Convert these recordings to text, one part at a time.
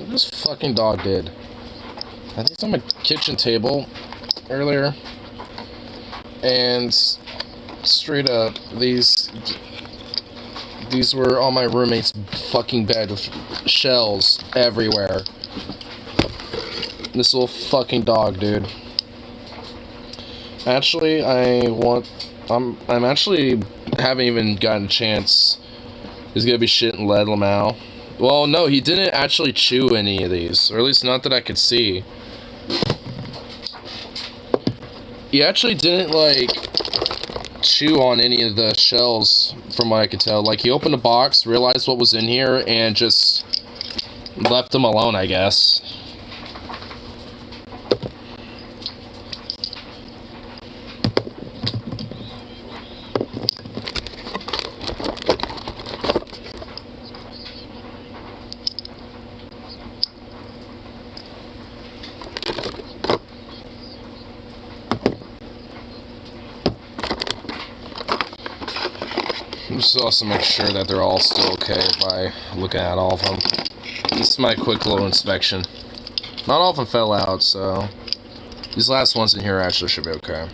This fucking dog did. I think it's on my kitchen table earlier, and straight up, these were on my roommate's fucking bed with shells everywhere. This little fucking dog, dude. Actually, I'm actually haven't even gotten a chance. He's gonna be shitting lead Lamau. Well, no, he didn't actually chew any of these, or at least not that I could see. He actually didn't, like, chew on any of the shells, from what I could tell. Like, he opened a box, realized what was in here, and just left them alone, I guess. Just also make sure that they're all still okay by looking at all of them. This is my quick little inspection. Not all of them fell out, so these last ones in here actually should be okay.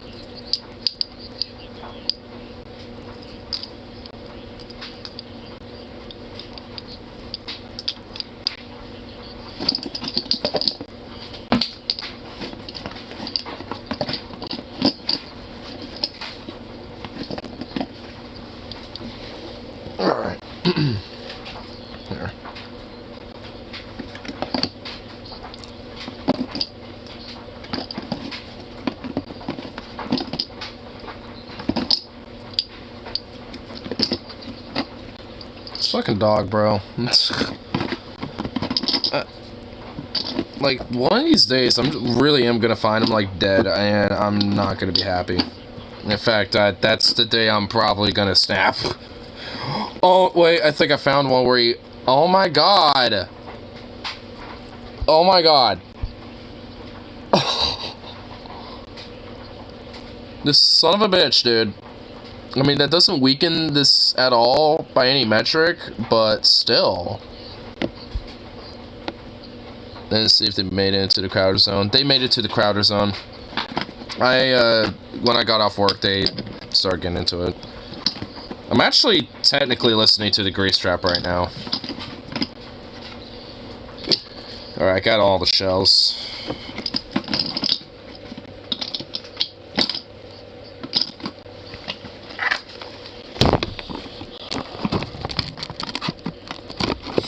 Alright. Here. This fucking dog, bro. Like, one of these days, really am gonna find him, like, dead, and I'm not gonna be happy. In fact, that's the day I'm probably gonna snap. Oh, wait, I think I found one where he... Oh my god! Oh my god. This son of a bitch, dude. I mean, that doesn't weaken this at all by any metric, but still. Let's see if they made it into the Crowder Zone. They made it to the Crowder Zone. When I got off work, they started getting into it. I'm actually technically listening to the Grease Trap right now. Alright, I got all the shells.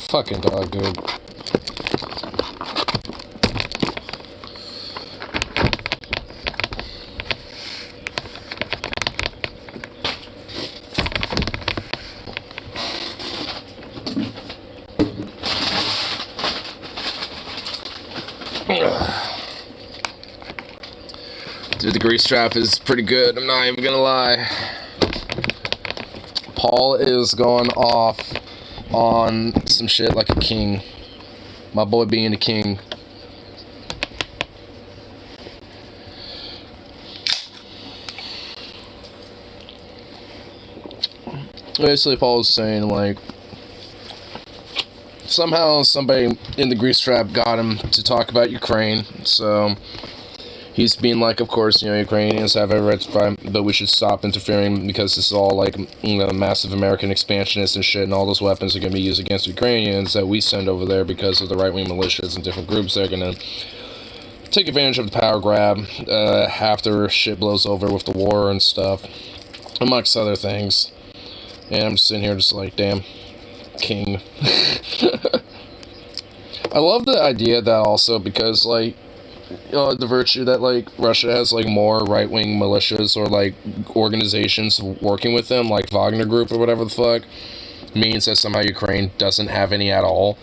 Fucking dog, dude. Dude, the Grease Trap is pretty good, I'm not even gonna lie. Paul is going off on some shit like a king. My boy being a king. Basically, Paul was saying, like, somehow somebody in the Grease Trap got him to talk about Ukraine, so He's being like, of course, Ukrainians have a right to fight, but we should stop interfering because this is all like, massive American expansionists and shit, and all those weapons are going to be used against Ukrainians that we send over there because of the right-wing militias and different groups that are going to take advantage of the power grab after shit blows over with the war and stuff, amongst other things. And I'm just sitting here just like, damn, king. I love the idea that also because, like, the virtue that, like, Russia has, like, more right-wing militias or, like, organizations working with them, like Wagner Group or whatever the fuck, means that somehow Ukraine doesn't have any at all,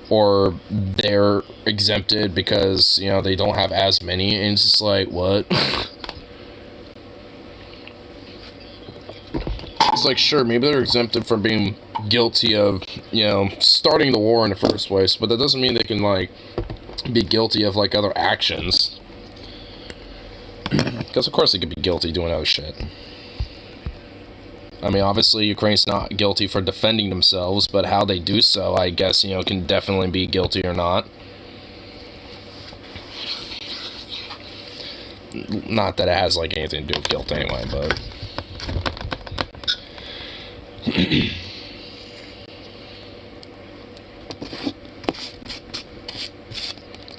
or they're exempted because, they don't have as many, and it's just like, what? It's like, sure, maybe they're exempted from being guilty of, starting the war in the first place, but that doesn't mean they can, like, be guilty of, like, other actions. Because, of course, they could be guilty doing other shit. I mean, obviously, Ukraine's not guilty for defending themselves, but how they do so, I guess, can definitely be guilty or not. Not that it has, like, anything to do with guilt anyway, but...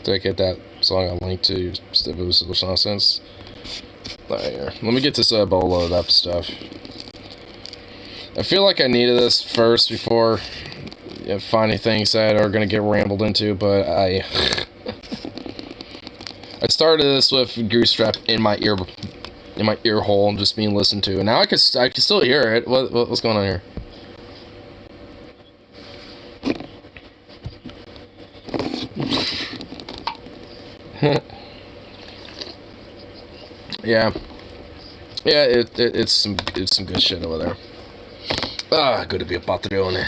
Did I get that song I linked to? If it was nonsense. Right here. Let me get this bowl loaded up stuff. I feel like I needed this first before finding things that are gonna get rambled into, but I started this with Goose Strap in my ear hole, just being listened to, and now I can still hear it. What's going on here? Yeah, it's some good shit over there. Good to be a Patreon.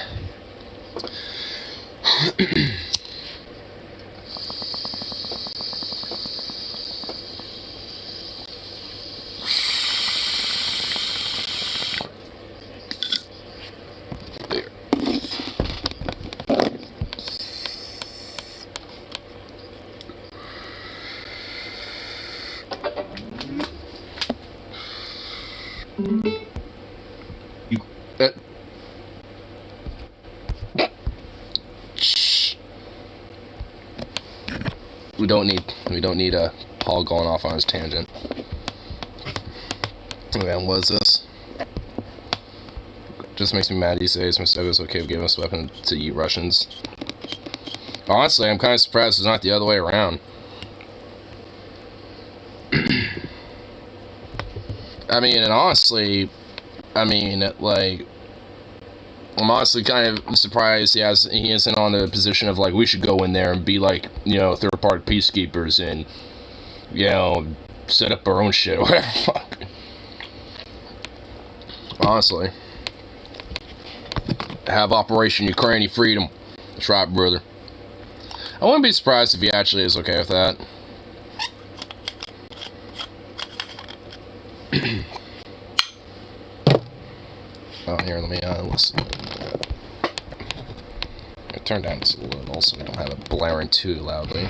We don't need a Paul going off on his tangent. Man, what is this? Just makes me mad these days. Mr. is okay with giving us a weapon to eat Russians. Honestly, I'm kind of surprised it's not the other way around. I mean, and honestly, like, I'm honestly kind of surprised he isn't on the position of, like, we should go in there and be, like, third-party peacekeepers and, set up our own shit or whatever. Fuck. Honestly. Have Operation Ukrainian Freedom. That's right, brother. I wouldn't be surprised if he actually is okay with that. Oh, here, let me, listen. Turn down this a little so we don't have it blaring too loudly.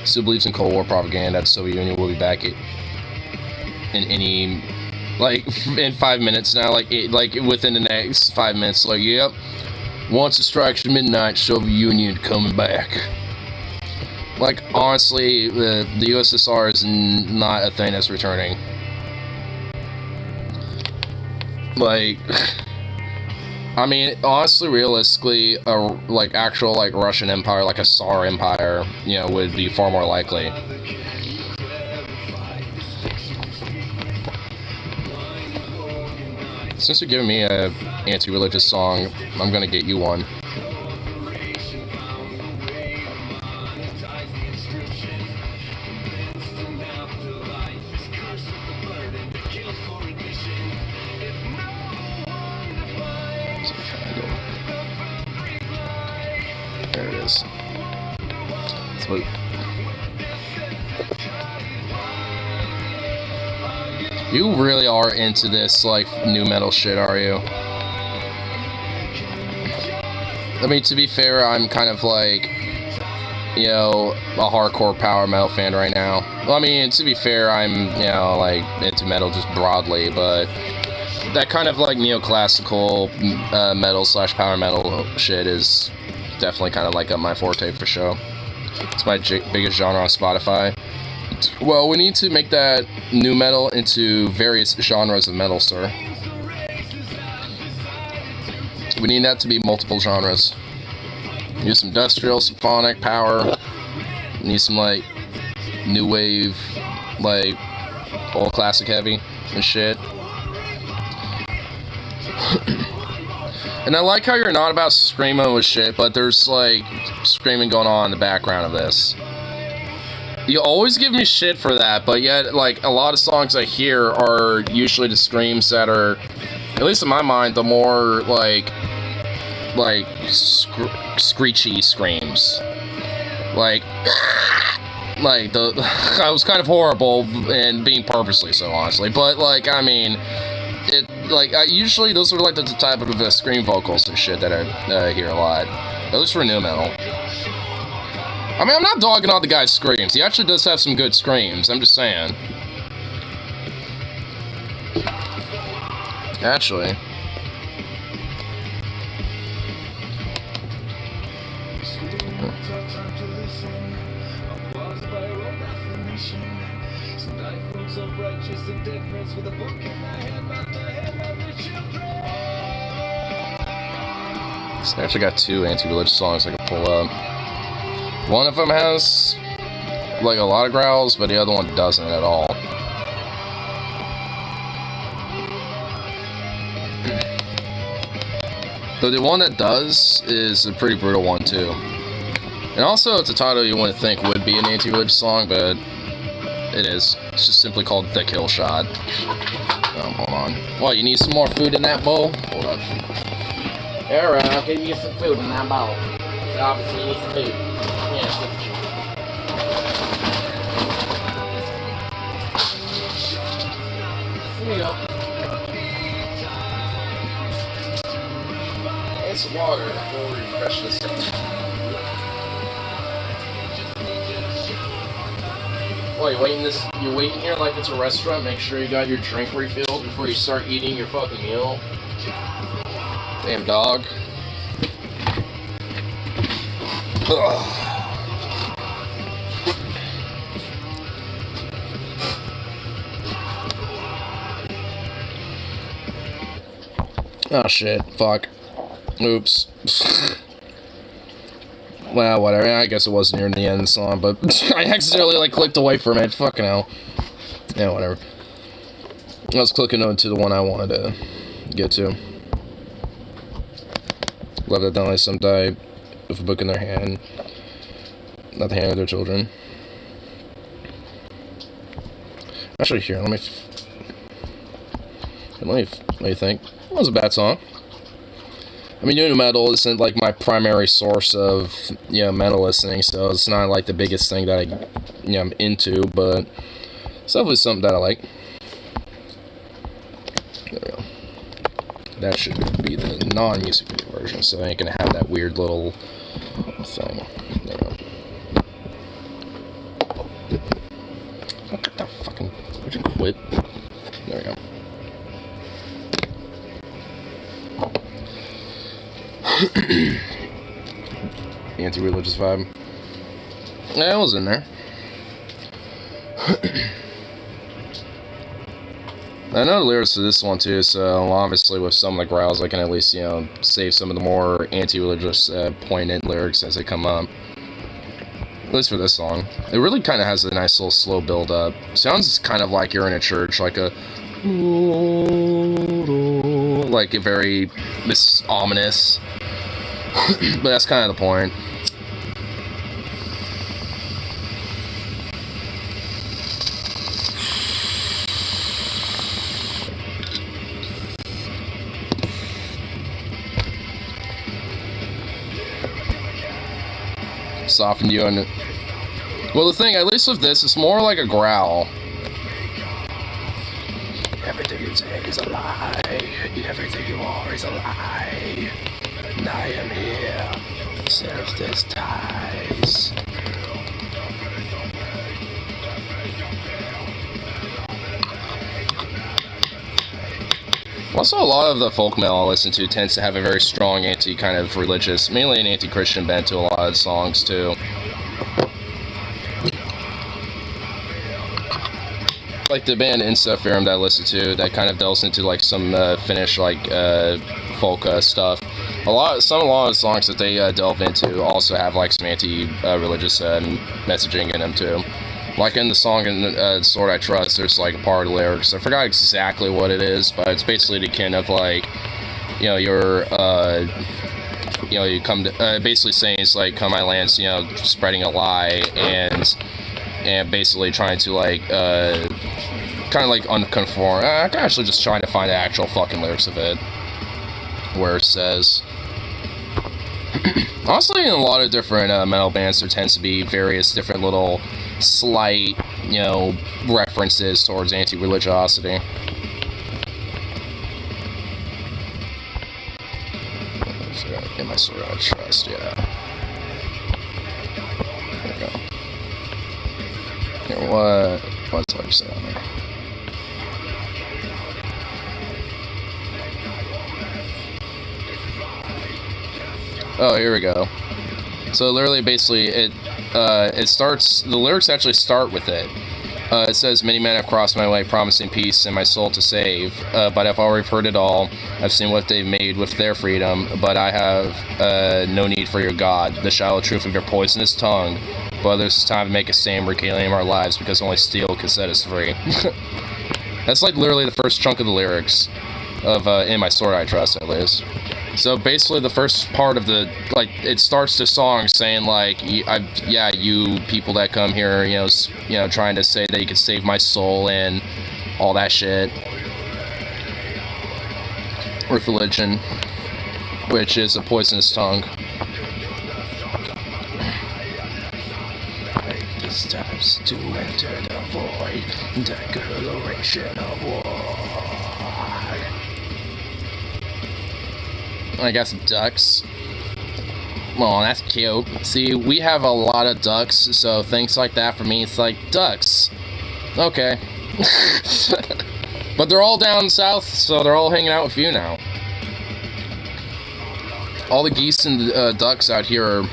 Still believes in Cold War propaganda. The Soviet Union will be back in any, like, in 5 minutes now, like within the next 5 minutes, like, yep. Once it strikes midnight, Soviet Union coming back. Like, honestly, the USSR is not a thing that's returning. Like, I mean, honestly, realistically, actual, like, Russian Empire, like a Tsar Empire, would be far more likely. Since you're giving me a anti-religious song, I'm gonna get you one. There it is. Sweet. You really are into this, like, new metal shit, are you? I mean, to be fair, I'm kind of like... you know, a hardcore power metal fan right now. Well, I mean, to be fair, I'm, you know, like, into metal just broadly, but that kind of, like, neoclassical metal / power metal shit is definitely kind of, like, my forte for sure. It's my biggest genre on Spotify. Well, we need to make that new metal into various genres of metal, sir. We need that to be multiple genres. Need some industrial, symphonic, power. Need some, like, new wave, like, old classic heavy and shit. And I like how you're not about screaming with shit, but there's, like, screaming going on in the background of this. You always give me shit for that, but yet, like, a lot of songs I hear are usually the screams that are, at least in my mind, the more, like screechy screams. Like the, I was kind of horrible and being purposely so, honestly, but, like, I mean, it, like, usually those are, like, the type of scream vocals and shit that I hear a lot, at least for new metal. I mean, I'm not dogging on the guy's screams. He actually does have some good screams. I'm just saying. Actually. I actually got 2 anti-religious songs I can pull up. One of them has, like, a lot of growls, but the other one doesn't at all. Though the one that does is a pretty brutal one, too. And also, it's a title you wouldn't think would be an anti-religious song, but it is. It's just simply called The Kill Shot. Hold on. Well, you need some more food in that bowl? Hold up. Alright, I'll give you some food in that bowl. Obviously, you need some food. Yes. Here you go. And some water. We'll refresh this. Oh, you're waiting here like it's a restaurant? Make sure you got your drink refilled before you start eating your fucking meal. Damn dog. Ugh. Oh shit, fuck. Oops. Well, whatever. I guess it wasn't near the end of the song, but I accidentally, like, clicked away from it. Fucking hell. Yeah, whatever. I was clicking on to the one I wanted to get to. Love that not some die with a book in their hand. Not the hand of their children. Actually, here, let me think. It was a bad song. I mean, new metal isn't, like, my primary source of, you know, metal listening, so it's not, like, the biggest thing that I'm into, but it's definitely something that I like. There we go. That should be the non-music video version, so I ain't gonna have that weird little thing. There we go. What the fucking... Would you quit? There we go. Anti-religious vibe. Yeah, it was in there. I know the lyrics to this one too, so obviously with some of the growls I can at least, you know, save some of the more anti-religious poignant lyrics as they come up. At least for this song. It really kind of has a nice little slow build up. Sounds kind of like you're in a church, like a very ominous. But that's kind of the point. Soften you on it. Well, the thing, at least with this, it's more like a growl. Everything you say is a lie. Everything you are is a lie. And I am here. Serves this ties. Also, a lot of the folk metal I listen to tends to have a very strong kind of religious, mainly an anti-Christian bent to a lot of the songs too. Like the band Instafirm that I listen to, that kind of delves into like some Finnish like folk stuff. A lot of the songs that they delve into also have like some anti-religious messaging in them too. Like in the song in Sword I Trust, there's like a part of the lyrics. I forgot exactly what it is, but it's basically the kind of like, you know, you come to basically saying it's like come my lands, you know, spreading a lie and basically trying to like kind of like unconform. I'm actually just trying to find the actual fucking lyrics of it, where it says. Honestly, in a lot of different metal bands, there tends to be various different little slight, you know, references towards anti-religiosity. In my Sword I Trust, yeah. There we go. Here, what's what you say on there? Oh, here we go. So literally, basically, it starts. The lyrics actually start with it. It says, "Many men have crossed my way, promising peace and my soul to save. But I've already heard it all. I've seen what they've made with their freedom. But I have no need for your God, the shallow truth of your poisonous tongue. Brothers, it's time to make a stand, reclaim our lives, because only steel can set us free." That's like literally the first chunk of the lyrics of "In My Sword I Trust," at least. So basically, the first part of the, like, it starts the song saying like, yeah, you people that come here, you know, trying to say that you can save my soul and all that shit with religion, which is a poisonous tongue. It's time to enter the void, declaration of war. I got some ducks. Oh, that's cute. See, we have a lot of ducks, so things like that for me, it's like, ducks. Okay. But they're all down south, so they're all hanging out with you now. All the geese and ducks out here are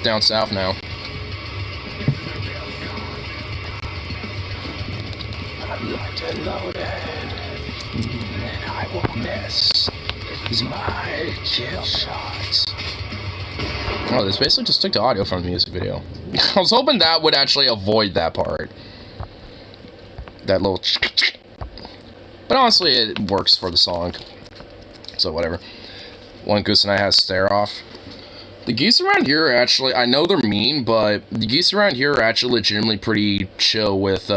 down south now. I'm locked and loaded, and I won't miss. Is my kill shot. Oh, this basically just took the audio from the music video. I was hoping that would actually avoid that part. That little. But honestly, it works for the song. So whatever. One goose and I had stare off. The geese around here are actually, I know they're mean, but the geese around here are actually legitimately pretty chill with,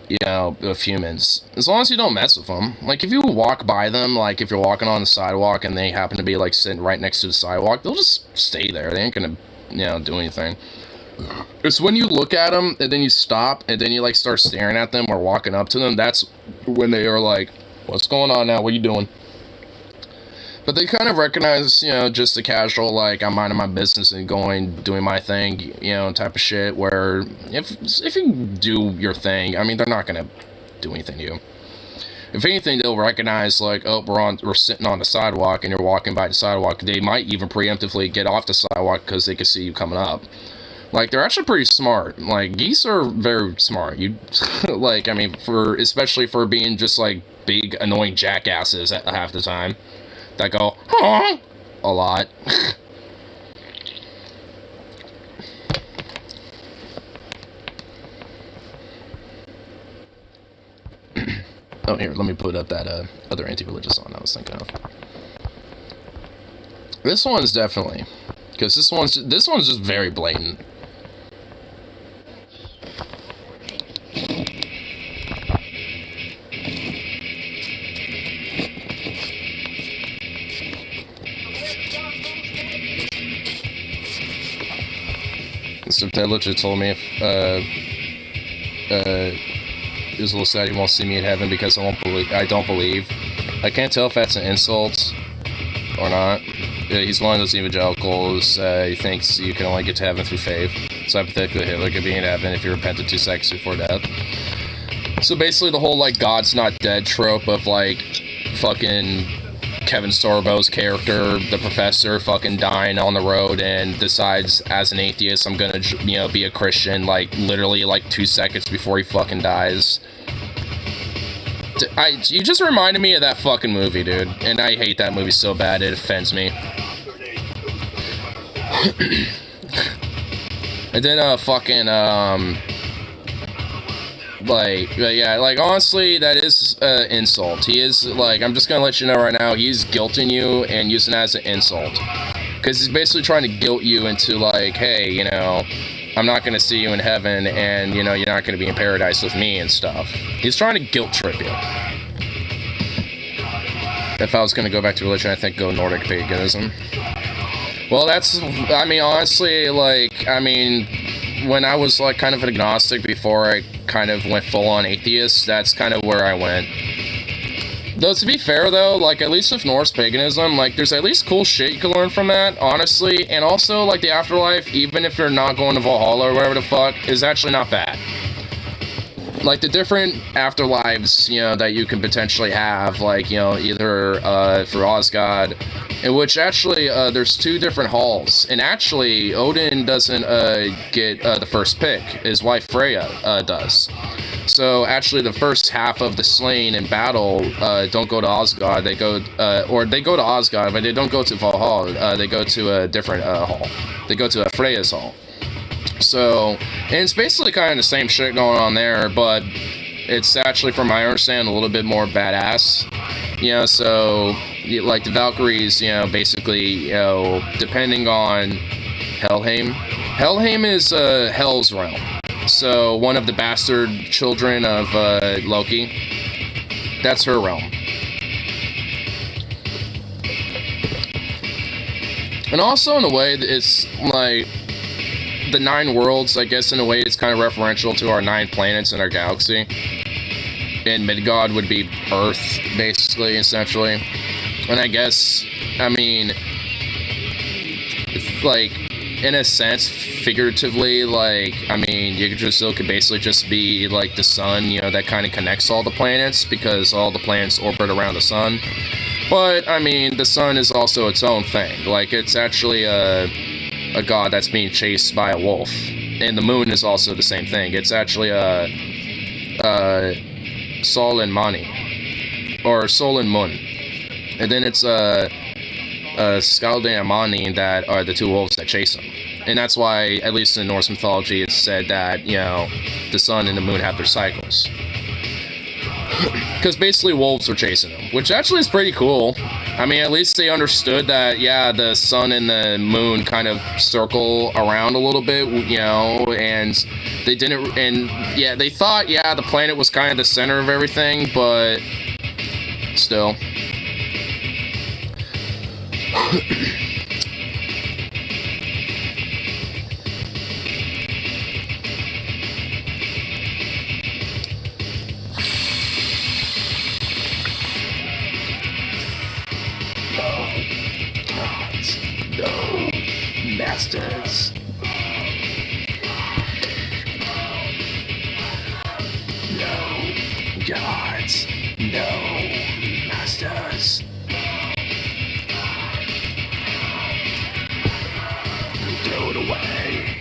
you know, with humans. As long as you don't mess with them. Like, if you walk by them, like, if you're walking on the sidewalk and they happen to be, like, sitting right next to the sidewalk, they'll just stay there. They ain't gonna, you know, do anything. It's when you look at them, and then you stop, and then you, like, start staring at them or walking up to them, that's when they are like, what's going on now? What are you doing? But they kind of recognize, you know, just the casual, like, I'm minding my business and doing my thing, you know, type of shit, where if you do your thing, I mean, they're not going to do anything to you. If anything, they'll recognize, like, oh, we're sitting on the sidewalk and you're walking by the sidewalk. They might even preemptively get off the sidewalk because they can see you coming up. Like, they're actually pretty smart. Like, geese are very smart. You, like, I mean, especially for being just, like, big, annoying jackasses at half the time. That go, huh? A lot. Oh, here, let me put up that other anti-religious song I was thinking of. This one's definitely, because this one's just very blatant. So Ted literally told me if he was a little sad he won't see me in heaven because I don't believe. I can't tell if that's an insult or not. He's one of those evangelicals. He thinks you can only get to heaven through faith. So hypothetically, Hitler could be in heaven if he repented 2 seconds before death. So basically the whole, like, God's not dead trope of, like, fucking Kevin Sorbo's character, the professor, fucking dying on the road and decides, as an atheist, I'm gonna, you know, be a Christian, like, literally, like, 2 seconds before he fucking dies. You just reminded me of that fucking movie, dude. And I hate that movie so bad, it offends me. And then, fucking, like, yeah, like, honestly, that is an insult. He is, like, I'm just gonna let you know right now, he's guilting you and using that as an insult. Because he's basically trying to guilt you into, like, hey, you know, I'm not gonna see you in heaven, and, you know, you're not gonna be in paradise with me and stuff. He's trying to guilt trip you. If I was gonna go back to religion, I think go Nordic paganism. Well, that's, I mean, honestly, like, I mean, when I was, like, kind of an agnostic before I kind of went full-on atheist, that's kind of where I went. Though, to be fair, though, like, at least with Norse paganism, like, there's at least cool shit you can learn from that, honestly, and also, like, the afterlife, even if you're not going to Valhalla or whatever the fuck, is actually not bad. Like, the different afterlives, you know, that you can potentially have, like, you know, either, for Osgod, in which, actually, there's 2 different halls, and actually, Odin doesn't, get, the first pick, his wife Freya, does. So, actually, the first half of the slain in battle, don't go to Osgod, they go, or they go to Osgod, but they don't go to Valhalla, they go to a different, hall. They go to Freya's hall. So, and it's basically kind of the same shit going on there, but it's actually, from my understanding, a little bit more badass. You know, so, like, the Valkyries, you know, basically, you know, depending on Helheim. Helheim is, Hell's realm. So, one of the bastard children of, Loki. That's her realm. And also, in a way, it's, like, the 9 worlds, I guess, in a way, it's kind of referential to our 9 planets in our galaxy. And Midgard would be Earth, basically, essentially. And I guess, I mean, like, in a sense, figuratively, like, I mean, Yggdrasil could basically just be, like, the sun, you know, that kind of connects all the planets, because all the planets orbit around the sun. But, I mean, the sun is also its own thing. Like, it's actually a god that's being chased by a wolf. And the moon is also the same thing. It's actually Sol and Mani. Or Sol and Mun. And then it's Skald and Mani that are the 2 wolves that chase him. And that's why, at least in Norse mythology, it's said that, you know, the sun and the moon have their cycles. Because basically wolves are chasing them, which actually is pretty cool. I mean, at least they understood that, yeah, the sun and the moon kind of circle around a little bit, you know, and they didn't, and yeah, they thought, yeah, the planet was kind of the center of everything, but still. Masters. No gods. No masters. Throw it away.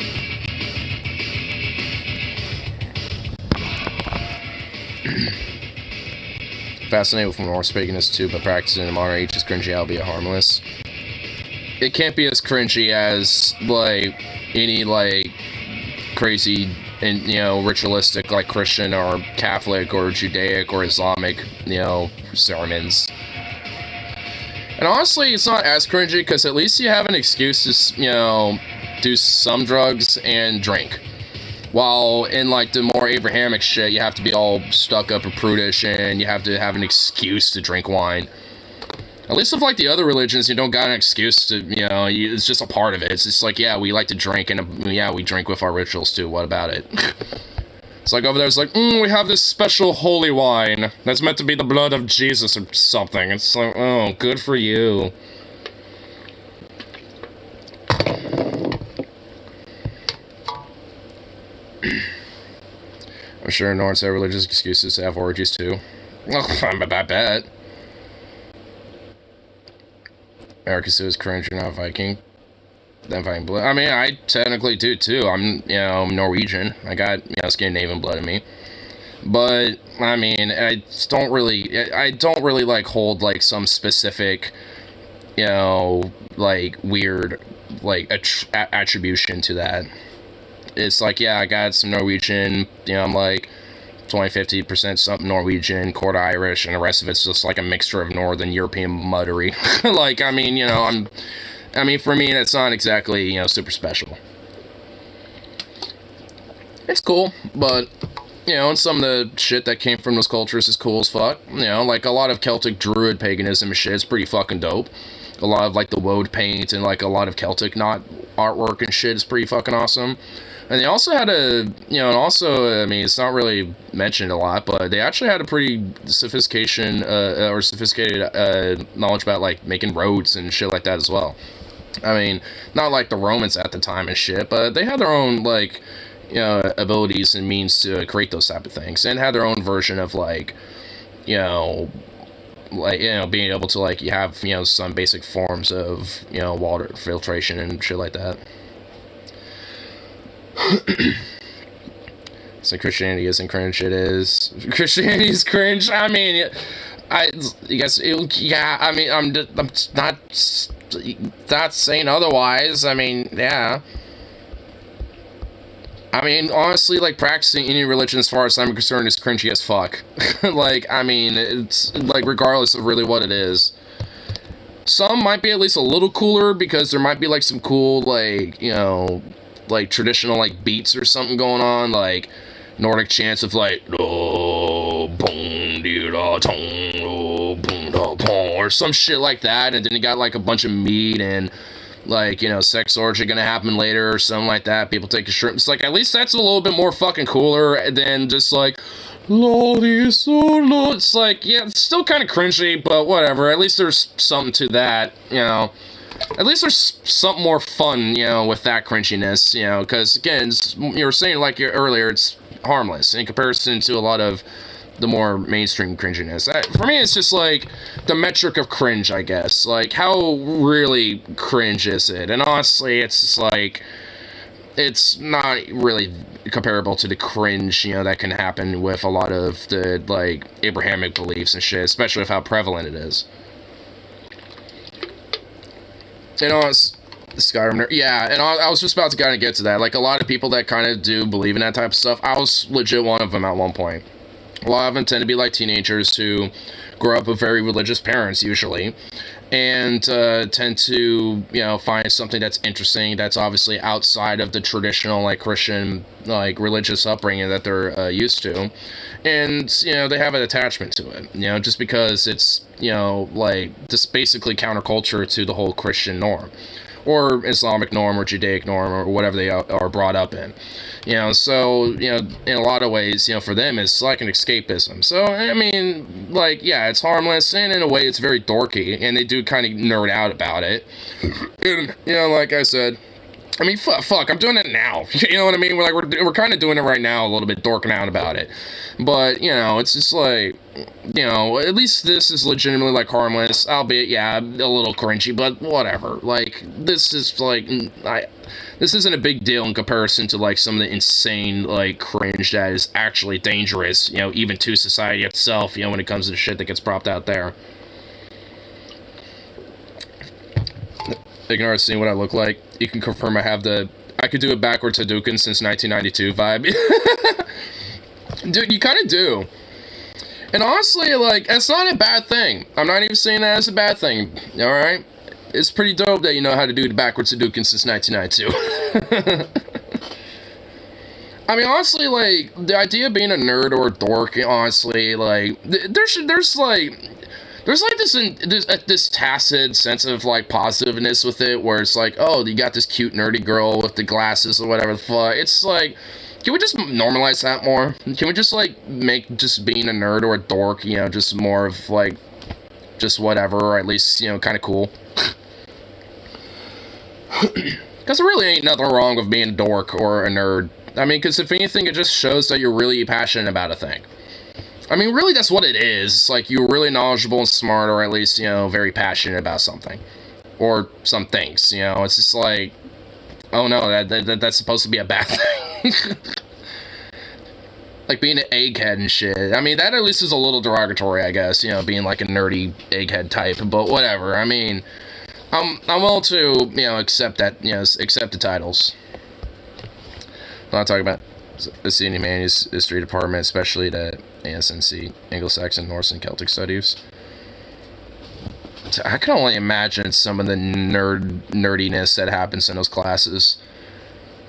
Fascinated with Norse paganism too, but practicing in modern age is cringy, albeit harmless. It can't be as cringy as, like, any, like, crazy and, you know, ritualistic, like, Christian or Catholic or Judaic or Islamic, you know, sermons. And honestly, it's not as cringy, because at least you have an excuse to, you know, do some drugs and drink. While in, like, the more Abrahamic shit, you have to be all stuck up and prudish, and you have to have an excuse to drink wine. At least with, like, the other religions, you don't got an excuse to, you know, it's just a part of it. It's just like, yeah, we like to drink, and, yeah, we drink with our rituals, too. What about it? It's like, over there, it's like, we have this special holy wine that's meant to be the blood of Jesus or something. It's like, oh, good for you. I'm sure Norns have religious excuses to have orgies too. I bet. Ericasu is cringe, you're not Viking. Then Viking blood. I mean, I technically do too. I'm, Norwegian. I got, Scandinavian blood in me. But, I mean, I don't really, like, hold, like, some specific, like, weird, like, attribution to that. It's like, yeah, I got some Norwegian, I'm, like, 20-50% something Norwegian, quarter Irish, and the rest of it's just, like, a mixture of Northern European muddery. Like, I mean, for me, that's not exactly, super special. It's cool, but... and some of the shit that came from those cultures is cool as fuck. Like, a lot of Celtic druid paganism and shit is pretty fucking dope. A lot of, like, the woad paint and, like, a lot of Celtic knot artwork and shit is pretty fucking awesome. And they also had I mean, it's not really mentioned a lot, but they actually had a pretty sophisticated knowledge about, like, making roads and shit like that as well. I mean, not like the Romans at the time and shit, but they had their own, like... abilities and means to create those type of things, and had their own version of like, being able to like have some basic forms of water filtration and shit like that. So Christianity isn't cringe. It is. Christianity is cringe. I mean, I guess yeah. I mean, I'm not saying otherwise. I mean, yeah. I mean, honestly, like, practicing any religion, as far as I'm concerned, is cringy as fuck. Like, I mean, it's, like, regardless of really what it is. Some might be at least a little cooler, because there might be, like, some cool, like, like, traditional, like, beats or something going on, like, Nordic chants of, like, oh, boom, da tong, oh, boom, da pong, or some shit like that, and then you got, like, a bunch of meat and... like, sex orgy gonna happen later or something like that. People take a shrimp. It's like, at least that's a little bit more fucking cooler than just like, it's like, yeah, it's still kind of cringy, but whatever. At least there's something to that, At least there's something more fun, with that cringiness, because, again, you were saying, like, earlier, it's harmless in comparison to a lot of the more mainstream cringiness. For me, it's just like the metric of cringe, I guess. Like, how really cringe is it? And honestly, it's just like, it's not really comparable to the cringe, that can happen with a lot of the, like, Abrahamic beliefs and shit, especially with how prevalent it is. It's Skyrim nerd. Yeah, and I was just about to kind of get to that. Like, a lot of people that kind of do believe in that type of stuff, I was legit one of them at one point. A lot of them tend to be like teenagers who grow up with very religious parents, usually, and tend to, find something that's interesting, that's obviously outside of the traditional, like, Christian, like, religious upbringing that they're used to, and, they have an attachment to it, just because it's, like, just basically counterculture to the whole Christian norm, or Islamic norm, or Judaic norm, or whatever they are brought up in. So, in a lot of ways, for them, it's like an escapism. So, I mean, like, yeah, it's harmless, and in a way, it's very dorky, and they do kind of nerd out about it. And, like I said, I mean, fuck, I'm doing it now. You know what I mean? We're kind of doing it right now, a little bit dorking out about it. But, it's just like, at least this is legitimately, like, harmless, albeit, yeah, a little cringy, but whatever. Like, this is, like, this isn't a big deal in comparison to, like, some of the insane, like, cringe that is actually dangerous, even to society itself, when it comes to the shit that gets propped out there. Ignore seeing what I look like. You can confirm I could do a backwards Hadouken since 1992 vibe. Dude, you kind of do. And honestly, like, it's not a bad thing. I'm not even saying that as a bad thing, alright? It's pretty dope that you know how to do the backwards Hadouken since 1992. I mean, honestly, like, the idea of being a nerd or a dork, honestly, like, there's this tacit sense of, like, positiveness with it, where it's like, oh, you got this cute nerdy girl with the glasses or whatever the fuck. It's like, can we just normalize that more? Can we just, like, make just being a nerd or a dork, just more of, like, just whatever, or at least, kind of cool? Because there really ain't nothing wrong with being a dork or a nerd, I mean, because if anything, it just shows that you're really passionate about a thing. I mean, really, that's what it is. It's like you're really knowledgeable and smart, or at least, you know, very passionate about something. Or some things, you know. It's just like, oh no, that's supposed to be a bad thing. Like being an egghead and shit. I mean, that at least is a little derogatory, I guess, you know, being like a nerdy egghead type, but whatever. I mean, I'm willing to, you know, accept that, you know, accept the titles. I'm not talking about the Senior Humanities History Department, especially the ASNC, Anglo-Saxon, Norse, and Celtic Studies. I can only imagine some of the nerdiness that happens in those classes.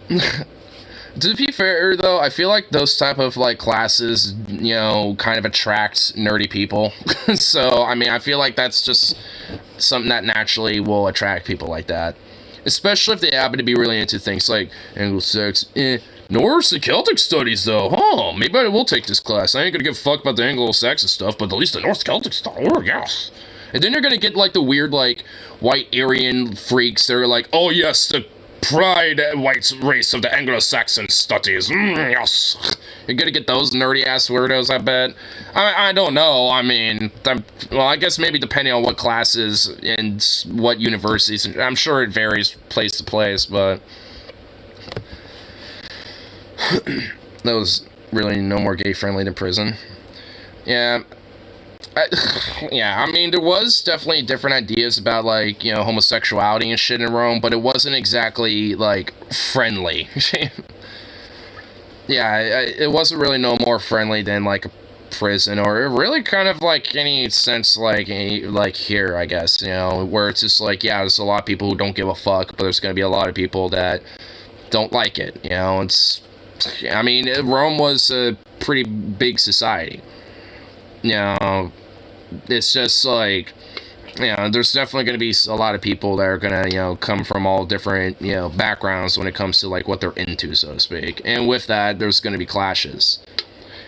To be fair, though, I feel like those type of, like, classes, you know, kind of attract nerdy people. So, I mean, I feel like that's just something that naturally will attract people like that. Especially if they happen to be really into things like Anglo-Saxon, Norse and Celtic studies, though. Oh, maybe I will take this class. I ain't gonna give a fuck about the Anglo-Saxon stuff, but at least the Norse Celtic stuff. Oh, yes. And then you're gonna get, like, the weird, like, white Aryan freaks that are like, oh, yes, the pride white race of the Anglo-Saxon studies. Yes. You're gonna get those nerdy-ass weirdos, I bet. I don't know. I mean, well, I guess maybe depending on what classes and what universities. I'm sure it varies place to place, but... that was really no more gay-friendly than prison. Yeah. I mean, there was definitely different ideas about, like, you know, homosexuality and shit in Rome, but it wasn't exactly, like, friendly. Yeah, it wasn't really no more friendly than, like, a prison, or really kind of, like, any sense, like, here, I guess, you know, where it's just, like, yeah, there's a lot of people who don't give a fuck, but there's gonna be a lot of people that don't like it, you know. It's, I mean, Rome was a pretty big society, you know. It's just like, you know, there's definitely going to be a lot of people that are going to, you know, come from all different, you know, backgrounds when it comes to, like, what they're into, so to speak. And with that, there's going to be clashes.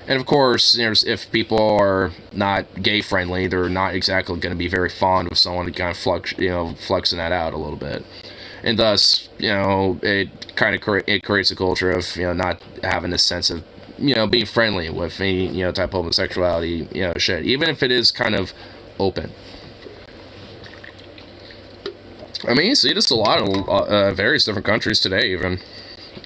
And of course, you know, if people are not gay friendly, they're not exactly going to be very fond of someone kind of fluxing that out a little bit. And thus, you know, it kind of creates a culture of, you know, not having this sense of, you know, being friendly with any, you know, type of homosexuality, you know, shit. Even if it is kind of open. I mean, you see this a lot of various different countries today, even.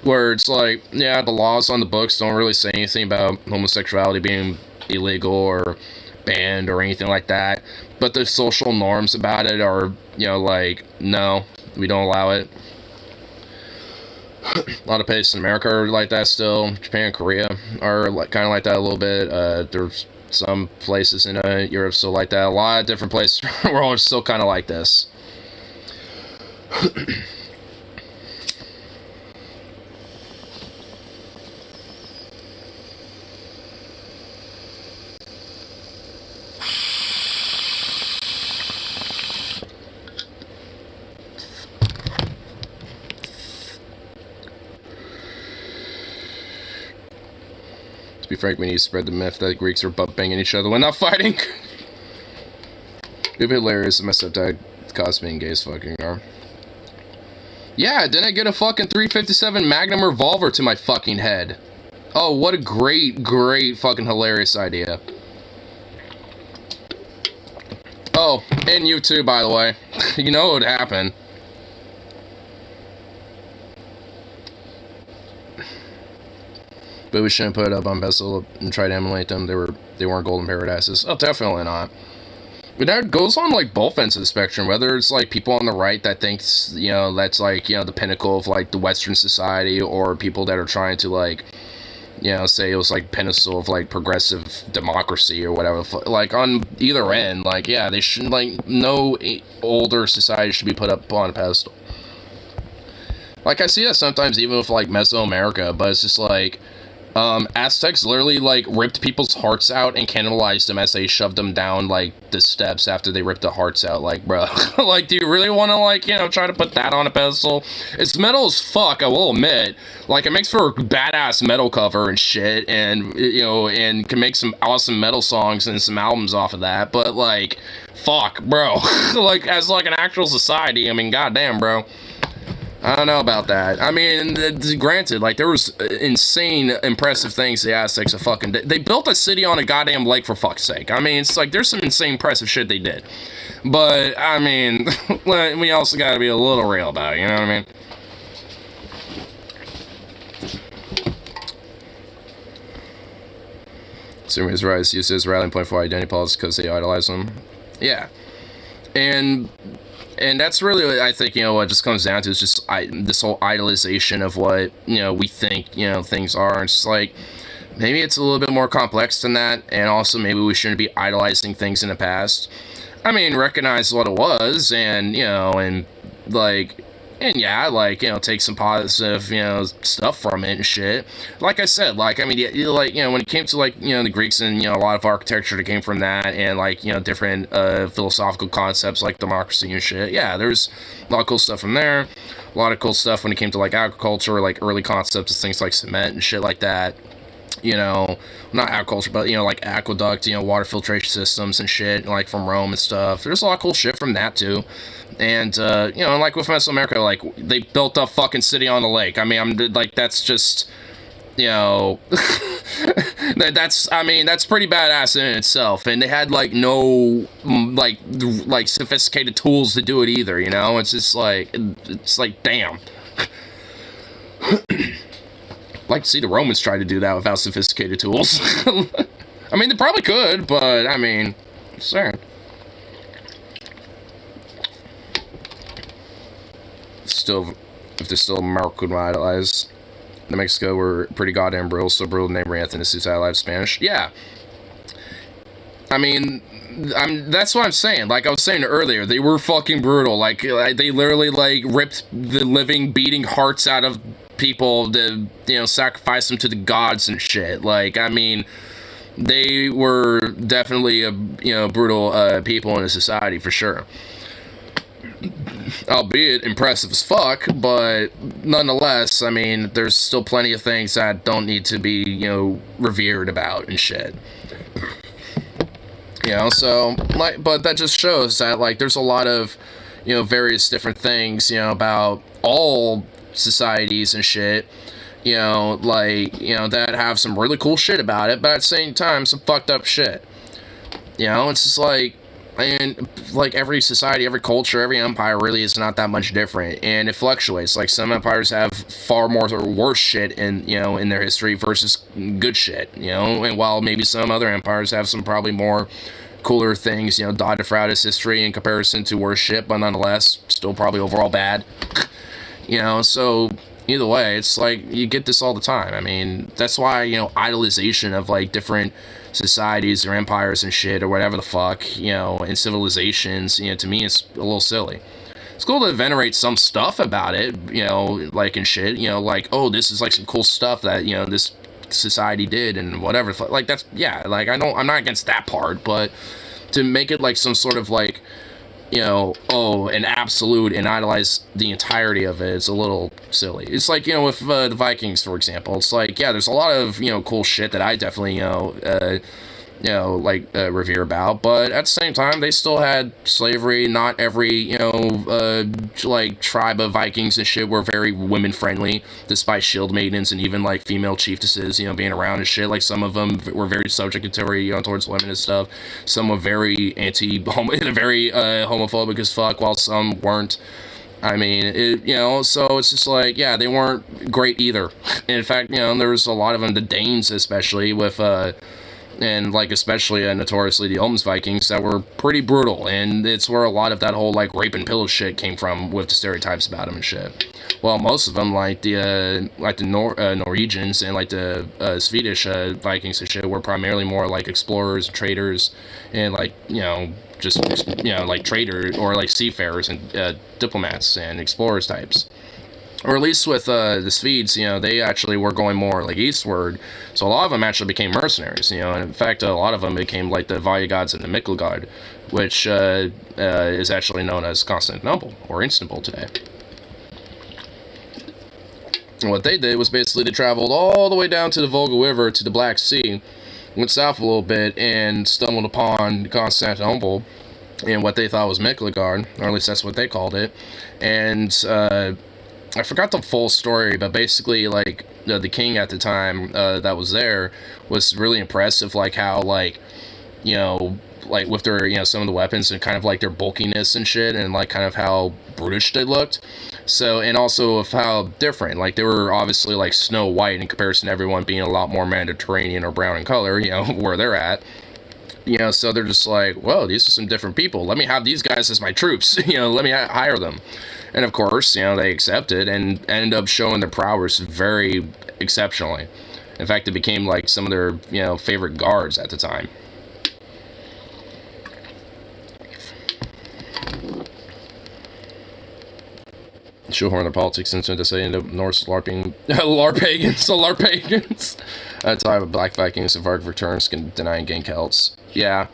Where it's like, yeah, the laws on the books don't really say anything about homosexuality being illegal or banned or anything like that. But the social norms about it are, you know, like, no, we don't allow it. A lot of places in America are like that still. Japan and Korea are like, kind of like that a little bit. There's some places in Europe still like that. A lot of different places around the world are still kind of like this. To be frank, we need to spread the myth that Greeks are butt-banging each other when not fighting. It'd be hilarious if my stepdad caused me and gays fucking are. Yeah, didn't I get a fucking 357 Magnum revolver to my fucking head? Oh, what a great, great fucking hilarious idea. Oh, and you too, by the way. You know what would happen. But we shouldn't put it up on Bessel and try to emulate them. They weren't golden paradises. Oh, definitely not. But that goes on, like, both ends of the spectrum. Whether it's, like, people on the right that thinks, you know, that's, like, you know, the pinnacle of, like, the Western society, or people that are trying to, like, you know, say it was, like, pinnacle of, like, progressive democracy or whatever. Like, on either end, like, yeah, they shouldn't, like, no older society should be put up on a pedestal. Like, I see that sometimes even with, like, Mesoamerica, but it's just, like, Aztecs literally, like, ripped people's hearts out and cannibalized them as they shoved them down, like, the steps after they ripped the hearts out. Like, bro, like, do you really want to, like, you know, try to put that on a pedestal? It's metal as fuck, I will admit. Like, it makes for a badass metal cover and shit, and, you know, and can make some awesome metal songs and some albums off of that, but, like, fuck, bro. Like, as, like, an actual society, I mean, goddamn, bro. I don't know about that. I mean, granted, like, there was insane, impressive things the Aztecs have fucking did. They built a city on a goddamn lake, for fuck's sake. I mean, it's like, there's some insane, impressive shit they did. But, I mean, we also gotta be a little real about it, you know what I mean? Sumi's rise used as rallying point for identity politics because they idolize them. Yeah. And that's really what I think, you know, what it just comes down to is just this whole idolization of what, you know, we think, you know, things are. And it's just like, maybe it's a little bit more complex than that, and also maybe we shouldn't be idolizing things in the past. I mean, recognize what it was, and, you know, and, like, and yeah, like, you know, take some positive, you know, stuff from it and shit. Like I said, like, I mean, like, you know, when it came to, like, you know, the Greeks and, you know, a lot of architecture that came from that, and, like, you know, different philosophical concepts like democracy and shit, yeah, there's a lot of cool stuff from there. A lot of cool stuff when it came to, like, agriculture, like, early concepts of things like cement and shit like that. You know, not agriculture, but, you know, like aqueduct, you know, water filtration systems and shit, like from Rome and stuff. There's a lot of cool shit from that too. And, you know, like with Mesoamerica, like, they built a fucking city on the lake. I mean, like, that's just, you know, I mean, that's pretty badass in itself. And they had, like, no, like, sophisticated tools to do it either, you know? It's just like, damn. Like to see the Romans try to do that without sophisticated tools. I mean, they probably could, but, I mean, sure. Still, if they're still American idolized, New Mexico were pretty goddamn brutal, so brutal neighboring ethnicities allied Spanish. Yeah. I mean, that's what I'm saying. Like I was saying earlier, they were fucking brutal. Like, they literally, like, ripped the living, beating hearts out of people to, you know, sacrifice them to the gods and shit. Like, I mean, they were definitely a, you know, brutal people in a society for sure. Albeit impressive as fuck, but nonetheless, I mean, there's still plenty of things that don't need to be, you know, revered about and shit. You know, so, like, but that just shows that, like, there's a lot of, you know, various different things, you know, about all societies and shit, you know, like, you know, that have some really cool shit about it, but at the same time, some fucked up shit. You know, it's just like, and, like, every society, every culture, every empire really is not that much different, and it fluctuates. Like, some empires have far more worse shit in, you know, in their history versus good shit, you know, and while maybe some other empires have some probably more cooler things, you know, dotted throughout its history in comparison to worse shit, but nonetheless, still probably overall bad. You know, so either way, it's like, you get this all the time. I mean, that's why, you know, idolization of, like, different societies or empires and shit or whatever the fuck, you know, and civilizations, you know, to me, it's a little silly. It's cool to venerate some stuff about it, you know, like, and shit, you know, like, oh, this is, like, some cool stuff that, you know, this society did and whatever, like, that's, yeah, like, I'm not against that part, but to make it, like, some sort of, like, you know, oh, an absolute and idolize the entirety of it, it's a little silly. It's like, you know, with the Vikings, for example, it's like, yeah, there's a lot of, you know, cool shit that I definitely, you know, like, revere about, but at the same time, they still had slavery. Not every, you know, like, tribe of Vikings and shit were very women-friendly, despite shield maidens and even, like, female chiefesses, you know, being around and shit. Like, some of them were very subjugatory, you know, towards women and stuff. Some were very very homophobic as fuck, while some weren't. I mean, you know, so it's just like, yeah, they weren't great either. In fact, you know, there was a lot of them, the Danes especially, with, and, like, especially notoriously the Olms Vikings, that were pretty brutal, and it's where a lot of that whole, like, rape and pillage shit came from, with the stereotypes about them and shit. Well, most of them, like the Norwegians and, like, the Swedish Vikings and shit, were primarily more like explorers, traders, and, like, you know, just, you know, like, traders, or, like, seafarers and diplomats and explorers types. Or at least with the Swedes, you know, they actually were going more, like, eastward, so a lot of them actually became mercenaries, you know, and in fact, a lot of them became, like, the Valygods and the Mikkelgard, which is actually known as Constantinople, or Istanbul today. And what they did was basically they traveled all the way down to the Volga River to the Black Sea, went south a little bit, and stumbled upon Constantinople, and what they thought was Mikkelgard, or at least that's what they called it, and I forgot the full story, but basically, like, the king at the time that was there was really impressive, like, how, like, you know, like, with their, you know, some of the weapons and kind of, like, their bulkiness and shit, and, like, kind of how brutish they looked. So, and also of how different, like, they were obviously, like, Snow White in comparison to everyone being a lot more Mediterranean or brown in color, you know, where they're at. You know, so they're just like, whoa, these are some different people. Let me have these guys as my troops. You know, let me hire them. And of course, you know, they accepted and ended up showing their prowess very exceptionally. In fact, it became like some of their, you know, favorite guards at the time. Shoehorn their politics into to say into Norse LARPing, LARPagans, so LARPagans. That's why Black Vikings and Varg returns can deny and gain Celts. Yeah.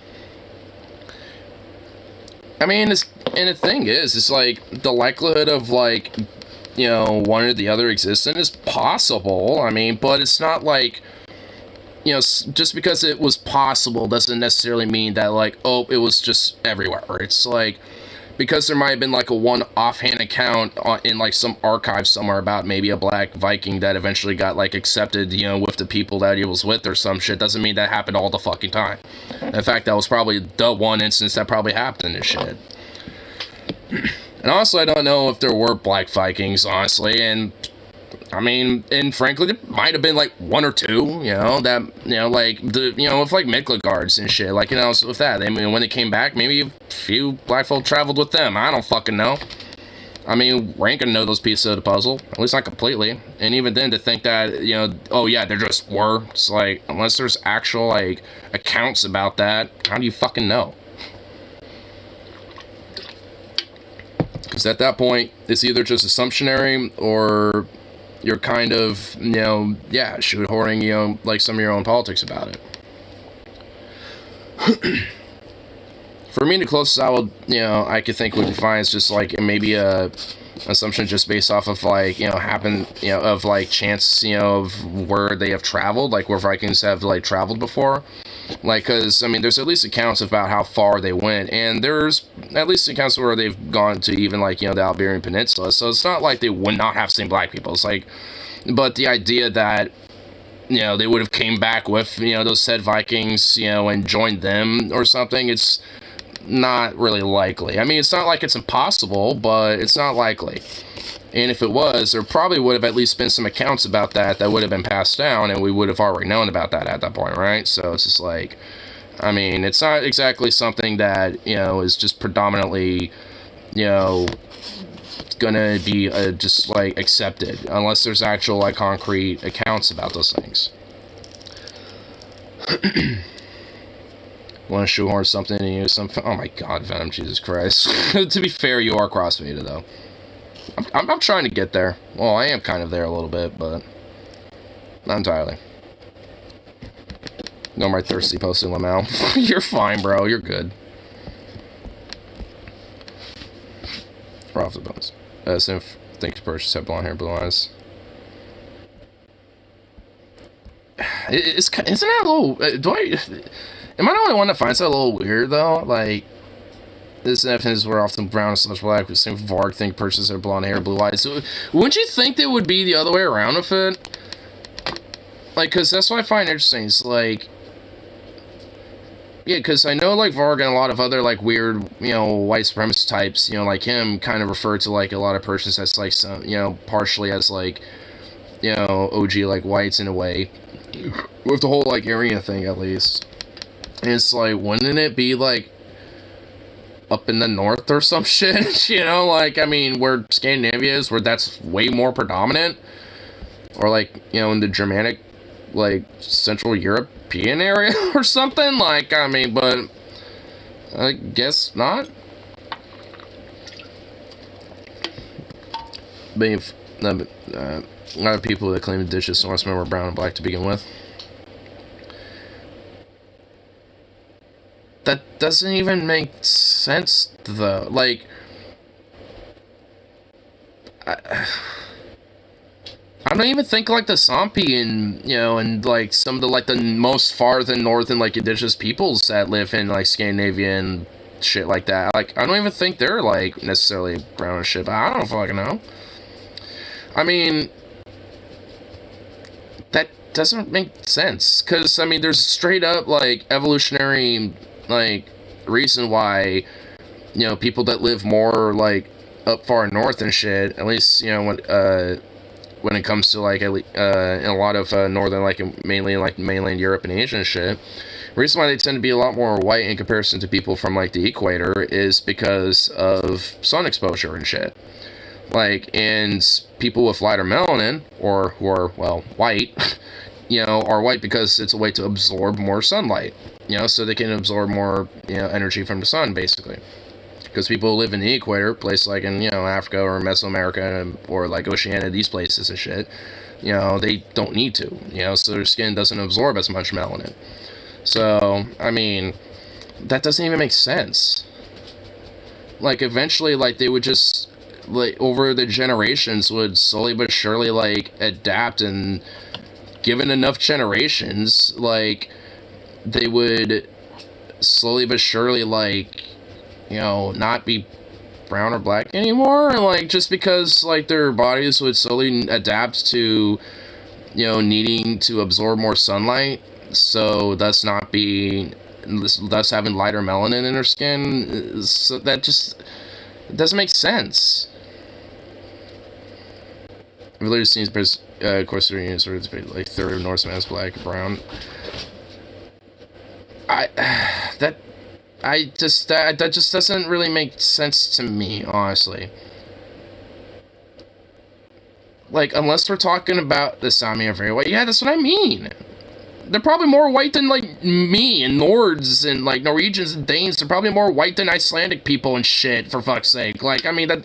I mean, and the thing is, it's like, the likelihood of, like, you know, one or the other existing is possible. I mean, but it's not like, you know, just because it was possible doesn't necessarily mean that, like, oh, it was just everywhere. It's like, because there might have been, like, a one offhand account in, like, some archive somewhere about maybe a Black Viking that eventually got, like, accepted, you know, with the people that he was with or some shit, doesn't mean that happened all the fucking time. In fact, that was probably the one instance that probably happened in this shit. And honestly, I don't know if there were Black Vikings, honestly, and I mean, and frankly, there might have been, like, one or two, you know, that, you know, like, the, you know, with, like, Midgard and shit, like, you know, with that, I mean, when they came back, maybe a few black folk traveled with them, I don't fucking know. I mean, Rank can know those pieces of the puzzle, at least not completely, and even then, to think that, you know, oh yeah, there just were, it's like, unless there's actual, like, accounts about that, how do you fucking know? Because at that point, it's either just assumptionary, or you're kind of, you know, yeah, shoehorning, you know, like, some of your own politics about it. For me, the closest I would, you know, I could think would be fine is just, like, maybe a assumption just based off of, like, you know, you know, of, like, chance, you know, of where they have traveled, like, where Vikings have, like, traveled before. Like, because, I mean, there's at least accounts about how far they went, and there's at least accounts where they've gone to even, like, you know, the Iberian Peninsula, so it's not like they would not have seen black people. It's like, but the idea that, you know, they would have came back with, you know, those said Vikings, you know, and joined them or something, it's not really likely. I mean, it's not like it's impossible, but it's not likely. And if it was, there probably would have at least been some accounts about that would have been passed down, and we would have already known about that at that point, right? So it's just like, I mean, it's not exactly something that, you know, is just predominantly, you know, gonna be just, like, accepted, unless there's actual, like, concrete accounts about those things. Want to shoehorn something and use some... Oh my god, Venom, Jesus Christ. To be fair, you are crossfaded, though. I'm trying to get there. Well, I am kind of there a little bit, but not entirely. No more thirsty posting, Lamau. You're fine, bro. You're good. We're off the bones. Thanks, purchase. Have blonde hair, blue eyes. Isn't that a little... Am I the only one that finds that a little weird, though? Like, this evidence were often brown / black with same Varg thing purchase their blonde hair, blue eyes. So, wouldn't you think they would be the other way around with it? Like, because that's what I find interesting. It's like, yeah, because I know, like, Varg and a lot of other, like, weird, you know, white supremacist types, you know, like him, kind of refer to, like, a lot of persons as, like, some, you know, partially as, like, you know, OG, like, whites in a way. With the whole, like, Aryan thing, at least. And it's like, wouldn't it be, like, up in the north or some shit? You know, like, I mean, where Scandinavia is, where that's way more predominant? Or, like, you know, in the Germanic, like, Central European area or something? Like, I mean, but I guess not. But if, a lot of people that claim the dishes Norsemen were brown and black to begin with. That doesn't even make sense, though. Like, I don't even think, like, the Sampi and, you know, and, like, some of the, like, the most far than northern, like, indigenous peoples that live in, like, Scandinavia and shit like that. Like, I don't even think they're, like, necessarily brown and shit, but I don't fucking know. I mean, that doesn't make sense. Because, I mean, there's straight up, like, evolutionary, like, reason why, you know, people that live more, like, up far north and shit, at least, you know, when it comes to, like, in a lot of northern, like, mainly, like, mainland Europe and Asia and shit, the reason why they tend to be a lot more white in comparison to people from, like, the equator is because of sun exposure and shit. Like, and people with lighter melanin, or who are, well, white, you know, are white because it's a way to absorb more sunlight, you know, so they can absorb more, you know, energy from the sun, basically. Because people who live in the equator, places like in, you know, Africa or Mesoamerica or, like, Oceania, these places and shit, you know, they don't need to, you know, so their skin doesn't absorb as much melanin. So, I mean, that doesn't even make sense. Like, eventually, like, they would just, like, over the generations would slowly but surely, like, adapt, and given enough generations, like, they would slowly but surely, like, you know, not be brown or black anymore, and, like, just because, like, their bodies would slowly adapt to, you know, needing to absorb more sunlight, so thus not be, thus having lighter melanin in their skin. So that just, it doesn't make sense. I've literally seen Corsican sort of like third of Norseman's black, brown. That just doesn't really make sense to me, honestly. Like, unless we're talking about the Sami are very white. Yeah, that's what I mean. They're probably more white than, like, me and Nords and, like, Norwegians and Danes. They're probably more white than Icelandic people and shit, for fuck's sake. Like, I mean, that...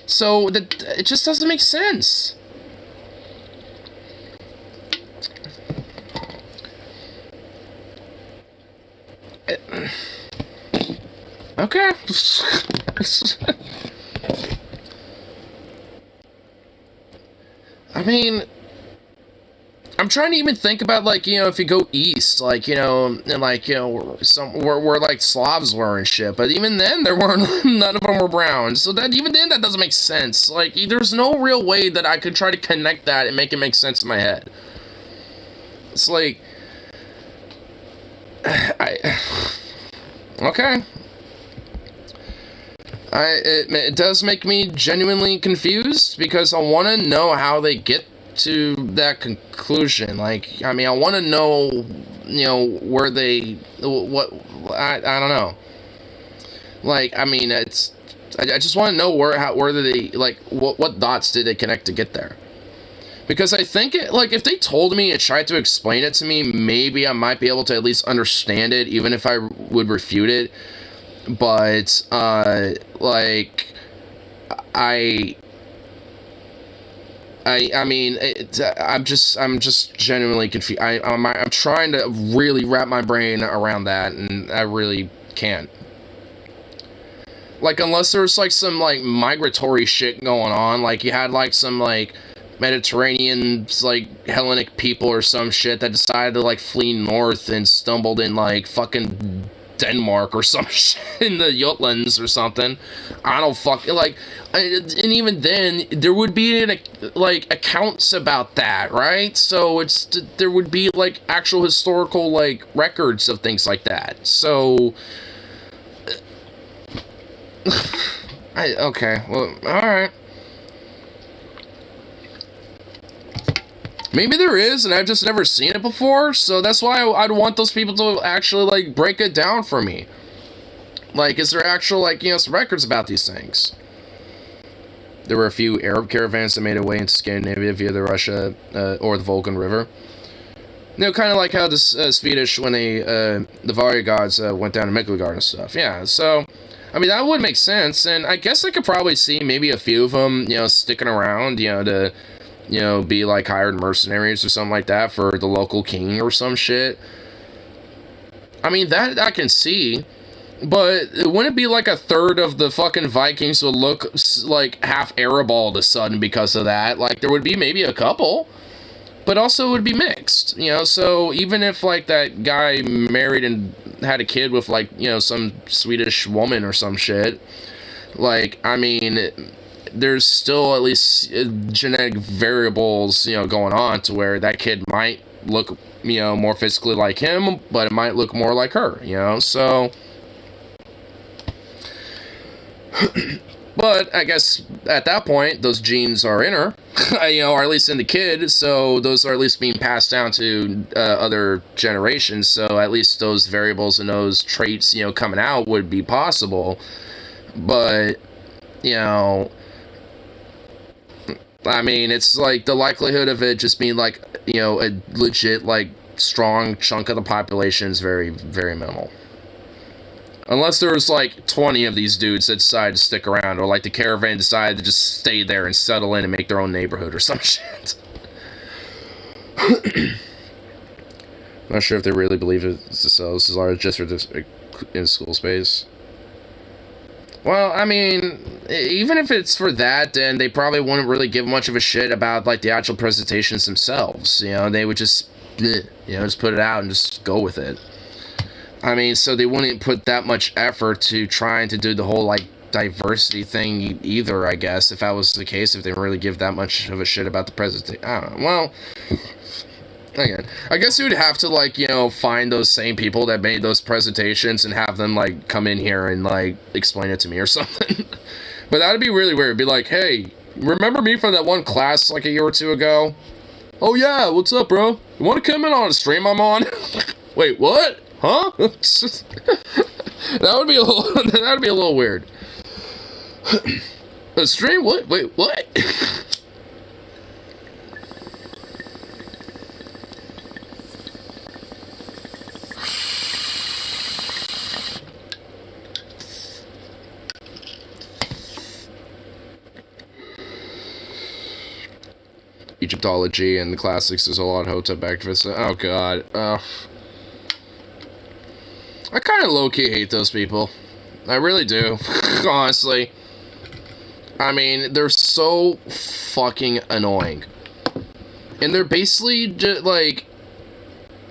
So, that it just doesn't make sense. Okay. I mean, I'm trying to even think about, like, you know, if you go east, like, you know, and, like, you know, where like Slavs were and shit, but even then there weren't, none of them were brown, so that, even then, that doesn't make sense. Like, there's no real way that I could try to connect that and make it make sense in my head. It's like, okay. It does make me genuinely confused, because I want to know how they get to that conclusion. Like, I mean, I want to know, you know, where they, what, I don't know. Like, I mean, I just want to know where they, like, what dots did they connect to get there? Because I think, like, if they told me and tried to explain it to me, maybe I might be able to at least understand it, even if I would refute it. But, like, I mean, I'm just genuinely confused. I'm trying to really wrap my brain around that, and I really can't. Like, unless there's, like, some, like, migratory shit going on, like, you had, like, some, like, Mediterranean, like, Hellenic people or some shit that decided to, like, flee north and stumbled in, like, fucking Denmark or some shit in the Jutlands or something. I don't fucking, like, and even then, there would be, like, accounts about that, right? So, there would be, like, actual historical, like, records of things like that. So, okay, well, alright. Maybe there is, and I've just never seen it before, so that's why I'd want those people to actually, like, break it down for me. Like, is there actual, like, you know, some records about these things? There were a few Arab caravans that made their way into Scandinavia via the Russia, or the Volgan River. You know, kind of like how the Swedish, when they, the Varya gods, went down to Midgard and stuff. Yeah, so, I mean, that would make sense, and I guess I could probably see maybe a few of them, you know, sticking around, you know, to, you know, be, like, hired mercenaries or something like that for the local king or some shit. I mean, that I can see, but wouldn't it be like a third of the fucking Vikings would look, like, half Arab all of a sudden because of that? Like, there would be maybe a couple, but also it would be mixed, you know? So even if, like, that guy married and had a kid with, like, you know, some Swedish woman or some shit, like, I mean, there's still at least genetic variables, going on to where that kid might look, more physically like him, but it might look more like her, so. But I guess at that point, those genes are in her, or at least in the kid, so those are at least being passed down to other generations, so at least those variables and those traits, coming out would be possible. But, I mean, it's like the likelihood of it just being like, a legit, like, strong chunk of the population is very, very minimal. Unless there was, like, 20 of these dudes that decided to stick around, or, like, the caravan decided to just stay there and settle in and make their own neighborhood or some shit. Not sure if they really believe it's to sell. This is large just for this in school space. Well, I mean, even if it's for that, then they probably wouldn't really give much of a shit about, like, the actual presentations themselves. They would just, just put it out and just go with it. I mean, so they wouldn't put that much effort to trying to do the whole, like, diversity thing either, I guess, if that was the case, if they really give that much of a shit about the presentation. I don't know. Well, again, I guess you would have to, like, find those same people that made those presentations and have them, like, come in here and, like, explain it to me or something. But that would be really weird. It'd be like, hey, remember me from that one class, like, a year or two ago? Oh, yeah, what's up, bro? You want to come in on a stream I'm on? Wait, what? Huh? That would be a little weird. A stream? What? Wait, what? Egyptology and the classics is a lot of Hotep activists. Oh, God. I kind of low-key hate those people. I really do. Honestly. I mean, they're so fucking annoying. And they're basically just, like,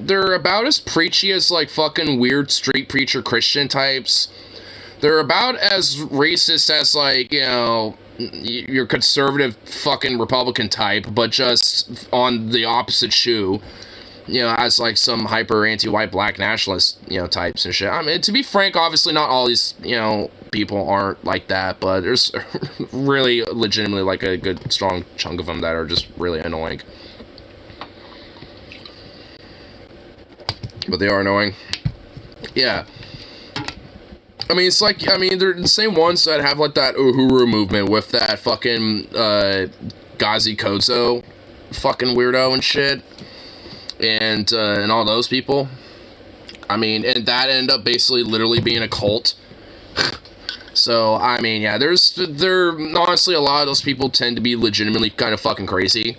they're about as preachy as, like, fucking weird street preacher Christian types. They're about as racist as, like, your conservative fucking Republican type, but just on the opposite shoe. As, like, some hyper anti-white black nationalist, types and shit. I mean, to be frank, obviously not all these, people aren't like that, but there's really legitimately, like, a good, strong chunk of them that are just really annoying. But they are annoying. Yeah. I mean, it's like, they're the same ones that have, like, that Uhuru movement with that fucking, Ghazi Kodzo fucking weirdo and shit. And all those people. I mean, and that ended up basically literally being a cult. So, I mean, yeah, there honestly, a lot of those people tend to be legitimately kind of fucking crazy.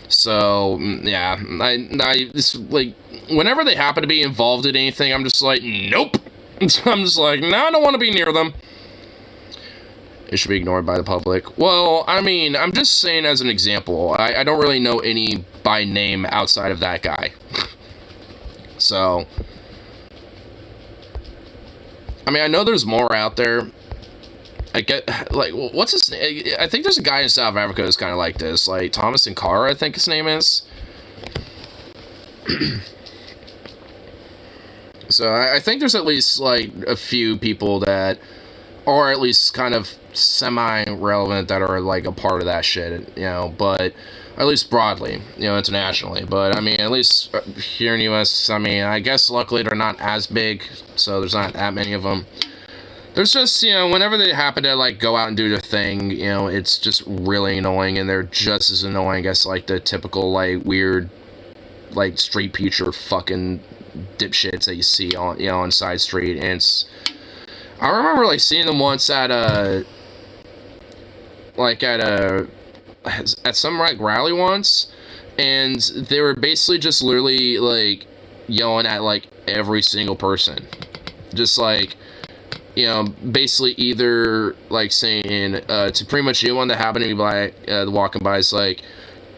So, yeah, it's like, whenever they happen to be involved in anything, I'm just like, nope. I'm just like, no, I don't want to be near them. It should be ignored by the public. Well, I mean, I'm just saying as an example. I don't really know any by name outside of that guy. So, I mean, I know there's more out there. I get, like, what's his name? I think there's a guy in South Africa who's kind of like this. Like, Thomas Sankara, I think his name is. So, I think there's at least, like, a few people that are at least kind of semi-relevant that are, like, a part of that shit, but at least broadly, internationally. But, I mean, at least here in the U.S., I mean, I guess luckily they're not as big, so there's not that many of them. There's just, whenever they happen to, like, go out and do their thing, it's just really annoying, and they're just as annoying as, like, the typical, like, weird, like, street preacher fucking dipshits that you see on, on side street, and it's... I remember, like, seeing them once at some, like, rally once, and they were basically just literally, like, yelling at, like, every single person. Just, like, basically either, like, saying, to pretty much anyone that happened to be by, walking by, it's like,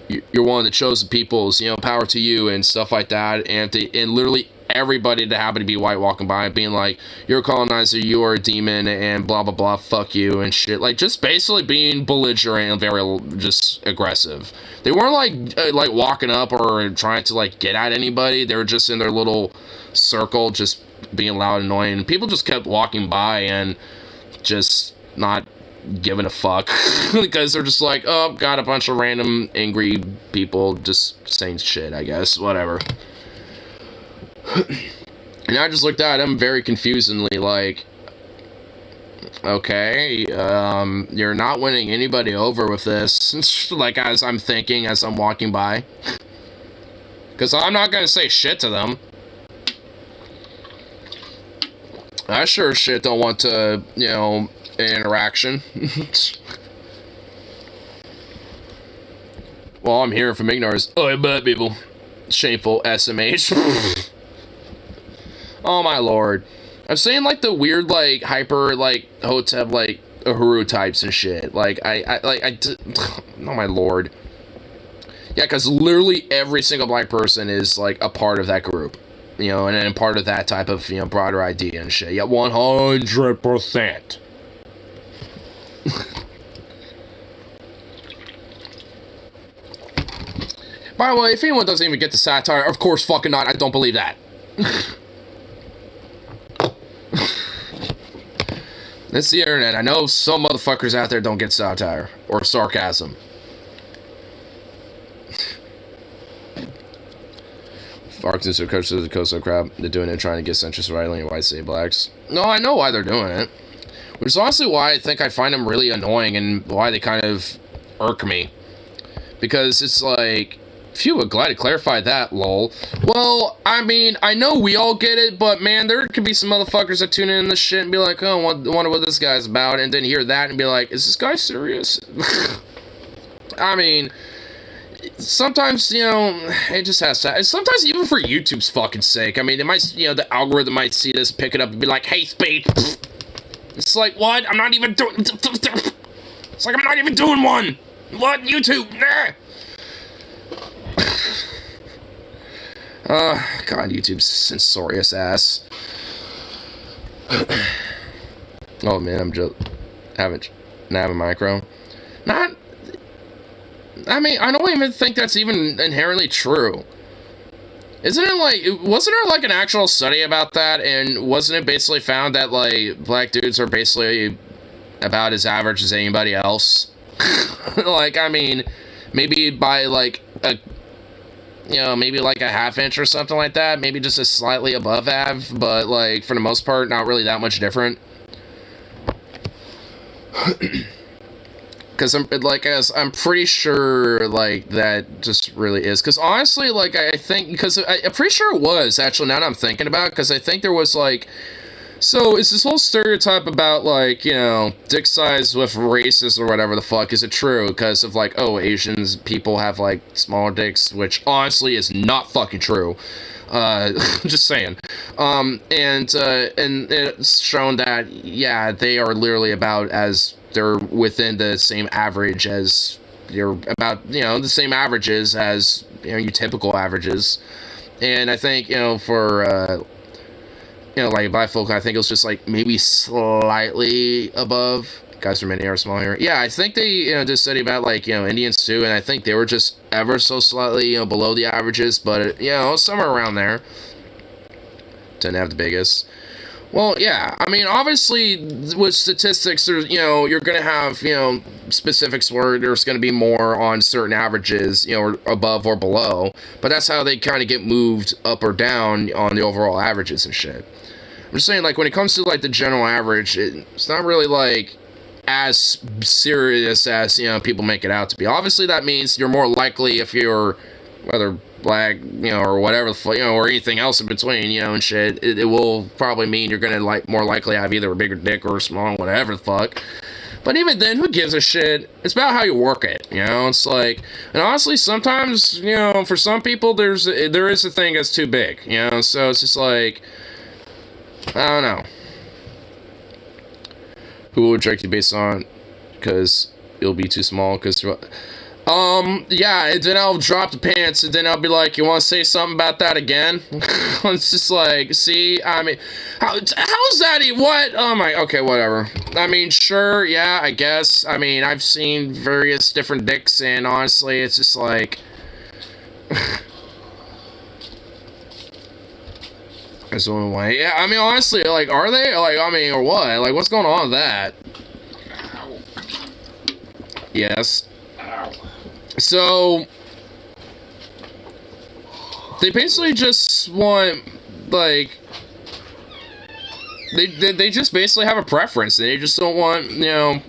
you're one of the chosen peoples, power to you, and stuff like that, and literally everybody that happened to be white walking by, being like, you're a colonizer, you are a demon, and blah, blah, blah, fuck you, and shit. Like, just basically being belligerent and very, just aggressive. They weren't, like walking up or trying to, like, get at anybody. They were just in their little circle, just being loud and annoying. And people just kept walking by and just not giving a fuck. Because they're just like, oh, got a bunch of random angry people just saying shit, I guess. Whatever. And I just looked at him very confusedly, like, okay, you're not winning anybody over with this. Like, as I'm thinking, as I'm walking by. Because I'm not going to say shit to them. I sure as shit don't want to, you know, interaction. Well, I'm hearing from ignorance. Oh, but people. Shameful SMH. Oh my lord. I'm saying like the weird, like, hyper, like, Hotep, like, Uhuru types and shit. Like, oh my lord. Yeah, because literally every single black person is, like, a part of that group. You know, and part of that type of, you know, broader idea and shit. Yeah, 100%. By the way, if anyone doesn't even get the satire, of course fucking not, I don't believe that. It's the internet. I know some motherfuckers out there don't get satire or sarcasm. Farks and coaches of the coastal crap. They're doing it trying to get centrist right-wing and white city blacks. No, I know why they're doing it. Which is honestly why I think I find them really annoying and why they kind of irk me. Because it's like, phew, glad to clarify that, lol. Well, I mean, I know we all get it, but man, there could be some motherfuckers that tune in this shit and be like, oh, I wonder what this guy's about, and then hear that and be like, is this guy serious? I mean, sometimes, you know, it just has to, sometimes even for YouTube's fucking sake, I mean, it might, you know, the algorithm might see this, pick it up, and be like, hey, Speed. It's like, what? I'm not even doing, it's like, I'm not even doing one. What? YouTube? Nah. God, YouTube's censorious ass. Oh man, I'm just having micro. Not. I mean, I don't even think that's even inherently true. Isn't it like? Wasn't there like an actual study about that? And wasn't it basically found that like black dudes are basically about as average as anybody else? Like, I mean, maybe by like a. You know, maybe like a half inch or something like that. Maybe just a slightly above av, but like for the most part, not really that much different. Because I'm pretty sure like that just really is. Because honestly, like I think because I'm pretty sure it was actually. Now that I'm thinking about it, because I think there was like. So, is this whole stereotype about, like, you know, dick size with races or whatever the fuck, is it true? Because of, like, oh, Asians, people have, like, smaller dicks, which honestly is not fucking true. Just saying. And it's shown that, yeah, they are literally about as, they're within the same average as, you're about, you know, the same averages as, you know, your typical averages. And I think, you know, for, you know, like, bifolk, I think it was just, like, maybe slightly above. Guys from India are small here. Yeah, I think they, you know, did a study about, like, you know, Indians, too, and I think they were just ever so slightly, you know, below the averages, but, you know, somewhere around there. Didn't have the biggest. Well, yeah, I mean, obviously, with statistics, there's, you know, you're gonna have, you know, specifics where there's gonna be more on certain averages, you know, or above or below, but that's how they kind of get moved up or down on the overall averages and shit. I'm just saying, like, when it comes to, like, the general average, it's not really, like, as serious as, you know, people make it out to be. Obviously, that means you're more likely if you're, whether black, you know, or whatever, you know, or anything else in between, you know, and shit, it will probably mean you're gonna, like, more likely have either a bigger dick or a small, whatever the fuck. But even then, who gives a shit? It's about how you work it, you know? It's like, and honestly, sometimes, you know, for some people, there is a thing that's too big, you know? So it's just like, I don't know. Who will reject you based on, because it'll be too small, because, Yeah, and then I'll drop the pants, and then I'll be like, you want to say something about that again? It's just like, see, I mean, how's that, what? Oh my, okay, whatever. I mean, sure, yeah, I guess. I mean, I've seen various different dicks, and honestly, it's just like... There's one way. Yeah, I mean, honestly, like, are they? Like, I mean, or what? Like, what's going on with that? Yes. So, they basically just want, like, they just basically have a preference. They just don't want, you know,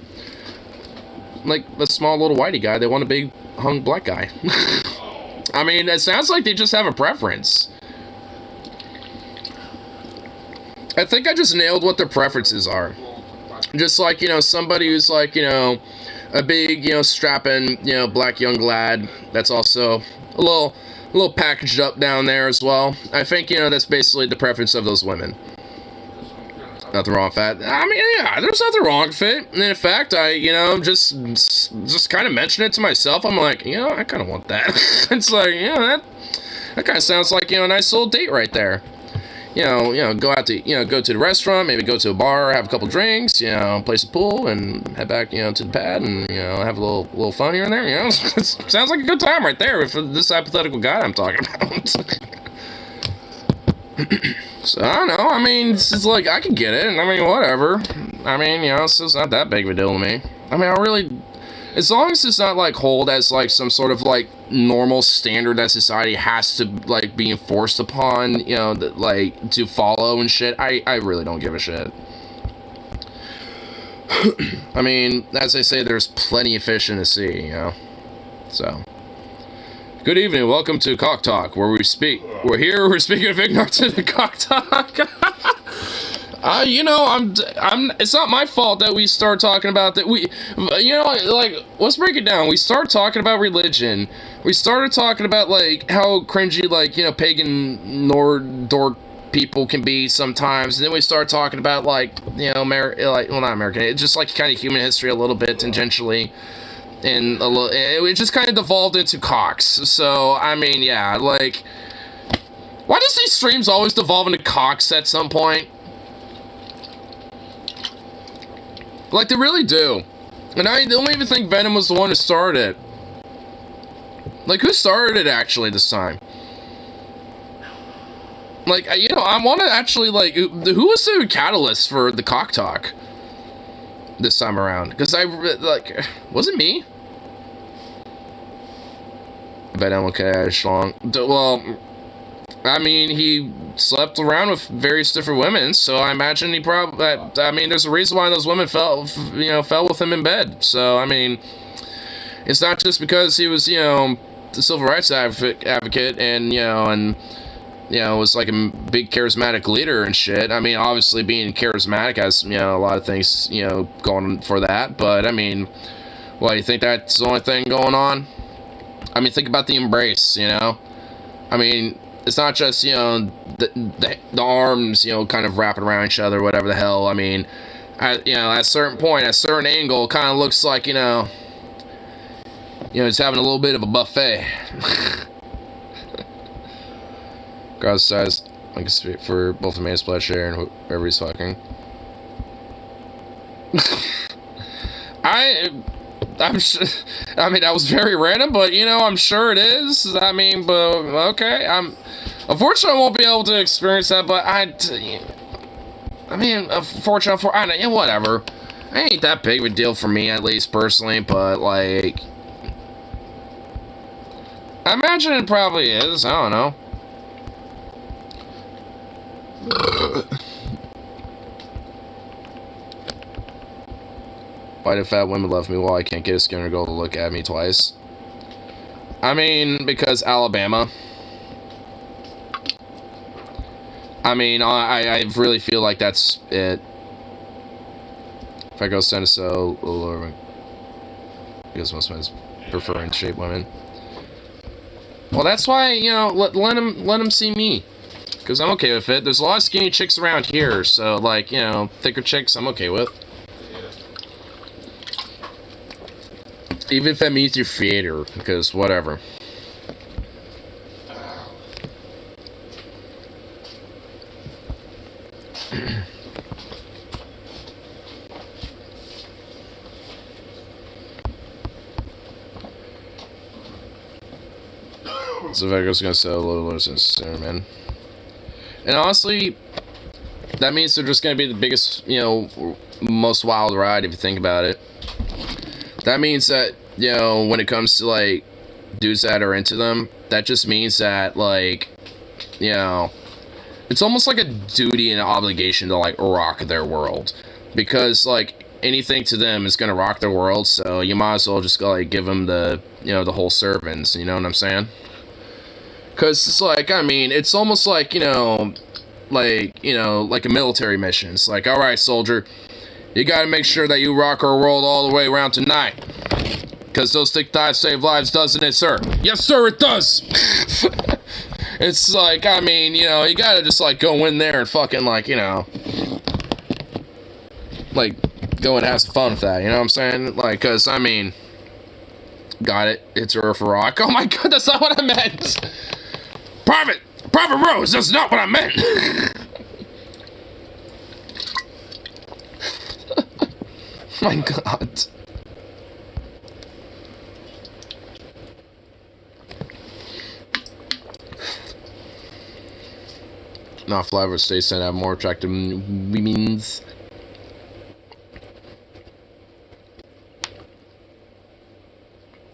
like, a small little whitey guy. They want a big, hung black guy. I mean, it sounds like they just have a preference. I think I just nailed what their preferences are. Just like, you know, somebody who's like, you know, a big, you know, strapping, you know, black young lad that's also a little packaged up down there as well. I think, you know, that's basically the preference of those women. Nothing wrong with that. I mean, yeah, there's nothing wrong with it. And in fact, I, you know, just kind of mention it to myself. I'm like, you know, I kind of want that. It's like, you know, that kind of sounds like, you know, a nice little date right there. You know, go out to, you know, go to the restaurant, maybe go to a bar, have a couple drinks, you know, play some pool, and head back, you know, to the pad, and, you know, have a little fun here and there, you know. It sounds like a good time right there for this hypothetical guy I'm talking about. So, I don't know, I mean, it's like, I can get it, and I mean, whatever. I mean, you know, it's not that big of a deal to me. I mean, I really... As long as it's not, like, hold as, like, some sort of, like, normal standard that society has to, like, be enforced upon, you know, like, to follow and shit, I really don't give a shit. I mean, as I say, there's plenty of fish in the sea, you know, so. Good evening, welcome to Cock Talk, where we're speaking of ignorance in the Cock Talk. You know, it's not my fault that we start talking about that. You know, like, let's break it down. We start talking about religion. We started talking about, like, how cringy, like, you know, pagan dork people can be sometimes. And then we start talking about, like, you know, not American, it's just, like, kind of human history a little bit, tangentially. And it just kind of devolved into cocks. So, I mean, yeah, like, why does these streams always devolve into cocks at some point? Like, they really do. And I don't even think Venom was the one who started it. Like, who started it, actually, this time? Like, you know, I want to actually, like, who was the catalyst for the Cock Talk this time around? Because like, was it me? Venom, okay, Schlong. Well, I mean, he slept around with various different women, so I imagine he probably, I mean, there's a reason why those women fell with him in bed. So, I mean, it's not just because he was, you know, the civil rights advocate and, you know, was like a big charismatic leader and shit. I mean, obviously being charismatic has, you know, a lot of things, you know, going for that, but, I mean, what, you think that's the only thing going on? I mean, think about the embrace, you know? I mean, it's not just, you know, the arms, you know, kind of wrapping around each other, whatever the hell. I mean, you know, at a certain point, at a certain angle, it kind of looks like, you know, it's having a little bit of a buffet. Girls size, I can speak for both the main splash share and whoever he's fucking. I mean, that was very random, but, you know, I'm sure it is. I mean, but, okay, unfortunately, I won't be able to experience that, but I mean, unfortunately, I don't know, whatever. It ain't that big of a deal for me, at least, personally, but, like, I imagine it probably is, I don't know. Why do fat women love me while I can't get a Skinner girl to look at me twice? I mean, because Alabama. I mean, I really feel like that's it. If I go stand so, because most men prefer in shape women. Well, that's why, you know, let them see me. Because I'm okay with it. There's a lot of skinny chicks around here, so, like, you know, thicker chicks I'm okay with. Even if that means your theater, because whatever. So Vega's gonna sell a little less soon, man. And honestly, that means they're just gonna be the biggest, you know, most wild ride if you think about it. That means that, you know, when it comes to like dudes that are into them, that just means that, like, you know, it's almost like a duty and obligation to like rock their world, because like anything to them is gonna rock their world. So you might as well just go like give them the, you know, the whole servants. You know what I'm saying? Because it's like, I mean, it's almost like, you know, like a military mission. It's like, all right, soldier, you gotta make sure that you rock our world all the way around tonight. Because those thick thighs save lives, doesn't it, sir? Yes, sir, it does! It's like, I mean, you know, you gotta just, like, go in there and fucking, like, you know, like, go and have some fun with that, you know what I'm saying? Like, because, I mean, got it, it's a rock. Oh my god, that's not what I meant! Private Rose, that's not what I meant! My god. Not flavor states that have more attractive women's.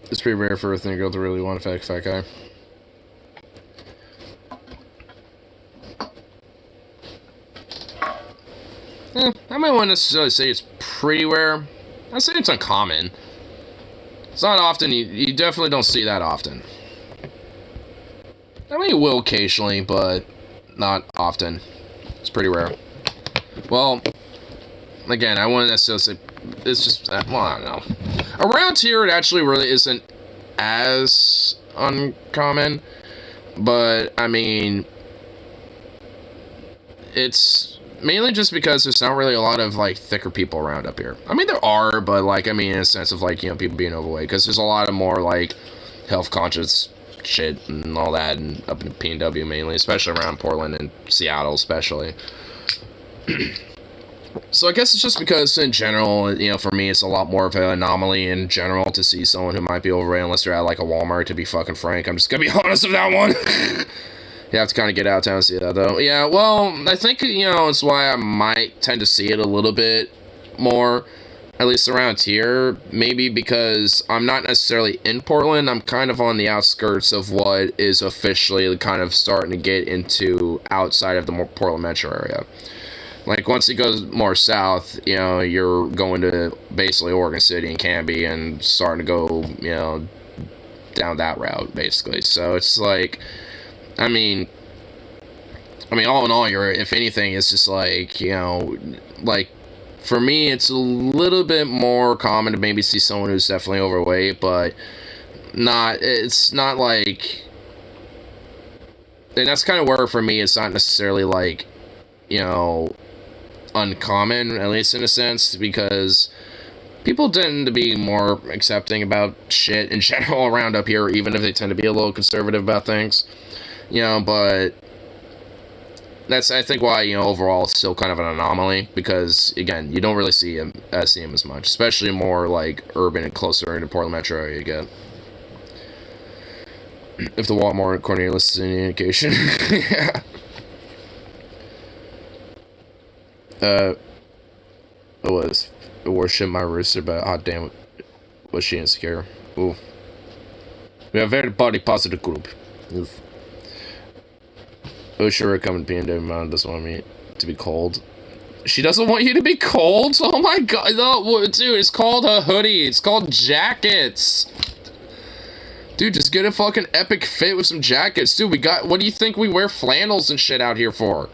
It's pretty rare for a thin girl to really want a fat guy. I might not necessarily say it's pretty rare. I'd say it's uncommon. It's not often. You definitely don't see that often. I mean, you will occasionally, but not often. It's pretty rare. Well, again, I wouldn't necessarily say it's just, well, I don't know. Around here, it actually really isn't as uncommon, but I mean, it's mainly just because there's not really a lot of like thicker people around up here. I mean, there are, but like, I mean, in a sense of like, you know, people being overweight, because there's a lot of more like health conscious shit and all that, and up in PNW mainly, especially around Portland and Seattle especially. So I guess it's just because in general, you know, for me it's a lot more of an anomaly in general to see someone who might be overweight unless they're at like a Walmart, to be fucking frank. I'm just gonna be honest with that one. You have to kind of get out of town to see that though. Yeah, well, I think, you know, it's why I might tend to see it a little bit more, at least around here, maybe because I'm not necessarily in Portland. I'm kind of on the outskirts of what is officially kind of starting to get into outside of the Portland metro area. Like, once it goes more south, you know, you're going to basically Oregon City and Canby and starting to go, you know, down that route, basically. So it's like, I mean, all in all, if anything, it's just like, you know, like, for me, it's a little bit more common to maybe see someone who's definitely overweight, but it's not like, and that's kind of where, for me, it's not necessarily like, you know, uncommon, at least in a sense, because people tend to be more accepting about shit in general around up here, even if they tend to be a little conservative about things, you know, but that's, I think, why, you know, overall it's still kind of an anomaly, because, again, you don't really see him as much, especially more, like, urban and closer into Portland metro area you get. If the Walmart Cornelius is any indication. Yeah. I was worship my rooster, but hot damn it, was she insecure. Ooh. We are a very body positive group. Oof. Oh, sure, coming to PNW Mountain doesn't want me to be cold. She doesn't want you to be cold? Oh my god, no, dude, it's called a hoodie. It's called jackets. Dude, just get a fucking epic fit with some jackets. Dude, what do you think we wear flannels and shit out here for?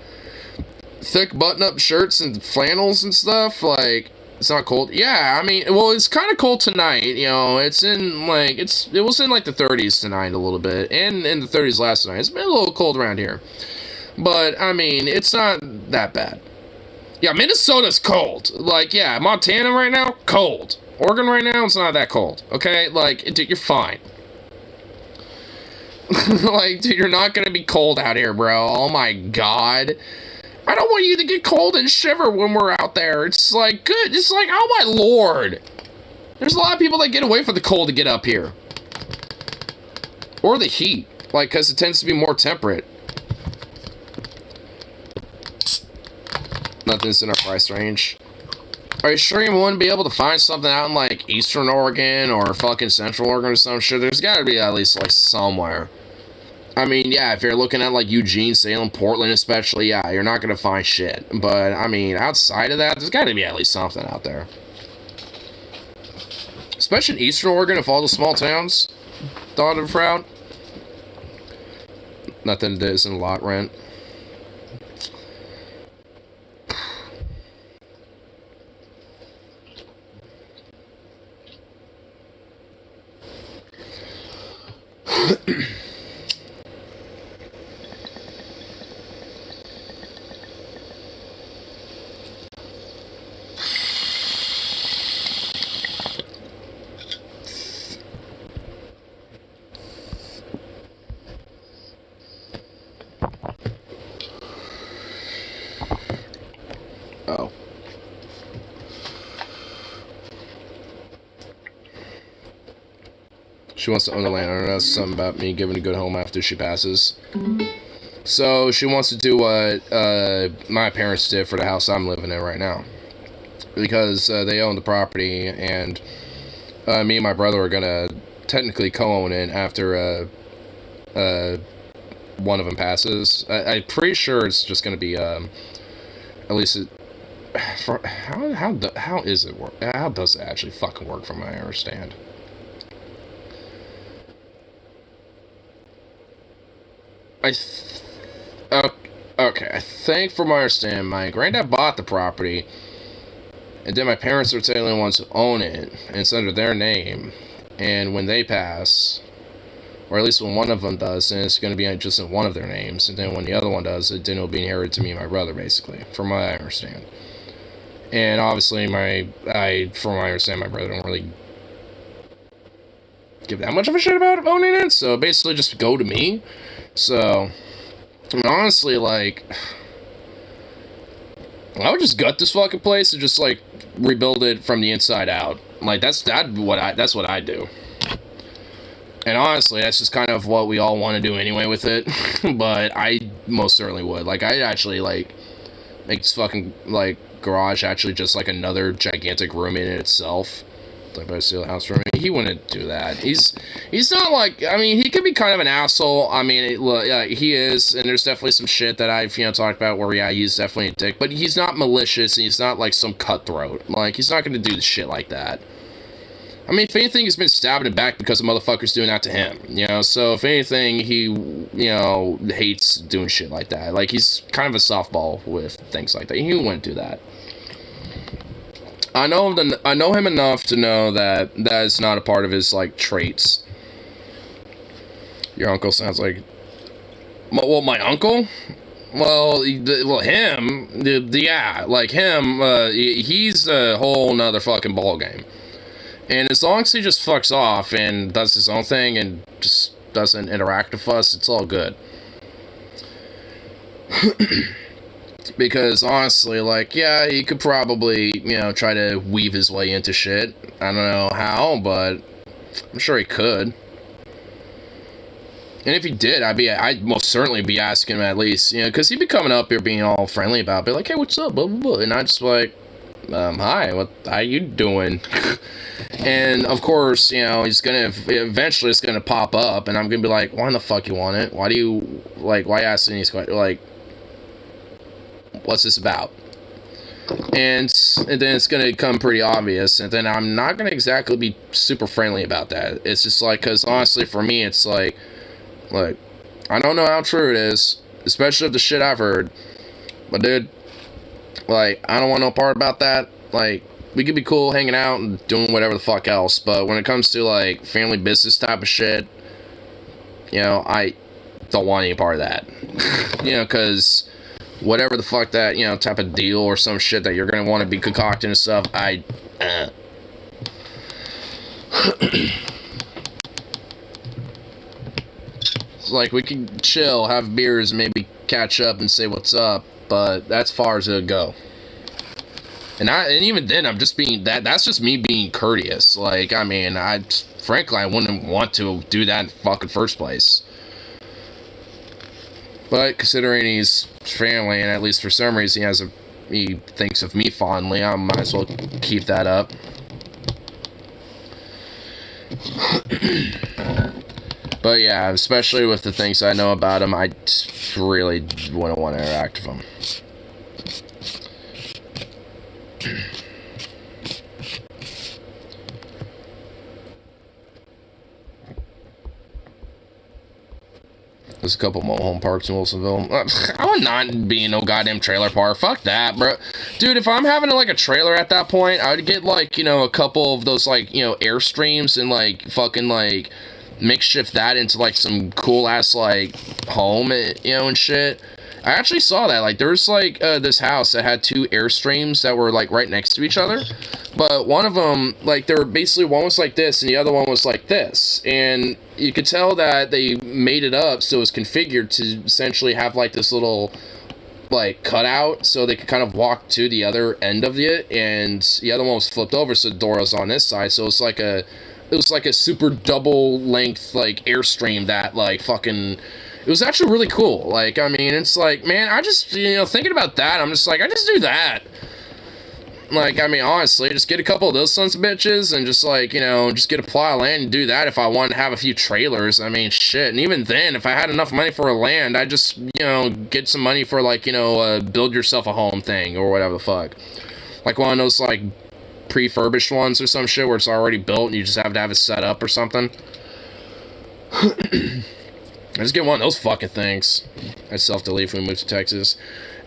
Thick button-up shirts and flannels and stuff? Like, it's not cold. Yeah, I mean, well, it's kind of cold tonight, you know. It's in, like, it was in, like, the 30s tonight a little bit, and in the 30s last night. It's been a little cold around here. But, I mean, it's not that bad. Yeah, Minnesota's cold. Like, yeah, Montana right now, cold. Oregon right now, it's not that cold, okay? Like, dude, you're fine. Like, dude, you're not gonna be cold out here, bro. Oh my god. I don't want you to get cold and shiver when we're out there. It's like, good. It's like, oh my lord. There's a lot of people that get away from the cold to get up here. Or the heat. Like, because it tends to be more temperate. Nothing's in our price range. Are you sure you wouldn't be able to find something out in, like, Eastern Oregon or fucking Central Oregon or some shit? There's gotta be at least, like, somewhere. I mean, yeah, if you're looking at, like, Eugene, Salem, Portland especially, yeah, you're not gonna find shit. But, I mean, outside of that, there's gotta be at least something out there. Especially in Eastern Oregon, if all the small towns thought of proud. Nothing that isn't lot rent. Oh. She wants to own the land. I don't know, something about me giving a good home after she passes. So she wants to do what my parents did for the house I'm living in right now. Because they own the property, and me and my brother are going to technically co-own it after one of them passes. I'm pretty sure it's just going to be at least... how is it work? How does it actually fucking work from what I understand? Okay, I think from my understanding, my granddad bought the property, and then my parents are the only ones who own it, and it's under their name, and when they pass, or at least when one of them does, then it's going to be just in one of their names, and then when the other one does, then it'll be inherited to me and my brother, basically, from what I understand. And obviously, from what I understand, my brother don't really give that much of a shit about owning it, so basically just go to me. So, I mean, honestly, like, I would just gut this fucking place and just, like, rebuild it from the inside out. Like, that's what I do. And honestly, that's just kind of what we all want to do anyway with it. But I most certainly would. Like, I'd actually, like, make this fucking, like, garage actually just, like, another gigantic room in itself. Like, by steal the house from me. He wouldn't do that. He's not like, I mean, he could be kind of an asshole. I mean, he is, and there's definitely some shit that I've, talked about where, yeah, he's definitely a dick, but he's not malicious, and he's not, like, some cutthroat. Like, he's not gonna do the shit like that. I mean, if anything, he's been stabbed in the back because the motherfucker's doing that to him, so if anything, he, hates doing shit like that. Like, he's kind of a softball with things like that. He wouldn't do that. I know him enough to know that is not a part of his, like, traits. Your uncle sounds like... Well, my uncle? Well, him... Yeah, like, him, he's a whole nother fucking ballgame. And as long as he just fucks off and does his own thing and just doesn't interact with us, it's all good. Because, honestly, like, yeah, he could probably, try to weave his way into shit. I don't know how, but I'm sure he could. And if he did, I'd most certainly be asking him at least, because he'd be coming up here being all friendly about it, like, hey, what's up, blah, blah, blah. And I'd just be like, hi, how you doing? And, of course, he's gonna, eventually it's gonna pop up, and I'm gonna be like, why in the fuck you want it? Why asking these questions, like, what's this about? And then it's going to become pretty obvious, and then I'm not going to exactly be super friendly about that. It's just like, because honestly for me, it's like, look, I don't know how true it is, especially of the shit I've heard, but dude, like, I don't want no part about that. Like, we could be cool hanging out and doing whatever the fuck else, but when it comes to, like, family business type of shit, I don't want any part of that. Because whatever the fuck that, type of deal or some shit that you're gonna want to be concocting and stuff, It's like, we can chill, have beers, maybe catch up and say what's up, but that's far as it'll go. And even then, I'm just being, that's just me being courteous. Like, I mean, frankly, I wouldn't want to do that in the fucking first place. But considering he's family, and at least for some reason he thinks of me fondly, I might as well keep that up. But yeah, especially with the things I know about him, I really wouldn't want to interact with him. There's a couple mobile home parks in Wilsonville. I would not be in no goddamn trailer park. Fuck that, bro. Dude, if I'm having like a trailer at that point, I would get like, you know, a couple of those like, you know, Airstreams and like fucking like makeshift that into like some cool ass like home, you know, and shit. I actually saw that. Like, there's like this house that had two Airstreams that were like right next to each other. But one of them, like, they were basically, one was like this and the other one was like this. And you could tell that they made it up so it was configured to essentially have like this little like cutout so they could kind of walk to the other end of it. And the other one was flipped over so the door was on this side. So it's like it was like a super double length like Airstream that like fucking, it was actually really cool. Like, I mean, it's like, man, I just, you know, thinking about that, I'm just like, I just do that. Like, I mean, honestly, just get a couple of those sons of bitches and just, like, you know, just get a plot of land and do that if I wanted to have a few trailers. I mean, shit. And even then, if I had enough money for a land, I'd just, you know, get some money for, like, you know, build yourself a home thing or whatever the fuck. Like one of those, like, prefurbished ones or some shit where it's already built and you just have to have it set up or something. I just get one of those fucking things. I'd self-delete if we move to Texas.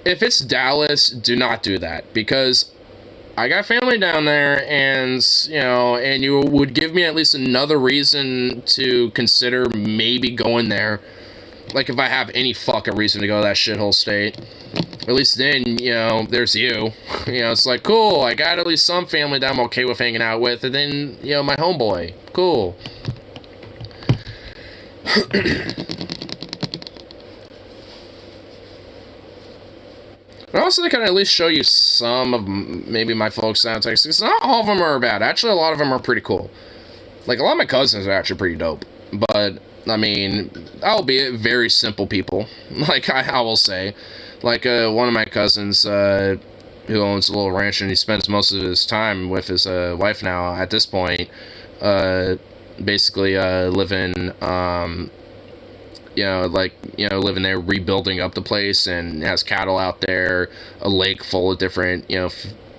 If it's Dallas, do not do that, because I got family down there, and, you know, and you would give me at least another reason to consider maybe going there. Like, if I have any fucking reason to go to that shithole state. At least then, you know, there's you. You know, it's like, cool, I got at least some family that I'm okay with hanging out with, and then, you know, my homeboy. Cool. But also, they can at least show you some of maybe my folks down in Texas. Because not all of them are bad. Actually, a lot of them are pretty cool. Like, a lot of my cousins are actually pretty dope. But, I mean, albeit very simple people. Like, I will say. Like, one of my cousins, who owns a little ranch, and he spends most of his time with his wife now, at this point, basically living, you know, like, you know, living there, rebuilding up the place, and has cattle out there, a lake full of different, you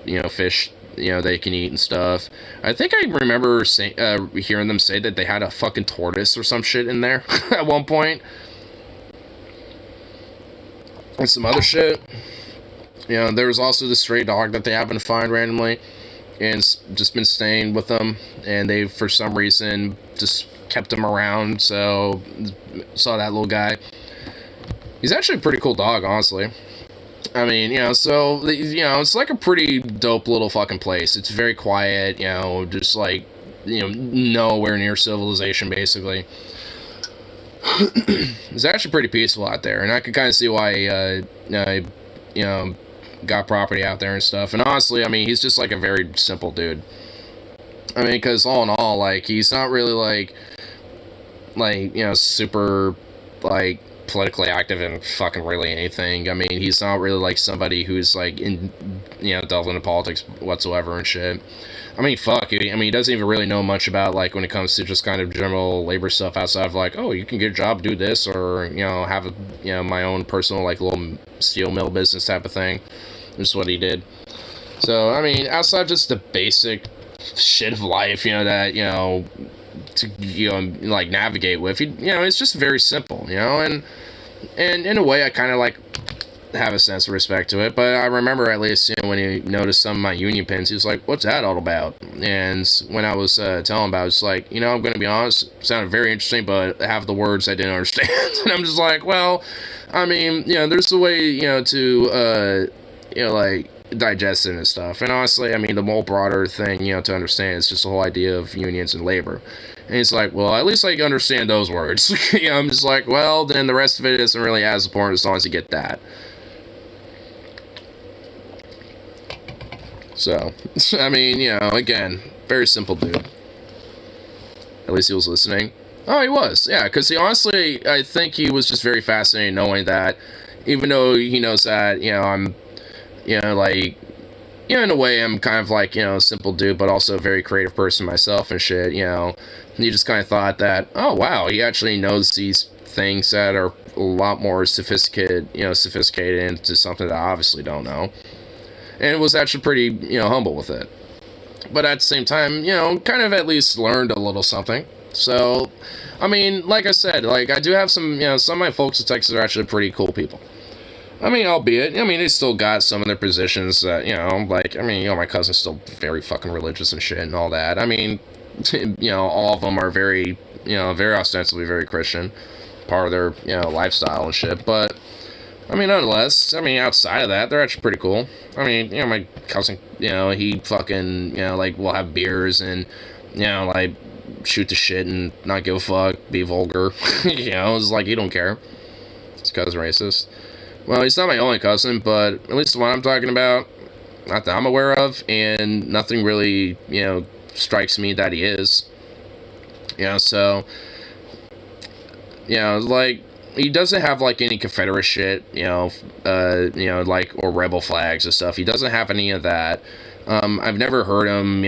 know, fish, you know, they can eat and stuff. I think I remember hearing them say that they had a fucking tortoise or some shit in there at one point. And some other shit. You know, there was also the stray dog that they happened to find randomly, and it's just been staying with them, and they, for some reason, just kept him around. So saw that little guy. He's actually a pretty cool dog, honestly. I mean, you know, so, you know, it's like a pretty dope little fucking place. It's very quiet, you know, just like, you know, nowhere near civilization, basically. It's actually pretty peaceful out there, and I can kind of see why you know, got property out there and stuff. And honestly, I mean, he's just like a very simple dude. I mean, because all in all, like, he's not really like, you know, super, like, politically active in fucking really anything. I mean, he's not really like somebody who's like in, you know, delved into politics whatsoever and shit. I mean, fuck, I mean, he doesn't even really know much about, like, when it comes to just kind of general labor stuff outside of, like, oh, you can get a job, do this, or, you know, have a, you know, my own personal, like, little steel mill business type of thing. This is what he did. So, I mean, outside just the basic shit of life, you know, that, you know, to, you know, like, navigate with, you know, it's just very simple, you know, and in a way, I kind of, like, have a sense of respect to it. But I remember, at least, you know, when he noticed some of my union pins, he was like, what's that all about? And when I was telling him about it, it's like, you know, I'm gonna be honest, it sounded very interesting, but half the words I didn't understand. And I'm just like, well, I mean, you know, there's a way, you know, to you know, like, digest it and stuff. And honestly, I mean, the more broader thing, to understand is just the whole idea of unions and labor. And it's like, well, at least I can understand those words. I'm just like, well, then the rest of it isn't really as important as long as you get that. So, I mean, again, very simple dude. At least he was listening. Oh, he was, yeah, because honestly, I think he was just very fascinated knowing that, even though he knows that, I'm, like, in a way, I'm kind of like, a simple dude, but also a very creative person myself and shit, he just kind of thought that, oh, wow, he actually knows these things that are a lot more sophisticated into something that I obviously don't know. And was actually pretty, humble with it. But at the same time, kind of at least learned a little something. So, I mean, like I said, like, I do have some, some of my folks in Texas are actually pretty cool people. I mean, albeit, they still got some of their positions that, like, my cousin's still very fucking religious and shit and all that. I mean, all of them are very, very ostensibly very Christian. Part of their, lifestyle and shit. But, I mean, nonetheless, outside of that, they're actually pretty cool. I mean, my cousin, he fucking, like, will have beers and, like, shoot the shit and not give a fuck, be vulgar. It's like, he don't care. His cousin's racist. Well, he's not my only cousin, but at least the one I'm talking about, not that I'm aware of, and nothing really, strikes me that he is. So, like, he doesn't have, like, any Confederate shit, like, or rebel flags and stuff. He doesn't have any of that. I've never heard him,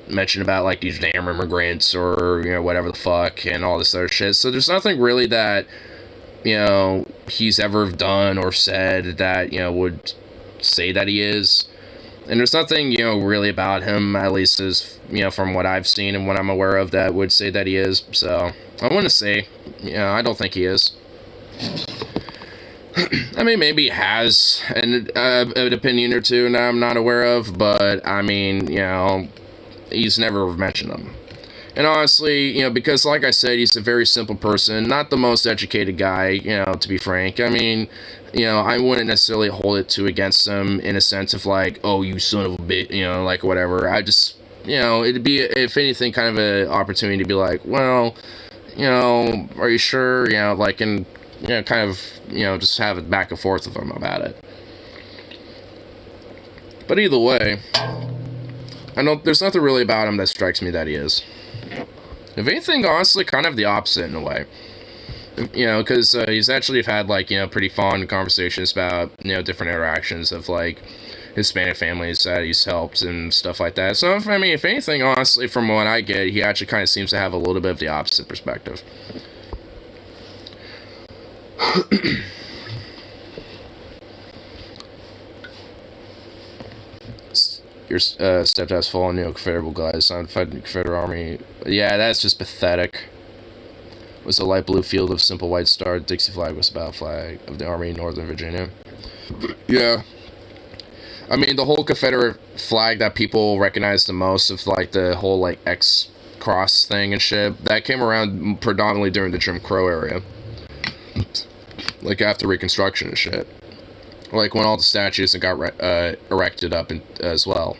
mention about, like, these damn immigrants or, whatever the fuck and all this other shit. So there's nothing really that, he's ever done or said that, would say that he is. And there's nothing, really about him, at least as, from what I've seen and what I'm aware of, that would say that he is. So I wouldn't say, I don't think he is. I mean, maybe he has an opinion or two that I'm not aware of, but, I mean, he's never mentioned them. And honestly, because, like I said, he's a very simple person, not the most educated guy, to be frank. I mean, I wouldn't necessarily hold it against him in a sense of, like, oh, you son of a bitch, like, whatever. I just, it'd be, if anything, kind of an opportunity to be like, well, are you sure, like, and, kind of, just have it back and forth with him about it. But either way, there's nothing really about him that strikes me that he is. If anything, honestly, kind of the opposite in a way. Because he's actually had, like, pretty fond conversations about, different interactions of, like, Hispanic families that he's helped and stuff like that. So, if anything, honestly, from what I get, he actually kind of seems to have a little bit of the opposite perspective. Your stepdad's fallen, Confederate guys signed fight in the Confederate Army. Yeah, that's just pathetic. It was a light blue field of simple white star. Dixie flag was the battle flag of the Army in Northern Virginia. Yeah. I mean, the whole Confederate flag that people recognize the most of, like, the whole, like, X cross thing and shit, that came around predominantly during the Jim Crow era. Like, after Reconstruction and shit. Like, when all the statues got erected up as well.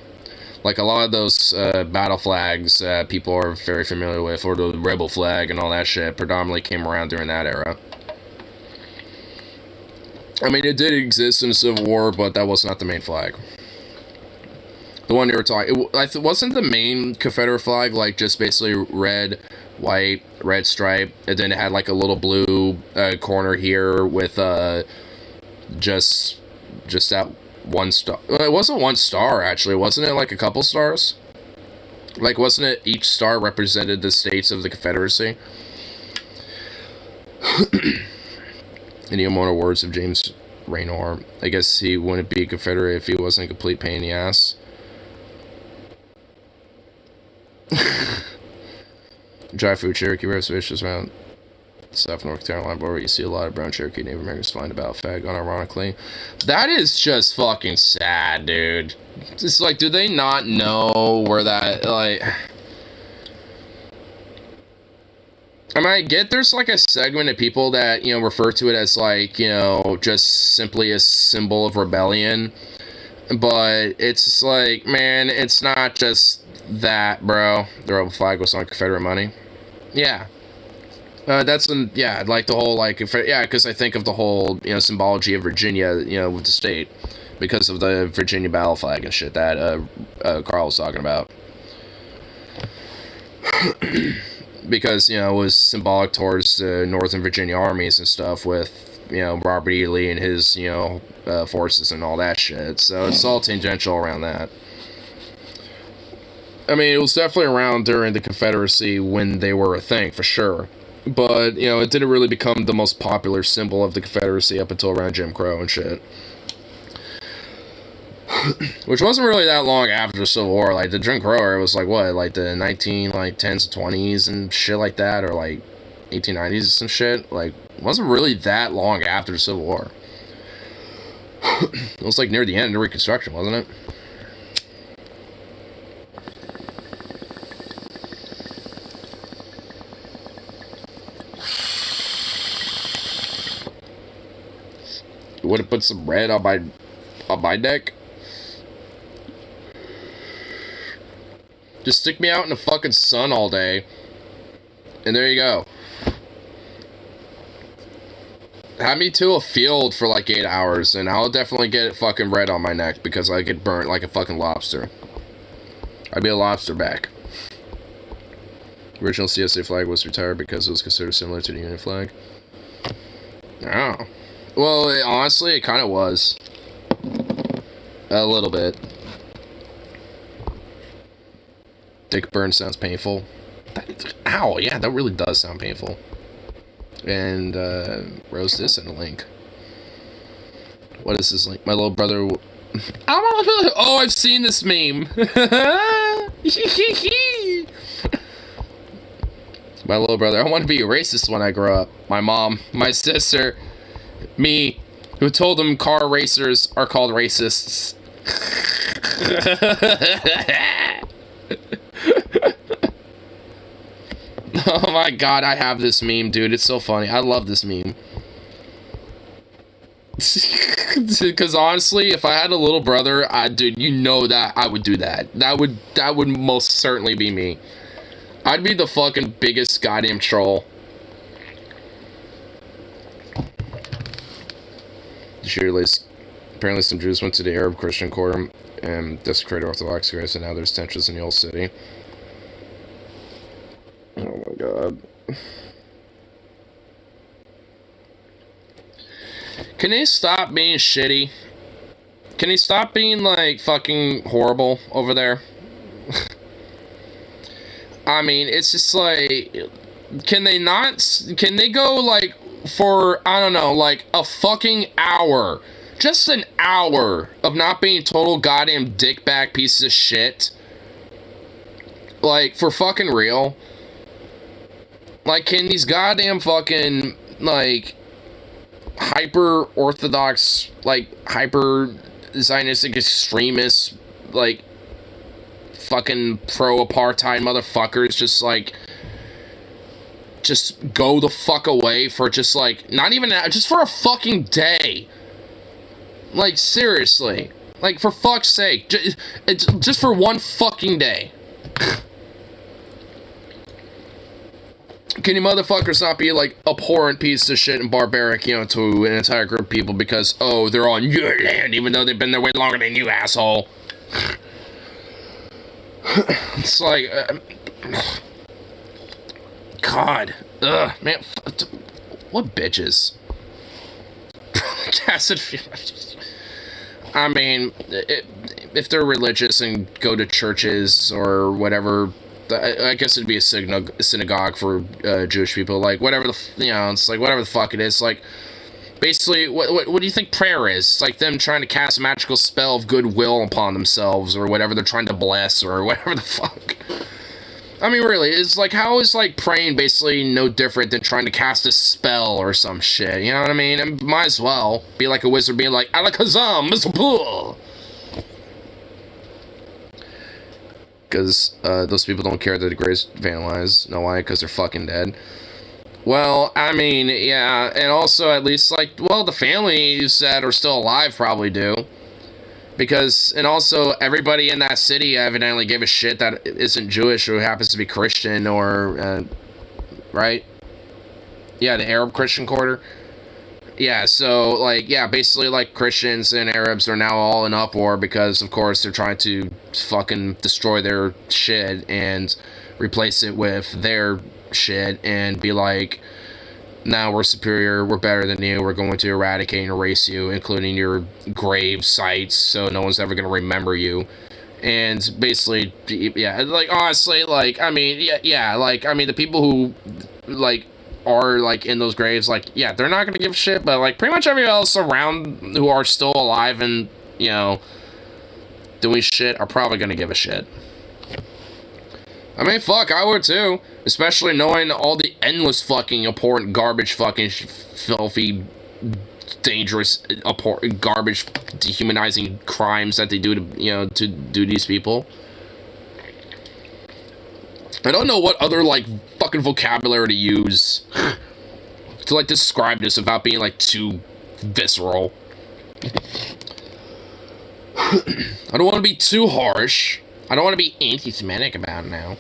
Like, a lot of those battle flags people are very familiar with, or the rebel flag and all that shit, predominantly came around during that era. I mean, it did exist in the Civil War, but that was not the main flag. The one you were talking... wasn't the main Confederate flag, like, just basically red, white, red stripe, and then it had, like, a little blue corner here with just that one star. It wasn't one star, actually. Wasn't it, like, a couple stars? Like, wasn't it each star represented the states of the Confederacy? Any more words of James Raynor? I guess he wouldn't be a Confederate if he wasn't a complete pain in the ass. Dry food Cherokee reservations around South North Carolina border. You see a lot of brown Cherokee Native Americans find about fag, unironically. That is just fucking sad, dude. It's like, do they not know where that, like... I mean, I get there's, like, a segment of people that, refer to it as, like, just simply a symbol of rebellion. But it's like, man, it's not just that, bro. The rebel flag was on Confederate money. Yeah. Yeah, like the whole, like, yeah, because I think of the whole, symbology of Virginia, with the state, because of the Virginia battle flag and shit that Carl was talking about. Because, it was symbolic towards the Northern Virginia armies and stuff with, Robert E. Lee and his, forces and all that shit. So it's all tangential around that. I mean, it was definitely around during the Confederacy when they were a thing, for sure. But, it didn't really become the most popular symbol of the Confederacy up until around Jim Crow and shit. Which wasn't really that long after the Civil War. Like, the Jim Crow era was, like, what? Like, the 10s, 20s and shit like that? Or, like, 1890s and shit? Like, it wasn't really that long after the Civil War. It was, like, near the end of Reconstruction, wasn't it? Would have put some red on my neck. Just stick me out in the fucking sun all day, and there you go. Have me to a field for like 8 hours, and I'll definitely get fucking red on my neck because I get burnt like a fucking lobster. I'd be a lobster back. The original CSA flag was retired because it was considered similar to the Union flag. Oh. Well, honestly, it kind of was. A little bit. Dick burn sounds painful. Ow, yeah, that really does sound painful. And, Rose this in a link. What is this link? My little brother... Oh, I've seen this meme! My little brother, I want to be a racist when I grow up. My mom, my sister... Me, who told them car racers are called racists. Oh my god, I have this meme, dude. It's so funny. I love this meme. Because honestly, if I had a little brother, dude, that I would do that. That would most certainly be me. I'd be the fucking biggest goddamn troll. Apparently some Jews went to the Arab Christian quarter and desecrated Orthodox Christ, and now there's tensions in the old city. Oh my god. Can they stop being shitty? Can they stop being, like, fucking horrible over there? I mean, it's just like... Can they go, like... For, I don't know, like, a fucking hour. Just an hour of not being total goddamn dickbag pieces of shit. Like, for fucking real. Like, can these goddamn fucking, like, hyper-orthodox, like, hyper-Zionistic extremists, like, fucking pro-apartheid motherfuckers just, like... Just go the fuck away for just, like, not even, just for a fucking day. Like, seriously. Like, for fuck's sake. It's just for one fucking day. Can you motherfuckers not be, like, abhorrent piece of shit and barbaric, to an entire group of people because, oh, they're on your land, even though they've been there way longer than you, asshole. It's like, God. Ugh, man. What bitches? I mean, if they're religious and go to churches or whatever, I guess it'd be a synagogue for Jewish people. Like, whatever it's like, whatever the fuck it is. Like, basically, what do you think prayer is? It's like them trying to cast a magical spell of goodwill upon themselves or whatever they're trying to bless or whatever the fuck. I mean, really, it's like, how is, like, praying basically no different than trying to cast a spell or some shit, you know what I mean? And might as well be like a wizard being like, Alakazam, Mr. Pool! Because, those people don't care that the graves vandalized. Know why? Because they're fucking dead. Well, I mean, yeah, and also at least, like, well, the families that are still alive probably do. Because, and also, everybody in that city evidently gave a shit that isn't Jewish or happens to be Christian or, right? Yeah, the Arab Christian quarter. Yeah, so, like, yeah, basically, like, Christians and Arabs are now all in uproar because, of course, they're trying to fucking destroy their shit and replace it with their shit and be like, now we're superior, we're better than you, we're going to eradicate and erase you, including your grave sites, so no one's ever going to remember you. And basically, yeah, like, honestly, like, I mean, yeah, like, I mean, the people who, like, are, like, in those graves, like, yeah, they're not gonna give a shit, but, like, pretty much everyone else around who are still alive and, you know, doing shit are probably gonna give a shit. I mean, fuck, I would too. Especially knowing all the endless fucking important garbage fucking filthy, dangerous, garbage, dehumanizing crimes that they do to, you know, to do these people. I don't know what other, like, fucking vocabulary to use to, like, describe this without being, like, too visceral. I don't want to be too harsh. I don't want to be anti-Semitic about it now.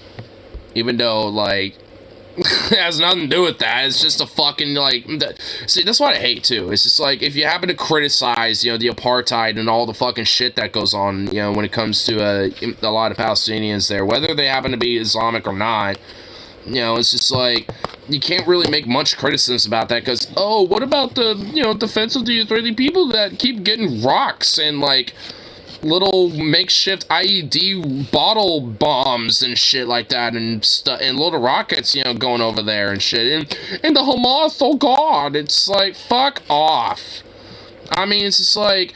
Even though, like, it has nothing to do with that. It's just a fucking, like, see, that's what I hate, too. It's just, like, if you happen to criticize, you know, the apartheid and all the fucking shit that goes on, you know, when it comes to a lot of Palestinians there, whether they happen to be Islamic or not, you know, it's just, like, you can't really make much criticism about that, because, oh, what about the, you know, defense of the Israeli people that keep getting rocks and, like, little makeshift IED bottle bombs and shit like that, and and little rockets, you know, going over there and shit, and the Hamas, oh god, it's like, fuck off. I mean, it's just like,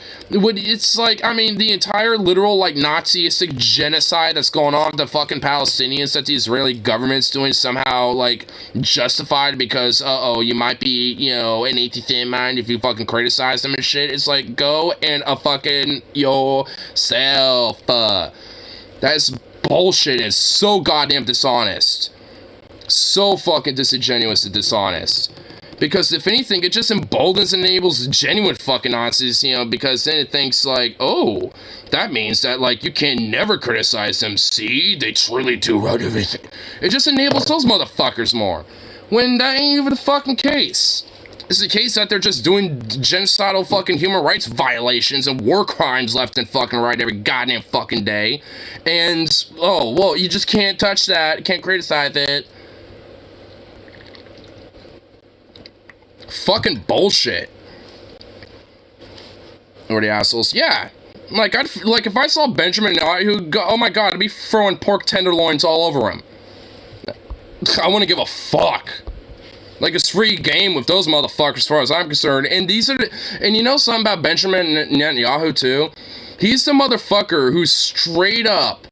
I mean, the entire literal, like, Nazistic genocide that's going on with the fucking Palestinians that the Israeli government's doing somehow, like, justified because, uh-oh, you might be, you know, an anti-Semite if you fucking criticize them and shit. It's like, go and fucking yourself. That's bullshit. It's so goddamn dishonest. So fucking disingenuous and dishonest. Because if anything, it just emboldens and enables genuine fucking Nazis, you know, because then it thinks like, oh, that means that, like, you can never criticize them. See, they truly do run everything. It just enables those motherfuckers more. When that ain't even the fucking case. It's the case that they're just doing genocidal fucking human rights violations and war crimes left and fucking right every goddamn fucking day. And, oh, well, you just can't touch that, can't criticize it. Fucking bullshit. Or the assholes. Yeah. Like, if I saw Benjamin Netanyahu, oh my god, I'd be throwing pork tenderloins all over him. I wouldn't give a fuck. Like, it's free game with those motherfuckers as far as I'm concerned. And these are and you know something about Benjamin Netanyahu too? He's the motherfucker who straight up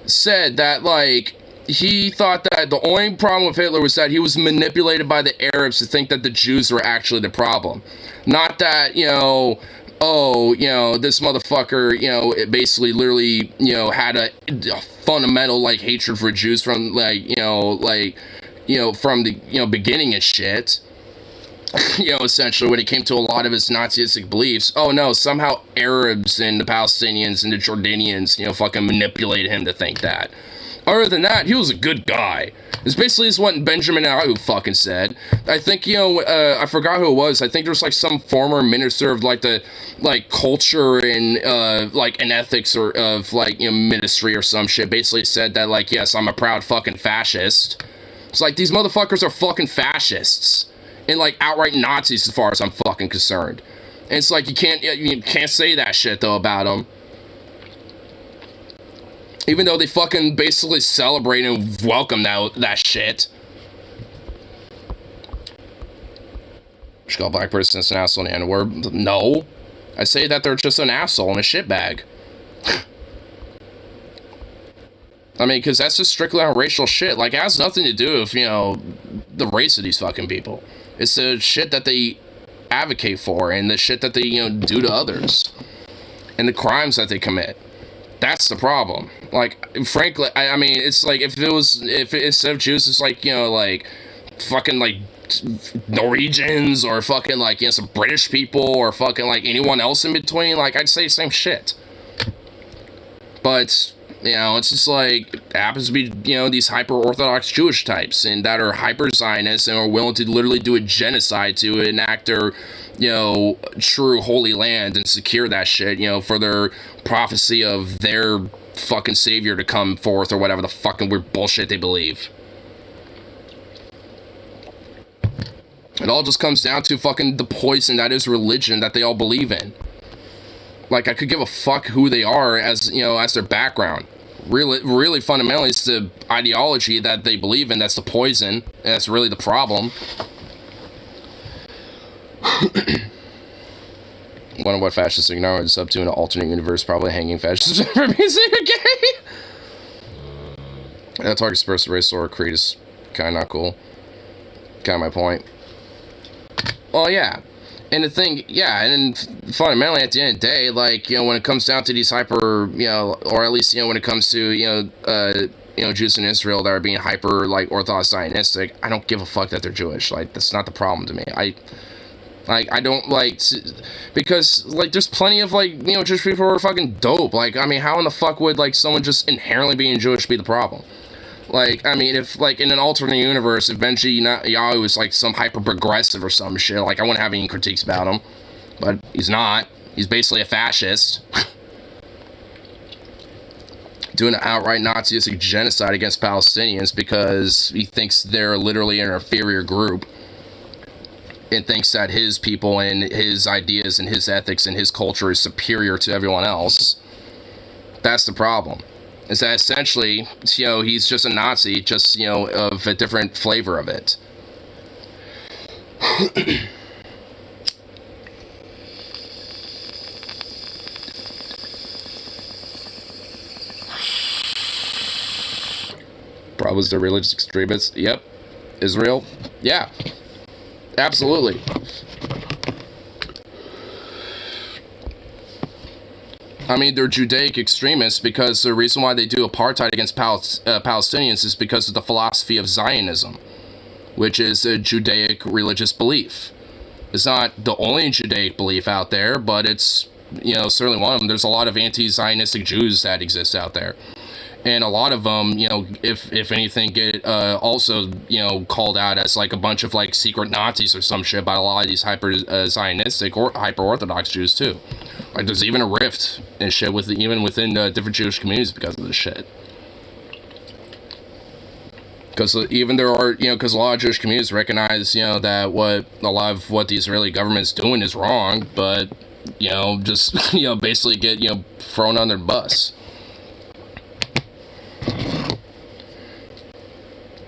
said that, like, he thought that the only problem with Hitler was that he was manipulated by the Arabs to think that the Jews were actually the problem. Not that, you know, oh, you know, this motherfucker, you know, it basically literally, you know, had a fundamental, like, hatred for Jews from, like, from the, you know, beginning and shit. You know, essentially, when it came to a lot of his Nazistic beliefs, oh no, somehow Arabs and the Palestinians and the Jordanians, you know, fucking manipulated him to think that. Other than that, he was a good guy. It's basically what Benjamin Netanyahu fucking said. I think, you know, I forgot who it was. I think there was, like, some former minister of, like, the, like, culture and, like, and ethics or of, like, you know, ministry or some shit. Basically said that, like, yes, I'm a proud fucking fascist. It's like, these motherfuckers are fucking fascists. And, like, outright Nazis as far as I'm fucking concerned. And it's like, you can't say that shit, though, about them. Even though they fucking basically celebrate and welcome that shit. She called black person an asshole and we're no. I say that they're just an asshole and a shitbag. I mean, because that's just strictly on racial shit. Like, it has nothing to do with, you know, the race of these fucking people. It's the shit that they advocate for and the shit that they, you know, do to others. And the crimes that they commit. That's the problem. Like, frankly, I mean, it's like, if instead of Jews, it's like, you know, like, fucking, like, Norwegians, or fucking, like, you know, some British people, or fucking, like, anyone else in between, like, I'd say the same shit. But, you know, it's just like, it happens to be, you know, these hyper-Orthodox Jewish types, and that are hyper-Zionists and are willing to literally do a genocide to enact their, you know, true holy land and secure that shit, you know, for their prophecy of their fucking savior to come forth, or whatever the fucking weird bullshit they believe. It all just comes down to fucking the poison that is religion that they all believe in. Like, I could give a fuck who they are as, you know, as their background. Really fundamentally, it's the ideology that they believe in that's the poison. And that's really the problem. Wonder what fascists ignore is up to in an alternate universe, probably hanging fascists for being gay. That target's supposed to race or creed is kind of not cool. Kind of my point. Well, yeah. And the thing, yeah, and fundamentally at the end of the day, like, you know, when it comes down to these hyper, you know, or at least, you know, when it comes to, you know, Jews in Israel that are being hyper, like, Orthodox Zionistic, I don't give a fuck that they're Jewish. Like, that's not the problem to me. I don't, like, because, like, there's plenty of, like, you know, Jewish people who are fucking dope. Like, I mean, how in the fuck would, like, someone just inherently being Jewish be the problem? Like, I mean, if, like, in an alternate universe, if Benji Yahoo was, like, some hyper-progressive or some shit, like, I wouldn't have any critiques about him. But he's not. He's basically a fascist. Doing an outright Nazistic genocide against Palestinians because he thinks they're literally an inferior group. And thinks that his people and his ideas and his ethics and his culture is superior to everyone else. That's the problem. Is that essentially, you know, he's just a Nazi, just, you know, of a different flavor of it. Problems the religious extremists? Yep. Israel? Yeah. Absolutely. I mean, they're Judaic extremists because the reason why they do apartheid against Palestinians is because of the philosophy of Zionism, which is a Judaic religious belief. It's not the only Judaic belief out there, but it's, you know, certainly one of them. There's a lot of anti-Zionistic Jews that exist out there. And a lot of them, you know, if anything, get also, you know, called out as, like, a bunch of, like, secret Nazis or some shit by a lot of these hyper-Zionistic or hyper-Orthodox Jews, too. Like, there's even a rift and shit even within different Jewish communities because of this shit. Because even there are, you know, because a lot of Jewish communities recognize, you know, that a lot of what the Israeli government's doing is wrong, but, you know, just, you know, basically get, you know, thrown on their bus.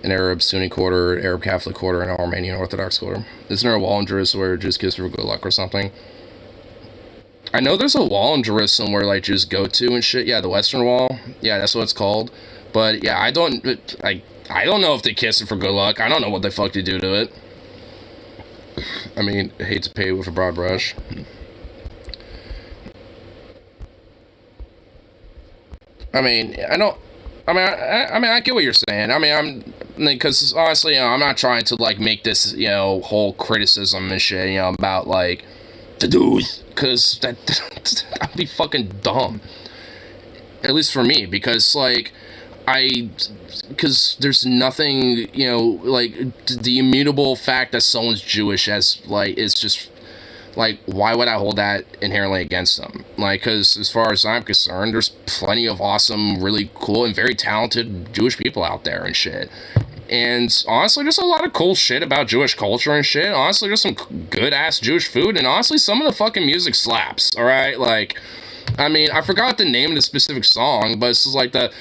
An Arab Sunni quarter, an Arab Catholic quarter, and an Armenian Orthodox quarter. Isn't there a wall in Jerusalem where Jews kiss for good luck or something? I know there's a wall in Jerusalem where, like, Jews go to and shit. Yeah, the Western Wall. Yeah, that's what it's called. But yeah, I don't know if they kiss it for good luck. I don't know what the fuck they do to it. I mean, I hate to paint with a broad brush. I mean, I get what you're saying. I mean, because honestly, you know, I'm not trying to, like, make this, you know, whole criticism and shit, you know, about, like, the dudes, because that'd be fucking dumb. At least for me, because, like, because there's nothing, you know, like, the immutable fact that someone's Jewish as, like, it's just, like, why would I hold that inherently against them? Like, because as far as I'm concerned, there's plenty of awesome, really cool, and very talented Jewish people out there and shit. And honestly, there's a lot of cool shit about Jewish culture and shit. Honestly, there's some good-ass Jewish food, and honestly, some of the fucking music slaps, alright? Like, I mean, I forgot the name of the specific song, but it's just like the...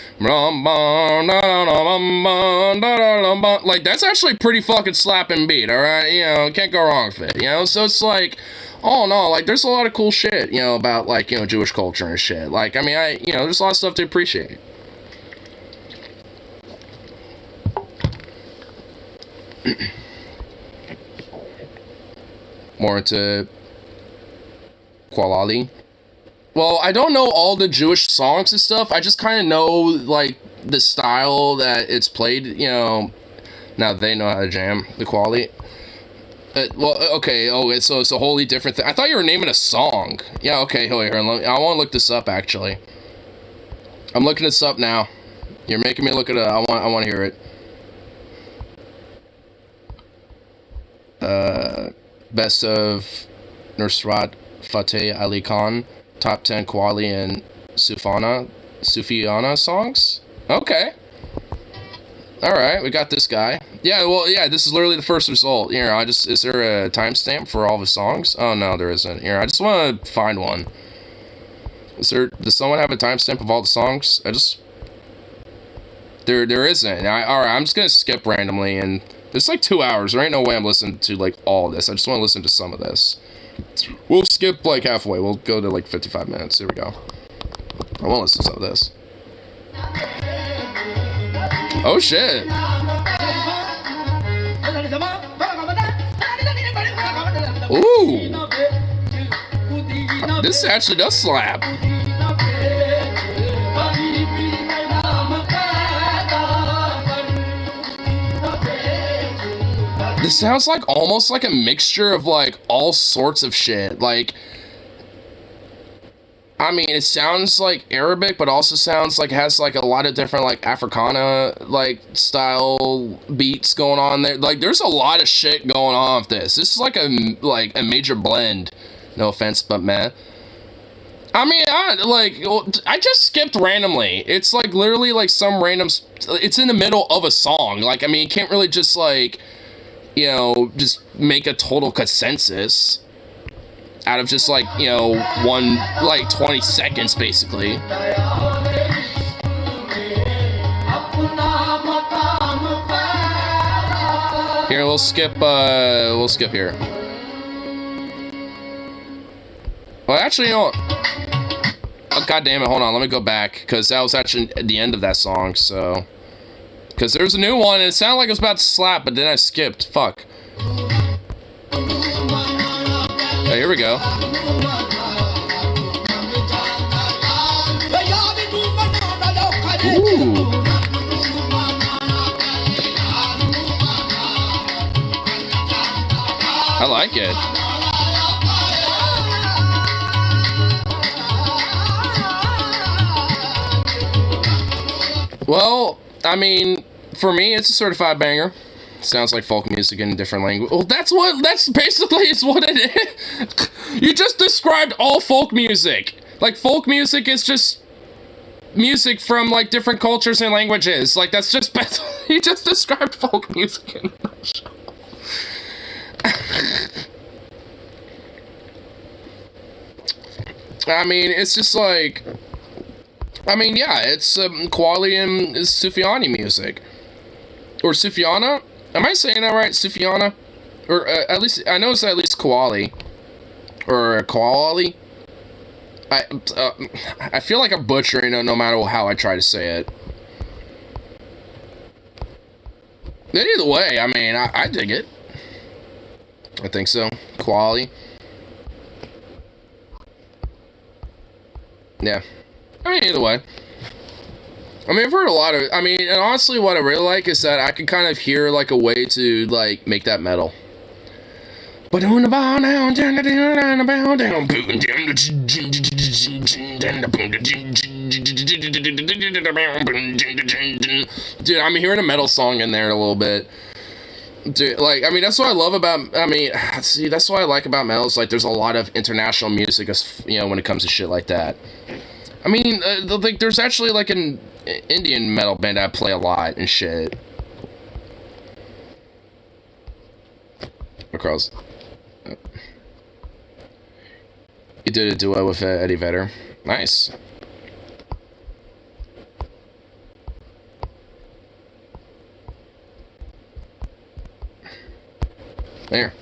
Like, that's actually a pretty fucking slapping beat, alright? You know, can't go wrong with it, you know? So it's like... Oh, no, like, there's a lot of cool shit, you know, about, like, you know, Jewish culture and shit. Like, I mean, you know, there's a lot of stuff to appreciate. More into Qualali. Well, I don't know all the Jewish songs and stuff. I just kind of know, like, the style that it's played, you know. Now they know how to jam the Qualali. Well, okay, so it's a wholly different thing. I thought you were naming a song. Yeah, okay, hold here, I want to look this up, actually. I'm looking this up now. You're making me look it up. I want to hear it. Best of Nusrat Fateh Ali Khan, top 10 Qawwali and Sufiana songs. Okay. All right, we got this guy. Yeah, well, yeah, this is literally the first result. Here, is there a timestamp for all the songs? Oh no, there isn't. Here, I just want to find one. Does someone have a timestamp of all the songs? There isn't. All right, I'm just gonna skip randomly, and it's like 2 hours. There ain't no way I'm listening to like all of this. I just want to listen to some of this. We'll skip like halfway. We'll go to like 55 minutes. Here we go. I want to listen to some of this. Oh shit. Ooh. This actually does slap. This sounds like almost like a mixture of like all sorts of shit. Like, I mean, it sounds like Arabic, but also sounds like it has like a lot of different like Africana like style beats going on there. Like, there's a lot of shit going on with this. This is like a major blend. No offense, but man. I mean, I just skipped randomly. It's like literally like some random. It's in the middle of a song. Like, I mean, you can't really just like, you know, just make a total consensus out of just like, you know, one, like 20 seconds basically. Here, we'll skip here. Well, actually, you know what? Oh, God damn it, hold on, let me go back, because that was actually at the end of that song, so. Because there's a new one, and it sounded like it was about to slap, but then I skipped. Fuck. Oh, here we go. Ooh. I like it. Well, I mean, for me, it's a certified banger. Sounds like folk music in a different language. Well, that's basically is what it is. You just described all folk music. Like, folk music is just music from, like, different cultures and languages. Like, that's just, you just described folk music in a nutshell. I mean, it's just like, I mean, yeah, it's Qawwali and Sufiani music. Or Sufiana? Am I saying that right? Sufiana? Or at least, I know it's at least Qawwali. Or Qawwali. I feel like I'm butchering it no matter how I try to say it. But either way, I mean, I dig it. I think so. Qawwali. Yeah. I mean, either way. I mean, I've heard a lot of, I mean, and honestly, what I really like is that I can kind of hear, like, a way to, like, make that metal. Dude, I mean, hearing a metal song in there a little bit. Dude, like, I mean, that's what I love about, I mean, see, that's what I like about metal, is, like, there's a lot of international music, you know, when it comes to shit like that. I mean, like, there's actually, like, an Indian metal band I play a lot and shit. Across. You did a duo with Eddie Vedder. Nice. There.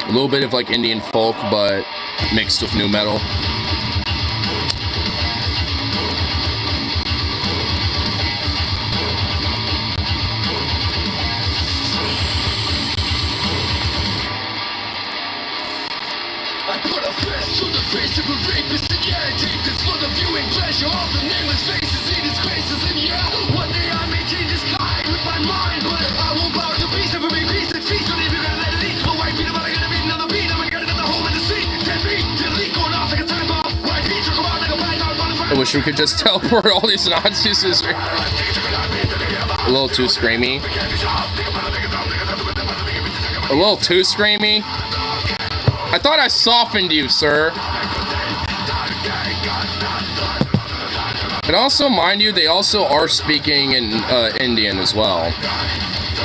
A little bit of like Indian folk, but mixed with new metal. I put a fist to the face of a rapist, and yeah, I take this for the viewing pleasure of wish we could just teleport all these Nazis. A little too screamy. A little too screamy. I thought I softened you, sir. And also, mind you, they also are speaking in Indian as well.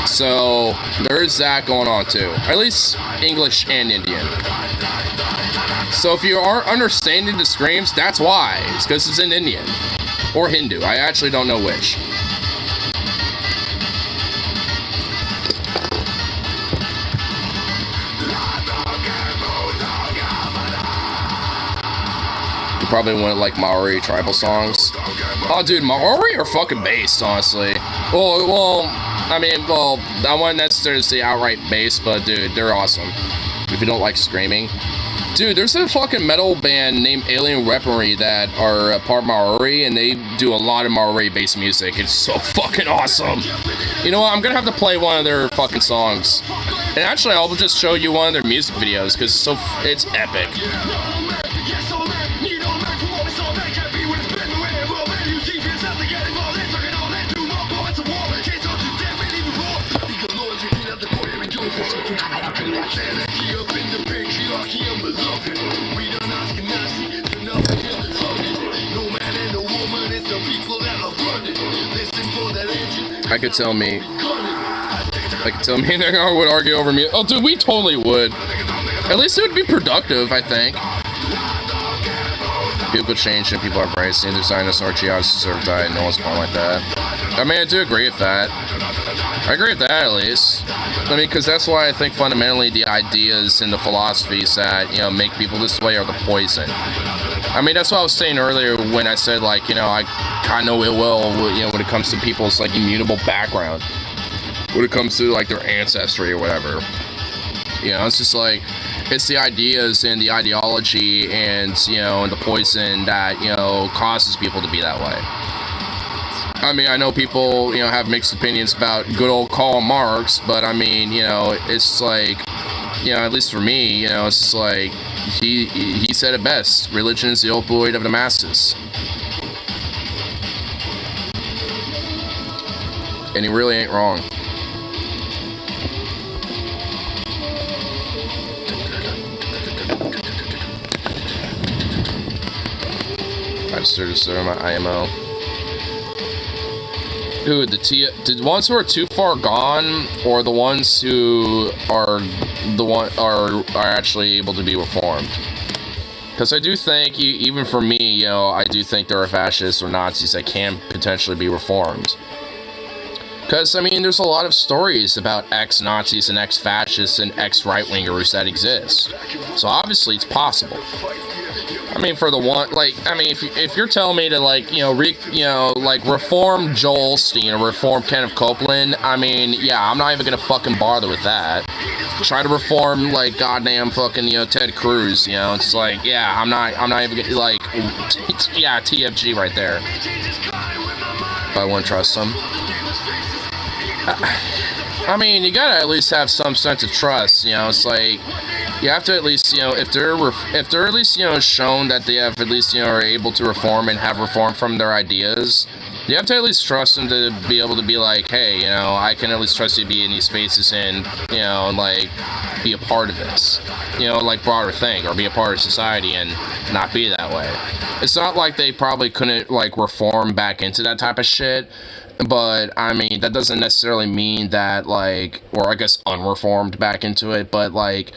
So, there's that going on too. At least English and Indian. So if you aren't understanding the screams, that's why. It's because it's in Indian. Or Hindu. I actually don't know which. You probably want like Maori tribal songs. Oh, dude, Maori are fucking based, honestly. Well, I wouldn't necessarily say outright bass, but dude, they're awesome. If you don't like screaming. Dude, there's a fucking metal band named Alien Weaponry that are part Maori, and they do a lot of Maori-based music. It's so fucking awesome. You know what? I'm gonna have to play one of their fucking songs. And actually, I'll just show you one of their music videos, because it's epic. I could tell me and I would argue over me. Oh, dude, we totally would. At least it would be productive, I think. People change and people are braced. Neither Zionist nor Chiatis deserve to die. No one's born like that. I mean, I do agree with that. I agree with that, at least. I mean, because that's why I think fundamentally the ideas and the philosophies that, you know, make people this way are the poison. I mean, that's what I was saying earlier when I said, like, you know, I kind of know ill will, you know, when it comes to people's, like, immutable background. When it comes to, like, their ancestry or whatever. You know, it's just like, it's the ideas and the ideology and, you know, and the poison that, you know, causes people to be that way. I mean, I know people, you know, have mixed opinions about good old Karl Marx, but I mean, you know, it's like, you know, at least for me, you know, it's just like, he said it best. Religion is the opioid of the masses. And he really ain't wrong. I just started my IMO. Who, the ones who are too far gone, or the ones who are actually able to be reformed? Because I do think, even for me, you know, I do think there are fascists or Nazis that can potentially be reformed. Because, I mean, there's a lot of stories about ex-Nazis and ex-fascists and ex-right-wingers that exist. So obviously it's possible. I mean, for the one, like, I mean, if you're telling me to, like, you know, like, reform Joel Osteen or reform Kenneth Copeland, I mean, yeah, I'm not even gonna fucking bother with that. Try to reform, like, goddamn fucking, you know, Ted Cruz, you know, it's like, yeah, I'm not even gonna, like, yeah, TFG right there. If I wouldn't trust them. I mean, you gotta at least have some sense of trust, you know, it's like, you have to at least, you know, if they're at least, you know, shown that they have at least, you know, are able to reform and have reform from their ideas, you have to at least trust them to be able to be like, hey, you know, I can at least trust you to be in these spaces and, you know, like, be a part of this, you know, like, broader thing, or be a part of society and not be that way. It's not like they probably couldn't, like, reform back into that type of shit. But, I mean, that doesn't necessarily mean that, like, or I guess unreformed back into it, but, like,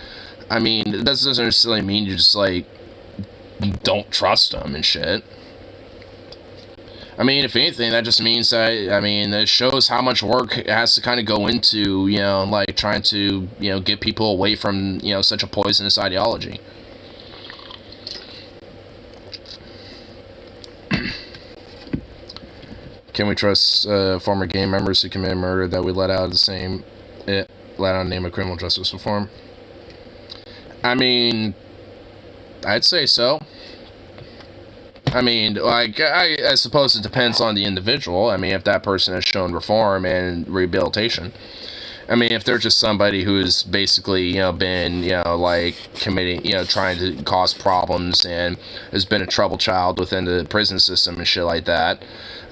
I mean, that doesn't necessarily mean you just, like, don't trust them and shit. I mean, if anything, that just means that, I mean, it shows how much work it has to kind of go into, you know, like, trying to, you know, get people away from, you know, such a poisonous ideology. Can we trust former gang members who commit murder that we let out a name of criminal justice reform? I mean, I'd say so. I mean, like, I suppose it depends on the individual. I mean, if that person has shown reform and rehabilitation. I mean, if they're just somebody who's basically, you know, been, you know, like, committing, you know, trying to cause problems and has been a trouble child within the prison system and shit like that,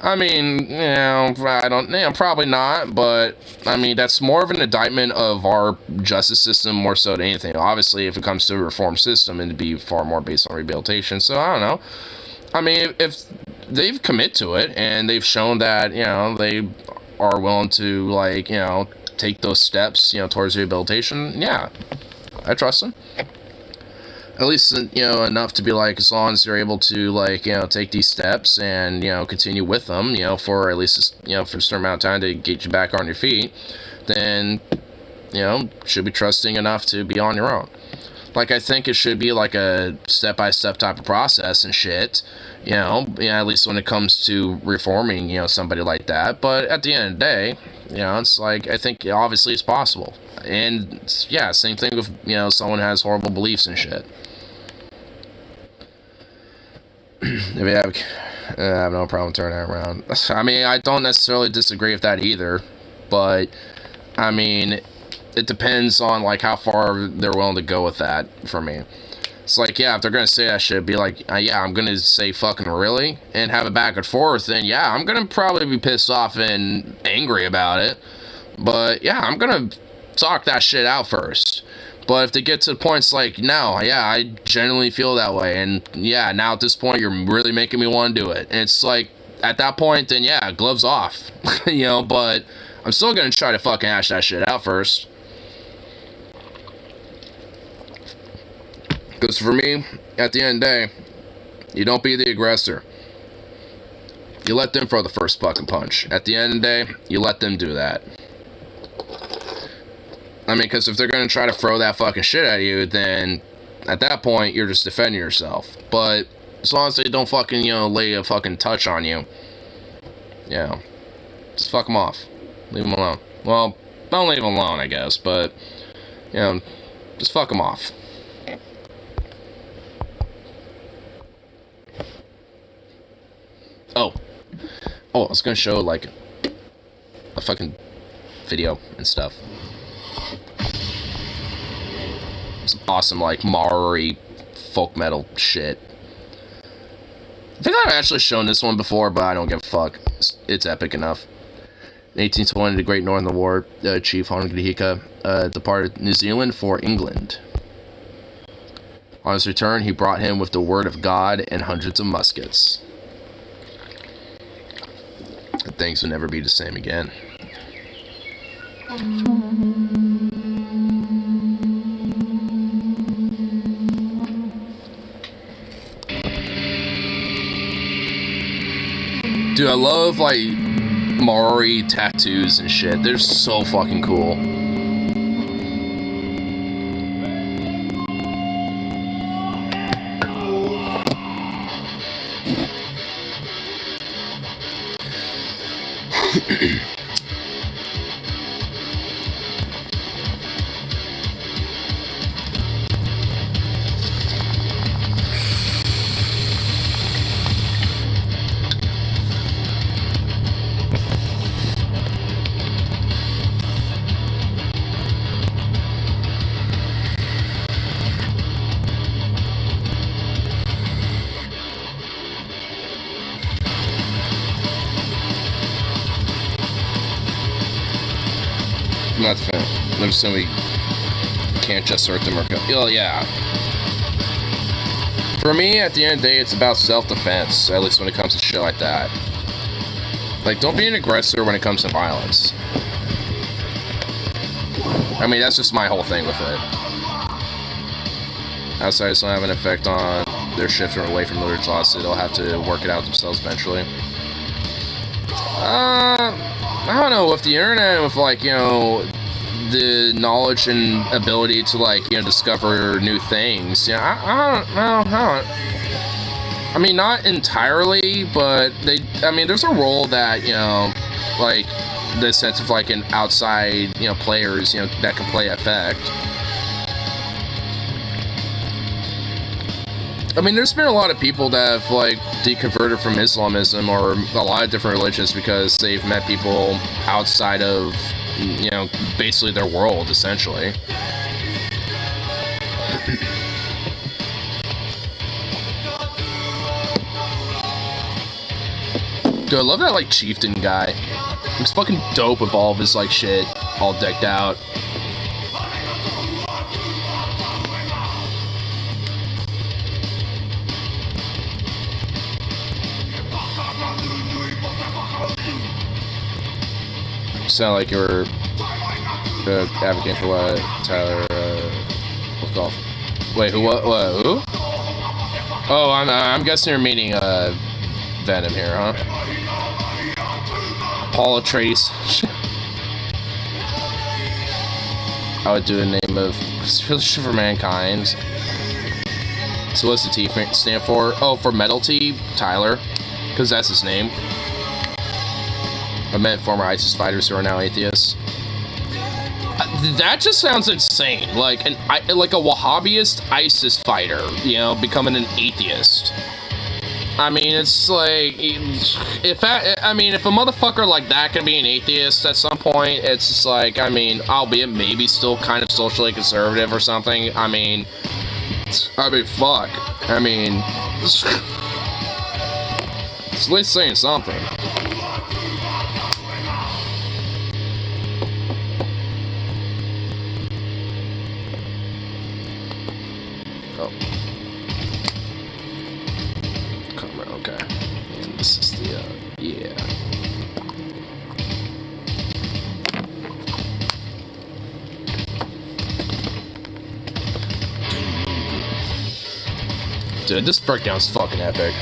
I mean, you know, I don't, you know, probably not, but, I mean, that's more of an indictment of our justice system more so than anything. Obviously, if it comes to a reform system, it'd be far more based on rehabilitation, so I don't know. I mean, if they've commit to it, and they've shown that, you know, they are willing to, like, you know, take those steps, you know, towards rehabilitation, yeah, I trust them. At least, you know, enough to be like, as long as you're able to, like, you know, take these steps and, you know, continue with them, you know, for at least, you know, for a certain amount of time to get you back on your feet, then, you know, should be trusting enough to be on your own. Like, I think it should be like a step-by-step type of process and shit, you know, at least when it comes to reforming, you know, somebody like that. But at the end of the day, you know, it's like, I think obviously it's possible. And, yeah, same thing with, you know, someone has horrible beliefs and shit. If you have, I have no problem turning that around. I mean, I don't necessarily disagree with that either, but, I mean, it depends on, like, how far they're willing to go with that for me. It's like, yeah, if they're gonna say that shit, be like, yeah, I'm gonna say fucking really, and have it back and forth, then yeah, I'm gonna probably be pissed off and angry about it, but yeah, I'm gonna talk that shit out first. But if they get to the point, it's like, no, yeah, I genuinely feel that way, and yeah, now at this point, you're really making me want to do it. And it's like, at that point, then yeah, gloves off, you know, but I'm still gonna try to fucking hash that shit out first. Because for me, at the end of the day, you don't be the aggressor. You let them throw the first fucking punch. At the end of the day, you let them do that. I mean, because if they're going to try to throw that fucking shit at you, then at that point, you're just defending yourself. But as long as they don't fucking, you know, lay a fucking touch on you, yeah, just fuck them off. Leave them alone. Well, don't leave them alone, I guess, but, you know, just fuck them off. Oh, I was gonna show, like, a fucking video and stuff. Some awesome, like, Maori folk metal shit. I think I've actually shown this one before, but I don't give a fuck. It's epic enough. In 1820, the Great Northern War, Chief Honoughika departed New Zealand for England. On his return, he brought him with the word of God and hundreds of muskets. Things will never be the same again. Dude, I love, like, Maori tattoos and shit. They're so fucking cool. I'm not the fan. I'm assuming we can't just hurt them or kill. Well, yeah. For me, at the end of the day, it's about self-defense, at least when it comes to shit like that. Like, don't be an aggressor when it comes to violence. I mean, that's just my whole thing with it. Outsiders don't have an effect on their shifting away from religious laws, so they'll have to work it out themselves eventually. I don't know, with the internet, with, like, you know, the knowledge and ability to, like, you know, discover new things, yeah, I don't, I mean, not entirely, but I mean, there's a role that, you know, like, the sense of, like, an outside, you know, players, you know, that can play effect. I mean, there's been a lot of people that have, like, deconverted from Islamism or a lot of different religions because they've met people outside of, you know, basically their world, essentially. Dude, I love that, like, chieftain guy. He's fucking dope with all of his, like, shit all decked out. Sound like you were advocating for what Tyler what's called? Wait, who? What? Who? Oh, I'm guessing you're meeting Venom here, huh? Paula Trace. I would do the name of for Mankind. So what's the T stand for? Oh, for Metal T, Tyler, because that's his name. I meant former ISIS fighters who are now atheists. That just sounds insane. Like a Wahhabist ISIS fighter, you know, becoming an atheist. I mean, it's like, if a motherfucker like that can be an atheist at some point, it's just like, I mean, albeit maybe still kind of socially conservative or something. I mean, fuck. I mean, it's at least saying something. This is the, yeah. Dude, this breakdown's fucking epic.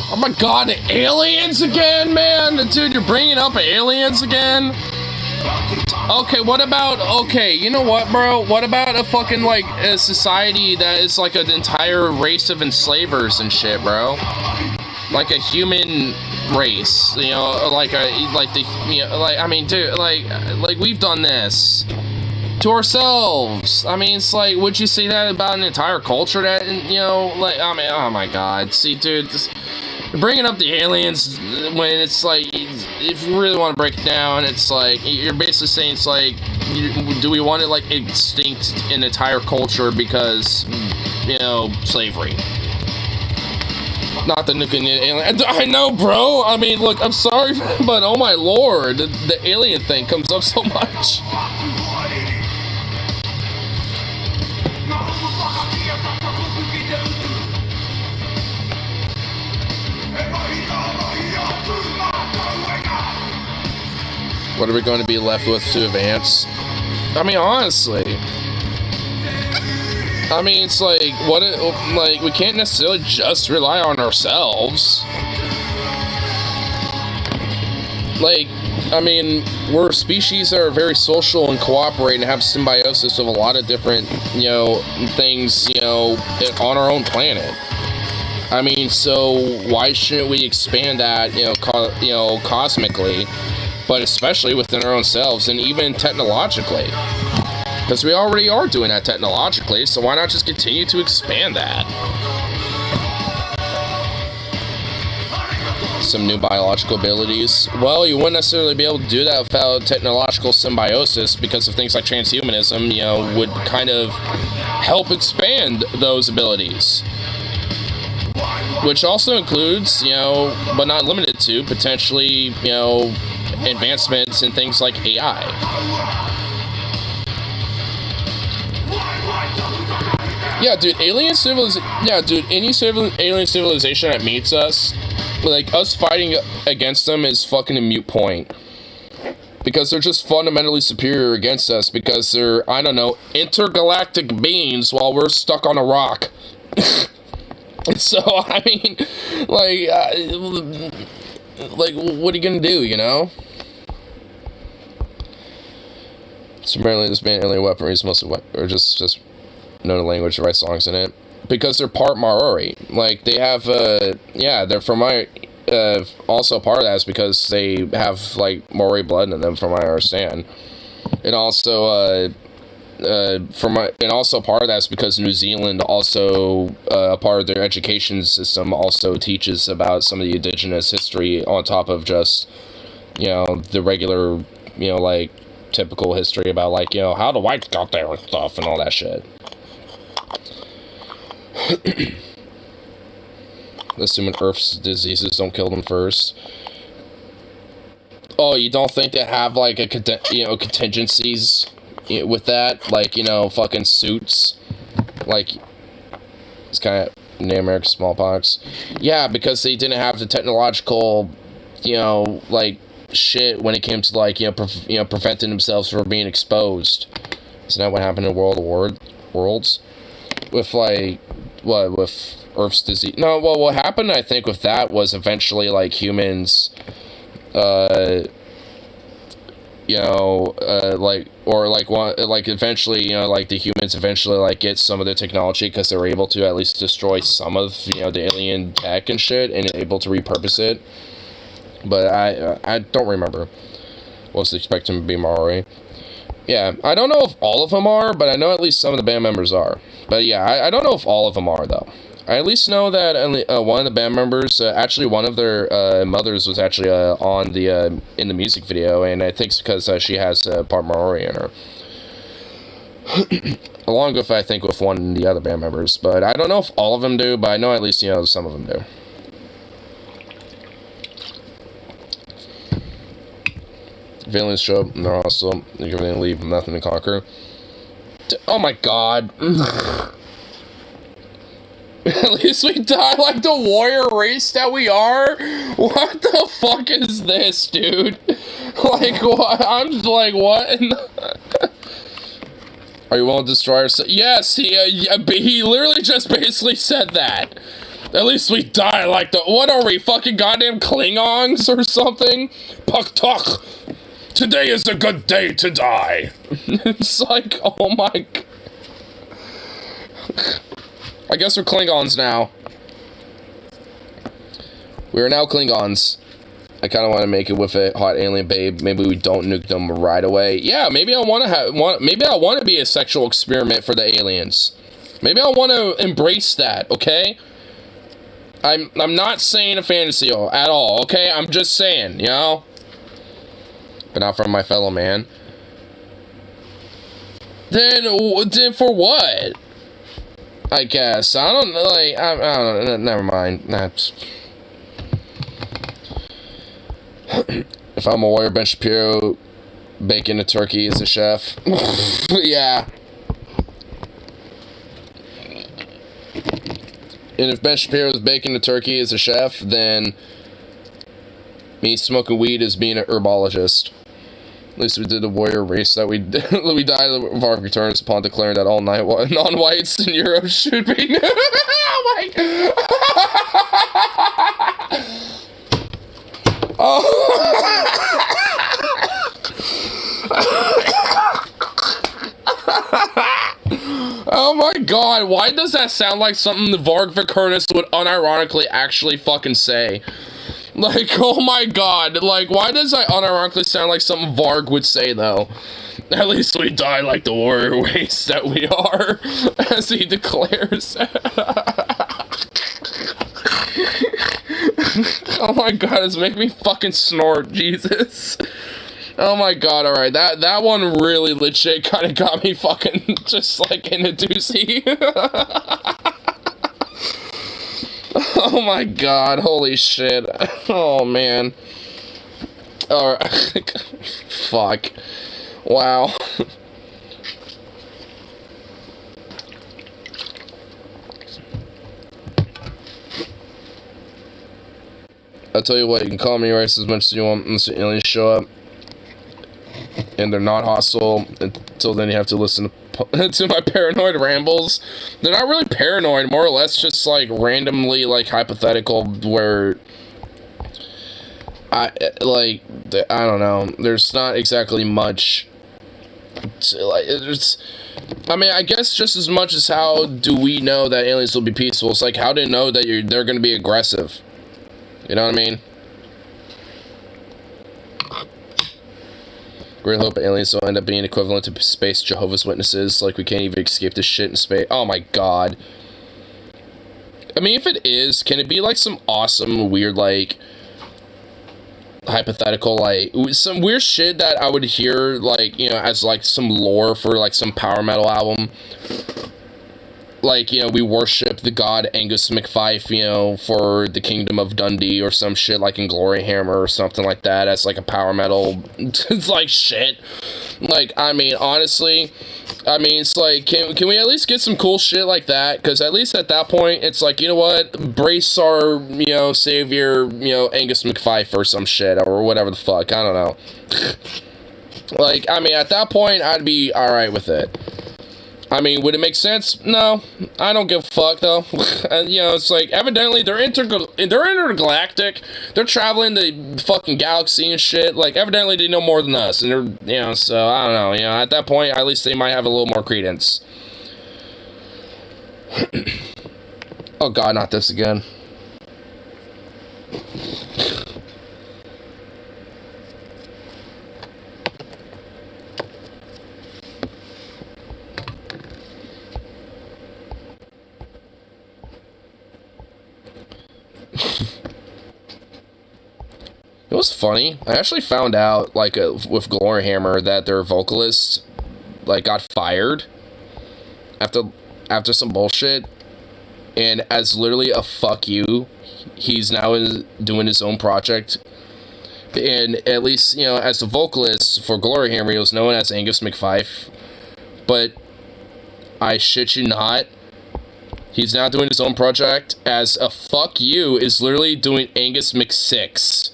Oh my god, aliens again, man? Dude, you're bringing up aliens again? Okay, what about, okay, you know what, bro? What about a fucking, like, a society that is like an entire race of enslavers and shit, bro? Like a human race, you know, I mean, dude, like we've done this to ourselves. I mean, it's like, would you say that about an entire culture that, you know, like, I mean, oh my god, see, dude, bringing up the aliens when it's like, if you really want to break it down, it's like, you're basically saying it's like, do we want to like extinct an entire culture because, you know, slavery? Not the nuclear alien. I know, bro. I mean, look, I'm sorry, but oh my lord, the alien thing comes up so much. What are we going to be left with to advance? I mean, honestly. I mean, it's like, like, we can't necessarily just rely on ourselves. Like, I mean, we're species that are very social and cooperate and have symbiosis of a lot of different, you know, things, you know, on our own planet. I mean, so why shouldn't we expand that, you know, cosmically? But especially within our own selves, and even technologically. Because we already are doing that technologically, so why not just continue to expand that? Some new biological abilities. Well, you wouldn't necessarily be able to do that without technological symbiosis, because of things like transhumanism, you know, would kind of help expand those abilities. Which also includes, you know, but not limited to, potentially, you know, advancements in things like AI. Yeah, dude, any alien civilization that meets us, like, us fighting against them is fucking a moot point. Because they're just fundamentally superior against us, because they're, I don't know, intergalactic beings while we're stuck on a rock. So, I mean, like, what are you gonna do, you know? So apparently this band alien weaponry is mostly or just know the language to write songs in it. because they're part Maori. Like, they have, yeah, they're from my, also part of that is because they have, like, Maori blood in them, from what I understand. And also, and also part of that's because New Zealand also, part of their education system also teaches about some of the indigenous history on top of just, you know, the regular, you know, like, typical history about, like, you know, how the whites got there and stuff and all that shit. Assuming Earth's diseases don't kill them first. Oh, you don't think they have, like, contingencies with that? Like, you know, fucking suits? Like, it's kind of Native American smallpox. Yeah, because they didn't have the technological, you know, like, shit when it came to, like, you know, preventing themselves from being exposed. Isn't that what happened in World of Worlds? With, like, what, with Earth's disease? No, well, what happened, I think, with that was eventually, like, humans, you know, like, eventually, you know, like, the humans eventually, like, get some of the technology because they were able to at least destroy some of, you know, the alien tech and shit, and able to repurpose it. But I don't remember. Was expecting to be Maori. Yeah, I don't know if all of them are, but I know at least some of the band members are. But yeah, I don't know if all of them are, though. I at least know that one of the band members, actually one of their mothers was actually on the in the music video, and I think it's because she has part Maori in her. Along with, I think, with one of the other band members. But I don't know if all of them do, but I know at least, you know, some of them do. If aliens show up, and they're also, they leave nothing to conquer. Oh my god. At least we die like the warrior race that we are? What the fuck is this, dude? Like, what? I'm just like, what in the... Are you willing to destroy ourselves? Yes, he literally just basically said that. At least we die like the... What are we, fucking goddamn Klingons or something? Puck tuck! Today is a good day to die. It's like, oh my god. I guess we're Klingons now. We are now Klingons. I kind of want to make it with a hot alien babe. Maybe we don't nuke them right away. Yeah, maybe I want to maybe I want to be a sexual experiment for the aliens. Maybe I want to embrace that, okay? I'm not saying a fantasy at all, okay? I'm just saying, you know? But not from my fellow man. Then for what? I guess. I don't, like, I don't know, never mind. That's... If I'm a warrior, Ben Shapiro, bacon a turkey as a chef. Yeah. And if Ben Shapiro's baking a turkey as a chef, then me smoking weed is being an herbologist. At least we did the warrior race that we died of our returns upon declaring that all non-whites in Europe should be... Oh my god! Oh my god, why does that sound like something the Varg Vikernes would unironically actually fucking say? Like, oh my god, like, why does that unironically sound like something Varg would say, though? At least we die like the warrior race that we are, as he declares. Oh my god, it's making me fucking snort, Jesus. Oh my god, alright, that one really legit kind of got me fucking just, like, in a doozy. Oh my god, holy shit. Oh man. Alright. Fuck. Wow. I'll tell you what, you can call me racist as much as you want unless the aliens show up. And they're not hostile. Until then you have to listen to my paranoid rambles. They're not really paranoid, more or less just like randomly like hypothetical where I don't know, there's not exactly much Like, it's, I mean, I guess just as much as how do we know that aliens will be peaceful, it's like, how do they know that they're going to be aggressive? You know what I mean? Really hope aliens don't end up being equivalent to space Jehovah's Witnesses, like we can't even escape this shit in space. Oh my god. I mean, if it is, can it be like some awesome, weird, like, hypothetical, like, some weird shit that I would hear, like, you know, as, like, some lore for, like, some power metal album? Like, you know, we worship the god Angus McFife, you know, for the Kingdom of Dundee or some shit, like in Glory Hammer or something like that, as, like, a power metal, it's like, shit. Like, I mean, honestly, I mean, it's like, can we at least get some cool shit like that? Because at least at that point, it's like, you know what, brace our, you know, savior, you know, Angus McFife or some shit, or whatever the fuck, I don't know. Like, I mean, at that point, I'd be alright with it. I mean, would it make sense? No, I don't give a fuck, though. And, you know, it's like, evidently, they're intergalactic, they're traveling the fucking galaxy and shit, like, evidently they know more than us, and they're, you know, so, I don't know, you know, at that point, at least they might have a little more credence. Oh god, not this again. It was funny. I actually found out, like, with Glory Hammer, that their vocalist, like, got fired after some bullshit, and as literally a fuck you, he's now doing his own project, and at least, you know, as the vocalist for Glory Hammer, he was known as Angus McFife, but I shit you not, he's now doing his own project as a fuck you, is literally doing Angus McSix.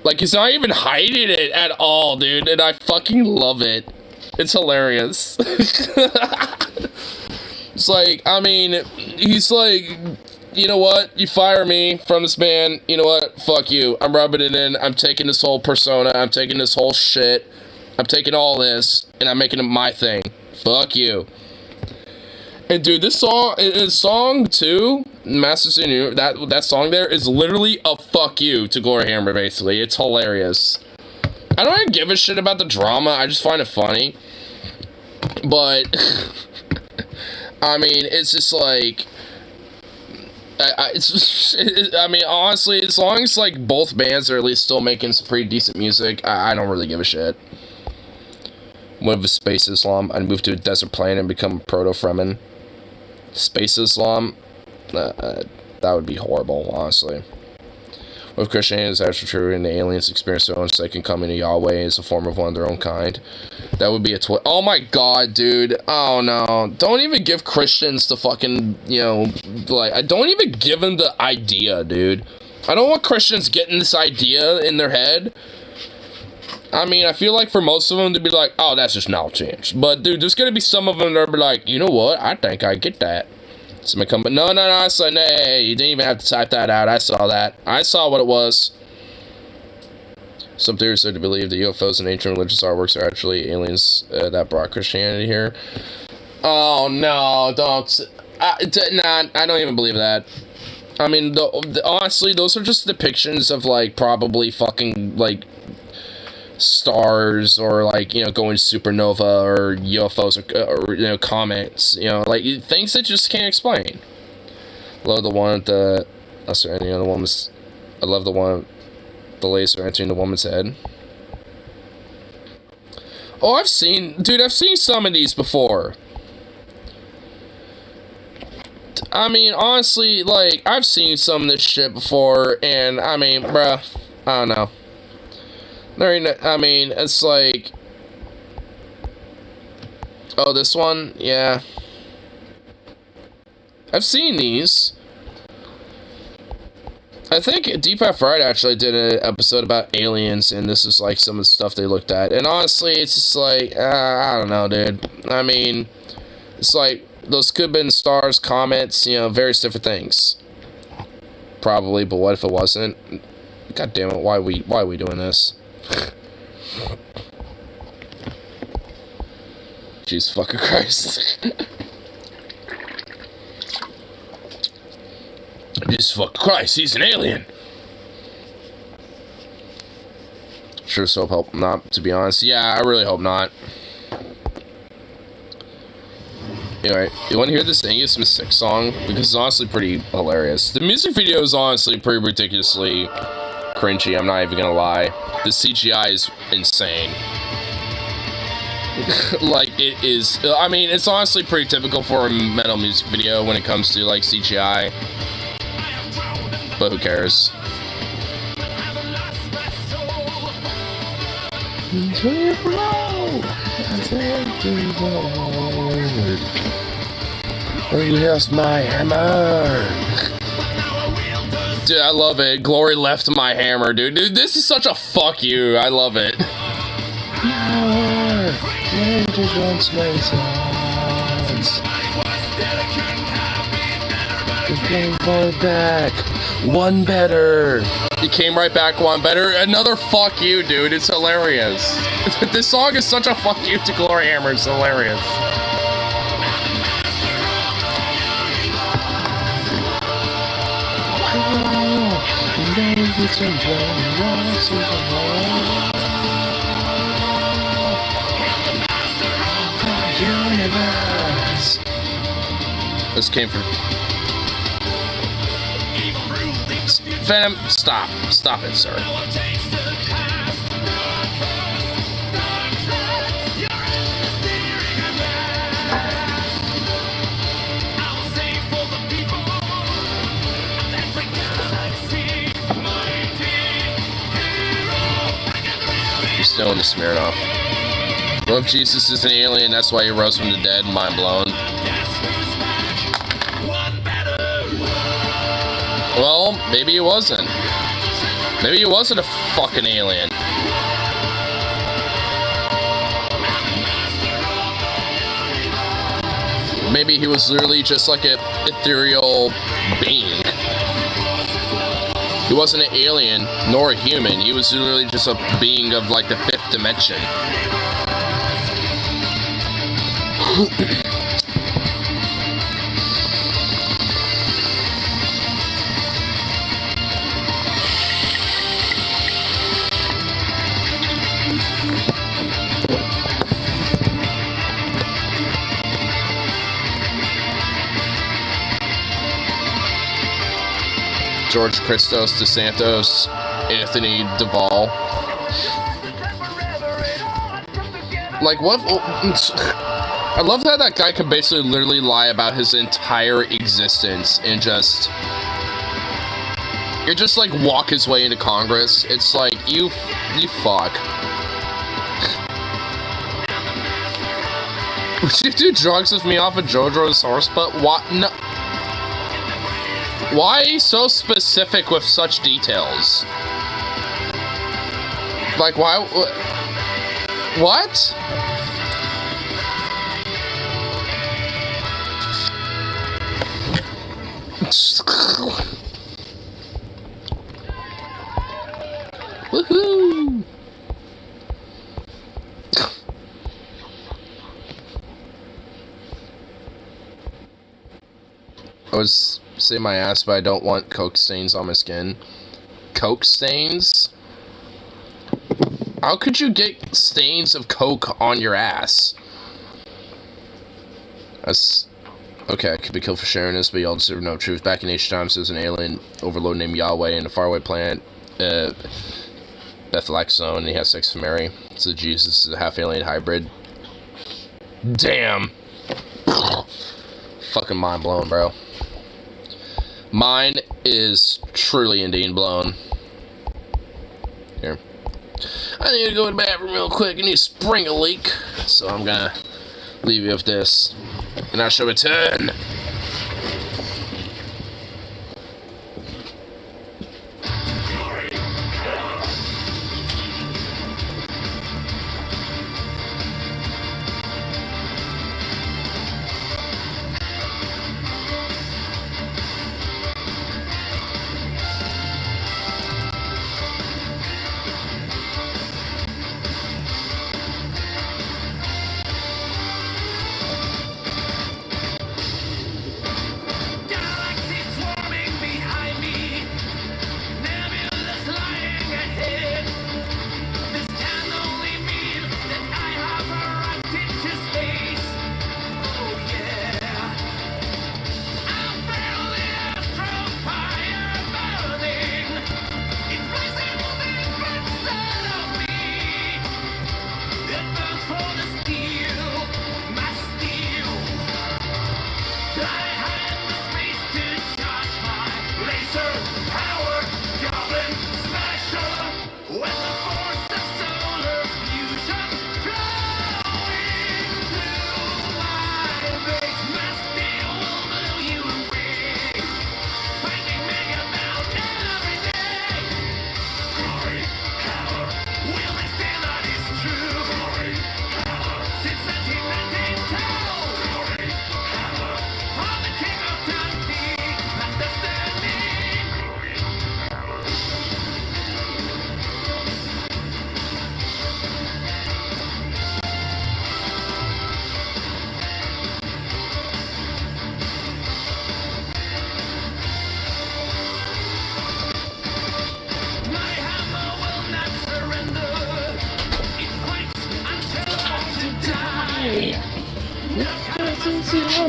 Like, he's not even hiding it at all, dude, and I fucking love it. It's hilarious. It's like, I mean, he's like, you know what, you fire me from this band, you know what, fuck you, I'm rubbing it in, I'm taking this whole persona, I'm taking this whole shit, I'm taking all this, and I'm making it my thing. Fuck you. And dude, this song too, Masters in New, that song there is literally a fuck you to Glory Hammer, basically. It's hilarious. I don't even give a shit about the drama, I just find it funny. But, I mean, it's just like, I mean, honestly, as long as, like, both bands are at least still making some pretty decent music, I don't really give a shit. Move to Space Islam, I'd move to a desert planet and become a proto-Fremen. Space Islam, that would be horrible, honestly. What if Christianity is actually true and the aliens experience their own second coming of Yahweh as a form of one of their own kind? That would be a oh my god, dude. Oh no. Don't even give Christians the fucking, you know, like, I don't even give them the idea, dude. I don't want Christians getting this idea in their head. I mean, I feel like for most of them to be like, oh, that's just now changed. But, dude, there's gonna be some of them that'll be like, you know what, I think I get that. Somebody come, but no, I saw, hey, you didn't even have to type that out, I saw that. I saw what it was. Some theorists said to believe the UFOs and ancient religious artworks are actually aliens that brought Christianity here. Oh, no, don't, nah, I don't even believe that. I mean, honestly, those are just depictions of, like, probably fucking, like, stars, or, like, you know, going supernova, or UFOs, or you know, comets, you know, like, things that you just can't explain. I love the one at the, oh, sorry, you know, the woman's, I love the one, the laser entering the woman's head. Oh, I've seen some of these before. I mean, honestly, like, I've seen some of this shit before, and, I mean, bruh, I don't know. I mean, it's like, oh, this one, yeah. I've seen these. I think Deepak Fried actually did an episode about aliens, and this is, like, some of the stuff they looked at. And honestly, it's just like, I don't know, dude. I mean, it's like, those could have been stars, comets, you know, various different things. Probably, but what if it wasn't? God damn it, why are we doing this? Jesus fucking Christ. Jesus fucking Christ, he's an alien. Sure so hope not, to be honest. Yeah, I really hope not. Anyway, you want to hear this Angus Mystic song? Because it's honestly pretty hilarious. The music video is honestly pretty ridiculously cringy, I'm not even gonna lie. The CGI is insane. Like, it is... I mean, it's honestly pretty typical for a metal music video when it comes to, like, CGI. But who cares? Here's my hammer. Dude, I love it. Glory left my hammer, dude. Dude, this is such a fuck you. I love it. Back. One better. He came right back, one better. Another fuck you, dude. It's hilarious. This song is such a fuck you to Glory Hammer. It's hilarious. This came from Venom. Stop it, sir. You're still in the Smirnoff. Well, if Jesus is an alien, that's why he rose from the dead. Mind blown. Well, maybe he wasn't. Maybe he wasn't a fucking alien. Maybe he was literally just like an ethereal being. He wasn't an alien, nor a human. He was literally just a being of like the fifth dimension. George Christos DeSantos, Anthony Duvall. Like, what? I love how that guy can basically literally lie about his entire existence and just like walk his way into Congress. It's like, you fuck. Would you do drugs with me off of JoJo's horse? But what? No. Why so specific with such details? Like, why? What? Woohoo! I was saving my ass, but I don't want coke stains on my skin. Coke stains? How could you get stains of coke on your ass? That's... Okay, I could be killed for sharing this, but y'all deserve no truth. Back in ancient times, there was an alien overlord named Yahweh in a faraway planet, Bethlehem, and he had sex with Mary. So Jesus is a half-alien hybrid. Damn! Fucking mind blown, bro. Mine is truly indeed blown. Here. I need to go to the bathroom real quick. I need to spring a leak. So I'm gonna leave you with this. And I shall return.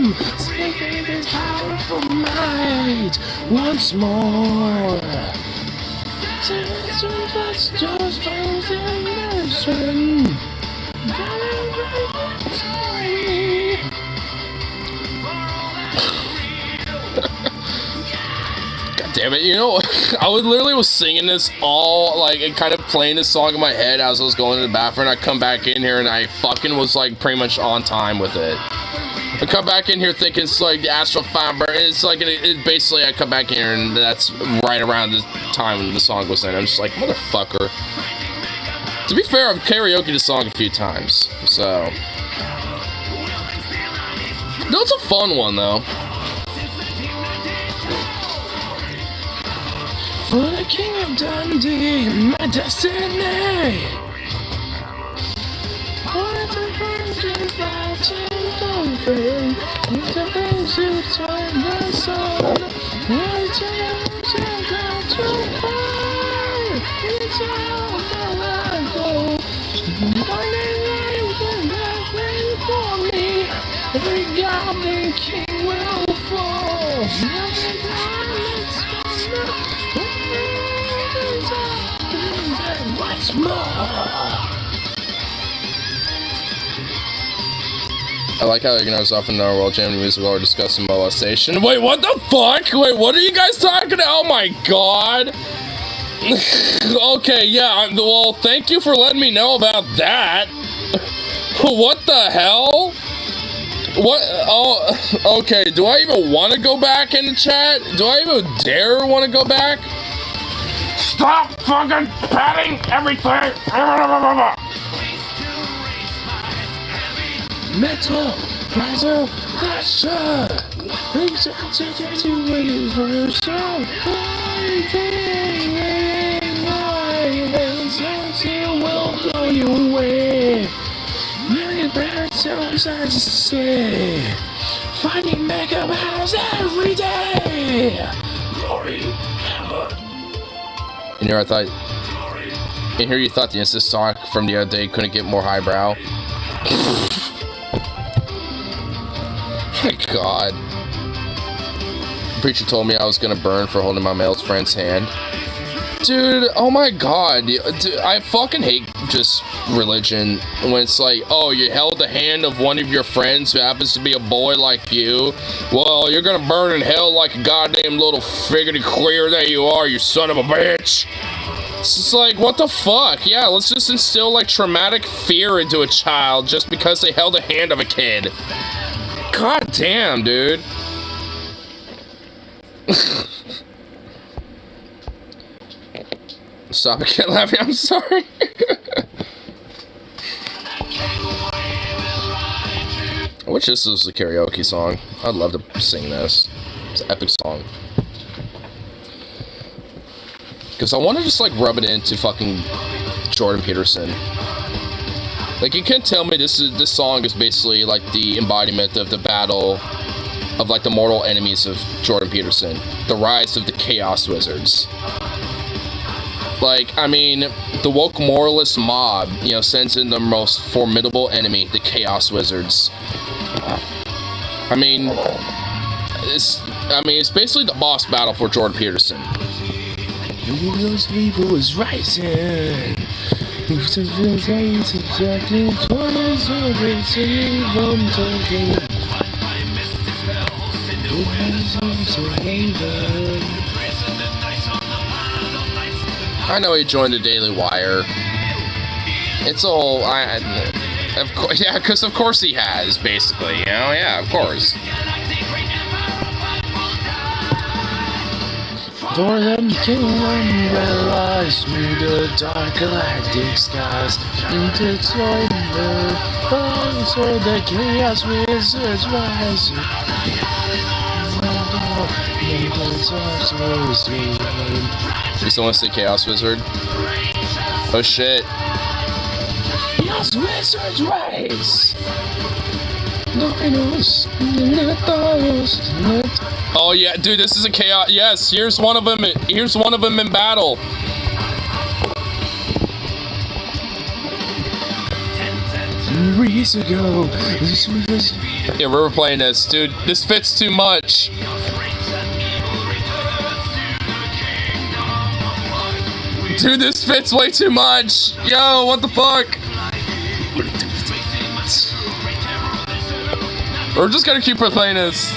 come, speaking this powerful might once more. Just illusion. God damn it, you know, I literally was singing this all, like, and kind of playing this song in my head as I was going to the bathroom, and I come back in here and I fucking was, like, pretty much on time with it. I come back in here thinking it's, like, the Astral Fiber, and it's, like, basically, I come back in here and that's right around the time when the song was in. I'm just like, motherfucker. To be fair, I've karaoke the song a few times, so. No, it's a fun one, though. For the King of Dundee, my destiny. What a virgin fighting confident, with the basics of the sun. What a virgin got to fight, it's all the light go. One day will not wait for me, every goblin king will fall. Every time it's gonna, what's more? I like how ignorance often in our world jamming music while we're discussing molestation. Wait, what the fuck? Wait, what are you guys talking about? Oh my god. Okay, yeah, well, thank you for letting me know about that. What the hell? What? Oh, okay, do I even want to go back in the chat? Do I even dare want to go back? Stop fucking patting everything! Metal, metal, pressure. Things are waiting for yourself. It will blow you away. Million bad sounds I just say. Fighting mega battles every day. Glory, hammer. In here, you thought the Insta talk from the other day couldn't get more highbrow. My god. The preacher told me I was gonna burn for holding my male friend's hand. Dude, oh my god. Dude, I fucking hate just religion when it's like, oh, you held the hand of one of your friends who happens to be a boy like you. Well, you're gonna burn in hell like a goddamn little friggity queer that you are, you son of a bitch. It's just like, what the fuck? Yeah, let's just instill, like, traumatic fear into a child just because they held the hand of a kid. God damn, dude. Stop, I can't laugh. I'm sorry. I wish this was a karaoke song. I'd love to sing this. It's an epic song. Because I want to just, like, rub it into fucking Jordan Peterson. Like, you can't tell me this song is basically, like, the embodiment of the battle of, like, the mortal enemies of Jordan Peterson. The rise of the Chaos Wizards. Like, I mean, the woke moralist mob, you know, sends in the most formidable enemy, the Chaos Wizards. I mean, it's basically the boss battle for Jordan Peterson. Those people is rising. I know he joined the Daily Wire. It's all of course, yeah, because of course he has, basically, you know, yeah, of course. For them kingdom realize through the dark galactic skies, intertwine the thorns or the Chaos Wizards rise. You still want to say Chaos Wizard? Oh shit. Chaos Wizards rise. Oh yeah, dude, this is a chaos. Yes, here's one of them. Here's one of them in battle. centuries ago. Yeah, we're playing this, dude. This fits too much. Dude, this fits way too much. Yo, what the fuck? We're just gonna keep playing this.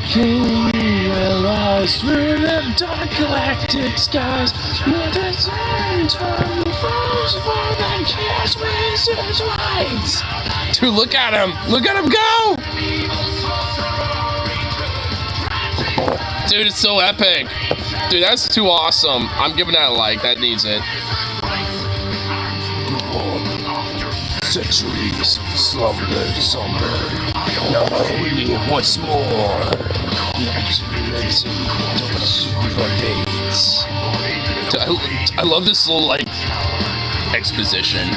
Can we realize through them dark galactic skies with the sands from the frozen for that chaos wizard's lights? Dude, look at him! Look at him go! Dude, it's so epic. Dude, that's too awesome. I'm giving that a like. That needs it. Centuries slumbered somewhere. Now free once more. I love this little, like, exposition.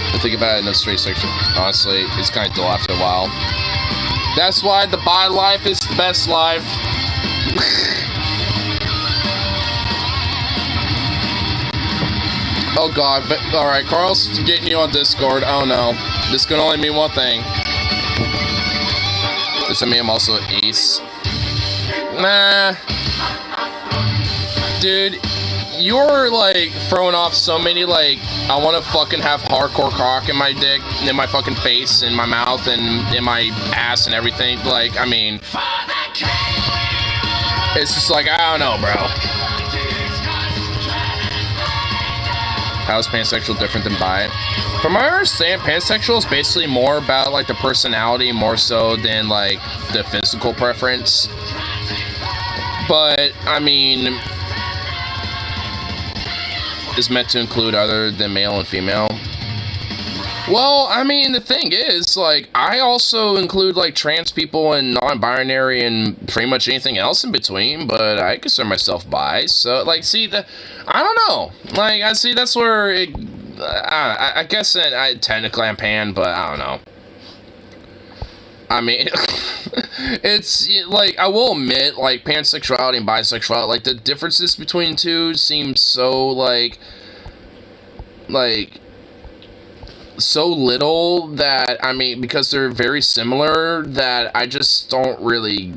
I think about it in the straight section. Honestly, it's kind of dull after a while. That's why the bi life is the best life. Oh god, but alright, Carl's getting you on Discord. Oh no. This can only mean one thing. Does that mean I'm also ace? Nah. Dude, you're like throwing off so many like I wanna fucking have hardcore cock in my dick, in my fucking face, in my mouth, and in my ass and everything. Like, I mean, it's just like, I don't know, bro. How is pansexual different than bi? From my understanding, pansexual is basically more about like the personality more so than like the physical preference. But I mean, is meant to include other than male and female. Well, I mean, the thing is, like, I also include like trans people and non-binary and pretty much anything else in between, but I consider myself bi. So, like, see, I don't know. Like, I see that's where it, I guess that I technically am pan, but I don't know. I mean, it's like, I will admit, like, pansexuality and bisexuality, like, the differences between the two seem so like so little that, I mean, because they're very similar, that I just don't really,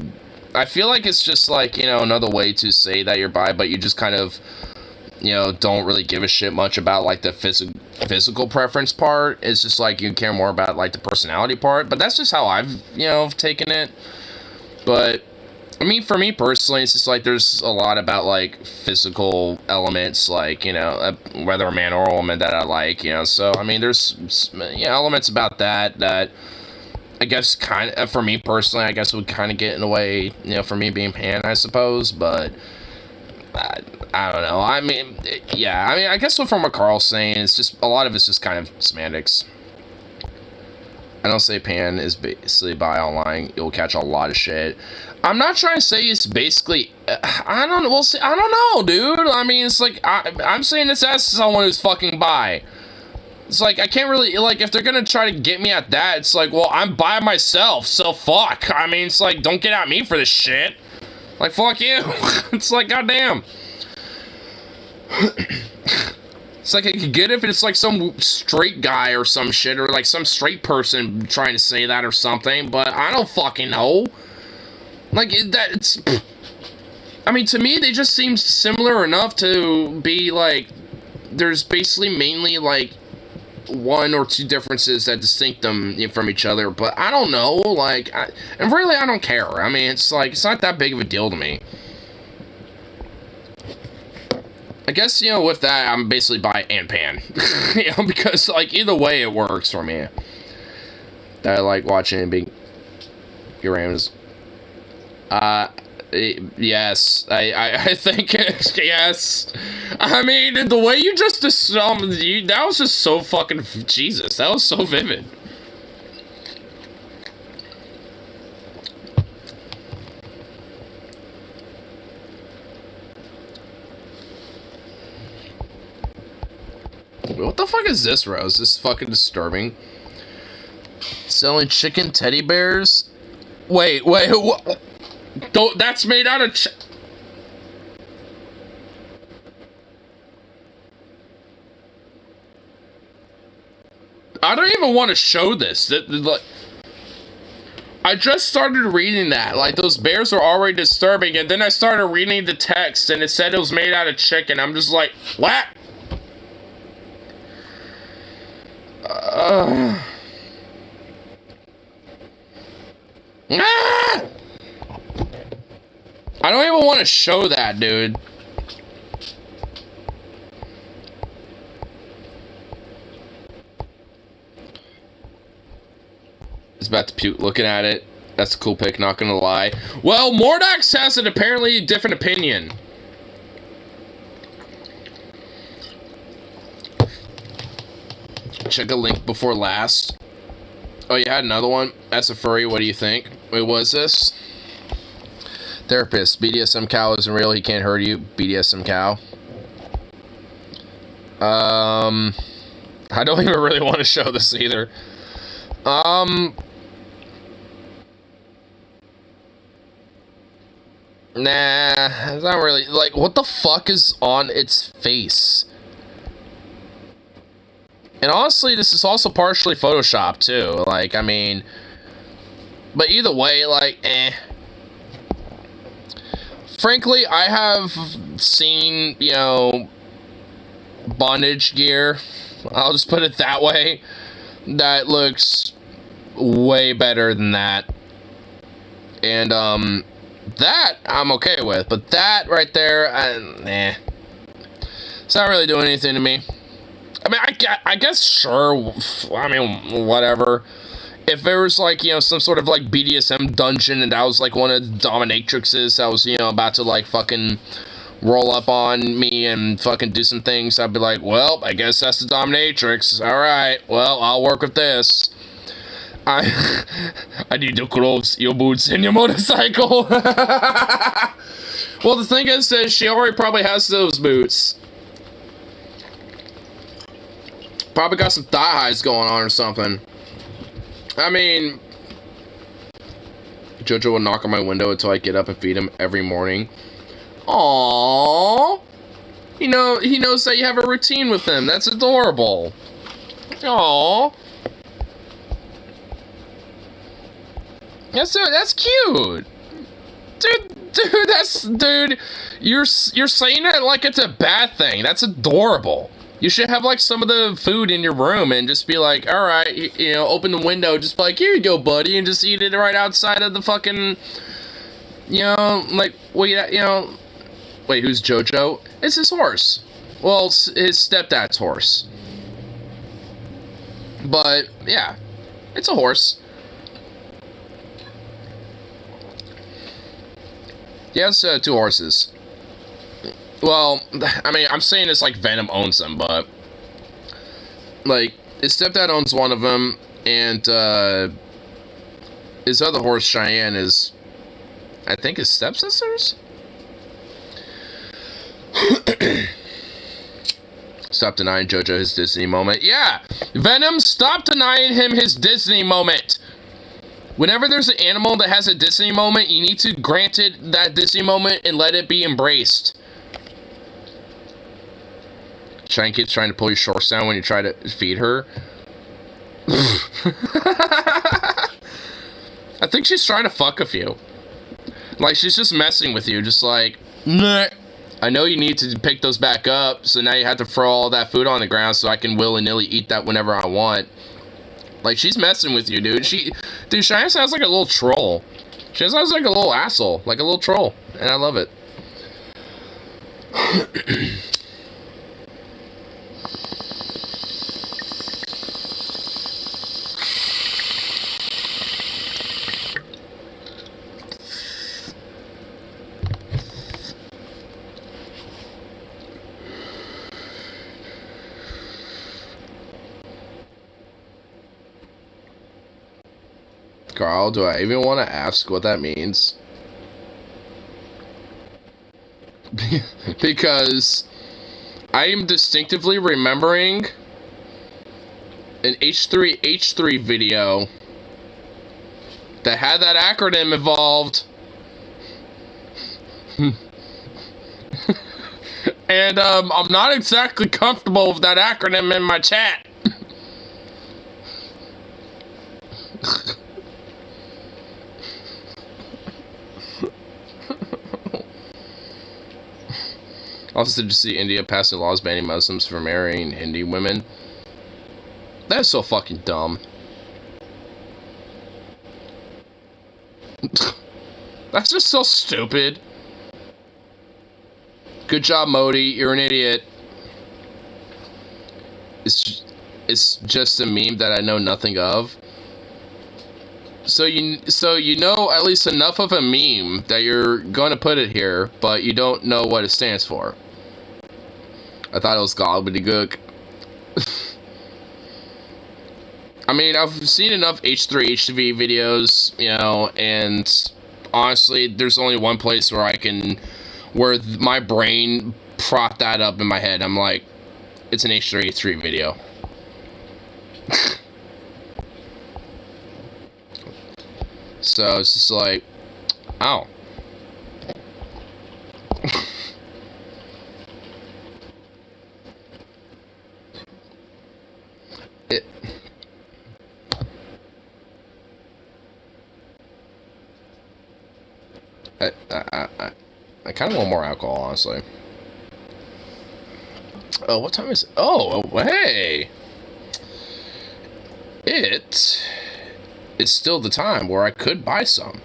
I feel like it's just like, you know, another way to say that you're bi, but you just kind of, you know, don't really give a shit much about like the physical preference part. It's just like you care more about like the personality part, but that's just how I've, you know, taken it. But I mean, for me personally, it's just like there's a lot about like physical elements, like, you know, whether a man or a woman that I like, you know. So I mean, there's, you know, elements about that I guess kind of, for me personally, I guess would kind of get in the way, you know, for me being pan, I suppose. But I don't know. I mean, yeah. I mean, I guess from what Carl's saying, it's just a lot of it's just kind of semantics. I don't say pan is basically bi online. You'll catch a lot of shit. I'm not trying to say it's basically, I don't know, we'll see, I don't know, dude. I mean, it's like, I'm saying this as someone who's fucking bi. It's like, I can't really, like, if they're gonna try to get me at that, it's like, well, I'm bi myself, so fuck. I mean, it's like, don't get at me for this shit. Like, fuck you. It's like, goddamn. It's like, I could get it if it's like some straight guy or some shit, or like some straight person trying to say that or something, but I don't fucking know. Like, that's, I mean, to me, they just seem similar enough to be, like, there's basically mainly, like, one or two differences that distinct them from each other, but I don't know, like, and really, I don't care. I mean, it's, like, it's not that big of a deal to me. I guess, you know, with that, I'm basically bi and pan, you know, because, like, either way, it works for me. I like watching big Urams. Yes, I think yes. I mean, the way you just that was just so fucking, Jesus, that was so vivid. What the fuck is this, Rose? This is fucking disturbing. Selling chicken teddy bears? Wait, what? Don't, that's made out of I don't even want to show this. Like, I just started reading that. Like, those bears are already disturbing, and then I started reading the text, and it said it was made out of chicken. I'm just like, what? Ah! I don't even want to show that, dude. It's about to puke looking at it. That's a cool pic, not gonna lie. Well, Mordox has an apparently different opinion. Check a link before last. Oh, you had another one? That's a furry, what do you think? Wait, what is this? Therapist, BDSM cow isn't real, he can't hurt you. BDSM cow. I don't even really want to show this either. Nah, it's not really, like, what the fuck is on its face? And honestly, this is also partially Photoshopped, too. Like, I mean, but either way, like, Frankly, I have seen, you know, bondage gear, I'll just put it that way, that looks way better than that. And, that I'm okay with, but that right there, it's not really doing anything to me. I mean, I guess, sure, I mean, whatever. If there was, like, you know, some sort of, like, BDSM dungeon and that was, like, one of the dominatrixes that was, you know, about to, like, fucking roll up on me and fucking do some things, I'd be like, well, I guess that's the dominatrix. Alright, well, I'll work with this. I need to close your boots and your motorcycle. Well, the thing is that she already probably has those boots. Probably got some thigh highs going on or something. I mean, Jojo will knock on my window until I get up and feed him every morning. Aww. You know, he knows that you have a routine with him. That's adorable. Aww. That's cute. Dude, you're saying it like it's a bad thing. That's adorable. You should have, like, some of the food in your room and just be like, alright, you know, open the window, just be like, here you go, buddy, and just eat it right outside of the fucking, you know, like, wait, you know, wait, who's Jojo? It's his horse. Well, it's his stepdad's horse. But, yeah, it's a horse. He has 2 horses. Well, I mean, I'm saying it's like Venom owns them, but, like, his stepdad owns one of them, and, his other horse, Cheyenne, is, I think, his stepsister's? Stop denying Jojo his Disney moment. Yeah! Venom, stop denying him his Disney moment! Whenever there's an animal that has a Disney moment, you need to grant it that Disney moment and let it be embraced. Cheyenne keeps trying to pull your shorts down when you try to feed her. I think she's trying to fuck with you. Like, she's just messing with you, just like, nah. I know you need to pick those back up, so now you have to throw all that food on the ground so I can willy-nilly eat that whenever I want. Like, she's messing with you, dude. Dude, Cheyenne sounds like a little troll. She sounds like a little asshole, like a little troll, and I love it. Carl, do I even want to ask what that means? Because I am distinctively remembering an H3 video that had that acronym involved. And I'm not exactly comfortable with that acronym in my chat. Also, did you see India passing laws banning Muslims from marrying Hindi women? That's so fucking dumb. That's just so stupid. Good job, Modi. You're an idiot. It's just a meme that I know nothing of. So you know at least enough of a meme that you're going to put it here, but you don't know what it stands for. I thought it was gobbledygook. I mean, I've seen enough H3 HV videos, you know, and honestly, there's only one place where where my brain propped that up in my head. I'm like, it's an H3 H3 video. So it's just like, oh. I kind of want more alcohol, honestly. Oh, what time is it? Oh, hey! It's still the time where I could buy some.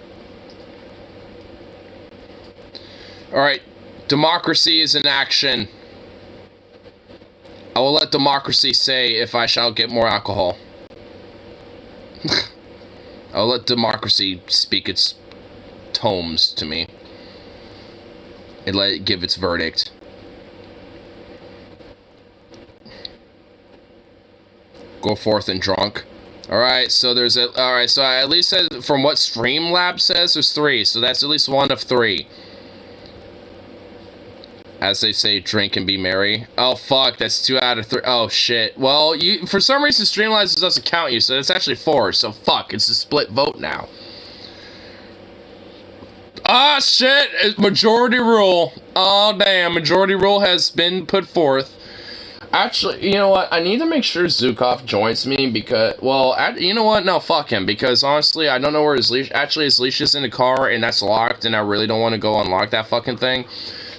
Alright, democracy is in action. I will let democracy say if I shall get more alcohol. I'll let democracy speak its tomes to me. And let it give its verdict. Go forth and drunk. Alright, so there's a... Alright, so I at least said, from what Streamlabs says, there's 3. So that's at least 1 of 3. As they say, drink and be merry. Oh, fuck, that's 2 out of 3. Oh, shit. Well, for some reason, Streamlabs doesn't count you, so it's actually 4. So, fuck, it's a split vote now. Ah, shit! It's majority rule. Oh, damn. Majority rule has been put forth. Actually, you know what? I need to make sure Zukov joins me because... Well, you know what? No, fuck him. Because, honestly, I don't know where his leash... Actually, his leash is in the car, and that's locked, and I really don't want to go unlock that fucking thing.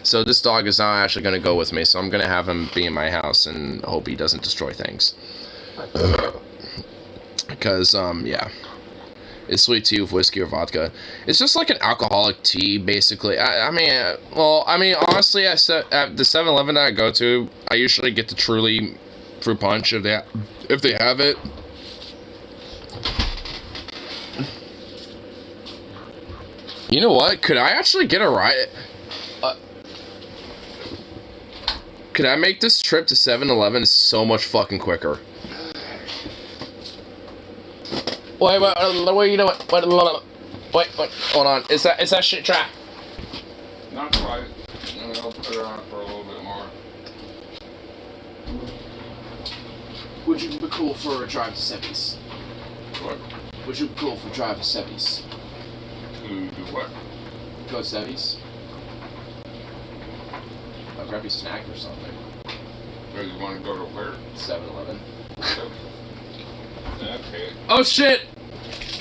So this dog is not actually going to go with me, so I'm going to have him be in my house and hope he doesn't destroy things. Because, yeah. It's sweet tea with whiskey or vodka. It's just like an alcoholic tea, basically. I mean, honestly, at the 7-Eleven that I go to, I usually get the Truly fruit punch if they have it. You know what? Could I actually get a ride? Could I make this trip to 7-Eleven so much fucking quicker? Wait, you know what? Wait, hold on. Is that shit track? Not quite. I'll put it on for a little bit more. Would you be cool for a drive to Sevies? What? Would you be cool for a drive to Sevies? To do what? Go to Sevies? I'll grab you a snack or something. So you want to go to where? 7-Eleven. Okay. Oh shit!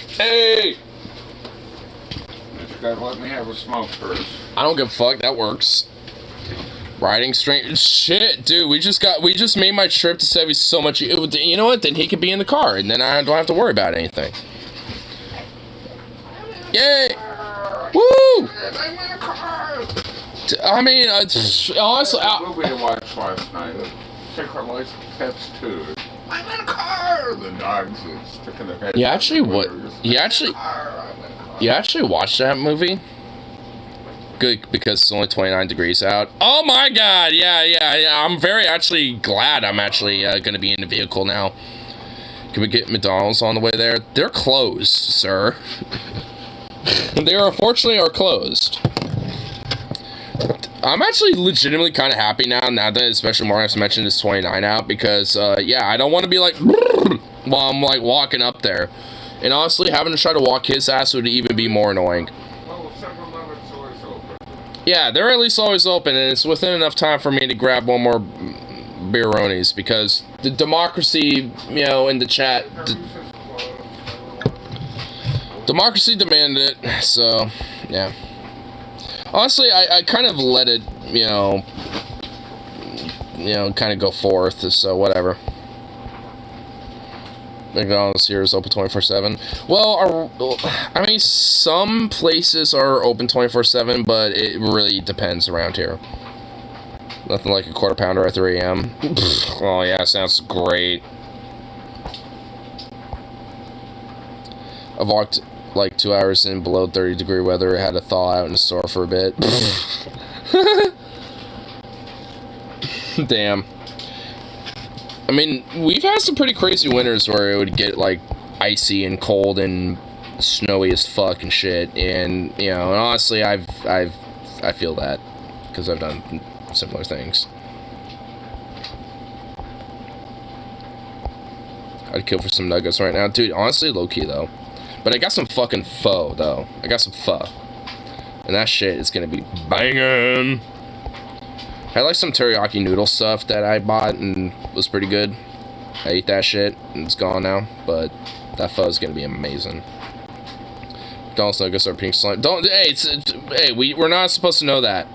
Hey! But you gotta let me have a smoke first. I don't give a fuck, that works. Riding straight shit, dude, we just made my trip to Sevi so much. You know what? Then he could be in the car and then I don't have to worry about anything. Yay! Woo! I'm in a car! I mean, honestly, movie to watch last night. Take our life pets too. I'm in a car. The dogs are sticking their head. You actually watched that movie? Good, because it's only 29 degrees out. Oh my god, yeah. I'm very actually glad I'm actually gonna be in the vehicle now. Can we get McDonald's on the way there? They're closed, sir. They unfortunately are closed. I'm actually legitimately kind of happy now that especially Marcus mentioned is 29 out, because, yeah, I don't want to be like, while I'm, like, walking up there. And honestly, having to try to walk his ass would even be more annoying. Oh, 7-Eleven's always open. Yeah, they're at least always open, and it's within enough time for me to grab one more beeronis, because the democracy, you know, in the chat, democracy demanded it, so, yeah. Honestly, I kind of let it, you know, kind of go forth, so whatever. McDonald's here is open 24/7. Well, I mean, some places are open 24/7, but it really depends around here. Nothing like a quarter pounder at 3 a.m. Oh yeah, sounds great. I've walked like 2 hours in below 30-degree weather. I had to thaw out in the store for a bit. Damn. I mean, we've had some pretty crazy winters where it would get, like, icy and cold and snowy as fuck and shit. And, you know, and honestly, I feel that, because I've done similar things. I'd kill for some nuggets right now. Dude, honestly, low-key, though. But I got some fucking pho, though. I got some pho. And that shit is gonna be banging. I like some teriyaki noodle stuff that I bought and was pretty good. I ate that shit and it's gone now, but that pho is gonna be amazing. McDonald's nuggets are pink slime. Don't, hey, hey, we're not supposed to know that.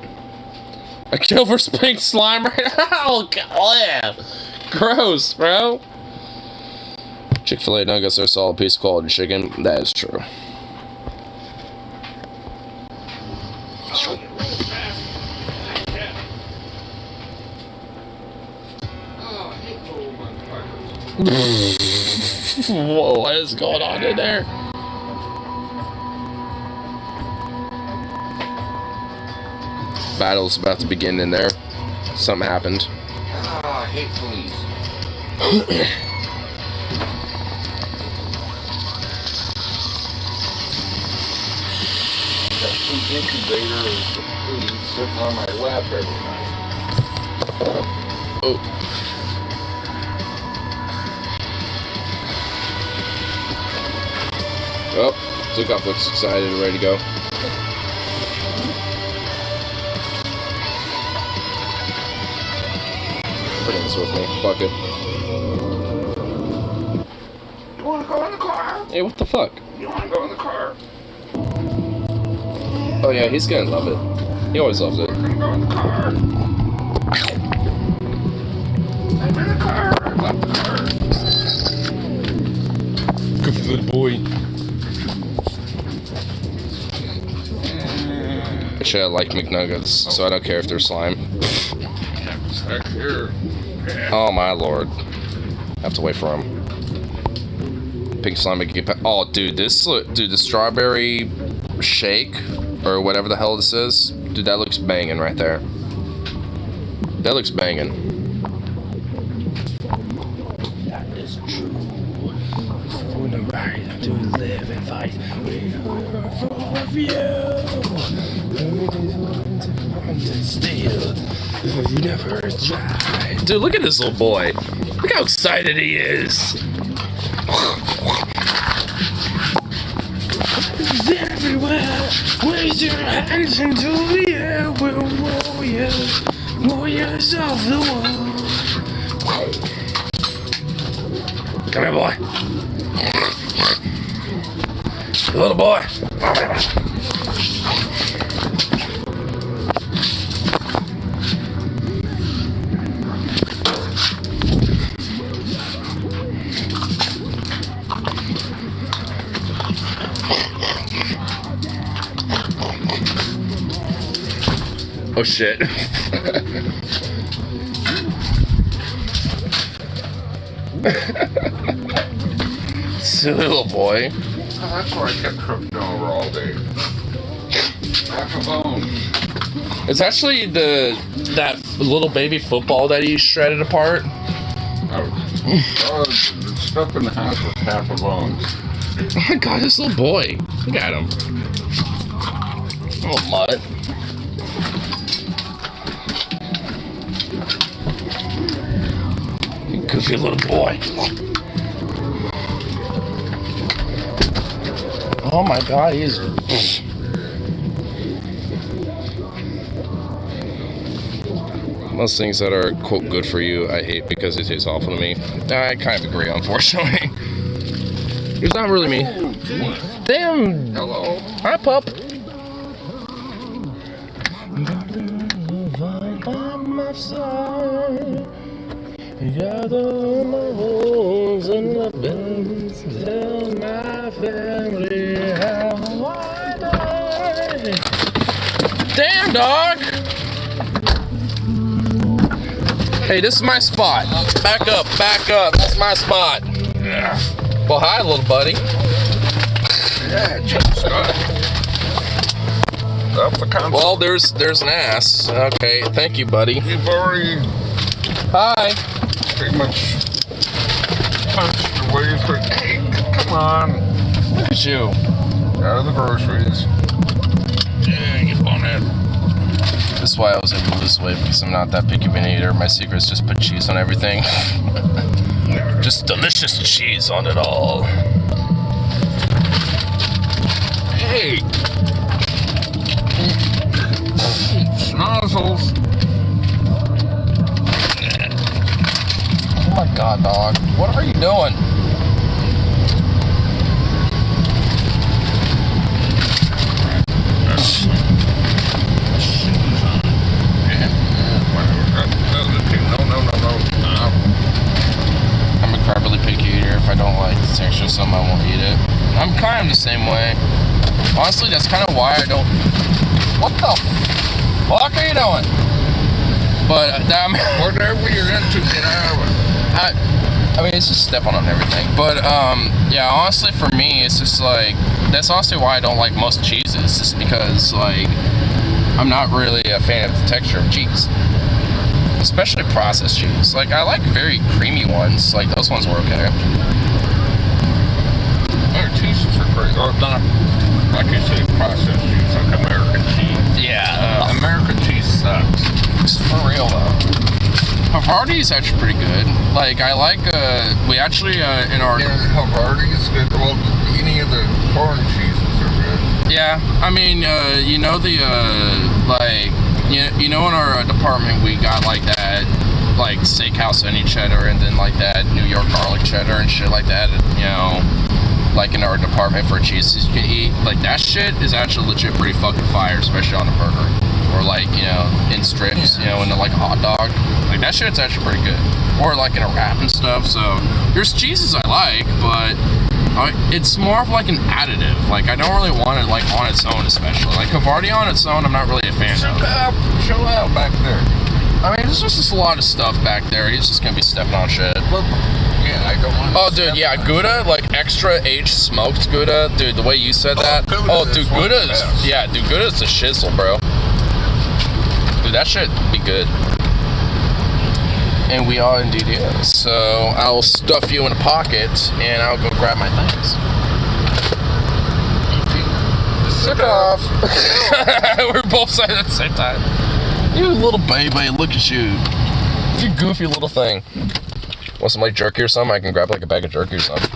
I kill for pink slime right now. Oh god, gross, bro. Chick-fil-A nuggets are a solid piece of quality chicken. That is true. Whoa, what is going on in there? Battle's about to begin in there. Something happened. Ah, I hate police. Got some incubator of police sitting on my lap every night. Oh. Oh, Zukoff looks excited and ready to go. Bring this with me. Fuck it. You wanna go in the car? Hey, what the fuck? You wanna go in the car? Oh yeah, he's gonna love it. He always loves it. We're gonna go in the car. I'm in the car. I love the car. Good boy. I should have liked McNuggets, so I don't care if they're slime. Back here. Oh my lord. I have to wait for him. Pink slime. Oh, dude, the strawberry shake, or whatever the hell this is, dude, that looks banging right there. That looks banging. That is true. On the right to live and fight. We are for you. To steal. You never try. Dude, look at this little boy. Look how excited he is. It's everywhere. Raise your hands into the air. We're warriors. Warriors of the world. Come here, boy. Little boy. Oh shit. Silly little boy. Oh, that's why I kept cooking over all day. Half a bone. It's actually that little baby football that he shredded apart. Oh, the stuff in the house was half a bone. Oh my god, this little boy. Look at him. Little mutt. goofy little boy. Oh my God, he's... Most things that are, quote, good for you, I hate because it tastes awful to me. I kind of agree, unfortunately. It's not really me. Damn. Hello. Hi, pup. By my side. Gather my holes and the bends. Tell my family how I died. Damn, dog. Hey, this is my spot. Back up, back up. That's my spot. Yeah. Well, hi, little buddy. Yeah, just that's the concept. Well, there's an ass. Okay, thank you, buddy. You've already Hi. pretty much punched your way through. Hey, come on. Look at you. Out of the groceries. Yeah, get on it. This is why I was able to lose weight, because I'm not that picky of an eater. My secret is just put cheese on everything. Just delicious cheese on it all. Hey! Snozzles. Oh my God, dog. What are you doing? No. I'm a incredibly picky eater. If I don't like the texture of something, I won't eat it. I'm kind of the same way. Honestly, that's kind of why I don't... What the fuck are you doing? But, Whatever you're into, get out of it. I mean, it's just stepping on everything. But, yeah, honestly, for me, it's just like... That's honestly why I don't like most cheeses. Just because, like... I'm not really a fan of the texture of cheese. Especially processed cheese. Like, I like very creamy ones. Like, those ones were okay. Our cheeses are great. Or not, like you say, processed cheese, like American cheese. Yeah. American cheese sucks. For real, though. Havarti's actually pretty good. Like, I like, we actually, in our... Yeah, Havarti's good. Well, any of the foreign cheeses are good. Yeah, I mean, you know the, like... You know, in our department, we got, like, that, like, steakhouse any cheddar, and then, like, that New York garlic cheddar and shit like that, you know, like, in our department for cheeses you can eat. Like, that shit is actually legit pretty fucking fire, especially on a burger. Or, like, you know, in strips, you know, in, like, a hot dog. Like, that shit's actually pretty good. Or, like, in a wrap and stuff, so... There's cheeses I like, but... it's more of like an additive. Like, I don't really want it like on its own, especially. Like, Havarti on its own, I'm not really a fan of. Chill out back there. I mean, there's just a lot of stuff back there. He's just gonna be stepping on shit. Look, yeah, I don't want to. Oh, dude, yeah, Gouda, like extra aged smoked Gouda. Dude, the way you said that. Gouda Dude, is Gouda one of the is, best. yeah, dude, Gouda is the shizzle, bro. Dude, that shit be good. And we are indeed is. So I'll stuff you in a pocket, and I'll go grab my things. Sick off. We're both saying it at the same time. You little baby, look at you. You goofy little thing. Want some like jerky or something? I can grab like a bag of jerky or something.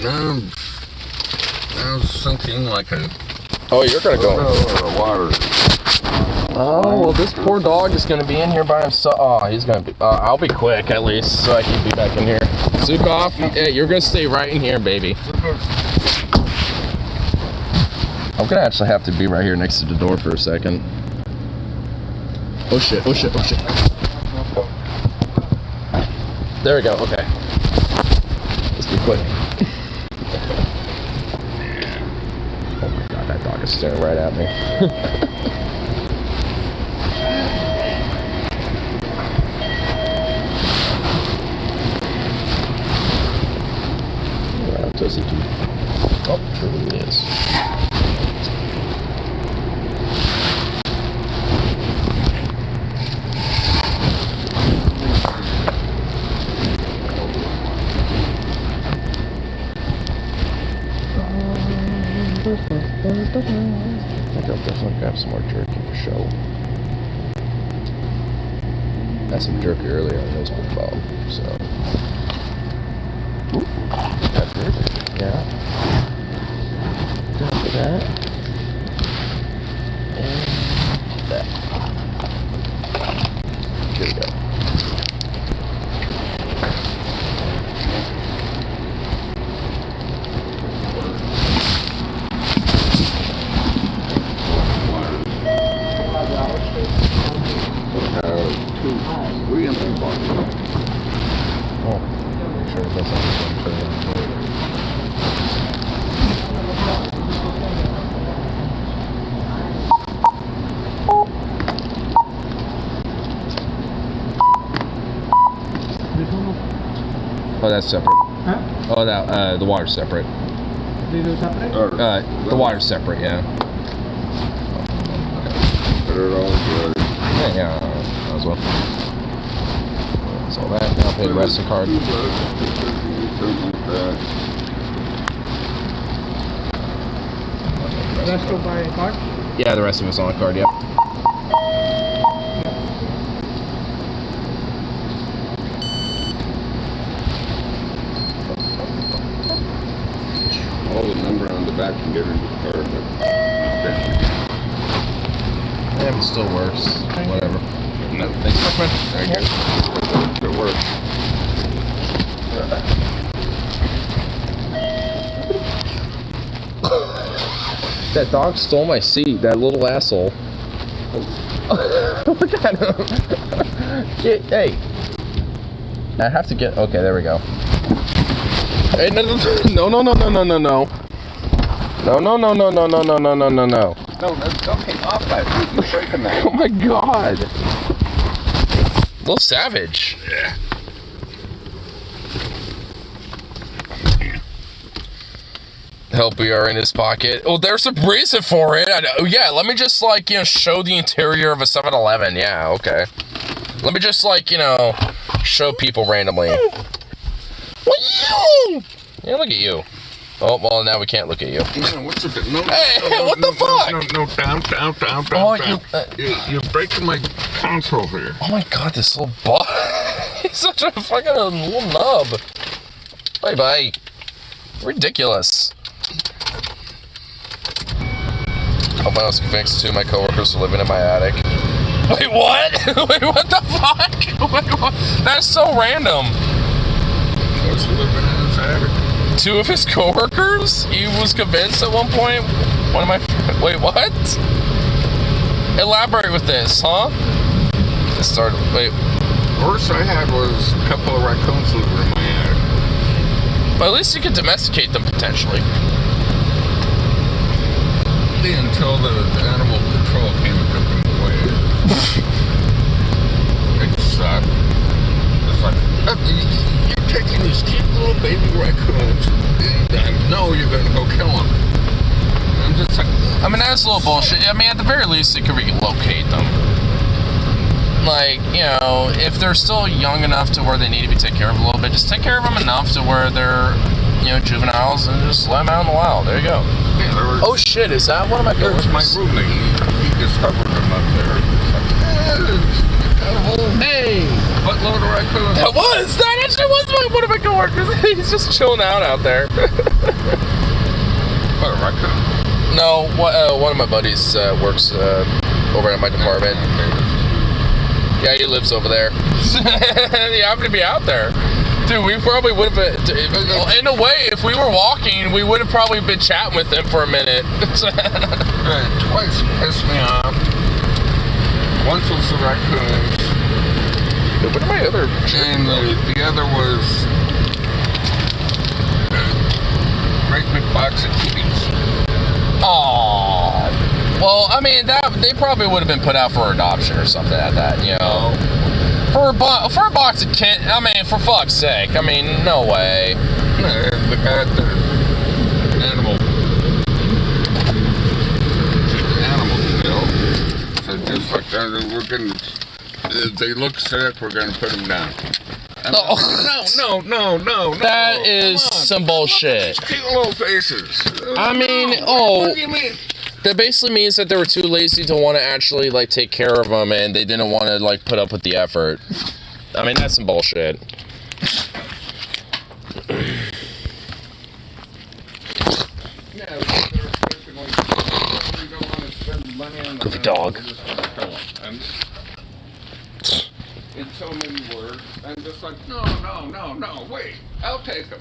I was thinking like a... Oh, you're gonna go. Water. Oh, well, this poor dog is gonna be in here by himself. Oh, he's gonna be... I'll be quick, at least, so I can be back in here. Zukov, yeah, you're gonna stay right in here, baby. I'm gonna actually have to be right here next to the door for a second. Oh shit, oh shit, oh shit. There we go, okay. Let's be quick. Oh my god, that dog is staring right at me. Wow, Toasty Teeth. Oh, truly it is. I think I'll definitely grab some more jerky for show. Had some jerky earlier and those were bomb, so. Ooh, that's good. Yeah. Good for that. And that. Here we go. Three empty bottles. Oh, sure, that's not the one. Oh, that's separate. Huh? Oh, that the water's separate. These are separate? The water's separate, yeah. Put it all together. Yeah, that as well. That's all that. Now I'll pay the rest of the card. Rest of my card? Yeah, the rest of it's on the card, yep. All the number on the back and get into the card. Yeah, but it still works. Whatever. No. Thanks so much, man. Thank you. It works. That dog stole my seat, that little asshole. Look at him. Hey. I have to get, okay, there we go. Hey, no. No. No, don't take off that. You're breaking that. Oh my god. A little savage. Yeah. Help we are in his pocket. Oh, there's a reason for it. Yeah, let me just, like, show the interior of a 7-Eleven. Yeah, okay. Let me just, like, show people randomly. Yeah, look at you. Oh, well, now we can't look at you. No, what's the... No, Hey, what the fuck? No, down. Oh, You're breaking my console here. Oh my god, this little butt. He's such a fucking little nub. Bye. Ridiculous. Hope I was convinced two of my coworkers were living in my attic. Wait, what? Wait, what the fuck? Wait, what? That's so random. What's living in his attic? Two of his coworkers? He was convinced at one point. One of my... Wait, what? Elaborate with this, huh? It started... Wait. Worst I had was a couple of raccoons living in my attic. But at least you could domesticate them, potentially. Until the animal control came and took them away. It sucked. It's like, you're taking these cute little baby raccoons. And no, you're going to go kill them. I'm just like... I mean, that's a little bullshit. I mean, at the very least, they could relocate them. Like, if they're still young enough to where they need to be taken care of a little bit, just take care of them enough to where they're, juveniles, and just let them out in the wild. There you go. Yeah, Oh shit, is that one of my coworkers? My roommate, he discovered them up there. It's like, got a whole buttload of raccoons. That actually was one of my coworkers. He's just chilling out there. What, a raccoon? No, one of my buddies works over at my department. Yeah, he lives over there. You happen to be out there. Dude, we probably would have, in a way, if we were walking, we would have probably been chatting with him for a minute. Twice pissed me off. Once was the raccoons. Dude, what are my other... And the other was a great big box of kitties. Aww. Well, I mean, they probably would have been put out for adoption or something like that, For a box of kit, I mean, for fuck's sake. I mean, no way. The guy at the animal deal said just like that, we're gonna, if they look sick, we're gonna put them down. No. That is some bullshit. Cute little faces. I mean, What do you mean? That basically means that they were too lazy to want to actually, like, take care of them, and they didn't want to, like, put up with the effort. I mean, that's some bullshit. Goofy dog. In so many words, I'm just like, no, wait, I'll take them.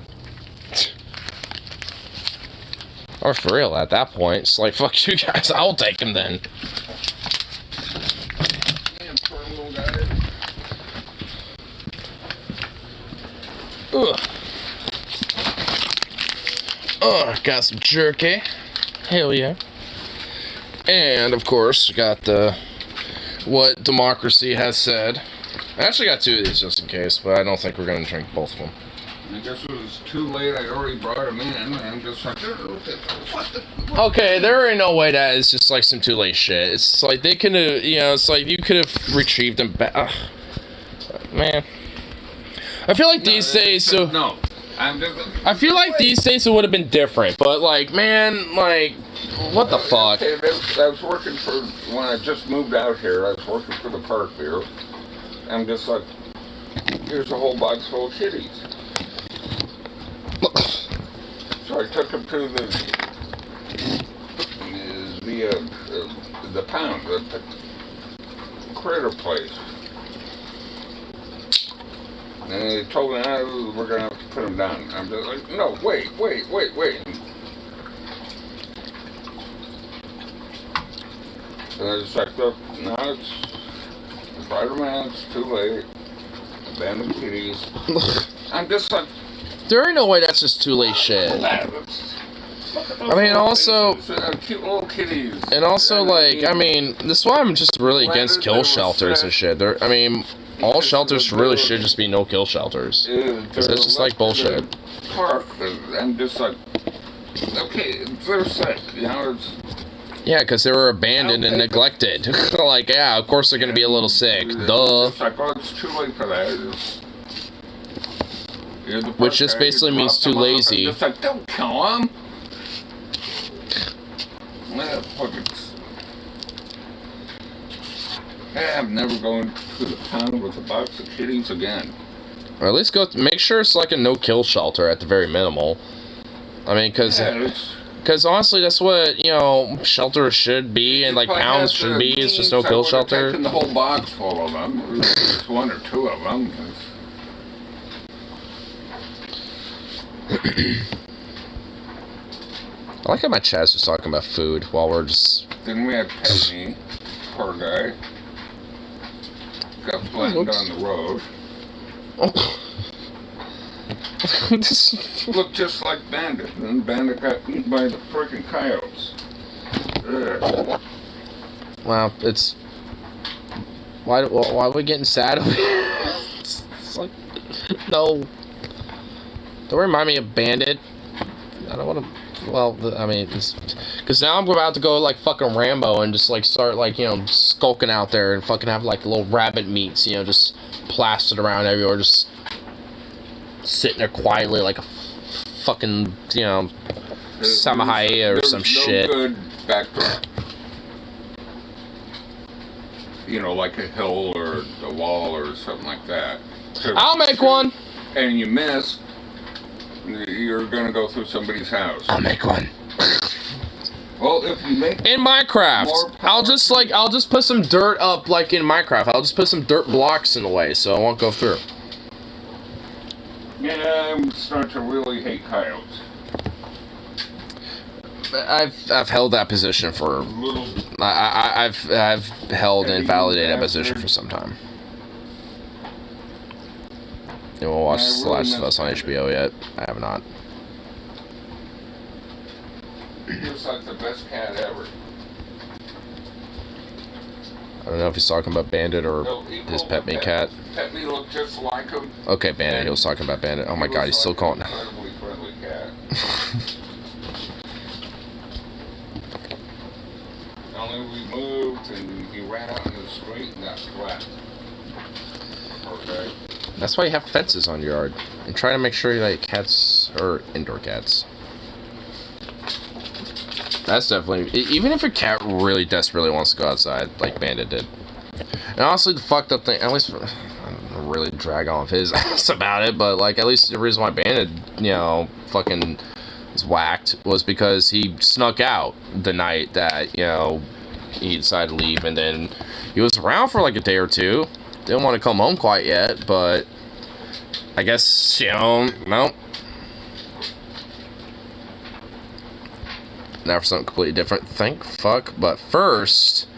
Or for real, at that point, it's like, fuck you guys, I'll take him then. Damn, poor little guy. Ugh. Got some jerky. Hell yeah. And, of course, got the what democracy has said. I actually got 2 of these just in case, but I don't think we're going to drink both of them. I guess it was too late. I already brought them in, and I'm just like, what the? Okay, there ain't no way that is just like some too late shit. It's like they could have, you know, it's like you could have retrieved them back. Man. I feel like these days, so. No. I'm just, I feel like these days it would have been different, but like, man, like, what the fuck? I was working for, when I just moved out here, I was working for the park there. I'm just like, here's a whole box full of kitties. So I took them to the pound, the critter place. And they told me, we're going to have to put them down. I'm just like, no, wait. And I was like, look, now it's Spider-Man, it's too late. Abandoned kitties. I'm just like, there ain't no way that's just too late shit. I mean, also, cute little kitties. And also, like, I mean, this is why I'm just really against kill shelters and shit. I mean, all shelters really should just be no-kill shelters. Because it's just, like, bullshit. Park, I'm just like, okay, they're sick, you know, it's... Yeah, because they were abandoned and neglected. Like, yeah, of course they're going to be a little sick. Duh. It's like, oh, it's too late for that. Which just basically means too lazy. It's like, don't kill them. I'm never going to the pound with a box of kitties again. Or at least make sure it's like a no-kill shelter at the very minimal. I mean, because honestly, that's what, you know, shelters should be, and like pounds should be. It's just no-kill shelter. Taking the whole box full of them. Just 1 or 2 of them. I like how my chat's just talking about food while we're just... Then we had Penny, poor guy. Got flattened on the road. Oh. Looked just like Bandit. And Bandit got eaten by the freaking coyotes. Ugh. Wow, it's... Why are we getting sad over here? It's like... No. Don't remind me of Bandit. I don't want to... Well, I mean, because now I'm about to go like fucking Rambo and just like start like, you know, skulking out there and fucking have like little rabbit meats, you know, just plastered around everywhere, just sitting there quietly like a fucking, you know, Samahaya or some shit. There's no good backdrop. You know, like a hill or a wall or something like that. So I'll make one! And you miss... You're gonna go through somebody's house. I'll make one. Well, if you make in Minecraft, I'll just put some dirt up like in Minecraft. I'll just put some dirt blocks in the way so I won't go through. Yeah, I'm starting to really hate coyotes. I've held that position for I've held and validated that position for some time. You won't watch The Last of Us on HBO yet? I have not. He's like the best cat ever. I don't know if he's talking about Bandit or his Pet Me cat. Pet Me looked just like him. Okay, Bandit. He was talking about Bandit. Oh my god, he's still calling. Incredibly friendly cat. Only we moved and he ran out in the street and got flat. Okay. That's why you have fences on your yard. And try to make sure that cats are indoor cats. That's definitely... Even if a cat really desperately wants to go outside, like Bandit did. And honestly, the fucked up thing, at least... I don't really drag on his ass about it, but, like, at least the reason why Bandit, you know, fucking was whacked was because he snuck out the night that, you know, he decided to leave, and then he was around for, like, a day or two. Didn't want to come home quite yet, but I guess, you know, no. Now for something completely different. Thank fuck. But first,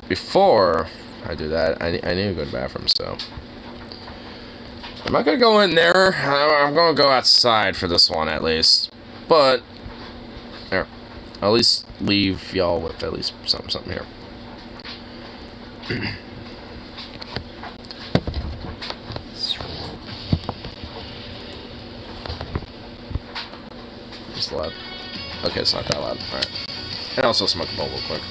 before I do that, I need to go to the bathroom, so. I'm not going to go in there. I'm going to go outside for this one, at least. But, here. I'll at least leave y'all with at least something here. It's loud. Okay, it's not that loud. Alright. And also smoke a bowl real quick.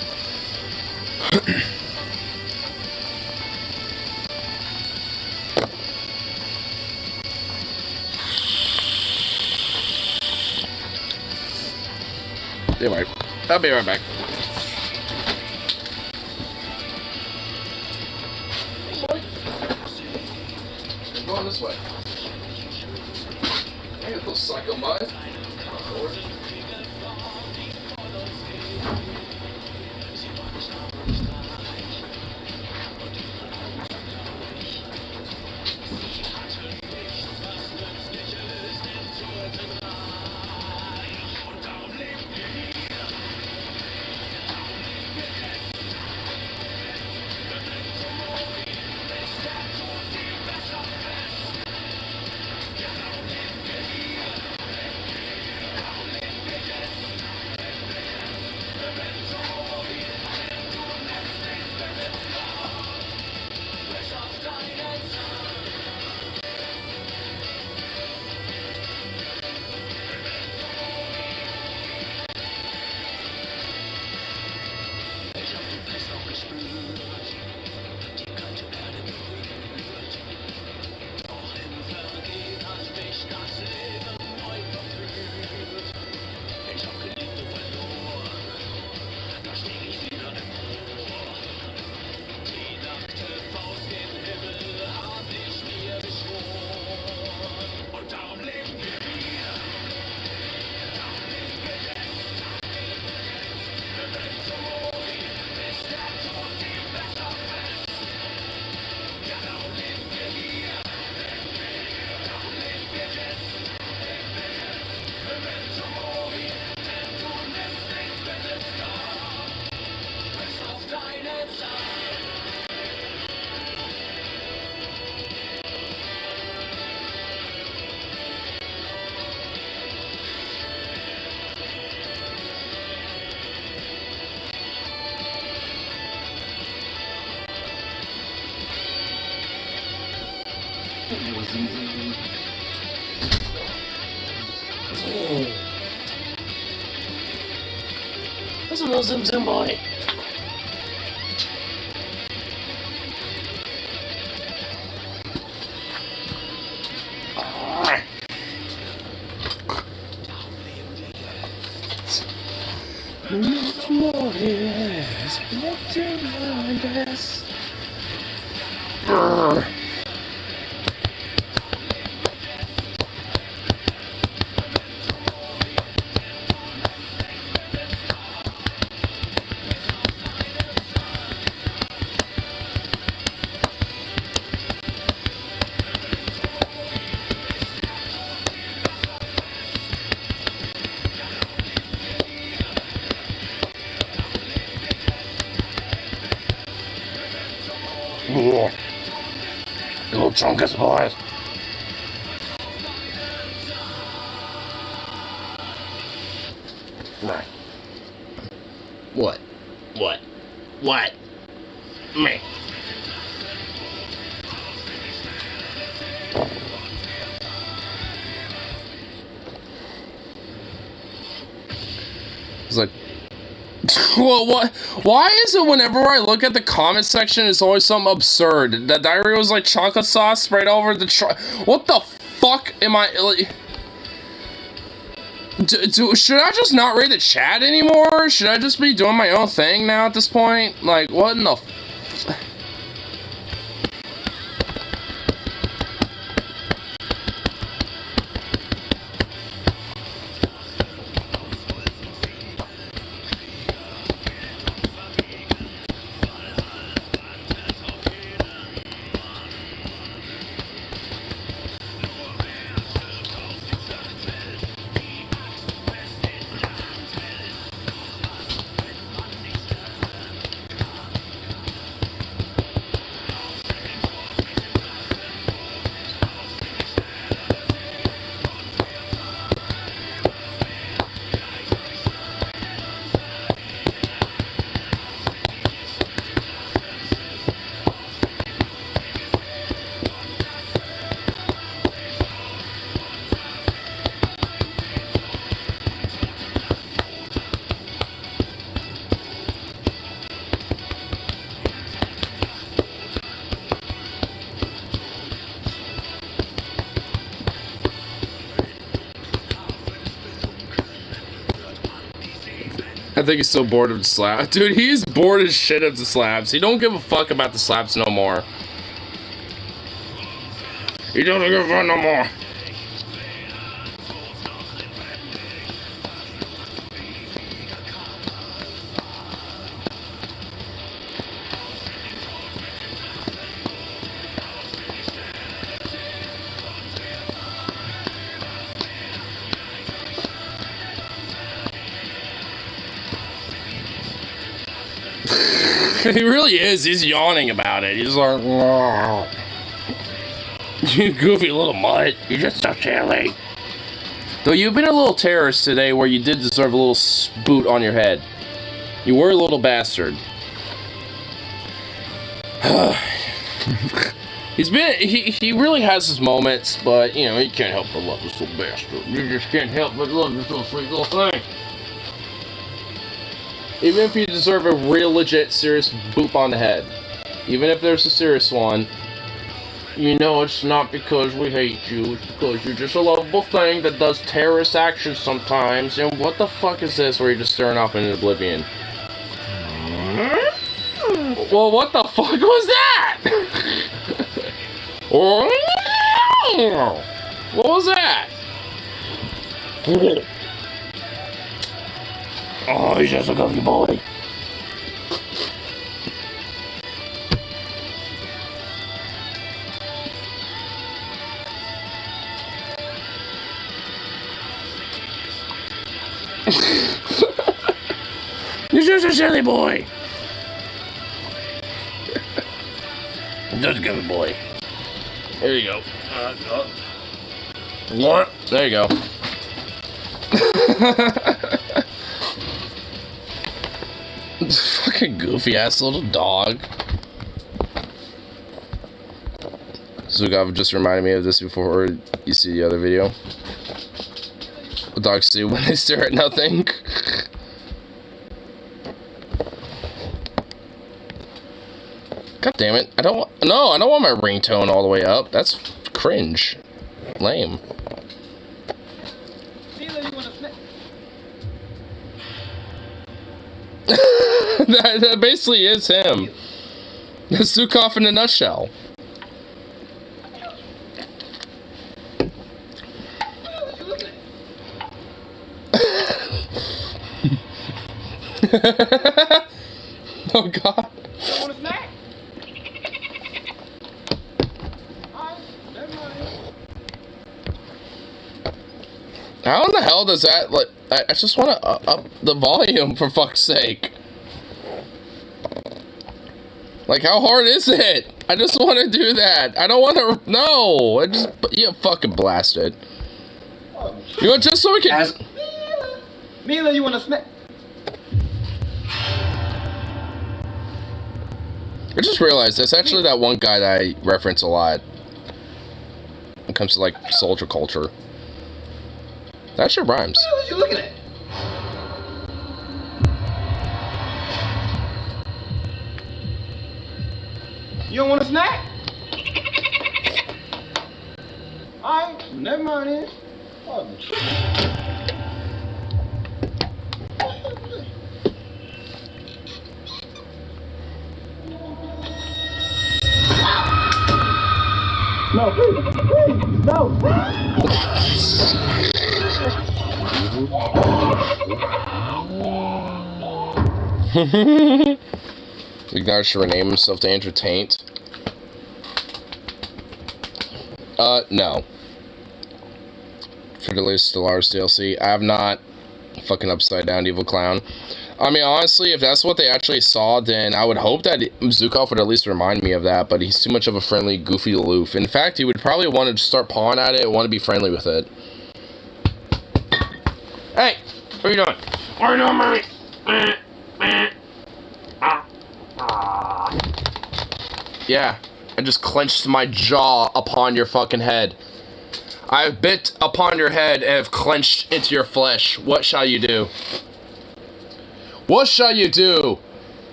Anyway, I'll be right back. I'm going this way. I got a little psycho mud. That's a little Zoom boy. Yeah. Little chunkus boys. Right. What? What? What? Me. It's like, well, what? Why is it whenever I look at the comment section, it's always something absurd? The diarrhea was like chocolate sauce sprayed over the what the fuck am I? Like, Should I just not read the chat anymore? Should I just be doing my own thing now at this point? Like, what in the I think he's so bored of the slap. Dude, he's bored as shit of the slaps. He don't give a fuck about the slaps no more. He doesn't give a fuck no more. He really is. He's yawning about it. He's like, oh. You goofy little mutt. You're just so silly. Though you've been a little terrorist today where you did deserve a little boot on your head. You were a little bastard. He really has his moments, but, you know, he can't help but love this little bastard. You just can't help but love this little sweet little thing. Even if you deserve a real, legit, serious boop on the head. Even if there's a serious one. You know it's not because we hate you. It's because you're just a lovable thing that does terrorist actions sometimes. And what the fuck is this where you're just staring off into oblivion? Well, what the fuck was that? What was that? Oh, he's just a goofy boy. You're just a silly boy. Just a goofy boy. There you go. What? There you go. Fucking goofy ass little dog. Zugov just reminded me of this before you see the other video. The dogs do when they stare at nothing. God damn it. I don't want my ringtone all the way up. That's cringe. Lame. that basically is him. That's Zukov in a nutshell. Oh god. How in the hell does that, like, I just want to up the volume for fuck's sake. Like, how hard is it? I just want to do that. I don't want to, no. I just, you fucking blast it. You know, just so we can. Mila, you want to smack? I just realized there's actually that one guy that I reference a lot when it comes to, like, soldier culture. That sure rhymes. What you looking at? You don't want a snack? Alright, never mind then. Oh, No, please, no. The guy should rename himself to Entertained. No. For the latest Stellaris DLC, I have not. Fucking upside down evil clown. I mean, honestly, if that's what they actually saw, then I would hope that Zukov would at least remind me of that, but he's too much of a friendly, goofy aloof. In fact, he would probably want to start pawing at it and want to be friendly with it. Hey! What are you doing? What are you doing, Murray? Yeah, I just clenched my jaw upon your fucking head. I have bit upon your head and have clenched into your flesh. What shall you do? What shall you do?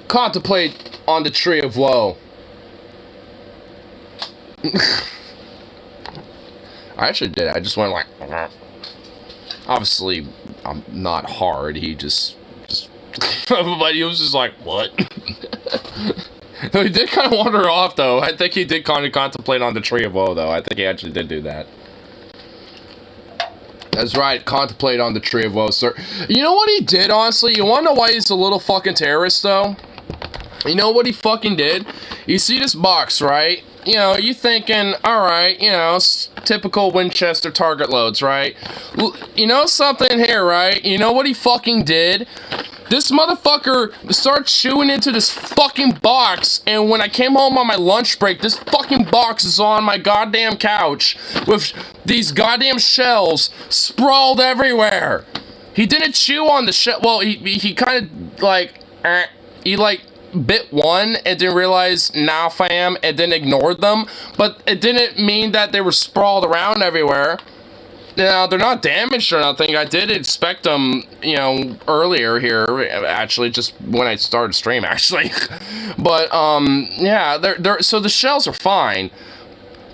Contemplate on the tree of woe. I actually did. I just went like... Obviously, I'm not hard. He just but he was just like, what? No, he did kind of wander off, though. I think he did kind of contemplate on the tree of woe, though. I think he actually did do that. That's right, contemplate on the tree of woe, sir. You know what he did, honestly? You want to know why he's a little fucking terrorist, though? You know what he fucking did? You see this box, right? You know, you thinking, alright, you know, typical Winchester target loads, right? You know something here, right? You know what he fucking did? This motherfucker started chewing into this fucking box, and when I came home on my lunch break, this fucking box is on my goddamn couch with these goddamn shells sprawled everywhere. He didn't chew on the shell. Well, he kind of like, he like bit one and didn't realize, nah fam, and then ignored them, but it didn't mean that they were sprawled around everywhere. Now, they're not damaged or nothing. I did inspect them, you know, earlier here, actually, just when I started stream, actually. But, yeah, so the shells are fine.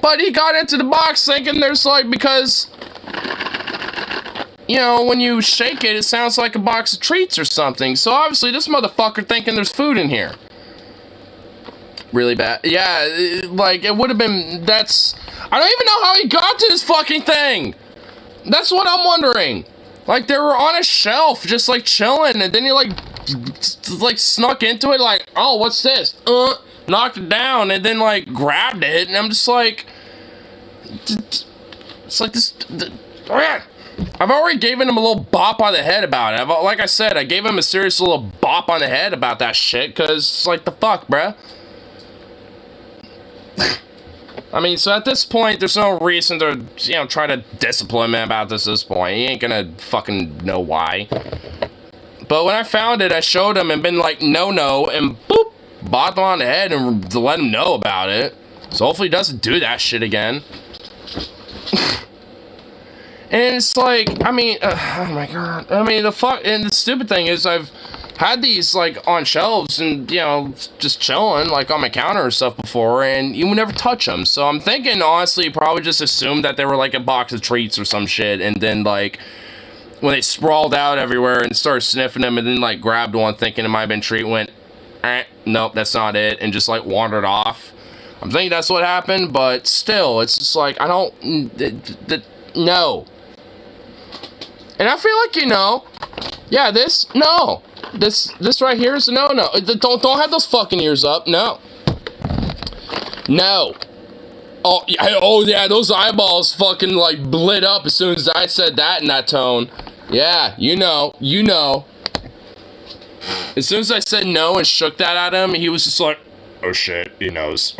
But he got into the box thinking there's, like, because, you know, when you shake it, it sounds like a box of treats or something. So, obviously, this motherfucker thinking there's food in here. Really bad. Yeah, like, it would have been, I don't even know how he got to this fucking thing! That's what I'm wondering. Like, they were on a shelf, just, like, chilling, and then he, like, snuck into it, like, oh, what's this? Knocked it down, and then, like, grabbed it, and I'm just like... It's like this... I've already given him a little bop on the head about it. Like I said, I gave him a serious little bop on the head about that shit, because it's like, the fuck, bruh? I mean, so at this point, there's no reason to, you know, try to discipline him about this at this point. He ain't gonna fucking know why. But when I found it, I showed him and been like, no, and boop, bopped him on the head and to let him know about it. So hopefully he doesn't do that shit again. And it's like, I mean, oh my god. I mean, and the stupid thing is I've had these, like, on shelves and, you know, just chilling, like, on my counter and stuff before, and you would never touch them. So I'm thinking, honestly, probably just assumed that they were, like, a box of treats or some shit, and then, like, when they sprawled out everywhere and started sniffing them, and then, like, grabbed one thinking it might have been a treat, went, nope, that's not it, and just, like, wandered off. I'm thinking that's what happened, but still, it's just like, I don't, no. And I feel like, you know, yeah, no. This right here is a no. Don't have those fucking ears up. No. Oh yeah, those eyeballs fucking like lit up as soon as I said that in that tone. Yeah, you know. As soon as I said no and shook that at him, he was just like, oh shit, he knows.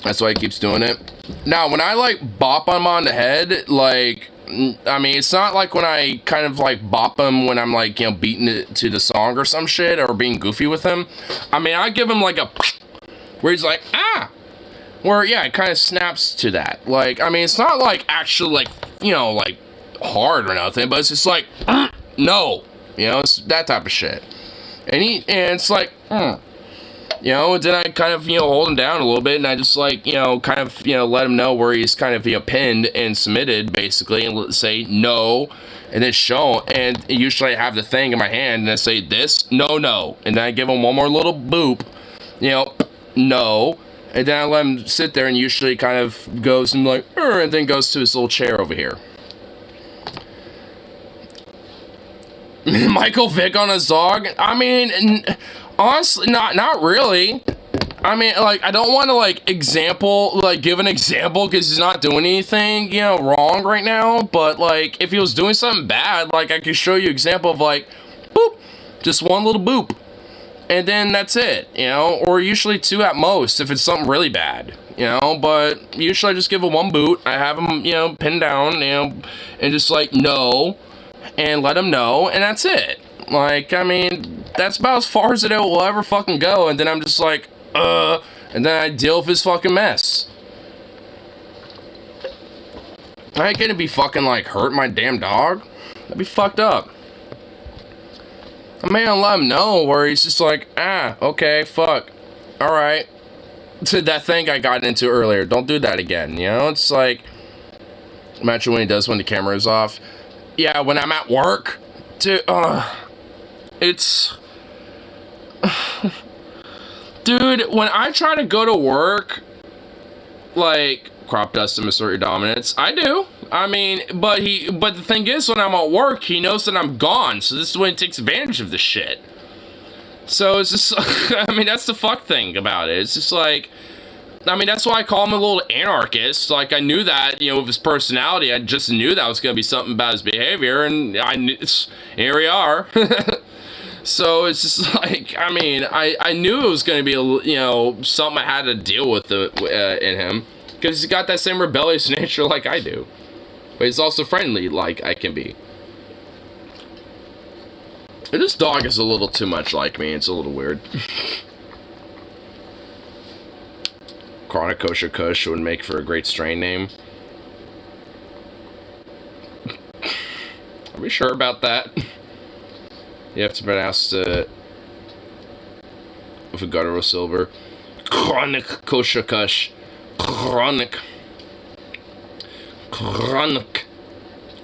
That's why he keeps doing it. Now, when I, like, bop him on the head, like, I mean, it's not like when I kind of, like, bop him when I'm, like, you know, beating it to the song or some shit, or being goofy with him. I mean, I give him, like, a where he's like, ah! Where, yeah, it kind of snaps to that. Like, I mean, it's not, like, actually, like, you know, like, hard or nothing, but it's just like, no! You know, it's that type of shit. And it's like, you know, and then I kind of, you know, hold him down a little bit, and I just, like, you know, kind of, you know, let him know where he's kind of, you know, pinned and submitted, basically, and say no, and then show, and usually I have the thing in my hand, and I say this, no, and then I give him one more little boop, you know, no. And then I let him sit there and usually kind of goes and like, and then goes to his little chair over here. Michael Vick on his dog? I mean, honestly, not really. I mean, like, I don't want to, like, give an example because he's not doing anything, you know, wrong right now. But, like, if he was doing something bad, like, I could show you example of, like, boop, just one little boop. And then that's it, you know, or usually 2 at most if it's something really bad, you know, but usually I just give him 1 boot. I have him, you know, pinned down, you know, and just like, no, and let him know, and that's it. Like, I mean, that's about as far as it will ever fucking go, and then I'm just like, and then I deal with his fucking mess. I ain't gonna be fucking, like, hurt my damn dog. That'd be fucked up. I may let him know where he's just like, okay, fuck, alright. To that thing I got into earlier, don't do that again, you know? It's like, imagine when he does when the camera is off. Yeah, when I'm at work, dude, it's... Dude, when I try to go to work, like, crop dust and assert your dominance, I do. I mean, but the thing is, when I'm at work, he knows that I'm gone, so this is when he takes advantage of the shit. So it's just, I mean, that's the fuck thing about it. It's just like, I mean, that's why I call him a little anarchist. Like, I knew that, you know, with his personality, I just knew that was going to be something about his behavior, and here we are. So it's just like, I mean, I knew it was going to be, you know, something I had to deal with in him, because he's got that same rebellious nature like I do. But he's also friendly like I can be. And this dog is a little too much like me. It's a little weird. Chronic Kosher Kush would make for a great strain name. Are we sure about that? You have to pronounce with a guttural silver. Chronic Kosher Kush. Chronic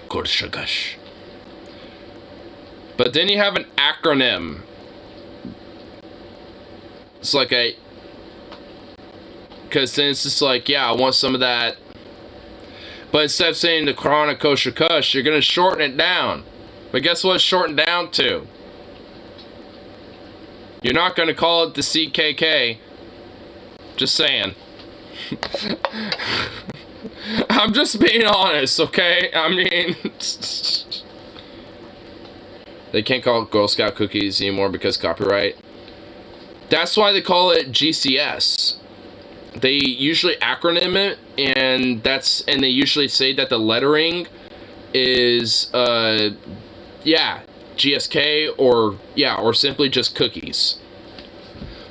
Kosher Kush. But then you have an acronym. It's like because then it's just like, yeah, I want some of that. But instead of saying the Chronic Kosher Kush, you're going to shorten it down. But guess what it's shortened down to? You're not going to call it the CKK. Just saying. I'm just being honest, okay? I mean... They can't call it Girl Scout cookies anymore because copyright. That's why they call it GCS. They usually acronym it, and they usually say that the lettering is GSK or simply just cookies.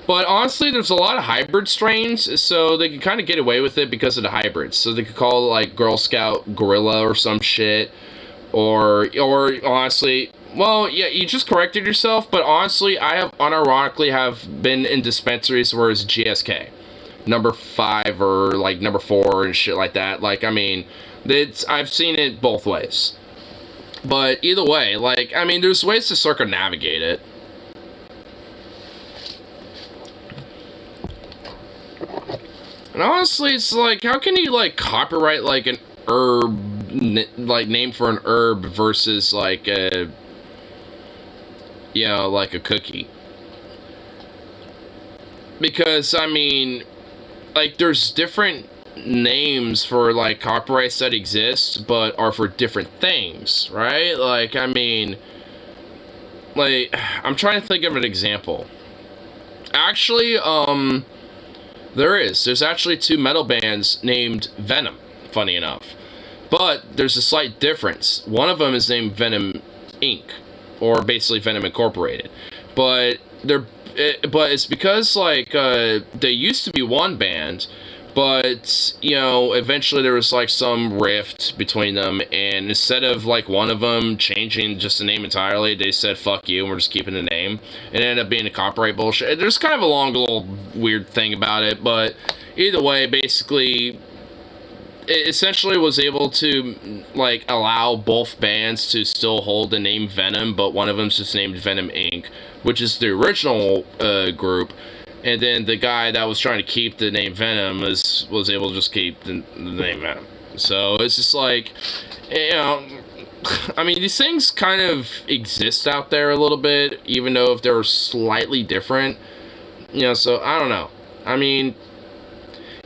But honestly, there's a lot of hybrid strains, so they can kind of get away with it because of the hybrids. So they could call it like Girl Scout Gorilla or some shit, or honestly. Well, yeah, you just corrected yourself, but honestly, I have unironically been in dispensaries where it's GSK. Number 5 or, like, number 4 and shit like that. Like, I mean, I've seen it both ways. But either way, like, I mean, there's ways to circumnavigate it. And honestly, it's like, how can you, like, copyright, like, an herb, like, name for an herb versus, like, a... You know, like a cookie. Because, I mean, like, there's different names for, like, copyrights that exist, but are for different things, right? Like, I mean, like, I'm trying to think of an example. Actually, there's actually 2 metal bands named Venom, funny enough. But there's a slight difference. One of them is named Venom Inc., or basically Venom Incorporated, but it's because like they used to be one band, but you know eventually there was like some rift between them, and instead of like one of them changing just the name entirely, they said fuck you and we're just keeping the name, and it ended up being a copyright bullshit. There's kind of a long little weird thing about it, but either way, basically it essentially was able to, like, allow both bands to still hold the name Venom, but one of them's just named Venom Inc., which is the original group, And then the guy that was trying to keep the name Venom was able to just keep the name Venom. So it's just like, you know, I mean, these things kind of exist out there a little bit, even though if they're slightly different. You know, so I don't know. I mean,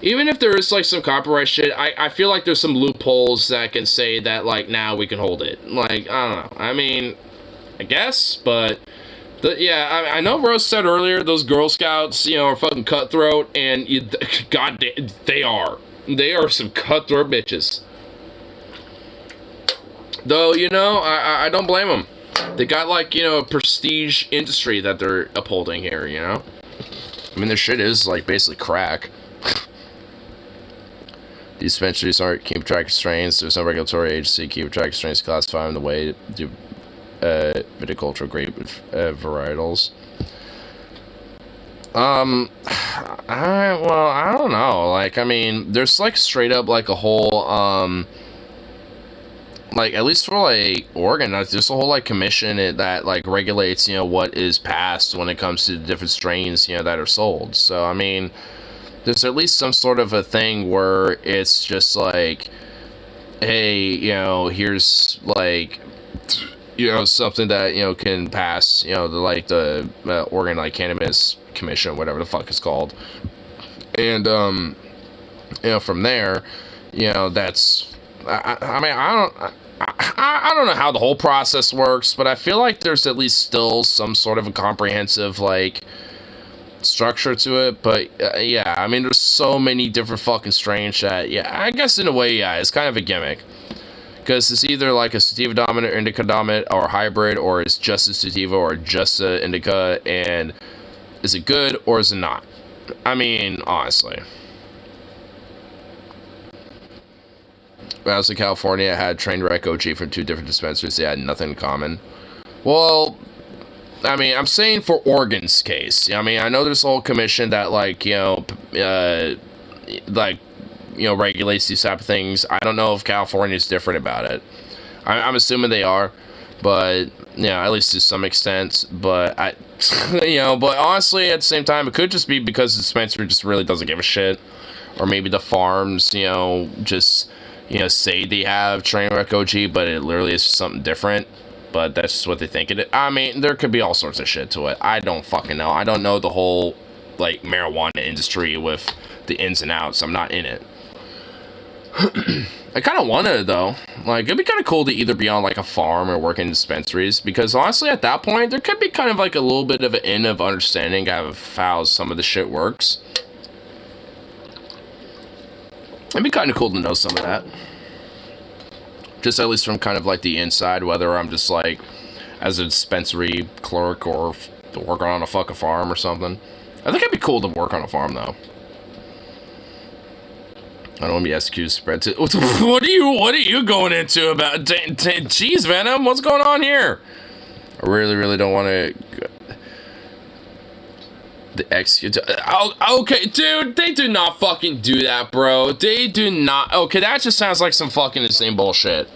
even if there is like some copyright shit, I feel like there's some loopholes that can say that like now we can hold it. Like, I don't know. I mean, I guess, but yeah, I know Rose said earlier those Girl Scouts, you know, are fucking cutthroat, and God, they are. They are some cutthroat bitches. Though, you know, I don't blame them. They got like, you know, a prestige industry that they're upholding here, you know? I mean, their shit is like basically crack. These dispensaries aren't keep track of strains. There's no regulatory agency keep track of strains, classify them the way to viticultural grape varietals. Well, I don't know. Like, I mean, there's like straight up like a whole like at least for like Oregon, there's a whole like commission that like regulates, you know, what is passed when it comes to the different strains, you know, that are sold. So I mean, there's at least some sort of a thing where it's just like, hey, you know, here's like, you know, something that, you know, can pass, you know, the Oregon like Cannabis Commission, whatever the fuck it's called, and you know, from there, you know, that's I mean, I don't know how the whole process works, but I feel like there's at least still some sort of a comprehensive like structure to it. But yeah, I mean, there's so many different fucking strains that, yeah, I guess in a way, yeah, it's kind of a gimmick. Because it's either like a sativa dominant, indica dominant, or hybrid, or it's just a sativa or just a indica, and is it good or is it not? I mean, honestly. When I was in California, I had trained rec OG from 2 different dispensaries. They had nothing in common. Well, I mean, I'm saying for Oregon's case. I mean, I know there's a whole commission that, like, you know, like, you know, regulates these type of things. I don't know if California is different about it. I'm assuming they are, but, you know, at least to some extent. But I, you know, but honestly, at the same time, it could just be because the dispensary just really doesn't give a shit, or maybe the farms, you know, just, you know, say they have train wreck OG, but it literally is something different. But that's just what they think it is. I mean, there could be all sorts of shit to it. I don't fucking know. I don't know the whole, like, marijuana industry with the ins and outs. I'm not in it. I kind of want to, though. Like, it'd be kind of cool to either be on, like, a farm or work in dispensaries. Because, honestly, at that point, there could be kind of, like, a little bit of an end of understanding of how some of the shit works. It'd be kind of cool to know some of that. Just at least from kind of, like, the inside, whether I'm just, like, as a dispensary clerk or working on a fucking farm or something. I think it'd be cool to work on a farm, though. I don't want to be executed spread to... What are you going into about... Jeez, Venom, what's going on here? I really don't want to... The execute... Oh, okay, dude, they do not fucking do that, bro. They do not... Okay, that just sounds like some fucking insane bullshit.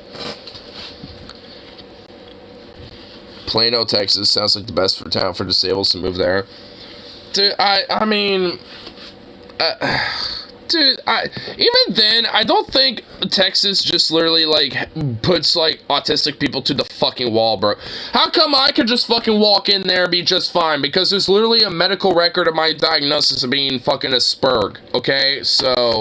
Plano, Texas sounds like the best for town for disabled to move there. Dude, I mean... Dude, even then, I don't think Texas just literally, like, puts, like, autistic people to the fucking wall, bro. How come I could just fucking walk in there and be just fine? Because there's literally a medical record of my diagnosis of being fucking Asperg, okay? So,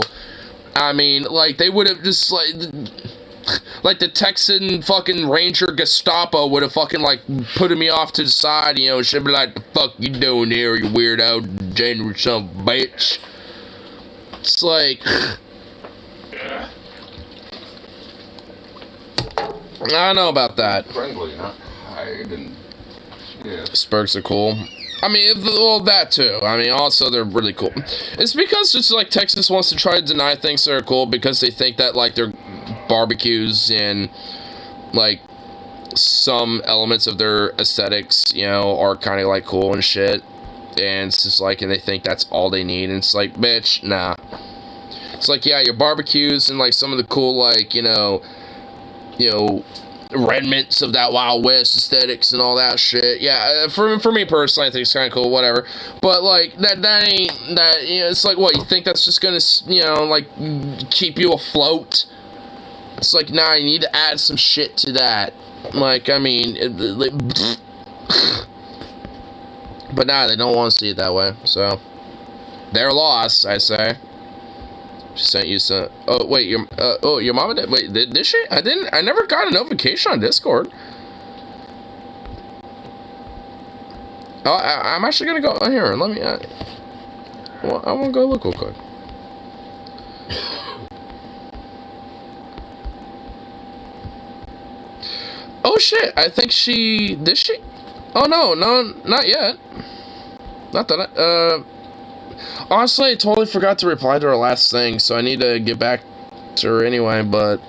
I mean, like, they would have just, like, the Texan fucking Ranger Gestapo would have fucking, like, put me off to the side, you know, should be like, the fuck you doing here, you weirdo, January son of a bitch. It's like, I don't know about that. Friendly, huh? I didn't. Yeah. Spurgs are cool. I mean, well, that too. I mean, also, they're really cool. It's because just, like, Texas wants to try to deny things that are cool because they think that, like, their barbecues and, like, some elements of their aesthetics, you know, are kind of, like, cool and shit. And it's just like, and they think that's all they need. And it's like, bitch, nah. It's like, yeah, your barbecues and, like, some of the cool, like, you know, remnants of that Wild West aesthetics and all that shit. Yeah, for me personally, I think it's kind of cool, whatever. But, like, that ain't, that, you know, it's like, what, you think that's just gonna, you know, like, keep you afloat? It's like, nah, you need to add some shit to that. Like, I mean, but nah, they don't want to see it that way, so their loss, I say. She sent you some. Oh wait, your mama did. Wait, did she? I never got a notification on Discord. Oh, I'm actually gonna go here. Let me. Well, I want to go look real quick. Oh shit! I think she did. She? Oh no, not yet. Not that. Honestly, I totally forgot to reply to her last thing, so I need to get back to her anyway, but...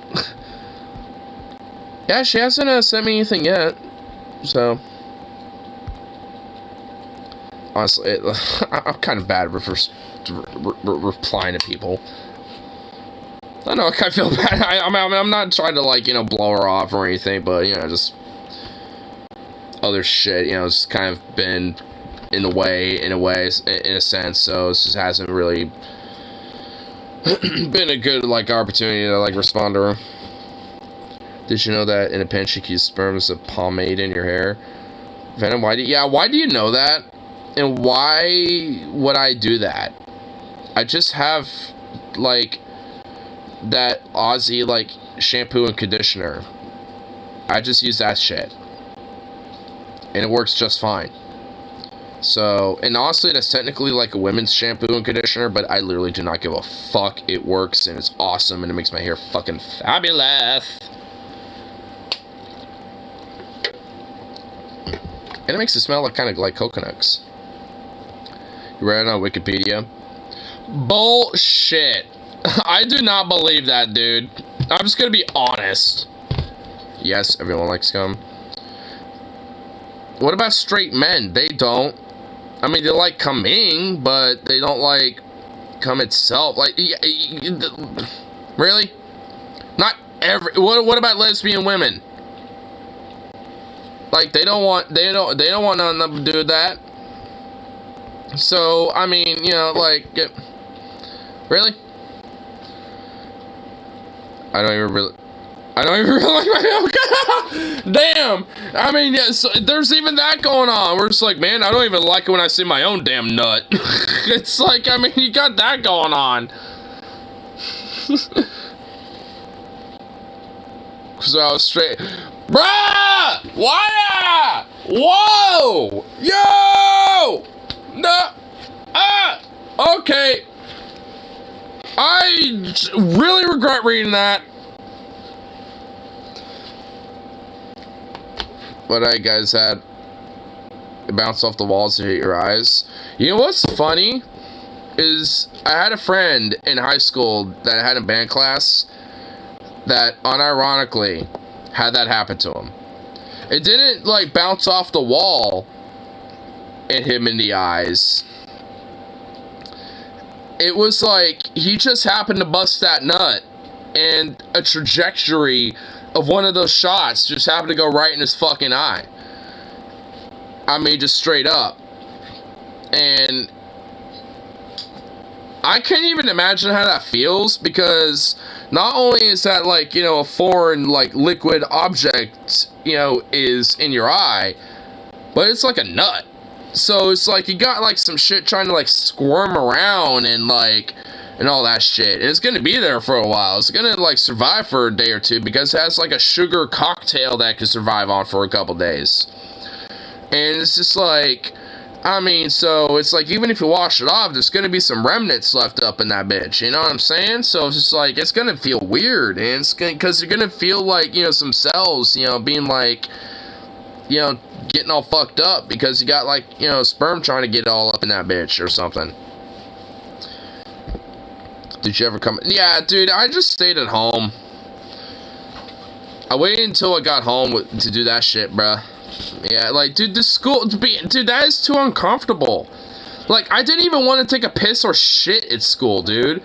yeah, she hasn't sent me anything yet, so... Honestly, I'm kind of bad with replying to people. I know, I kind of feel bad. I'm not trying to, like, you know, blow her off or anything, but, you know, just... other shit, you know, it's kind of been... in a sense, so it just hasn't really been a good, like, opportunity to, like, respond to her. Did you know that in a pinch you can use sperm as a pomade in your hair? Venom, why do you know that? And why would I do that? I just have, like, that Aussie, like, shampoo and conditioner. I just use that shit. And it works just fine. So, and honestly, that's technically like a women's shampoo and conditioner, but I literally do not give a fuck. It works, and it's awesome, and it makes my hair fucking fabulous. And it makes it smell like kind of like coconuts. You read it on Wikipedia? Bullshit. I do not believe that, dude. I'm just gonna be honest. Yes, everyone likes cum. What about straight men? They don't. I mean, they like coming, but they don't like cum itself. Like, really? Not every. What about lesbian women? Like, they don't want nothing to do with that. So, I mean, you know, like, really? I don't even really like my own. Damn. I mean, yeah, so there's even that going on. We're just like, man, I don't even like it when I see my own damn nut. It's like, I mean, you got that going on. So I was straight. Bruh! Why? Whoa! Yo! No! Ah! Okay. I really regret reading that. But I guys had it bounce off the walls and hit your eyes. You know what's funny is I had a friend in high school that I had in band class that unironically had that happen to him. It didn't like bounce off the wall and hit him in the eyes. It was like he just happened to bust that nut, and a trajectory of one of those shots just happened to go right in his fucking eye. I mean, just straight up. And I can't even imagine how that feels, because not only is that, like, you know, a foreign, like, liquid object, you know, is in your eye, but it's like a nut. So it's like you got, like, some shit trying to, like, squirm around and, like, and all that shit. And it's gonna be there for a while. It's gonna, like, survive for a day or two, because it has, like, a sugar cocktail that can survive on for a couple days. And it's just like, I mean, so it's like, even if you wash it off, there's gonna be some remnants left up in that bitch, you know what I'm saying? So it's just like, it's gonna feel weird, and it's gonna, because you're gonna feel like, you know, some cells, you know, being like, you know, getting all fucked up, because you got, like, you know, sperm trying to get all up in that bitch or something. Did you ever come? Yeah, dude, I just stayed at home. I waited until I got home to do that shit, bruh. Yeah, like, dude, the school, dude, that is too uncomfortable. Like, I didn't even want to take a piss or shit at school, dude.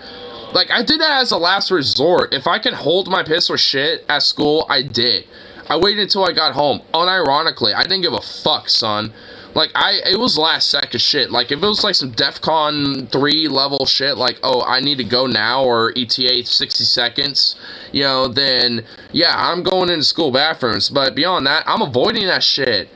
Like, I did that as a last resort. If I could hold my piss or shit at school, I did. I waited until I got home. Unironically, I didn't give a fuck, son. Like, it was last second shit. Like, if it was like some DEFCON 3 level shit, like, oh, I need to go now, or ETA 60 seconds, you know, then, yeah, I'm going into school bathrooms. But beyond that, I'm avoiding that shit.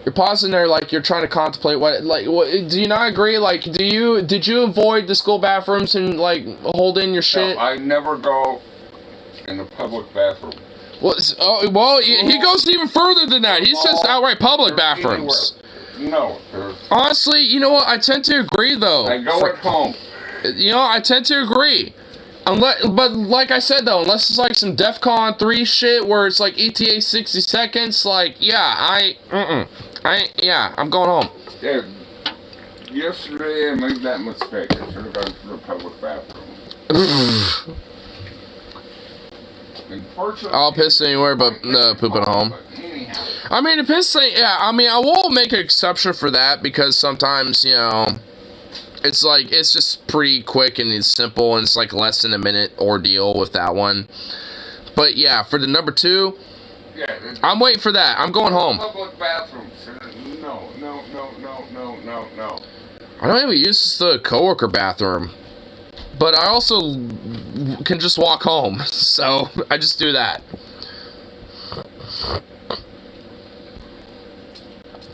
You're pausing there like you're trying to contemplate what, do you not agree? Like, did you avoid the school bathrooms and, like, hold in your shit? No, I never go in the public bathroom. Well, he goes even further than that. He says outright public bathrooms. No. Honestly, you know what? I tend to agree, though. I go at home. You know, I tend to agree. But like I said, though, unless it's like some DEFCON 3 shit where it's like ETA 60 seconds, like, yeah, I'm going home. Yeah, yesterday I made that mistake. I should have gone to the public bathroom. I'll piss anywhere but poop at home. I mean, the piss thing, yeah, I mean, I will make an exception for that because sometimes, you know, it's like, it's just pretty quick and it's simple and it's like less than a minute ordeal with that one. But yeah, for the number 2, I'm waiting for that. I'm going home. Public bathrooms. No. I don't even use the coworker bathroom. But I also can just walk home, so I just do that.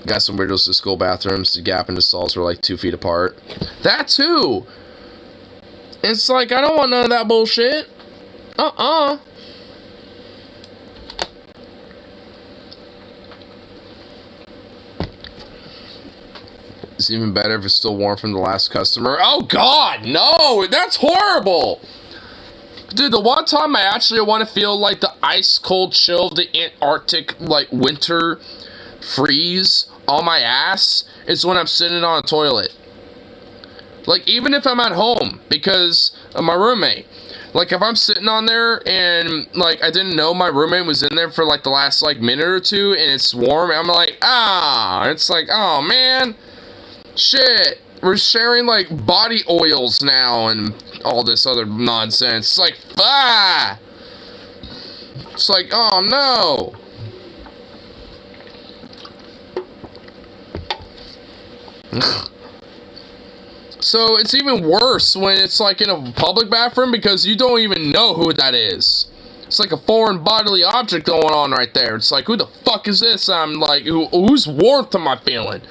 Got some weirdos to school bathrooms. The gap in the stalls were like 2 feet apart. That too! It's like, I don't want none of that bullshit. It's even better if it's still warm from the last customer. Oh god, no! That's horrible! Dude, the one time I actually want to feel like the ice cold chill of the Antarctic, like, winter freeze on my ass is when I'm sitting on a toilet. Like, even if I'm at home, because of my roommate. Like, if I'm sitting on there and, like, I didn't know my roommate was in there for, like, the last, like, minute or two and it's warm, I'm like, it's like, oh, man. Shit, we're sharing, like, body oils now and all this other nonsense. It's like, it's like, oh, no. So, it's even worse when it's, like, in a public bathroom because you don't even know who that is. It's like a foreign bodily object going on right there. It's like, who the fuck is this? I'm like, whose warmth am I feeling?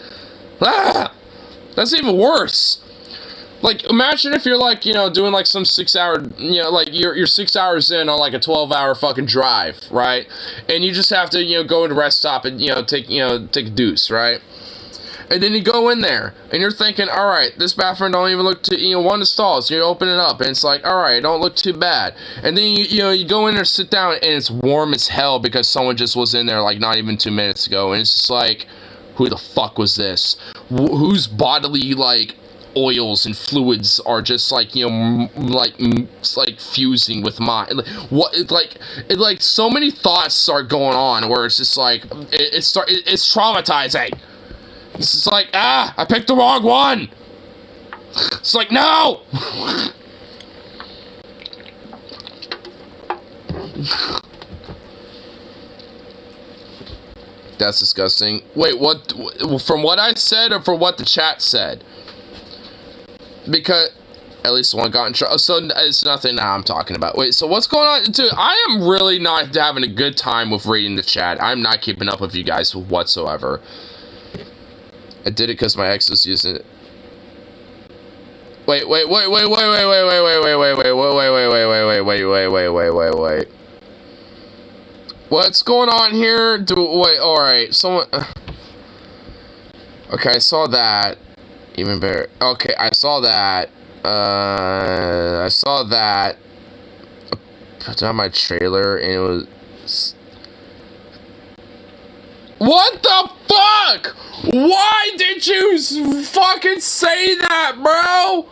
That's even worse. Like, imagine if you're, like, you know, doing, like, some 6-hour, you know, like, you're 6 hours in on, like, a 12-hour fucking drive, right? And you just have to, you know, go into rest stop and, take a deuce, right? And then you go in there, and you're thinking, alright, this bathroom don't even look too, one of the stalls, you open it up, and it's like, alright, don't look too bad. And then, you go in there, sit down, and it's warm as hell because someone just was in there, like, not even 2 minutes ago, and it's just like, who the fuck was this? Whose bodily, like, oils and fluids are just, like, like fusing with mine? Like, so many thoughts are going on where it's just like, it's traumatizing. It's just like, I picked the wrong one. It's like, no! That's disgusting. Wait, what? From what I said or from what the chat said? Because at least one got in trouble. So it's nothing now I'm talking about. Wait, so what's going on? Dude, I am really not having a good time with reading the chat. I'm not keeping up with you guys whatsoever. I did it because my ex was using it. Wait. What's going on here? Wait, alright, someone... Okay, I saw that. Even better. Okay, I saw that. I saw that. Put down my trailer, and it was... What the fuck? Why did you fucking say that, bro?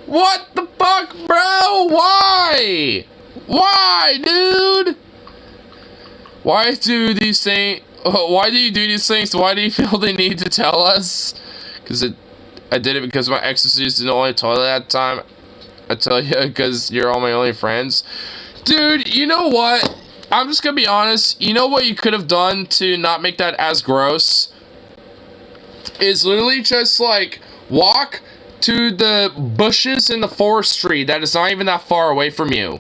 What the fuck, bro? Why? Why, dude? Why do these things? Why do you do these things? Why do you feel the need to tell us? I did it because my ex was using the only toilet at the time. I tell you, because you're all my only friends. Dude, you know what? I'm just gonna be honest. You know what you could have done to not make that as gross? Is literally just, like, walk to the bushes in the forestry that is not even that far away from you.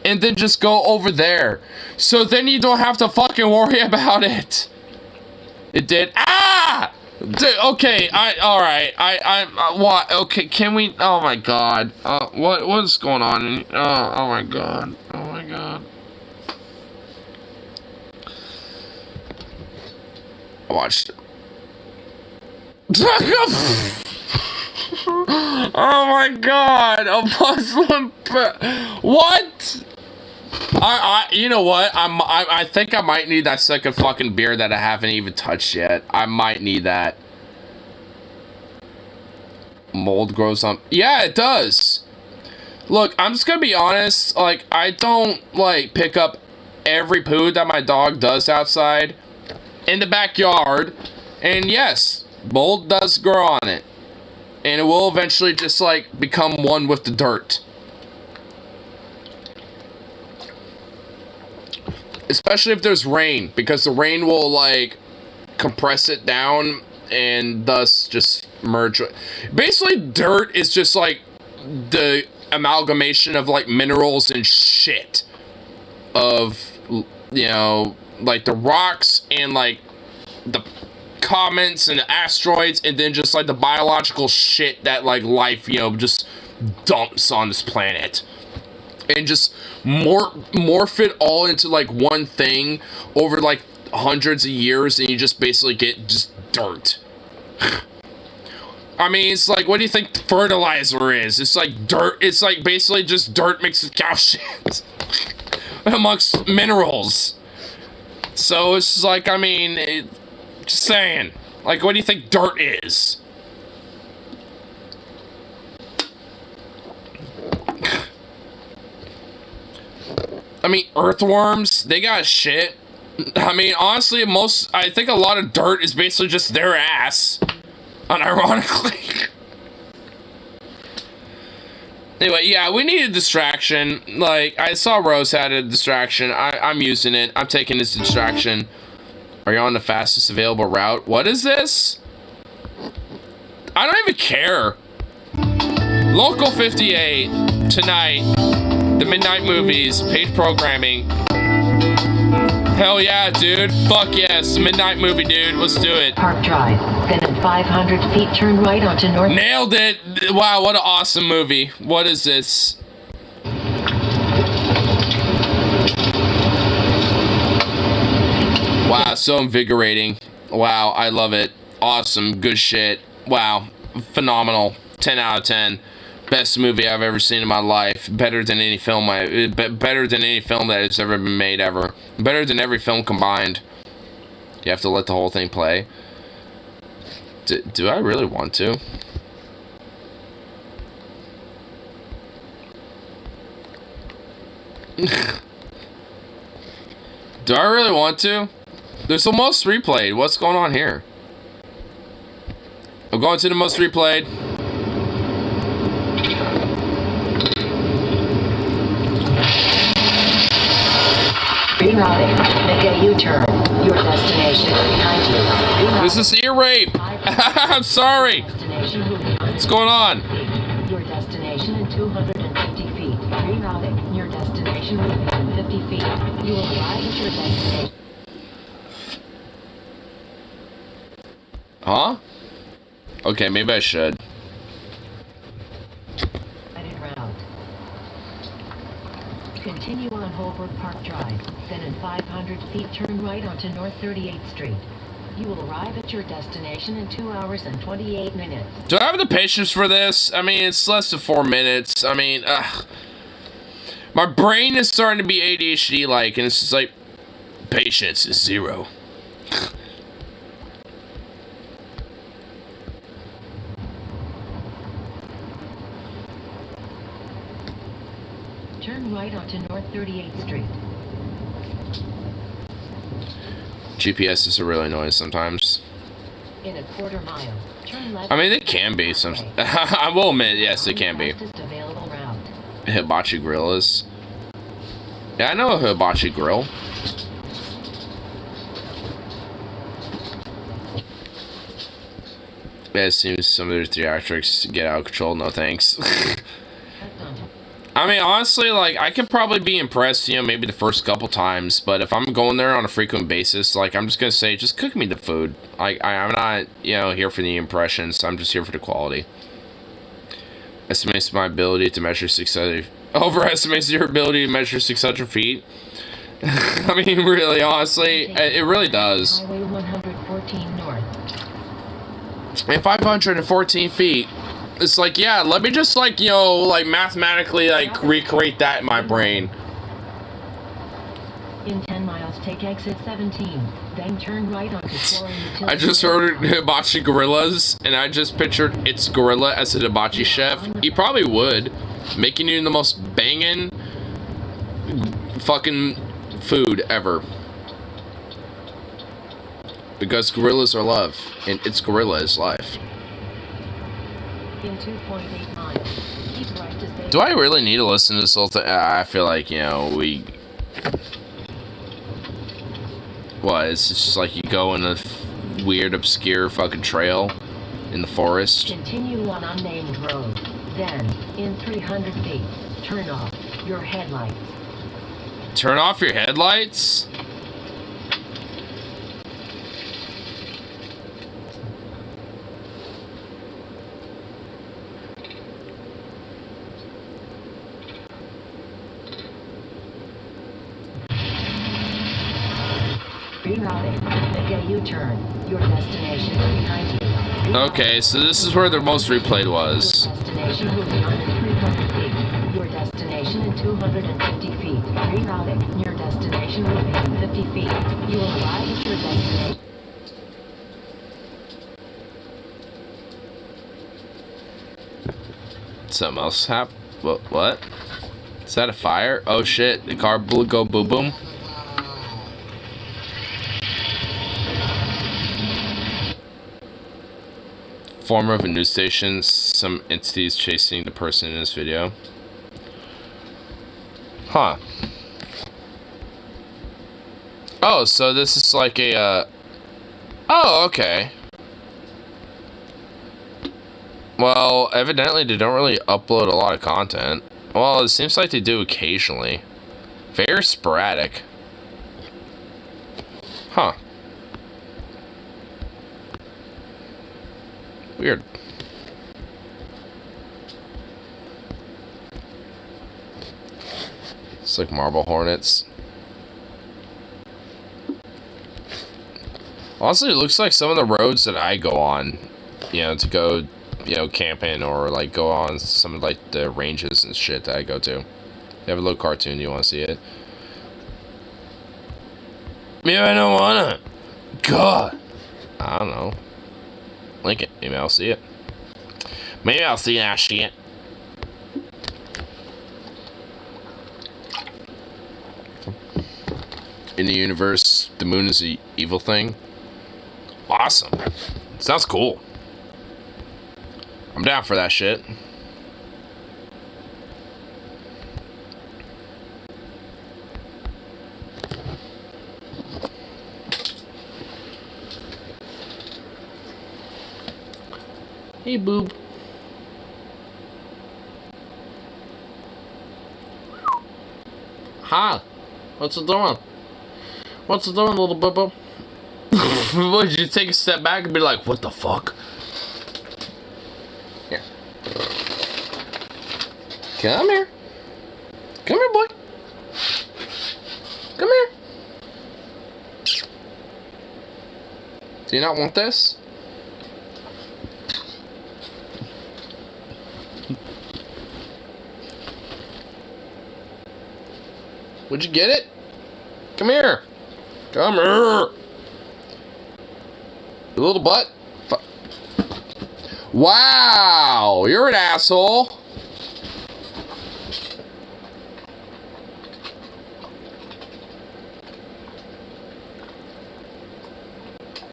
And then just go over there. So then you don't have to fucking worry about it. It did. Ah! Okay, alright. What? Okay, can we? Oh my god. What is going on? Oh my god. Oh my god. I watched it. Oh my god. A Muslim. What? You know what? I think I might need that second fucking beer that I haven't even touched yet. I might need that. Mold grows on. Yeah, it does. Look, I'm just gonna be honest. Like, I don't like pick up every poo that my dog does outside in the backyard. And yes, mold does grow on it, and it will eventually just like become one with the dirt. Especially if there's rain, because the rain will, like, compress it down and thus just merge. Basically, dirt is just, like, the amalgamation of, like, minerals and shit. Of, you know, like, the rocks and, like, the comets and the asteroids, and then just, like, the biological shit that, like, life, you know, just dumps on this planet. And just morph it all into like one thing over like hundreds of years, and you just basically get just dirt. I mean, it's like, what do you think fertilizer is? It's like dirt. It's like basically just dirt mixed with cow shit amongst minerals. So it's just like, I mean, just saying. Like, what do you think dirt is? I mean, earthworms, they got shit. I mean, honestly, I think a lot of dirt is basically just their ass. Unironically. Anyway, yeah, we need a distraction. Like, I saw Rose had a distraction. I'm using it. I'm taking this distraction. Are you on the fastest available route? What is this? I don't even care. Local 58, tonight. The Midnight Movies, paid programming. Hell yeah, dude. Fuck yes. Midnight movie, dude. Let's do it. Park Drive. Then in 500 feet, turn right onto North. Nailed it. Wow, what an awesome movie. What is this? Wow, so invigorating. Wow, I love it. Awesome. Good shit. Wow. Phenomenal. 10 out of 10. Best movie I've ever seen in my life. Better than any film better than any film that has ever been made ever. Better than every film combined. You have to let the whole thing play. Do I really want to? Do I really want to? There's the most replayed. What's going on here? I'm going to the most replayed. Rerouting. Make a U-turn. Your destination behind you. Rerouting. This is ear rape. I'm sorry. What's going on? Your destination in 250 feet. Rerouting. Your destination within 50 feet. You will arrive at your destination. Huh? Okay, maybe I should. Continue on Holbrook Park Drive, then in 500 feet turn right onto North 38th Street. You will arrive at your destination in 2 hours and 28 minutes. Do I have the patience for this? I mean, it's less than 4 minutes. I mean, my brain is starting to be ADHD-like, and it's just like, patience is 0. Turn right onto North 38th Street. GPS is really annoying sometimes. In a quarter mile, turn left. I mean, they can be. I will admit, yes, they can be. Fastest available route. Hibachi grill is. Yeah, I know a hibachi grill. Yeah, it seems some of their theatrics get out of control. No thanks. I mean, honestly, like, I could probably be impressed, you know, maybe the first couple times, but if I'm going there on a frequent basis, like, I'm just gonna say, just cook me the food. I'm not, you know, here for the impressions, I'm just here for the quality. Estimates my ability to measure 600... Overestimates your ability to measure 600 feet. I mean, really, honestly, it really does. Highway 114 north. And 514 feet. It's like, yeah, let me just, like, you know, like, mathematically, like, recreate that in my brain. In 10 miles, take exit 17. Then turn right onto Florida Utility. I just ordered hibachi gorillas, and I just pictured its gorilla as a hibachi chef. He probably would. Making you the most banging fucking food ever. Because gorillas are love, and its gorilla is life. In 2.8 miles, keep right to stay. Do I really need to listen to this whole thing? I feel like, you know, we... What, it's just like you go in a weird, obscure fucking trail in the forest. Continue on unnamed road. Then, in 300 feet, turn off your headlights. Turn off your headlights? Rerouting. Make a U-turn. Your destination is behind you. Okay, so this is where the most replayed was. Your destination will be on in 300 feet. Your destination in 250 feet. Rerouting. Your destination will be in 50 feet. You will arrive at your destination. Something else happened? What? Is that a fire? Oh shit, the car blew go boom boom. Former of a news station, some entities chasing the person in this video. Huh. Oh, so this is like a, oh, okay. Well, evidently they don't really upload a lot of content. Well, it seems like they do occasionally. Very sporadic. Huh. Weird. It's like marble hornets. Honestly, it looks like some of the roads that I go on, you know, to go, you know, camping or like go on some of like the ranges and shit that I go to. They have a little cartoon, you want to see it? Maybe I don't wanna. God. I don't know. Link it. Maybe I'll see it. Maybe I'll see that shit. In the universe, the moon is an evil thing. Awesome. Sounds cool. I'm down for that shit. Hey, boob. Hi. What's it doing? What's it doing, little bubba? Would you take a step back and be like, what the fuck? Here. Come here. Come here, boy. Come here. Do you not want this? Would you get it? Come here. Come here. You little butt. Wow, you're an asshole.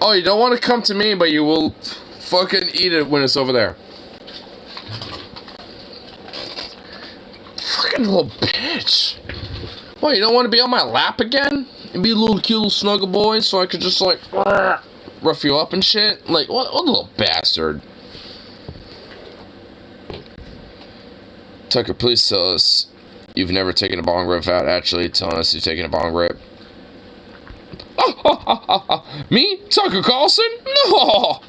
Oh, you don't want to come to me, but you will fucking eat it when it's over there. fucking little bitch. What, you don't want to be on my lap again? And be a little cute little snuggle boy so I could just, like, rough you up and shit? Like, what a little bastard. Tucker, please tell us you've never taken a bong rip without actually telling us you've taken a bong rip. Me? Tucker Carlson? No!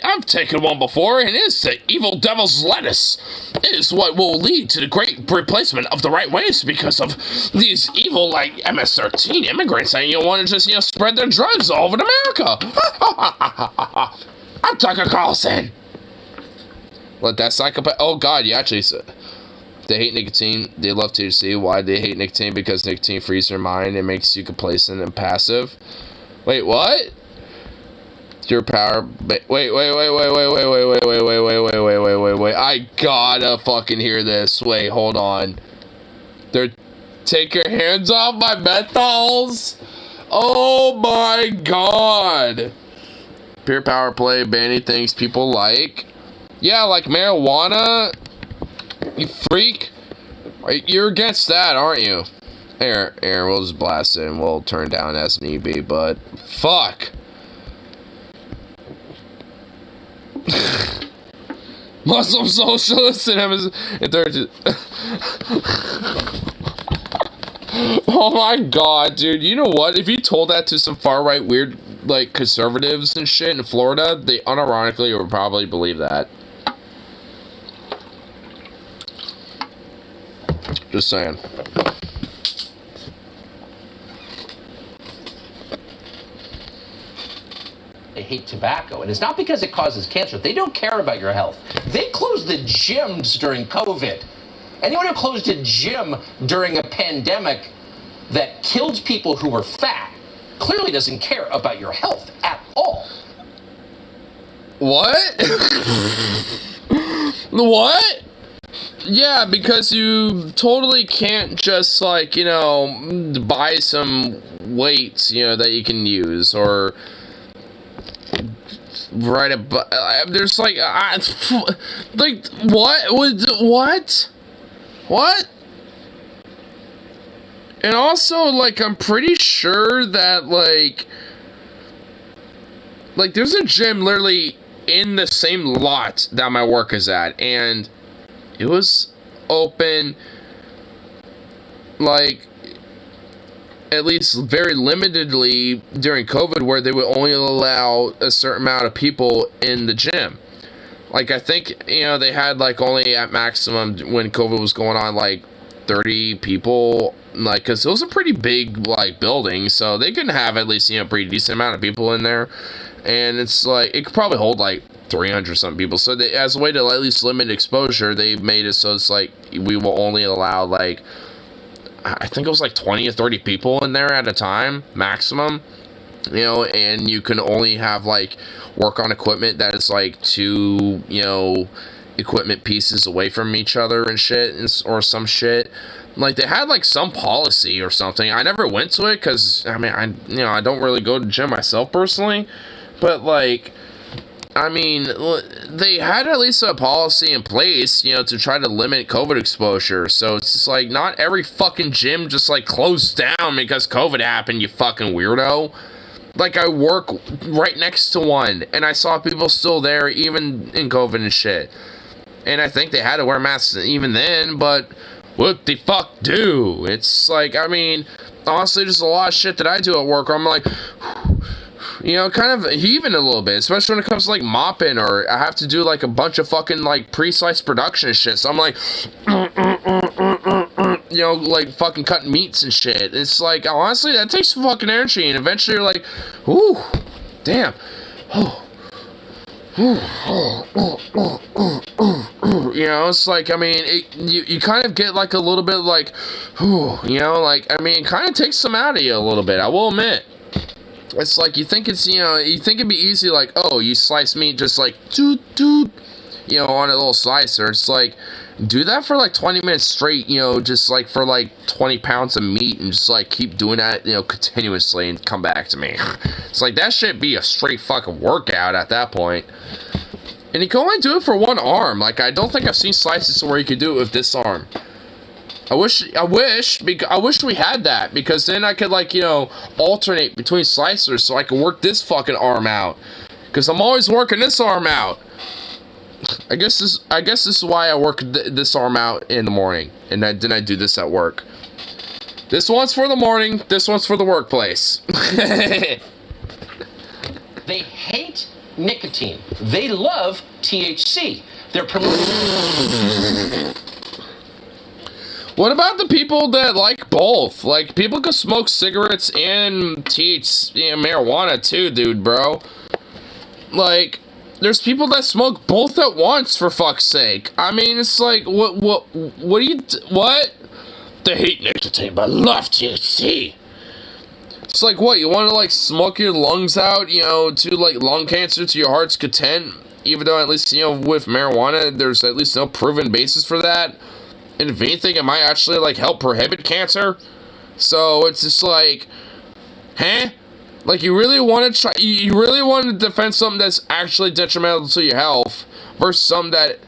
I've taken one before, and it's the evil devil's lettuce. It is what will lead to the great replacement of the right ways because of these evil, like, MS-13 immigrants that want to just, spread their drugs all over America. I'm Tucker Carlson. Let that psychopath... Oh, God, you actually said... They hate nicotine. They love THC. Why they hate nicotine? Because nicotine frees your mind and makes you complacent and passive. Wait, what? Your power. Wait. I gotta fucking hear this. Wait, hold on. Take your hands off my menthols. Oh my god. Pure power play, banning things people like. Yeah, like marijuana. You freak. You're against that, aren't you? Here, we'll just blast it and we'll turn down as need be, but fuck. Muslim socialists and oh my god, dude. You know what? If you told that to some far-right weird, like, conservatives and shit in Florida, they unironically would probably believe that. Just saying. They hate tobacco, and it's not because it causes cancer. They don't care about your health. They closed the gyms during COVID. Anyone who closed a gym during a pandemic that killed people who were fat clearly doesn't care about your health at all. What? What? Yeah, because you totally can't just, like, buy some weights, that you can use, or write a, there's, like, what? And also, like, I'm pretty sure that, like, there's a gym literally in the same lot that my work is at, and it was open, like, at least very limitedly during COVID, where they would only allow a certain amount of people in the gym. Like, I think, they had, like, only at maximum when COVID was going on, like, 30 people, like, because it was a pretty big, like, building, so they could have at least, a pretty decent amount of people in there. And it's, like, it could probably hold, like, 300 something people. So they, as a way to at least limit exposure, they made it so it's like we will only allow, like, I think it was like 20 or 30 people in there at a time maximum, and you can only have, like, work on equipment that is like 2 equipment pieces away from each other and shit, or some shit. Like, they had, like, some policy or something. I never went to it because, I mean, I don't really go to the gym myself personally, but, like, I mean, they had at least a policy in place, to try to limit COVID exposure. So it's just like, not every fucking gym just, like, closed down because COVID happened, you fucking weirdo. Like, I work right next to one, and I saw people still there, even in COVID and shit. And I think they had to wear masks even then, but what the fuck do? It's like, I mean, honestly, there's a lot of shit that I do at work where I'm like, kind of heaving a little bit, especially when it comes to, like, mopping, or I have to do, like, a bunch of fucking, like, pre-sliced production shit, so I'm like, like, fucking cutting meats and shit. It's like, honestly, that takes some fucking energy, and eventually you're like, ooh, damn, it's like, I mean, you kind of get, like, a little bit, like, like, I mean, it kind of takes some out of you a little bit, I will admit. It's like, you think it's, you think it'd be easy, like, oh, you slice meat just like, on a little slicer. It's like, do that for, like, 20 minutes straight, just, like, for, like, 20 pounds of meat, and just, like, keep doing that, continuously, and come back to me. It's like, that should be a straight fucking workout at that point. And you can only do it for one arm. Like, I don't think I've seen slices where you could do it with this arm. I wish we had that, because then I could, like, you know, alternate between slicers so I can work this fucking arm out. Because I'm always working this arm out. I guess this is why I work this arm out in the morning, and then I do this at work. This one's for the morning, this one's for the workplace. They hate nicotine. They love THC. They're promoting. What about the people that like both? Like, people can smoke cigarettes and THC and marijuana too, dude, bro. Like, there's people that smoke both at once, for fuck's sake. I mean, it's like, what do you, what? They hate nicotine, but love THC. It's like, what, you want to, like, smoke your lungs out, you know, to, like, lung cancer to your heart's content? Even though, at least, you know, with marijuana, there's at least no proven basis for that. And if anything, it might actually, like, help prohibit cancer. So, it's just like, huh? Like, you really want to defend something that's actually detrimental to your health versus something that,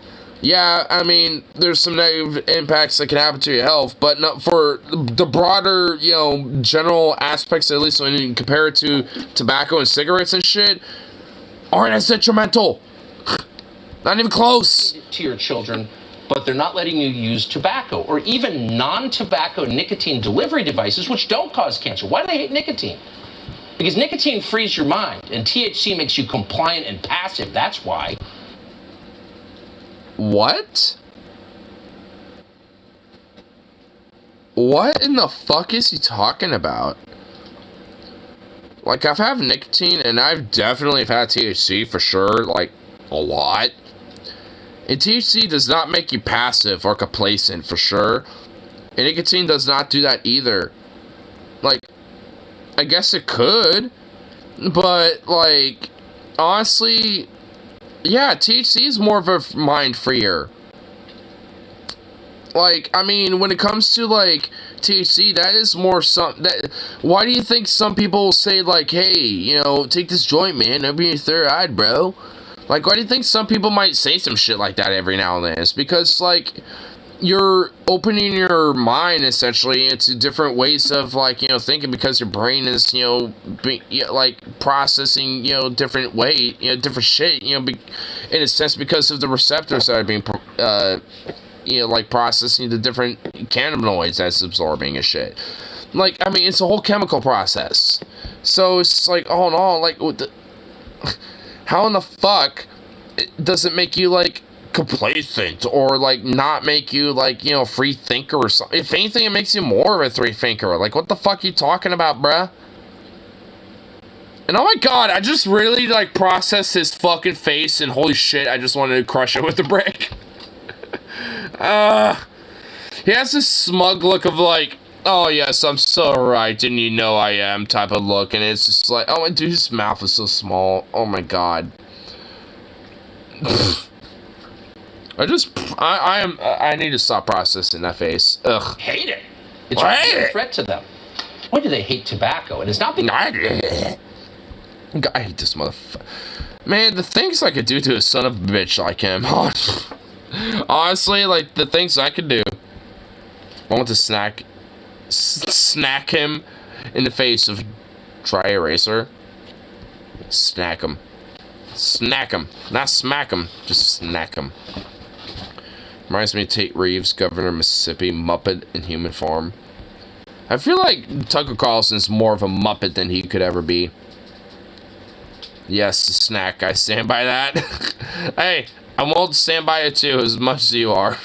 yeah, I mean, there's some negative impacts that can happen to your health, but not for the broader, you know, general aspects, at least when you compare it to tobacco and cigarettes and shit, aren't as detrimental. Not even close. To your children, but they're not letting you use tobacco or even non-tobacco nicotine delivery devices, which don't cause cancer. Why do they hate nicotine? Because nicotine frees your mind, and THC makes you compliant and passive. That's why. What? What in the fuck is he talking about? Like, I've had nicotine, and I've definitely had THC for sure, like, a lot. And THC does not make you passive or complacent, for sure. And nicotine does not do that either. Like, I guess it could, but, like, honestly, yeah, THC is more of a mind freer. Like, I mean, when it comes to, like, THC, that is more why do you think some people say, like, hey, you know, take this joint, man, open your third eye, bro? Like, why do you think some people might say some shit like that every now and then? It's because, like, you're opening your mind, essentially, into different ways of, like, you know, thinking, because your brain is, you know, like, processing, you know, different different shit, you know, in a sense, because of the receptors that are being, you know, like, processing the different cannabinoids that's absorbing and shit. Like, I mean, it's a whole chemical process. So, it's like, oh no, like, how in the fuck does it make you, like, complacent, or, like, not make you, like, you know, free thinker or something? If anything, it makes you more of a free thinker. Like, what the fuck are you talking about, bruh? And oh my god, I just really, like, processed his fucking face, and holy shit, I just wanted to crush it with a brick. He has this smug look of, like, oh yes, I'm so right, and you know I am type of look, and it's just like, oh, dude, his mouth is so small. Oh my god. I need to stop processing that face. Ugh. Hate it. It's a threat to them. Why do they hate tobacco? And it's not because... I hate this motherfucker. Man, the things I could do to a son of a bitch like him. Honestly, like, the things I could do. I want to snack him in the face of dry eraser. Snack him. Snack him. Not smack him. Just snack him. Reminds me of Tate Reeves, governor of Mississippi, Muppet in human form. I feel like Tucker Carlson's more of a Muppet than he could ever be. Yes, snack. I stand by that. Hey, I won't stand by it too, as much as you are.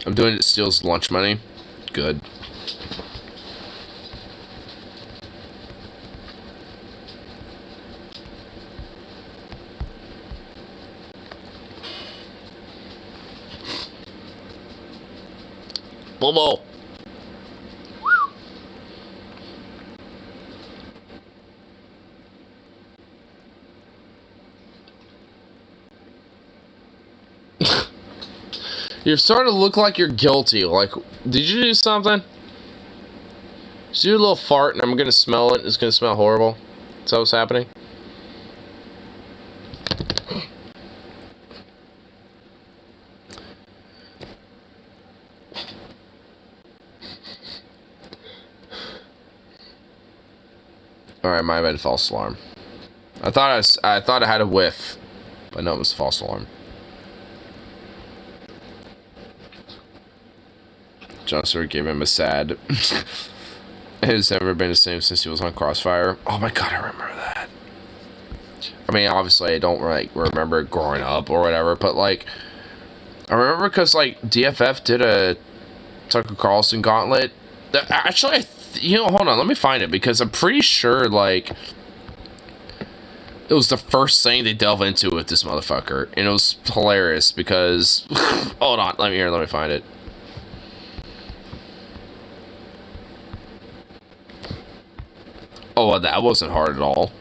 I'm doing it to steal his lunch money. Good. Bobo. You're starting to look like you're guilty. Like, did you do something? Just do a little fart and I'm gonna smell it. It's gonna smell horrible. Is that what's happening? Alright, my bad, false alarm. I thought I had a whiff, but no, it was a false alarm. John Stewart gave him a sad. Has never been the same since he was on Crossfire. Oh my god, I remember that. I mean, obviously, I don't like remember growing up or whatever, but like, I remember because like DFF did a Tucker Carlson gauntlet. Actually, you know, hold on, let me find it because I'm pretty sure like it was the first thing they delve into with this motherfucker, and it was hilarious because hold on, let me find it. Oh, well, that wasn't hard at all.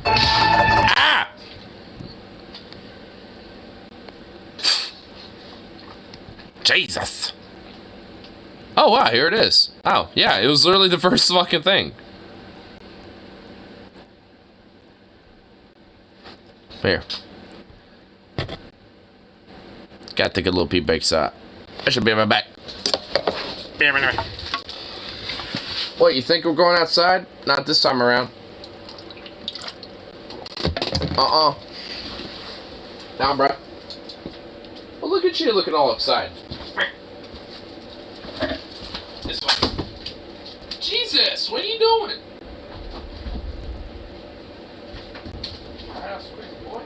Ah! Jesus. Oh, wow, here it is. Oh, yeah, it was literally the first fucking thing. Here. Gotta take a little pee break, so I should be right back. Be right back. What, you think we're going outside? Not this time around. Nah, bruh. Well, look at you looking all excited. This way. Jesus, what are you doing? Alright, quick, boy.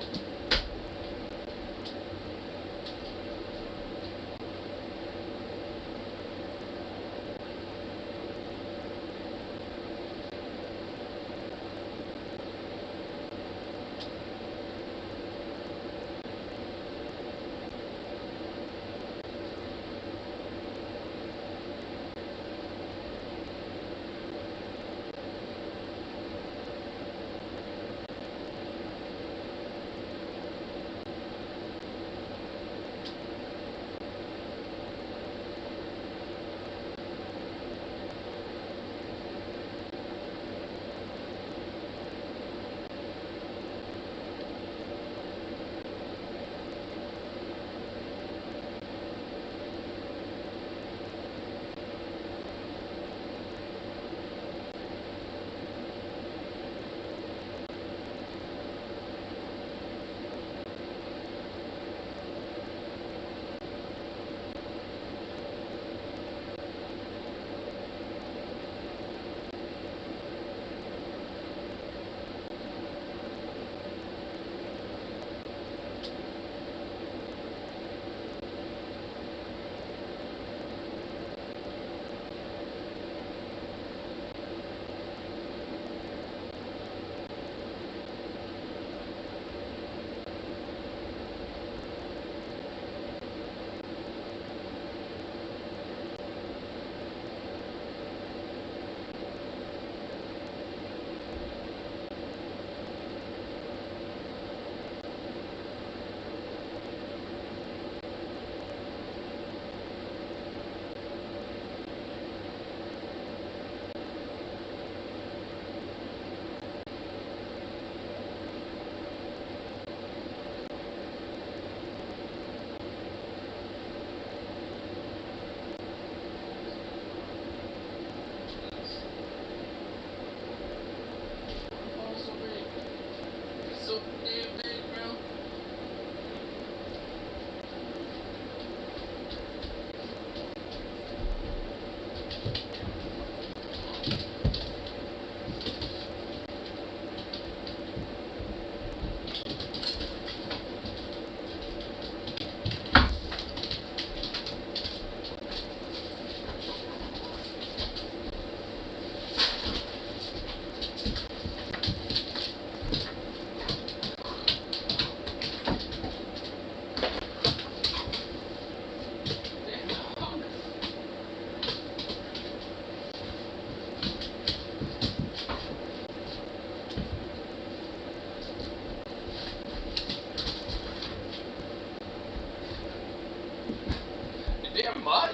Damn mud.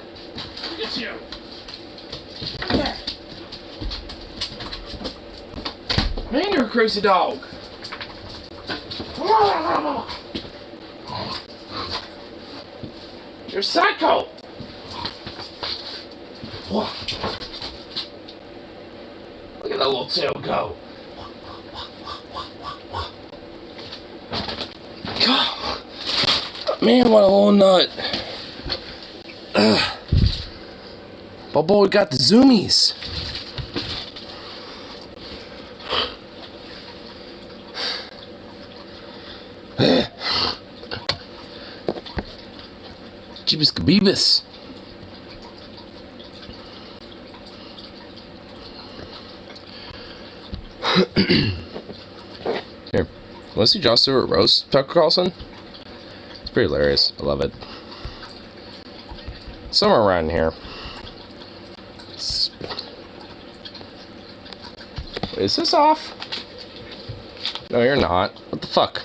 Look at you. Man, you're a crazy dog. You're psycho. Look at that little tail go. God. Man, what a little nut. But boy, we got the zoomies. Jeebus Kebebus. Here, want to see Jon Stewart roast Tucker Carlson? It's pretty hilarious. I love it. Somewhere around here. Is this off? No, you're not. What the fuck?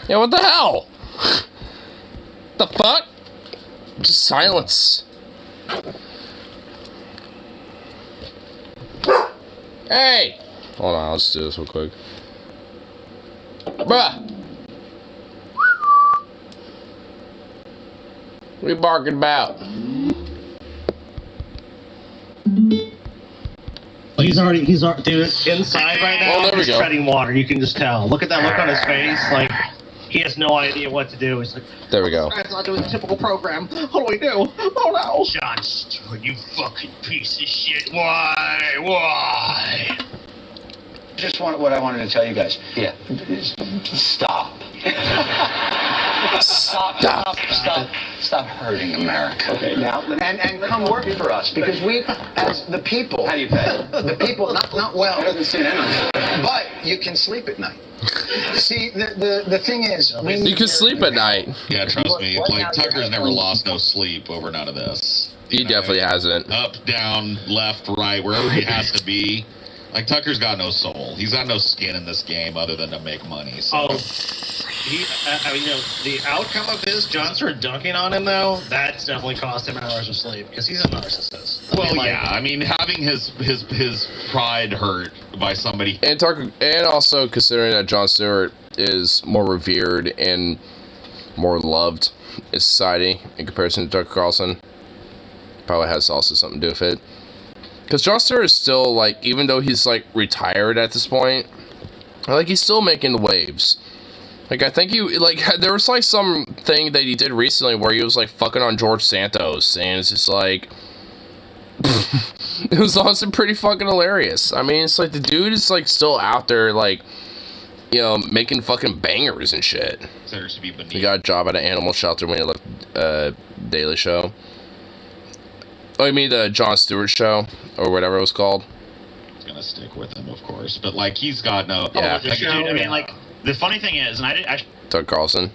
Yeah, what the hell? The fuck? Just silence. Hey! Hold on, let's do this real quick. Bruh! What are you barking about? He's already, dude, inside right now. Well, there we he's go. treading water. You can just tell. Look at that look on his face. Like, he has no idea what to do. He's like, There we go. I'm not doing the typical program. What do we do? Oh no. Jon Stewart, you fucking piece of shit. Why? Just what I wanted to tell you guys. Yeah. Stop. Stop hurting America. Okay, now and come work for us because we, as the people. How do you pay? The people, not well. Doesn't seem anything. But you can sleep at night. See, the thing is, You can sleep at night. Yeah, trust me. Like, Tucker's never lost no sleep over none of this. He definitely hasn't. Up, down, left, right, wherever he has to be. Like, Tucker's got no soul. He's got no skin in this game other than to make money. So. Oh, I mean, the outcome of his Jon Stewart dunking on him, though, that's definitely cost him hours of sleep because he's a narcissist. Well, I mean, having his pride hurt by somebody. And also considering that Jon Stewart is more revered and more loved in society in comparison to Tucker Carlson, probably has also something to do with it. Because Jon Stewart is still, like, even though he's, like, retired at this point, like, he's still making the waves. Like, I think there was, like, some thing that he did recently where he was, like, fucking on George Santos, and it's just, like, it was honestly pretty fucking hilarious. I mean, it's, like, the dude is, like, still out there, like, you know, making fucking bangers and shit. He got a job at an animal shelter when he left, Daily Show. Oh, you mean the Jon Stewart show? Or whatever it was called? He's gonna stick with him, of course. But, like, he's got no... Yeah. Dude, I mean, like, the funny thing is, and I Tucker Carlson.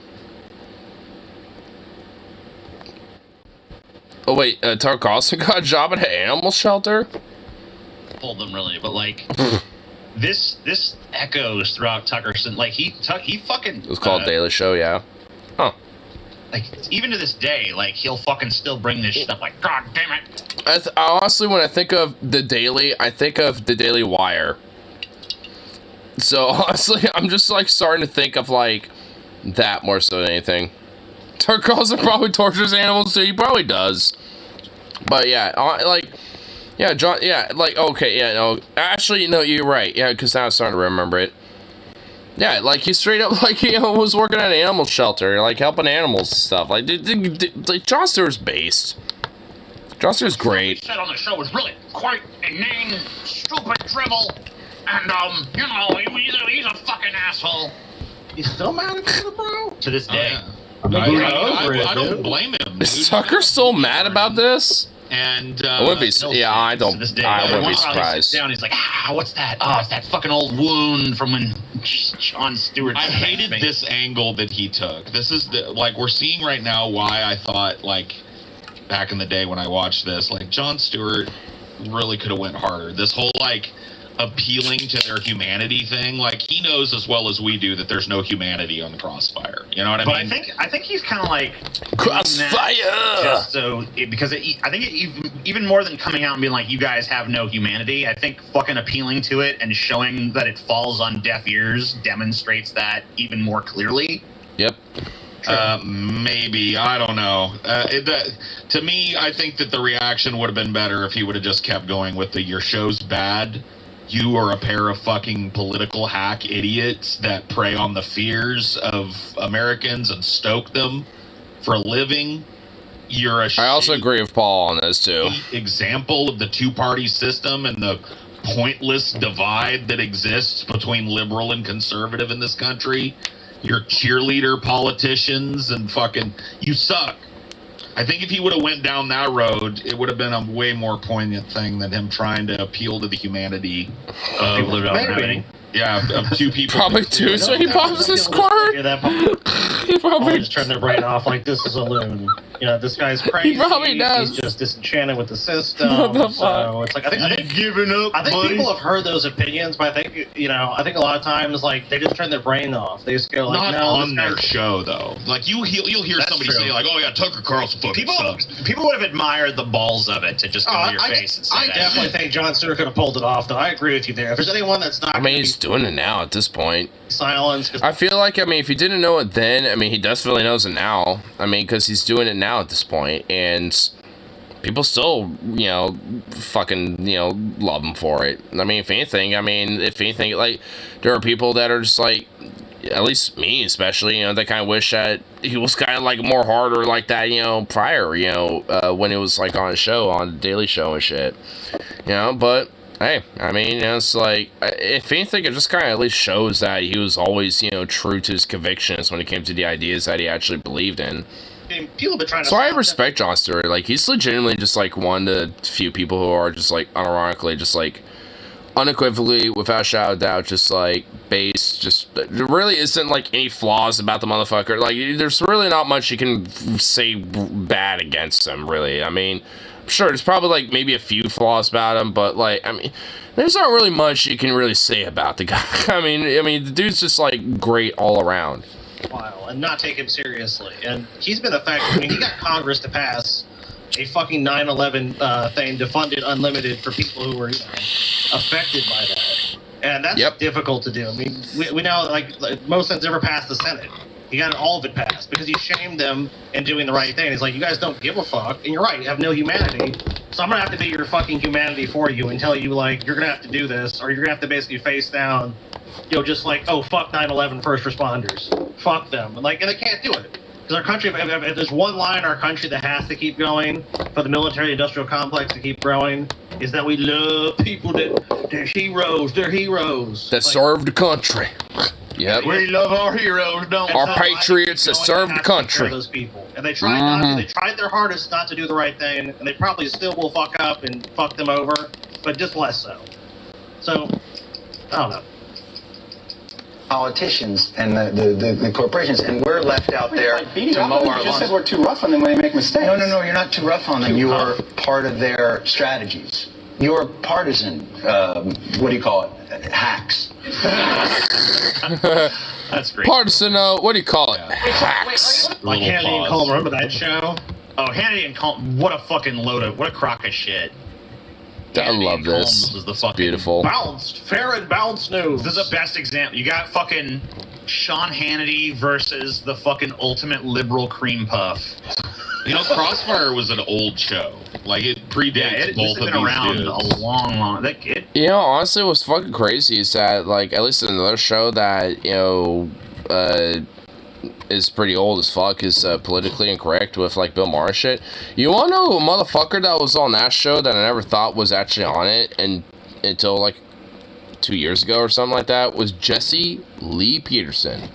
Oh, wait, Tucker Carlson got a job at an animal shelter? told them really, but, like, this echoes throughout Tuckerson. Like, he fucking... It was called Daily Show, yeah. Huh. Like, even to this day, like, he'll fucking still bring this shit up, like, God damn it. Honestly, when I think of The Daily, I think of The Daily Wire. So, honestly, I'm just, like, starting to think of, like, that more so than anything. Tucker Carlson probably tortures animals, too. He probably does. But, yeah, like, yeah, John, yeah, like, okay, yeah, no. Actually, no, you're right. Yeah, because now I'm starting to remember it. Yeah, like, he straight up, like, you know, was working at an animal shelter, like, helping animals and stuff. Like, like, Jon Stewart's based. Jon Stewart's great. What he said on the show was really quite inane, stupid drivel, and, you know, he's a fucking asshole. He's still mad at me, bro? To this day. I don't blame him. Is Tucker still mad about this? And I wouldn't be. Yeah, I don't. I wouldn't be surprised. Down, he's like, what's that? Oh, it's that fucking old wound from when Jon Stewart. I hated this angle that he took. This is like we're seeing right now why I thought like back in the day when I watched this, like Jon Stewart really could have went harder. This whole like appealing to their humanity thing. Like, he knows as well as we do that there's no humanity on the Crossfire. You know what I mean? But I think he's kind of like Crossfire. Just so I think even more than coming out and being like, you guys have no humanity, I think fucking appealing to it and showing that it falls on deaf ears demonstrates that even more clearly. Yep. Maybe, I don't know. To me, I think that the reaction would have been better if he would have just kept going with your show's bad. You are a pair of fucking political hack idiots that prey on the fears of Americans and stoke them for a living. You're a I also agree with Paul on this too. Example of the two-party system and the pointless divide that exists between liberal and conservative in this country. You're cheerleader politicians and fucking, you suck. I think if he would have went down that road, it would have been a way more poignant thing than him trying to appeal to the humanity of People who don't have any. of two people. Probably two, so he pops his squirt. He probably just turn their brain off like this is a loon. You know, this guy's crazy. He probably does. He's just disenchanted with the system. What the So it's like I think giving up. I think people have heard those opinions, but I think I think a lot of times like they just turn their brain off. They just go like, not no, on their show though. Like you'll hear That's somebody true. say like, "Oh yeah, Tucker Carlson fucking sucks." People would have admired the balls of it to just go to your face and say I that. definitely think Jon Stewart could have pulled it off. Though I agree with you there. If there's anyone that's not, I mean, he's doing it now at this point. Silence. I feel like, I mean, if he didn't know it then, I mean, he definitely knows it now. I mean, because he's doing it now at this point, and people still, fucking, love him for it. I mean, if anything, like, there are people that are just like, at least me especially, that kind of wish that he was kind of like more harder like that, prior, when it was like on a show, on the Daily Show and shit, but hey, I mean, it's like, if anything, it just kind of at least shows that he was always, true to his convictions when it came to the ideas that he actually believed in. People have been trying to. So I respect Jon Stewart. Like, he's legitimately just like one of the few people who are just like unironically, just like unequivocally, without a shadow of doubt, just like base. Just there really isn't like any flaws about the motherfucker. Like, there's really not much you can say bad against him. Really, I mean. Sure, there's probably like maybe a few flaws about him, but like, I mean, there's not really much you can really say about the guy. I mean, the dude's just like great all around. While and not take him seriously, and he's been effective. I mean, he got Congress to pass a fucking 9/11 thing to fund it unlimited for people who were affected by that, and that's difficult to do. I mean, we know like most things never passed the Senate. He got all of it passed because he shamed them in doing the right thing. He's like, you guys don't give a fuck. And you're right, you have no humanity. So I'm going to have to be your fucking humanity for you and tell you, like, you're going to have to do this, or you're going to have to basically face down, just like, oh, fuck 9/11 first responders. Fuck them. And they can't do it. Because our country, if there's one line in our country that has to keep going for the military-industrial complex to keep growing, is that we love people they're heroes. They're heroes. That served the country. Yep. We love our heroes, don't we? Our patriots that serve the country. Those people, and they tried not to. They tried their hardest not to do the right thing, and they probably still will fuck up and fuck them over, but just less so. So, I don't know. Politicians and the corporations, and we're left out there to mow our lawns. You just said we're too rough on them when they make mistakes. No, you're not too rough on them. You are part of their strategies. You're partisan, what do you call it, hacks. That's great. Partisan, what do you call it? Hacks. Like Hannity and Colm, remember that show? Oh, Hannity and Colm, what a fucking what a crock of shit. I love this. Was the fucking beautiful. Fair and balanced news. This is the best example. You got fucking Sean Hannity versus the fucking ultimate liberal cream puff. Crossfire was an old show. Like, it predates both of these around dudes. A long. Honestly, what's fucking crazy is that, like, at least in another show that, is pretty old as fuck, is Politically Incorrect with, like, Bill Maher shit. You wanna know a motherfucker that was on that show that I never thought was actually on it until, like, 2 years ago or something like that, was Jesse Lee Peterson.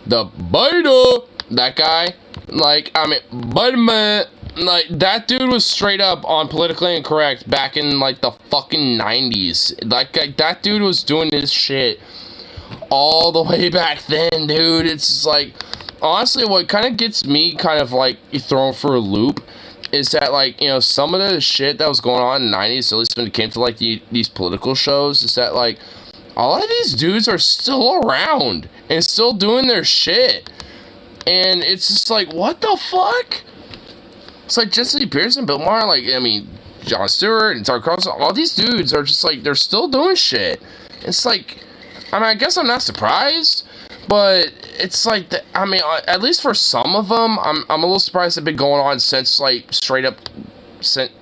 The beta! That guy. Like, I mean, but man, like, that dude was straight up on Politically Incorrect back in, like, the fucking 90s. Like, that dude was doing this shit all the way back then, dude. It's just like, honestly, what kind of gets me kind of, like, thrown for a loop is that, like, you know, some of the shit that was going on in the 90s, at least when it came to, like, these political shows, is that, like, a lot of these dudes are still around and still doing their shit. And it's just like, what the fuck? It's like Jesse Lee Peterson, Bill Maher, like, I mean, Jon Stewart and Tucker Carlson, all these dudes are just like, they're still doing shit. It's like, I mean, I guess I'm not surprised, but it's like, I mean, at least for some of them, I'm a little surprised they've been going on since, like, straight up,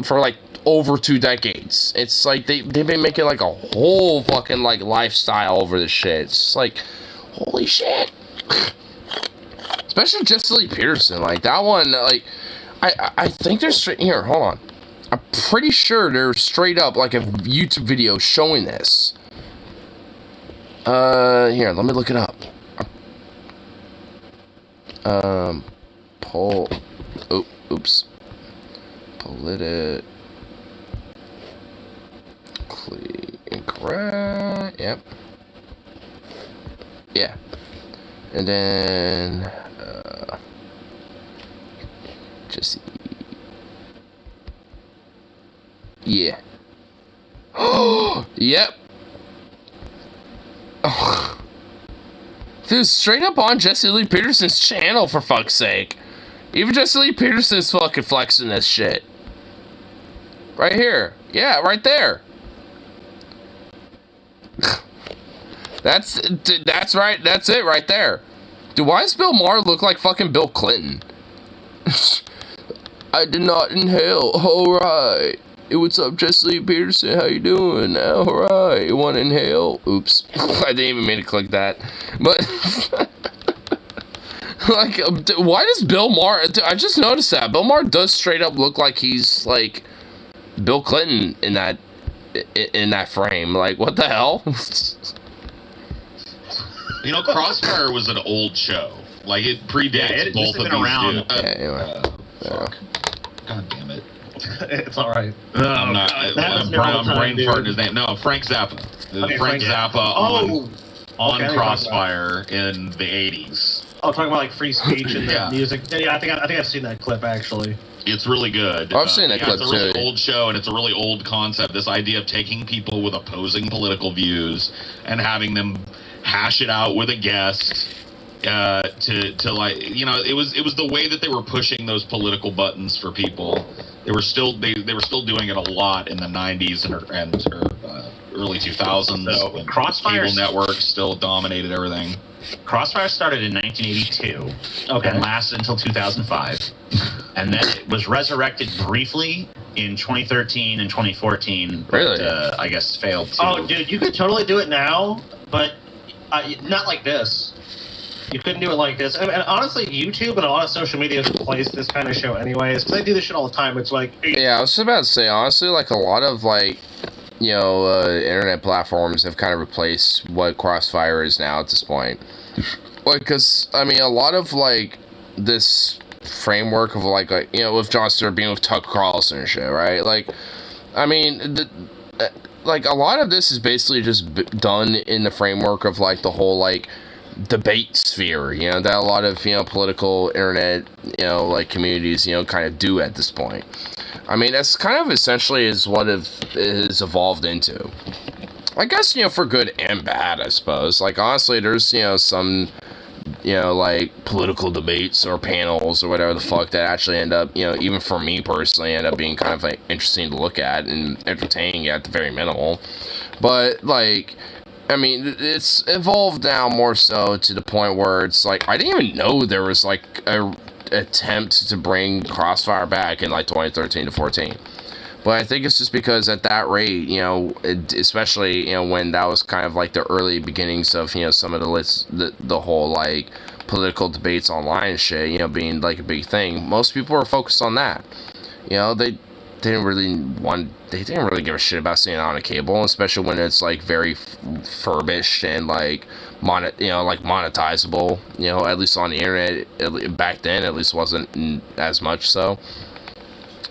for, like, over 2 decades. It's like, they've been making, like, a whole fucking, like, lifestyle over this shit. It's just like, holy shit. Especially Jesse Lee Peterson, like, that one, like, I think they're straight, here, hold on. I'm pretty sure they're straight up, like, a YouTube video showing this. Here, let me look it up. Oops. Politically incorrect, yep. Yeah. And then, Jesse. Yeah. Yep. Oh. Dude, straight up on Jesse Lee Peterson's channel, for fuck's sake. Even Jesse Lee Peterson's fucking flexing this shit. Right here. Yeah, right there. That's right. That's it right there. Dude, why does Bill Maher look like fucking Bill Clinton? I did not inhale. Alright. Hey, what's up, Jesse Lee Peterson? How you doing? Alright. You want to inhale? Oops. I didn't even mean to click that. But, like, why does Bill Maher... I just noticed that. Bill Maher does straight up look like he's, like, Bill Clinton in that frame. Like, what the hell? You know, Crossfire was an old show. Like, it predates both of these around. Fuck. God damn it. It's all right. I'm brain farting his name. No, Frank Zappa. Okay, Frank Zappa on Crossfire in the 80s. Oh, talking about like free speech and Yeah. music. Yeah, I think I've seen that clip actually. It's really good. I've seen that clip It's a really too. old show, and it's a really old concept. This idea of taking people with opposing political views and having them hash it out with a guest. To like, you know, it was the way that they were pushing those political buttons for people. They were still doing it a lot in the 90s and early 2000s. So, when Crossfire cable networks still dominated everything. Crossfire started in 1982 and lasted until 2005. And then it was resurrected briefly in 2013 and 2014. Really? But, I guess failed to. Oh, dude, you could totally do it now, but not like this. You couldn't do it like this. And honestly, YouTube and a lot of social media plays this kind of show anyways, because they do this shit all the time. It's like... Yeah, I was just about to say, honestly, like, a lot of, like, you know, internet platforms have kind of replaced what Crossfire is now at this point. Like, because, I mean, a lot of, like, this framework of, like you know, with Jon Stewart being with Tucker Carlson and shit, right? Like, I mean, like, a lot of this is basically just done in the framework of, like, the whole, like, debate sphere, you know, that a lot of, you know, political internet, you know, like, communities, you know, kind of do at this point. I mean, that's kind of essentially is what it has evolved into. I guess, you know, for good and bad, I suppose. Like, honestly, there's, you know, some, you know, like, political debates or panels or whatever the fuck that actually end up, you know, even for me personally, end up being kind of, like, interesting to look at and entertaining at the very minimal. But, like, I mean, it's evolved now more so to the point where it's like, I didn't even know there was, like, a attempt to bring Crossfire back in, like, 2013 to 14. But I think it's just because at that rate, you know, especially, you know, when that was kind of like the early beginnings of, you know, some of the whole, like, political debates online and shit, you know, being, like, a big thing, most people were focused on that. You know, they didn't really give a shit about seeing it on a cable, especially when it's, like, very furbished and, like, monetizable, you know, at least on the internet. Back then, at least, wasn't as much so.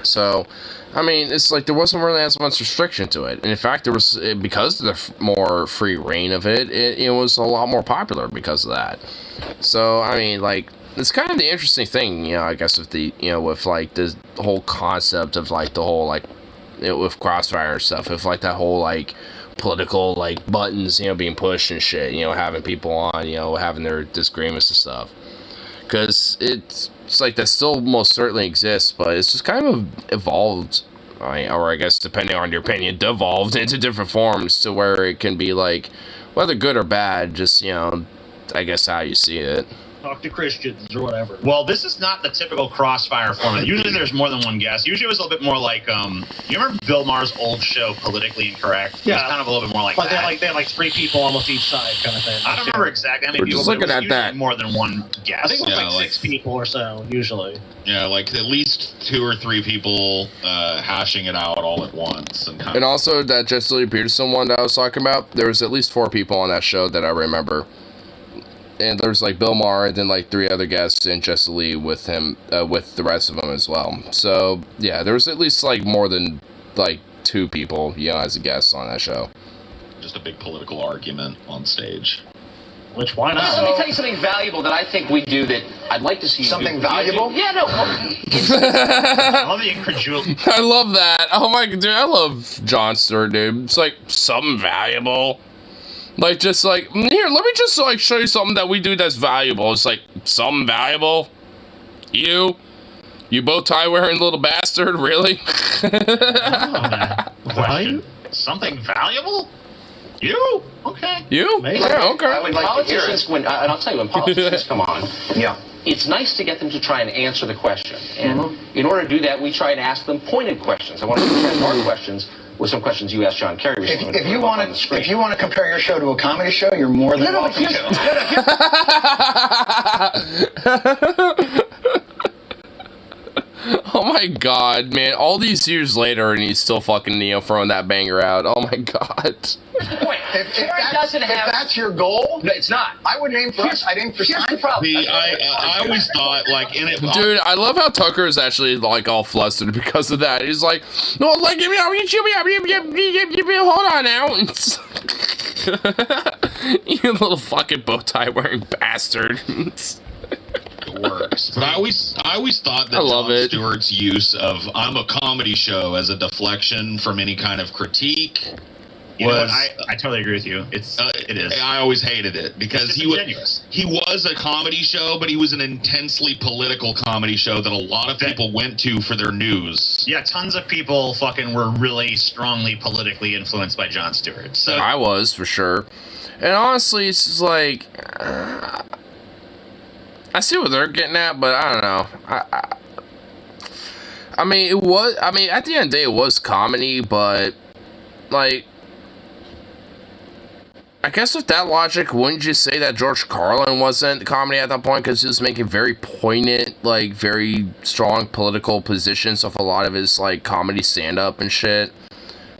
So, I mean, it's like there wasn't really as much restriction to it. And in fact, there was, because of the more free reign of it was a lot more popular because of that. So, I mean, like, it's kind of the interesting thing, you know, I guess with the, you know, with like the whole concept of like the whole like, you know, with Crossfire and stuff, with like that whole like political like buttons, you know, being pushed and shit, you know, having people on, you know, having their disagreements and stuff, because it's like that still most certainly exists, but it's just kind of evolved, or I guess depending on your opinion, devolved into different forms to where it can be like, whether good or bad, just, you know, I guess how you see it. Talk to Christians or whatever. Well, this is not the typical Crossfire format. Usually there's more than one guest. Usually it was a little bit more like, you remember Bill Maher's old show, Politically Incorrect? Yeah. It was kind of a little bit more like But that. they had like 3 people almost each side kind of thing. I don't remember exactly how many We're people, just but it looking was at usually that. more than one guest. I think it was Yeah, like 6 people or so, usually. Yeah, like at least 2 or 3 people hashing it out all at once. And also that Jesse Lee Peterson one that I was talking about, there was at least 4 people on that show that I remember. And there's like Bill Maher and then like 3 other guests and Jesse Lee with him, with the rest of them as well. So yeah, there was at least like more than like 2 people, you know, as a guest on that show. Just a big political argument on stage. Which, why not? Let me tell you something valuable that I think we do that I'd like to see you Something do. valuable? Yeah, no. I love the incredulity. I love that. Oh my god, dude, I love Jon Stewart, dude. It's like something valuable. Like, just like, here, let me just like show you something that we do that's valuable. It's like, something valuable? You bow tie wearing little bastard, really? Question. Something valuable? You? Okay. You? Maybe. Yeah, okay. When politicians, and I'll tell you, when politicians come on, Yeah. it's nice to get them to try and answer the question. And in order to do that, we try to ask them pointed questions. I want to compare our questions with some questions you asked John Kerry recently. If you want to compare your show to a comedy show, you're more than welcome to. Oh my god, man. All these years later and he's still fucking, you know, throwing that banger out. Oh my god. If that's your goal, No, it's not. I would aim for us. I'd aim for Here's the Seinfeld. problem. See, I always thought, like, in it... Dude, I love how Tucker is actually like all flustered because of that. He's like, no, like, hold on now. You little fucking bow tie wearing bastard. It works. But I always thought that I love Jon it. Stewart's use of "I'm a comedy show" as a deflection from any kind of critique You know what? was. I totally agree with you. It is. I always hated it because It's he was disingenuous. he was a comedy show, but he was an intensely political comedy show that a lot of people went to for their news. Yeah, tons of people fucking were really strongly politically influenced by Jon Stewart. So I was, for sure. And honestly, it's just like, I see what they're getting at, but I don't know. I mean, it was, I mean, at the end of the day, it was comedy, but, like, I guess with that logic, wouldn't you say that George Carlin wasn't comedy at that point because he was making very poignant, like, very strong political positions of a lot of his, like, comedy stand-up and shit,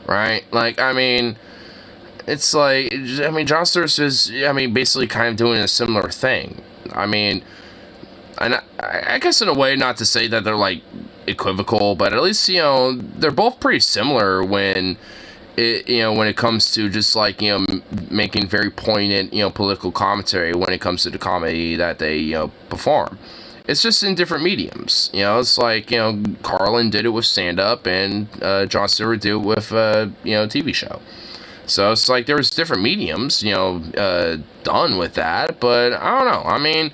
right? Like, I mean, it's like, I mean, Jon Stewart is, I mean, basically kind of doing a similar thing. I mean, and I guess in a way, not to say that they're, like, equivocal, but at least, you know, they're both pretty similar when it, you know, when it comes to just like, you know, making very poignant, you know, political commentary when it comes to the comedy that they, you know, perform. It's just in different mediums, you know. It's like, you know, Carlin did it with stand-up and Jon Stewart did it with, you know, TV show. So it's like there was different mediums, you know, done with that, but I don't know. I mean,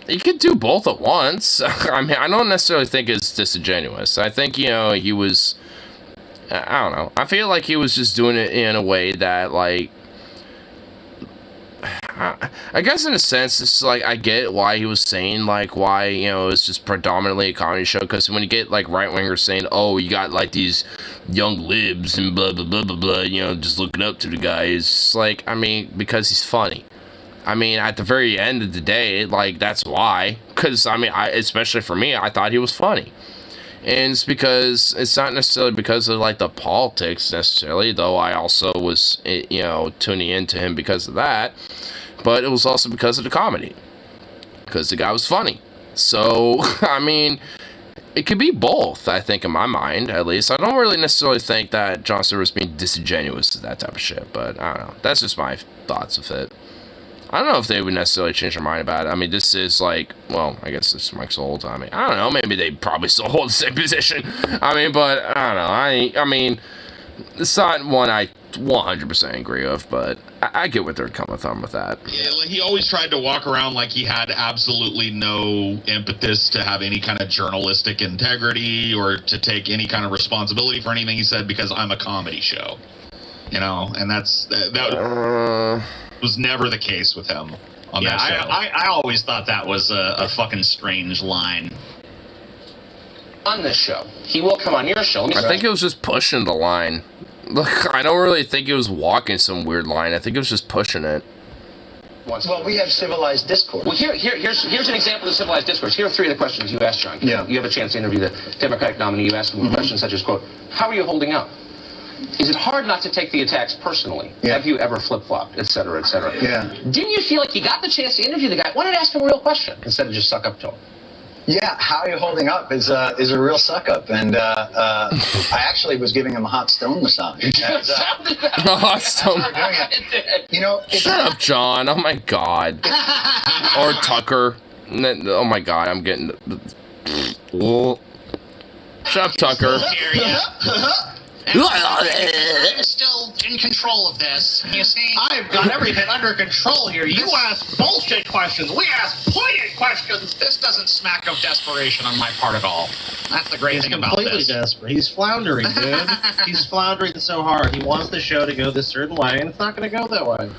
you could do both at once. I mean, I don't necessarily think it's disingenuous. I think, you know, he was, I don't know. I feel like he was just doing it in a way that, like, I guess in a sense, it's like, I get why he was saying, like, why, you know, it's just predominantly a comedy show, because when you get, like, right-wingers saying, oh, you got, like, these young libs and blah, blah, blah, blah, blah, you know, just looking up to the guy, it's like, I mean, because he's funny. I mean, at the very end of the day, like, that's why, because, I mean, especially for me, I thought he was funny. And it's because, it's not necessarily because of, like, the politics, necessarily, though I also was, you know, tuning into him because of that, but it was also because of the comedy, because the guy was funny. So, I mean, it could be both, I think, in my mind, at least. I don't really necessarily think that Jon Stewart was being disingenuous to that type of shit, but I don't know. That's just my thoughts of it. I don't know if they would necessarily change their mind about it. I mean, this is like, well, I guess this Mike's old. I mean, I don't know. Maybe they probably still hold the same position. I mean, but I don't know. I mean, it's not one I 100% agree with, but I get what they're coming from with that. Yeah, like he always tried to walk around like he had absolutely no impetus to have any kind of journalistic integrity or to take any kind of responsibility for anything he said because I'm a comedy show. You know, and that was never the case with him on that show. I always thought that was a fucking strange line. On this show, he will come on your show. I think it was just pushing the line. Look, I don't really think it was walking some weird line. I think it was just pushing it. Well, we have civilized discourse. Well, here's an example of civilized discourse. Here are 3 of the questions you asked, John. Yeah. You have a chance to interview the Democratic nominee. You ask him questions such as, quote, how are you holding up? Is it hard not to take the attacks personally? Yeah. Have you ever flip-flopped, et cetera, et cetera? Yeah. Didn't you feel like you got the chance to interview the guy? Why not ask him a real question instead of just suck up to him? Yeah, how are you holding up is a real suck up, and I actually was giving him a hot stone massage. And, Hot stone. you know, Shut up, John. Oh my God. Or Tucker. Oh my God, I'm getting. Shut up, Tucker. I'm still in control of this. You see, I've got everything under control here. You ask bullshit questions. We ask pointed questions. This doesn't smack of desperation on my part at all. That's the great thing about this. Completely desperate. He's floundering, dude. He's floundering so hard. He wants the show to go this certain way, and it's not going to go that way.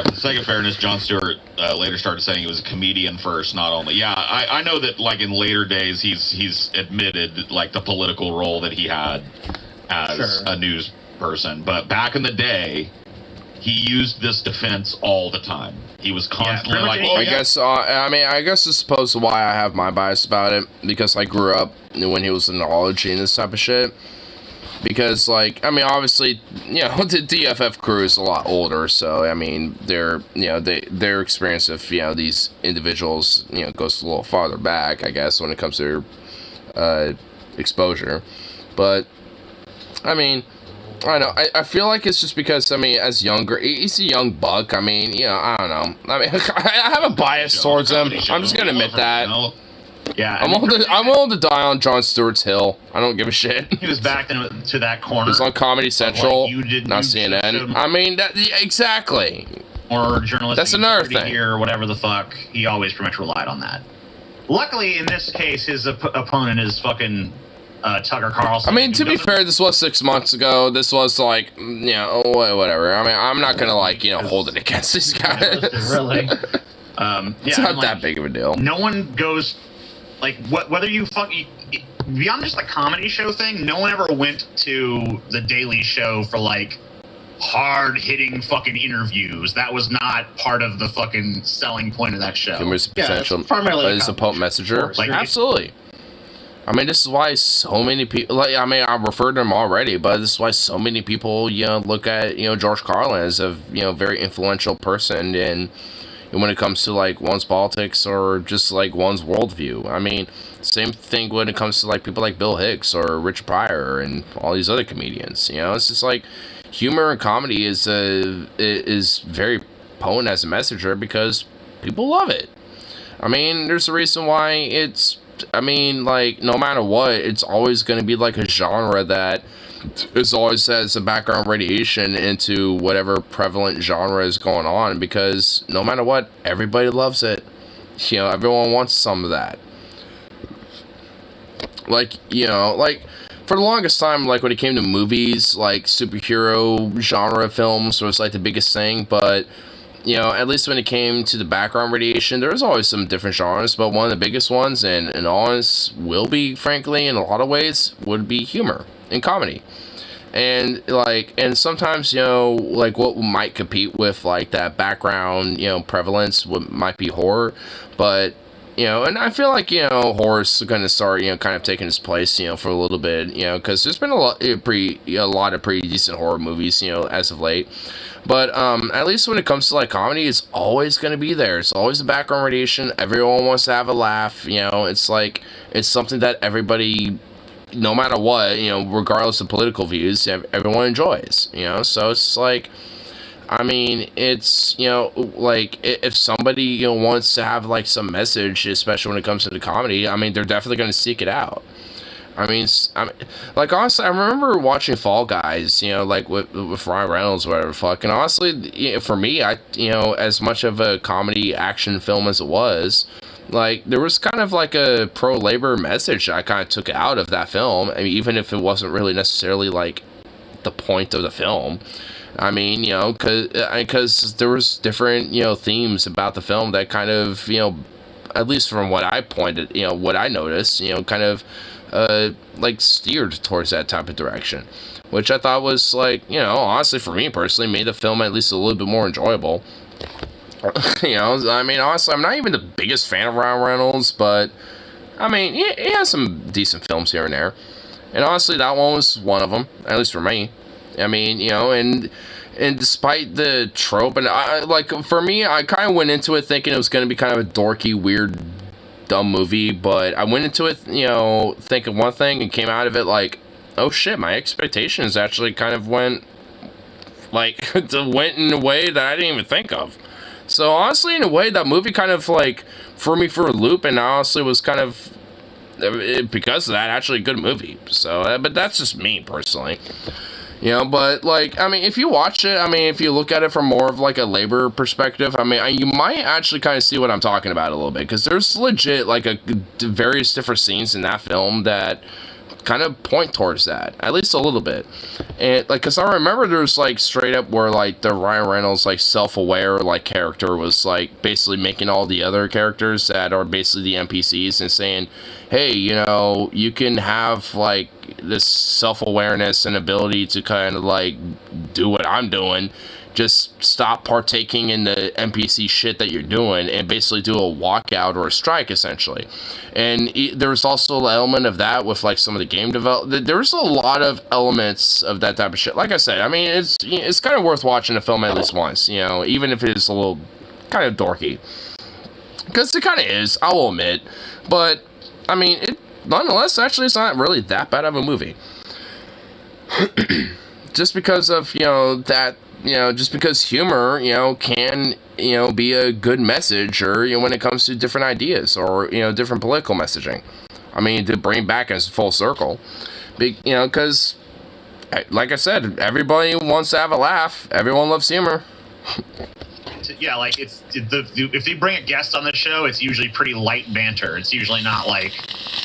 For the sake of fairness, Jon Stewart later started saying he was a comedian first, not only. Yeah, I know that, like, in later days, he's admitted, like, the political role that he had as a news person. But back in the day, he used this defense all the time. He was constantly like, I guess, I guess I suppose why I have my bias about it, because I grew up when he was in ology and this type of shit. Because, like, I mean, obviously, you know, the DFF crew is a lot older, so, I mean, their experience of, you know, these individuals, you know, goes a little farther back, I guess, when it comes to their exposure. But, I mean, I don't know, I feel like it's just because, I mean, as younger, he's a young buck, I mean, you know, I don't know. I mean, I have a bias towards him, I'm just gonna admit that. Yeah, I'm willing to die on Jon Stewart's hill. I don't give a shit. He was backed into that corner. He was on Comedy Central, like, you didn't not CNN. I mean, exactly. Or journalistic. That's another thing. Here, or whatever the fuck. He always pretty much relied on that. Luckily, in this case, his opponent is fucking Tucker Carlson. I mean, to be fair, this was 6 months ago. This was like, you know, whatever. I mean, I'm not gonna, like, you know, hold it against these guys. Really? It's not that big of a deal. No one goes. Like, whether you beyond just the comedy show thing, no one ever went to the Daily Show for, like, hard-hitting fucking interviews. That was not part of the fucking selling point of that show. Humor's potential. It's primarily Is a potent messenger. course, Like, absolutely. I mean, this is why so many people, like, I mean, I've referred to him already, but this is why so many people, you know, look at, you know, George Carlin as a, you know, very influential person in. And when it comes to, like, one's politics or just, like, one's worldview. I mean, same thing when it comes to, like, people like Bill Hicks or Richard Pryor and all these other comedians. You know, it's just like humor and comedy is very potent as a messenger because people love it. I mean, there's a reason why it's, I mean, like, no matter what, it's always going to be, like, a genre that is always has a background radiation into whatever prevalent genre is going on, because no matter what, everybody loves it. You know, everyone wants some of that. Like, you know, like, for the longest time, like, when it came to movies, like, superhero genre films was, like, the biggest thing, but, you know, at least when it came to the background radiation, there was always some different genres, but one of the biggest ones, and always will be, frankly, in a lot of ways, would be humor and comedy. And, like, and sometimes, you know, like, what might compete with, like, that background, you know, prevalence might be horror, but, you know, and I feel like, you know, horror's going to start, you know, kind of taking its place, you know, for a little bit, you know, because there's been a lot of pretty decent horror movies, you know, as of late. But at least when it comes to, like, comedy, it's always going to be there. It's always the background radiation. Everyone wants to have a laugh, you know. It's like, it's something that everybody, no matter what, you know, regardless of political views, everyone enjoys, you know. So it's like, I mean, it's, you know, like, if somebody, you know, wants to have, like, some message, especially when it comes to the comedy, I mean, they're definitely going to seek it out. I mean, like, honestly, I remember watching Fall Guys, you know, like, with Ryan Reynolds or whatever, fuck, and honestly, you know, for me, you know, as much of a comedy action film as it was, like, there was kind of, like, a pro-labor message I kind of took out of that film, I mean, even if it wasn't really necessarily, like, the point of the film. I mean, you know, because there was different, you know, themes about the film that kind of, you know, at least from what I pointed, you know, what I noticed, you know, kind of, like, steered towards that type of direction, which I thought was, like, you know, honestly, for me personally, made the film at least a little bit more enjoyable. You know, I mean, honestly, I'm not even the biggest fan of Ryan Reynolds, but, I mean, he has some decent films here and there, and honestly, that one was one of them, at least for me. I mean, you know, and despite the trope, and like, for me, I kind of went into it thinking it was going to be kind of a dorky, weird, dumb movie, but I went into it, you know, thinking one thing and came out of it like, oh shit, my expectations actually kind of went in a way that I didn't even think of. So honestly, in a way, that movie kind of like threw me for a loop, and honestly was kind of, because of that, actually a good movie. So, but that's just me personally. You know, but, like, I mean, if you watch it, I mean, if you look at it from more of, like, a labor perspective, I mean, you might actually kind of see what I'm talking about a little bit, because there's legit, like, various different scenes in that film that kind of point towards that, at least a little bit. And, like, because I remember there's, like, straight up where, like, the Ryan Reynolds, like, self-aware, like, character was, like, basically making all the other characters that are basically the NPCs and saying, hey, you know, you can have, like, this self-awareness and ability to kind of, like, do what I'm doing. Just stop partaking in the NPC shit that you're doing and basically do a walkout or a strike, essentially. And there's also an element of that with, like, some of the game development. There's a lot of elements of that type of shit. Like I said, I mean, it's kind of worth watching a film at least once, you know, even if it's a little kind of dorky. Because it kind of is, I will admit. But, I mean, nonetheless, actually, it's not really that bad of a movie. Just because of, you know, that, you know, just because humor, you know, can, you know, be a good message, or, you know, when it comes to different ideas, or, you know, different political messaging. I mean, to bring back in full circle. You know, because, like I said, everybody wants to have a laugh. Everyone loves humor. Yeah, like, if you bring a guest on the show, it's usually pretty light banter. It's usually not, like,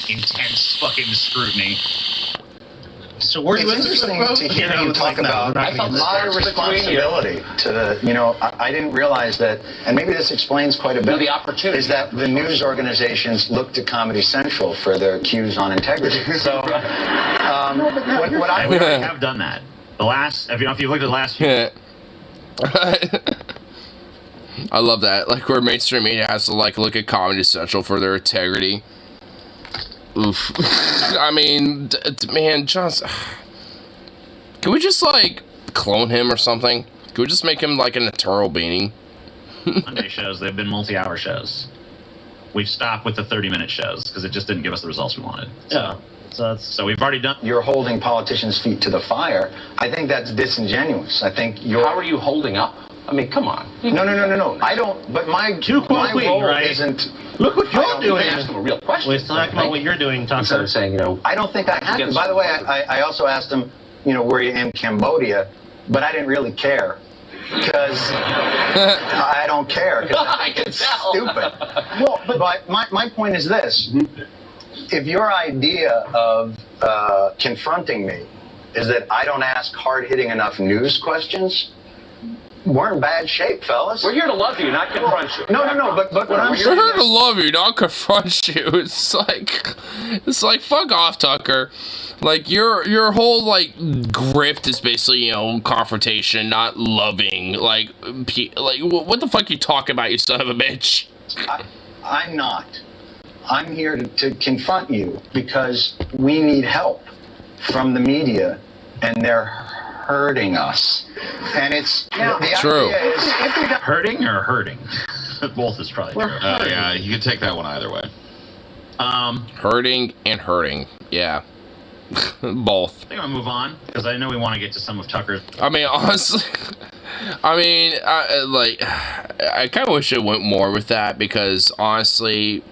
intense fucking scrutiny. So where it's interesting to hear you talk about my responsibility to the, you know, I didn't realize that, and maybe this explains quite a bit, the opportunity is that the news organizations look to Comedy Central for their cues on integrity. So, what I we already have done that. The last, if you look at the last few... I love that. Like, where mainstream media has to, like, look at Comedy Central for their integrity. Oof. I mean, man, Johnson. Can we just, like, clone him or something? Can we just make him, like, an eternal being? Monday shows, they've been multi-hour shows. We've stopped with the 30-minute shows because it just didn't give us the results we wanted. So we've already done... You're holding politicians' feet to the fire. I think that's disingenuous. I think you're... How are you holding up? I mean, come on. No. I don't... But my role isn't... Look what you're doing. Ask him a real question. We're talking about what you're doing, Tucker. Instead of saying, you know... I don't think I have to. By the way, I also asked him, you know, were you in Cambodia? But I didn't really care. Because I don't care. I can tell. Stupid. Well, but my point is this. If your idea of confronting me is that I don't ask hard-hitting enough news questions... We're in bad shape, fellas. We're here to love you, not confront you. No, but what I'm saying We're here to love you, not confront you. It's like, fuck off, Tucker. Like, your whole, like, grift is basically, you know, confrontation, not loving. Like, what the fuck you talking about, you son of a bitch? I'm not. I'm here to confront you because we need help from the media, and they're hurting us. And it's the true. idea is if we don't... Hurting or hurting? Both is probably true. Yeah, you can take that one either way. Hurting and hurting. Yeah. Both. I think I'll move on because I know we want to get to some of Tucker's. I mean, honestly, I mean, I kind of wish it went more with that because honestly,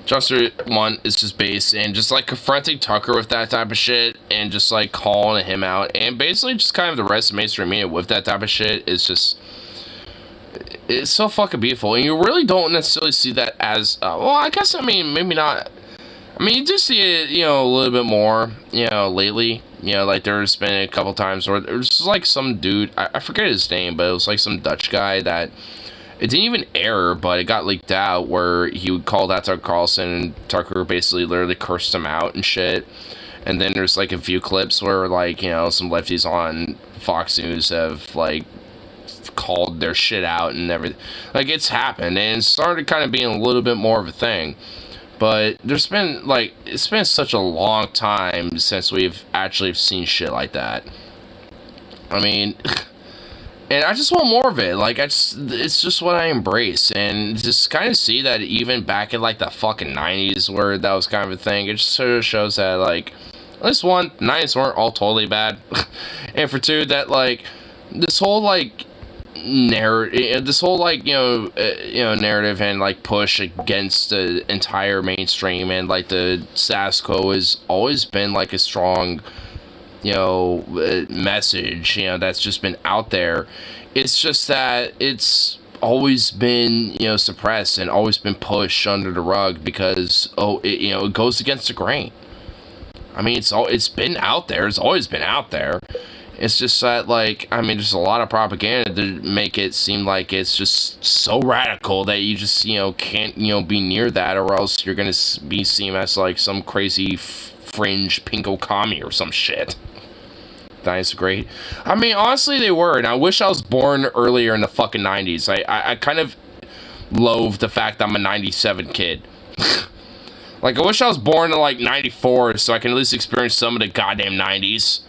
Juster 1 is just base, and just like confronting Tucker with that type of shit and just like calling him out and basically just kind of the rest of mainstream media with that type of shit is just, it's so fucking beautiful. And you really don't necessarily see that as well, I guess, I mean, maybe not. I mean, you do see it, you know, a little bit more, you know, lately. You know, like there's been a couple times where there was like some dude, I forget his name, but it was like some Dutch guy that it didn't even air, but it got leaked out where he would call that Tucker Carlson and Tucker basically literally cursed him out and shit. And then there's like a few clips where like, you know, some lefties on Fox News have like called their shit out and everything. Like it's happened and it started kind of being a little bit more of a thing. But there's been like, it's been such a long time since we've actually seen shit like that. I mean, and I just want more of it. Like, it's just what I embrace. And just kind of see that even back in, like, the fucking 90s where that was kind of a thing, it just sort of shows that, like, at least one, 90s weren't all totally bad. And for two, that, like, this whole, like, narrative, this whole, like, you know, narrative and, like, push against the entire mainstream and, like, the status quo has always been, like, a strong, you know, message, you know, that's just been out there. It's just that it's always been, you know, suppressed and always been pushed under the rug because, you know, it goes against the grain. I mean, it's been out there. It's always been out there. It's just that, like, I mean, there's a lot of propaganda to make it seem like it's just so radical that you just, you know, can't, you know, be near that, or else you're gonna be seen as, like, some crazy fringe pinko commie or some shit. That's great. I mean, honestly, they were, and I wish I was born earlier in the fucking 90s. I kind of loathe the fact that I'm a 97 kid. Like, I wish I was born in, like, 94 so I can at least experience some of the goddamn 90s.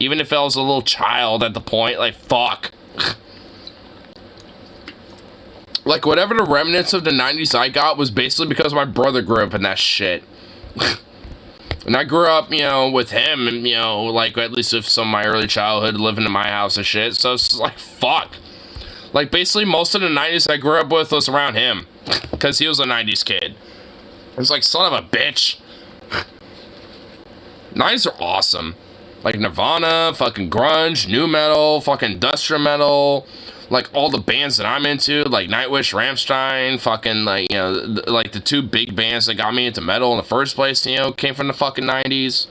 Even if I was a little child at the point, like, fuck. Like, whatever the remnants of the 90s I got was basically because my brother grew up in that shit. And I grew up, you know, with him, and, you know, like, at least with some of my early childhood living in my house and shit, so it's like, fuck. Like, basically, most of the 90s I grew up with was around him, because he was a 90s kid. It's like, son of a bitch. 90s are awesome. Like, Nirvana, fucking grunge, nu metal, fucking industrial metal, like, all the bands that I'm into, like, Nightwish, Rammstein, fucking, like, you know, like, the two big bands that got me into metal in the first place, you know, came from the fucking 90s.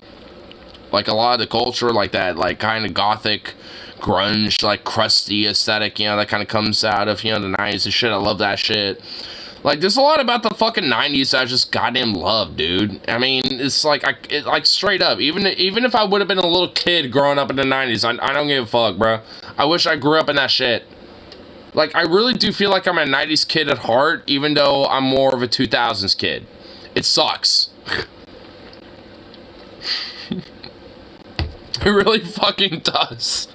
Like, a lot of the culture, like, that, like, kind of gothic, grunge, like, crusty aesthetic, you know, that kind of comes out of, you know, the 90s and shit. I love that shit. Like, there's a lot about the fucking 90s that I just goddamn love, dude. I mean, it's like, like, straight up, even if I would have been a little kid growing up in the 90s, I don't give a fuck, bro. I wish I grew up in that shit. Like, I really do feel like I'm a 90s kid at heart, even though I'm more of a 2000s kid. It sucks. It really fucking does.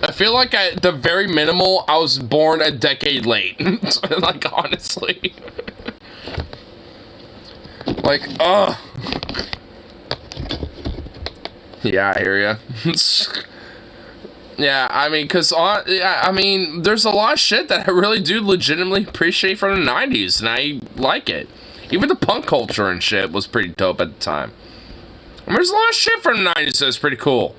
I feel like at the very minimal, I was born a decade late. Like, honestly. Like, ugh. Yeah, I hear ya. Yeah, I mean, I mean, there's a lot of shit that I really do legitimately appreciate from the 90s, and I like it. Even the punk culture and shit was pretty dope at the time. I mean, there's a lot of shit from the 90s that's pretty cool.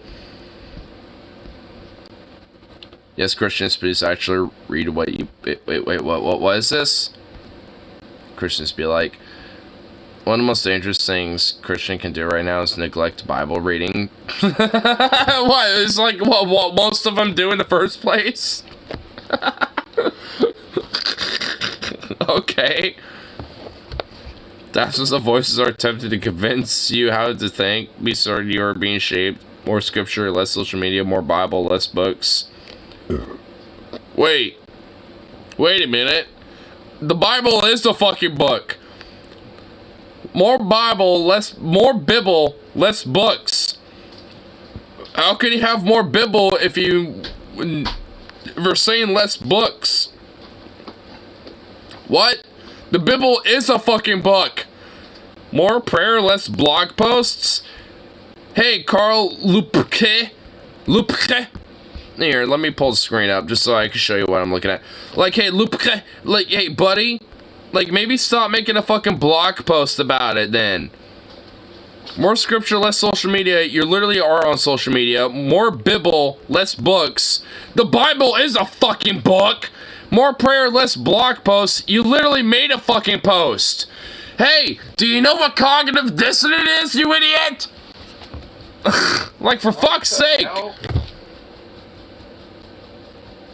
Yes, Christians, please actually read what you... Wait, what is this? Christians be like, one of the most dangerous things Christian can do right now is neglect Bible reading. What? It's like what most of them do in the first place? Okay. That's what the voices are attempting to convince you how to think. Be certain you are being shaped. More scripture, less social media, more Bible, less books. Wait a minute. The Bible is the fucking book. More Bible, more Bible, less books. How can you have more Bible if you're saying less books? What? The Bible is a fucking book. More prayer, less blog posts. Hey, Carl Lupke. Here, let me pull the screen up just so I can show you what I'm looking at. Like, hey, like, hey, buddy, like, maybe stop making a fucking blog post about it then. More scripture, less social media. You literally are on social media. More Bible, less books. The Bible is a fucking book. More prayer, less blog posts. You literally made a fucking post. Hey, do you know what cognitive dissonance is, you idiot? Like, for fuck's sake.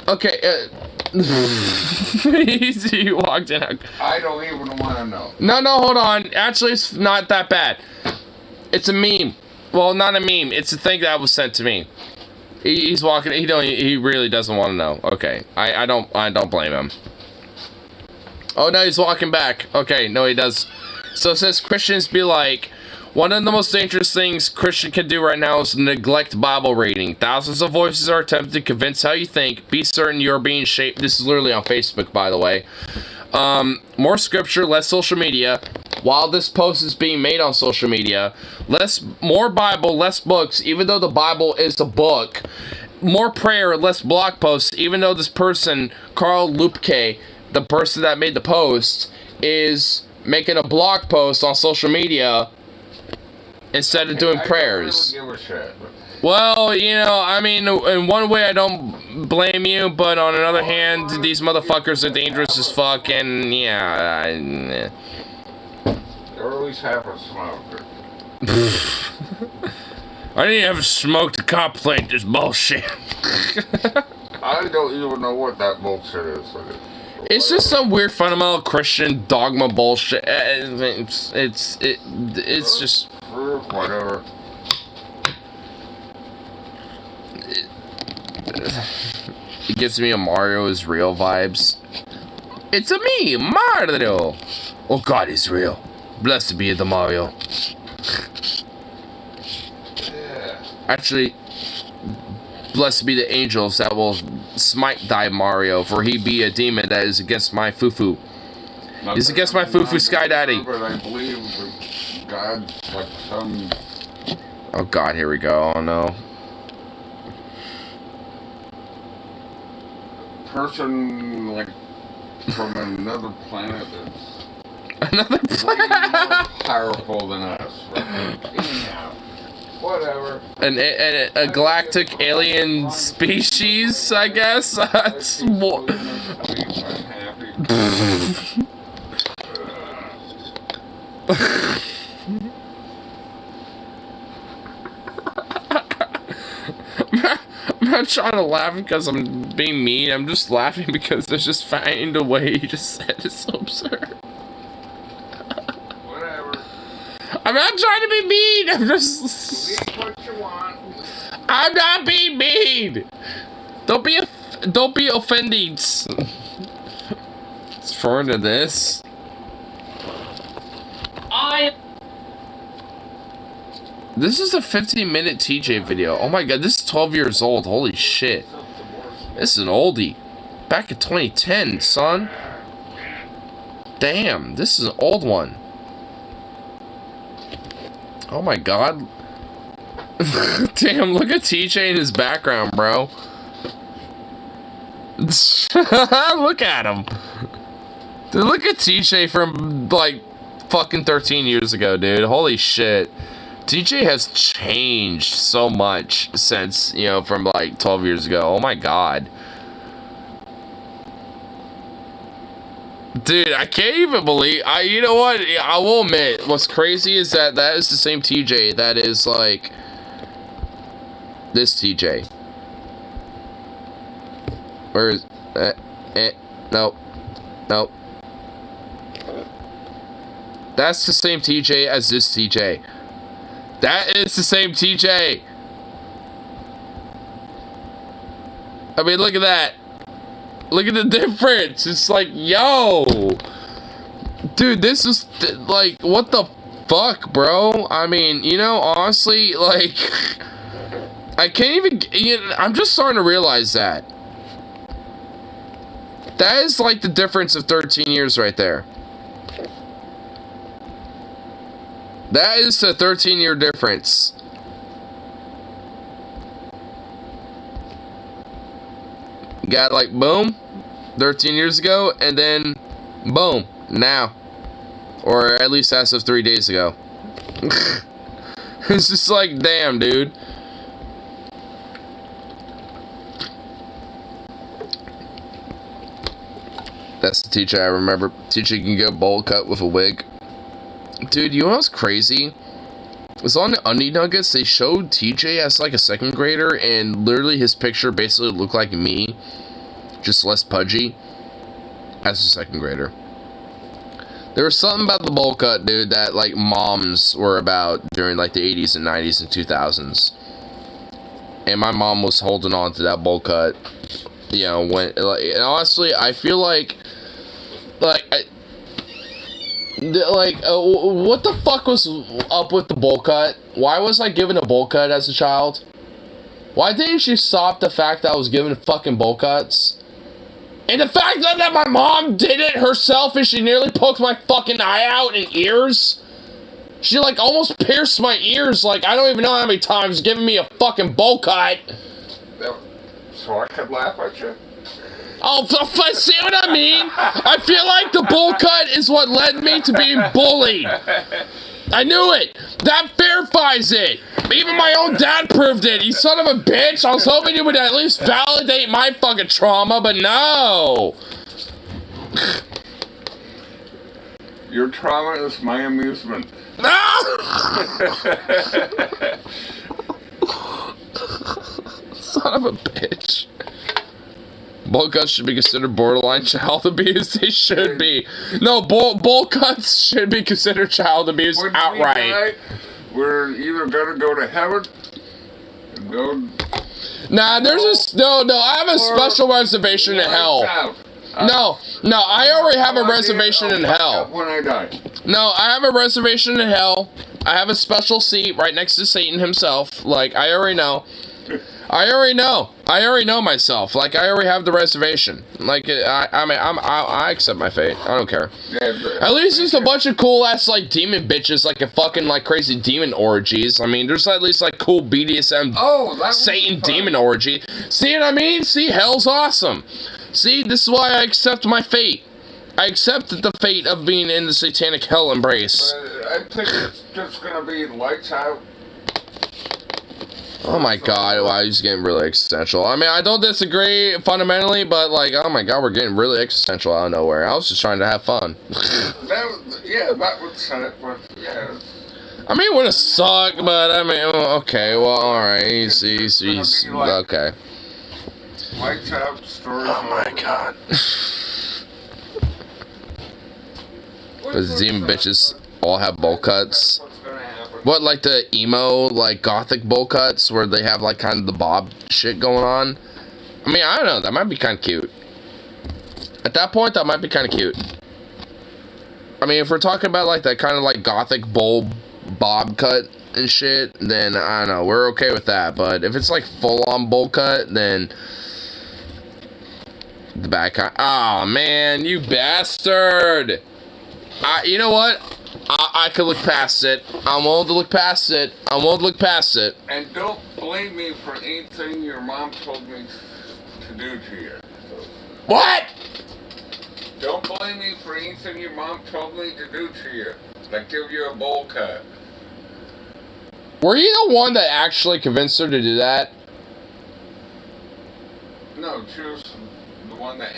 Okay, he walked in. I don't even want to know. No, hold on. Actually, it's not that bad. It's a meme. Well, not a meme. It's a thing that was sent to me. He's walking. He really doesn't want to know. Okay, I don't blame him. Oh no, he's walking back. Okay, no, he does. So it says Christians be like, one of the most dangerous things Christian can do right now is neglect Bible reading. Thousands of voices are attempting to convince how you think. Be certain you're being shaped. This is literally on Facebook, by the way. More scripture, less social media. While this post is being made on social media, more Bible, less books, even though the Bible is a book. More prayer, less blog posts, even though this person, Carl Lupke, the person that made the post, is making a blog post on social media instead of doing prayers. I don't really give a shit. Well, you know, I mean, in one way I don't blame you, but on another hand, these motherfuckers are dangerous as fuck, and yeah, Or at least half a smoker. I didn't even smoke to contemplate this bullshit. I don't even know what that bullshit is. It's just some weird fundamental Christian dogma bullshit. It's just whatever. It gives me a Mario is real vibes. It's a me, Mario. Oh God, he's real. Blessed be the Mario. Actually, blessed be the angels that will smite thy Mario, for he be a demon that is against my fufu. He's against my fufu Sky Daddy. But I believe God's like some... Oh God, here we go. Oh no. person like from another planet that's another planet more powerful than us. Right? Anyhow, whatever. A galactic alien species, I guess. That's more. I'm not trying to laugh because I'm being mean. I'm just laughing because there's just finding the way you just said it's so absurd. Whatever. I'm not trying to be mean. I'm just. Eat what you want. I'm not being mean. Don't be offended. It's far into this. This is a 15-minute TJ video. Oh my God, this is 12 years old. Holy shit. This is an oldie. Back in 2010, son. Damn, this is an old one. Oh my God. Damn, look at TJ in his background, bro. Look at him. Dude, look at TJ from, like, fucking 13 years ago, dude. Holy shit. TJ has changed so much since, you know, from like 12 years ago. Oh my God. Dude, I can't even believe, you know what, I will admit, what's crazy is that is the same TJ that is like, this TJ. Where is, nope, nope. That's the same TJ as this TJ. That is the same TJ. I mean, look at that. Look at the difference. It's like, yo. Dude, this is, like, what the fuck, bro? I mean, you know, honestly, like, I can't even, you know, I'm just starting to realize that. That is, like, the difference of 13 years right there. That is a 13-year difference. got like, boom, 13 years ago, and then, boom, now. Or at least as of 3 days ago. It's just like, damn, dude. That's the teacher I remember. Teacher can get bowl cut with a wig. Dude, you know what's crazy? It's on the Undie Nuggets. They showed TJ as like a 2nd grader, and literally his picture basically looked like me, just less pudgy, as a 2nd grader. There was something about the bowl cut, dude, that like moms were about during like the 80s and 90s and 2000s. And my mom was holding on to that bowl cut. You know, when like, and honestly, I feel like what the fuck was up with the bowl cut? Why was I given a bowl cut as a child? Why didn't you stop the fact that I was given fucking bowl cuts? And the fact that my mom did it herself and she nearly poked my fucking eye out and ears. She like almost pierced my ears, like I don't even know how many times, giving me a fucking bowl cut. So I could laugh at you? Oh, see what I mean? I feel like the bowl cut is what led me to being bullied. I knew it. That verifies it. Even my own dad proved it. You son of a bitch. I was hoping you would at least validate my fucking trauma, but no. Your trauma is my amusement. No! Son of a bitch. Bowl cuts should be considered borderline child abuse. They should be. No, bowl cuts should be considered child abuse when outright. We die, we're either gonna go to heaven and go. Nah, there's no. I have a special reservation in hell. No, I already have a reservation in hell. When I die. No, I have a reservation in hell. I have a special seat right next to Satan himself. Like, I already know. I already know myself. Like, I already have the reservation. Like, I accept my fate. I don't care. At least there's a bunch of cool ass like demon bitches, like a fucking like crazy demon orgies. I mean, there's at least like cool BDSM Satan demon orgy. See what I mean? See, hell's awesome. See, this is why I accept my fate. I accepted the fate of being in the satanic hell embrace. I think it's just gonna be lights out. Oh my god, wow, he's getting really existential. I mean, I don't disagree fundamentally, but like, oh my god, we're getting really existential out of nowhere. I was just trying to have fun. That would suck, but yeah. I mean, it would have sucked, but I mean, okay, well, alright, he's okay. Lights out, stories. Oh my god. But the demon bitches all have bowl cuts. What, like the emo, like gothic bowl cuts where they have like kind of the bob shit going on? I mean, I don't know, that might be kind of cute. At that point, that might be kind of cute. I mean, if we're talking about like that kind of like gothic bowl bob cut and shit, then I don't know, we're okay with that. But if it's like full on bowl cut, then the back kind. Oh man, you bastard! You know what? I could look past it. I'm willing to look past it. And don't blame me for anything your mom told me to do to you. What? Don't blame me for anything your mom told me to do to you. Like give you a bowl cut. Were you the one that actually convinced her to do that? No, she was the one that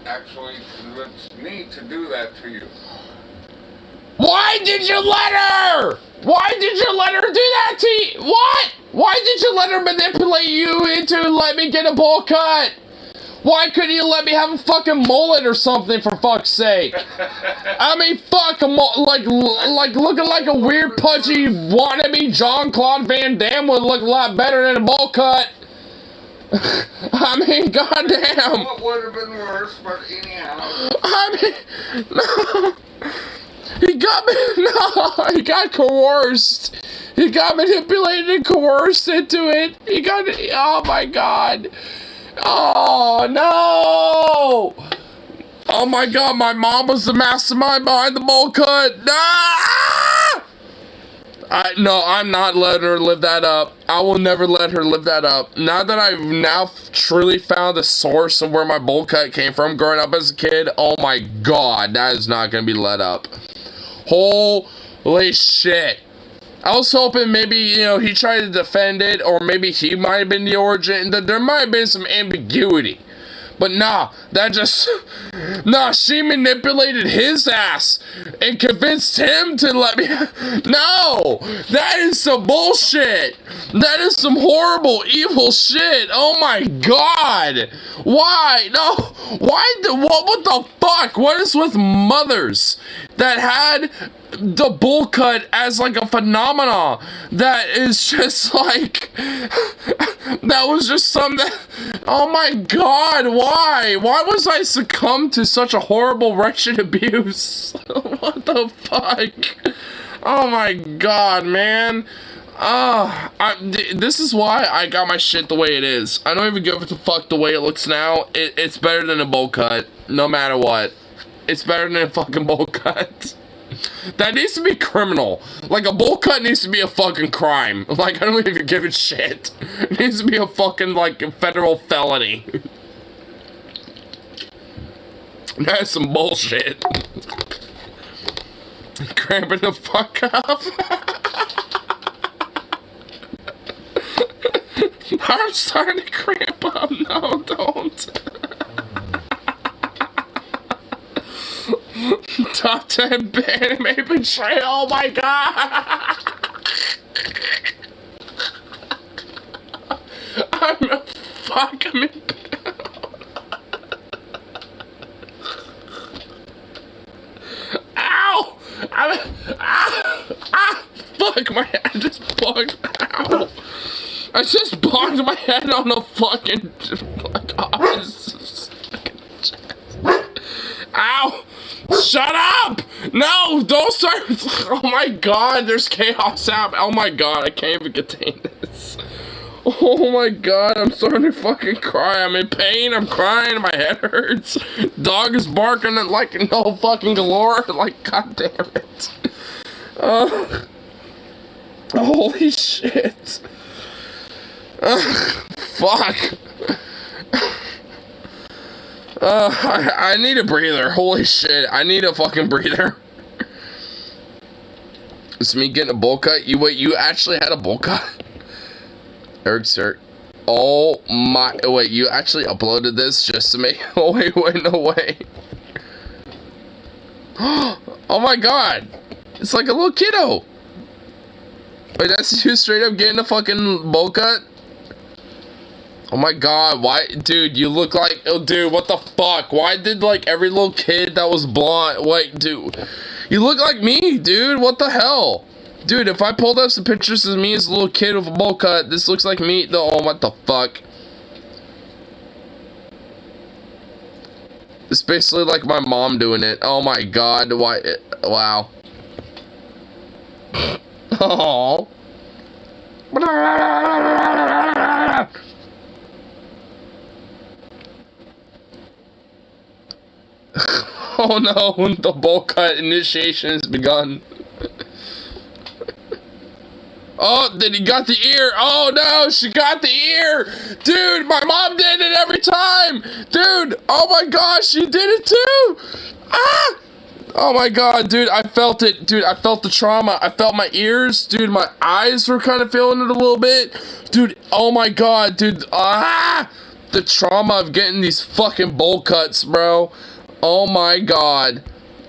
actually convinced me to do that to you. Why did you let her? Why did you let her do that to you? What? Why did you let her manipulate you into let me get a bowl cut? Why couldn't you let me have a fucking mullet or something, for fuck's sake? I mean, fuck, like looking like a weird pudgy wannabe Jean-Claude Van Damme would look a lot better than a bowl cut. I mean, goddamn. What would have been worse, but anyhow. I mean, no. He got coerced. He got manipulated and coerced into it. Oh my god. Oh no. Oh my god, my mom was the mastermind behind the bowl cut. Ah! No, I'm not letting her live that up. I will never let her live that up. Now that I've now truly found the source of where my bowl cut came from growing up as a kid, oh my god, that is not going to be let up. Holy shit. I was hoping maybe, you know, he tried to defend it, or maybe he might have been the origin. There might have been some ambiguity. But nah, nah, she manipulated his ass and convinced him to let me. No, that is some bullshit. That is some horrible, evil shit. Oh my god. Why? No, why? What the fuck? What is with mothers that had the bowl cut as like a phenomenon that is just like that was just something. Oh my god, why was I succumb to such a horrible wretched abuse? What the fuck? Oh my god, man. This is why I got my shit the way it is. I don't even give a fuck the way it looks now. It's better than a bowl cut, no matter what. It's better than a fucking bowl cut. That needs to be criminal. Like, a bowl cut needs to be a fucking crime. Like, I don't even give a shit. It needs to be a fucking, like, federal felony. That's some bullshit. Cramping the fuck up. I'm starting to cramp up. No, don't. Top 10 anime betrayal. Oh my god. I'm in. Ow! Fuck, my head just bugged. Ow! I just bonked my head on the fucking. Ow! Shut up! No, don't start. Oh my god, there's chaos happening. Oh my god, I can't even contain this. Oh my god, I'm starting to fucking cry. I'm in pain, I'm crying, my head hurts. Dog is barking at like no fucking galore. Like, god damn it. Holy shit. Fuck. I need a breather. Holy shit. I need a fucking breather. It's me getting a bowl cut. You actually had a bowl cut? Eric, sir. Oh my. Wait, you actually uploaded this just to me? Oh, wait, no way. Oh my god. It's like a little kiddo. Wait, that's you straight up getting a fucking bowl cut? Oh my god, why, dude, you look like, oh dude, what the fuck, why did like every little kid that was blonde, wait, dude, you look like me, dude, what the hell, dude, if I pulled up some pictures of me as a little kid with a bowl cut, this looks like me, oh, what the fuck, it's basically like my mom doing it, oh my god, why, wow, oh, oh no, the bowl cut initiation has begun. Oh, then he got the ear. Oh no, she got the ear. Dude, my mom did it every time. Dude, oh my gosh, she did it too. Ah! Oh my god, dude, I felt it. Dude, I felt the trauma. I felt my ears. Dude, my eyes were kind of feeling it a little bit. Dude, oh my god, dude. Ah! The trauma of getting these fucking bowl cuts, bro. Oh my god.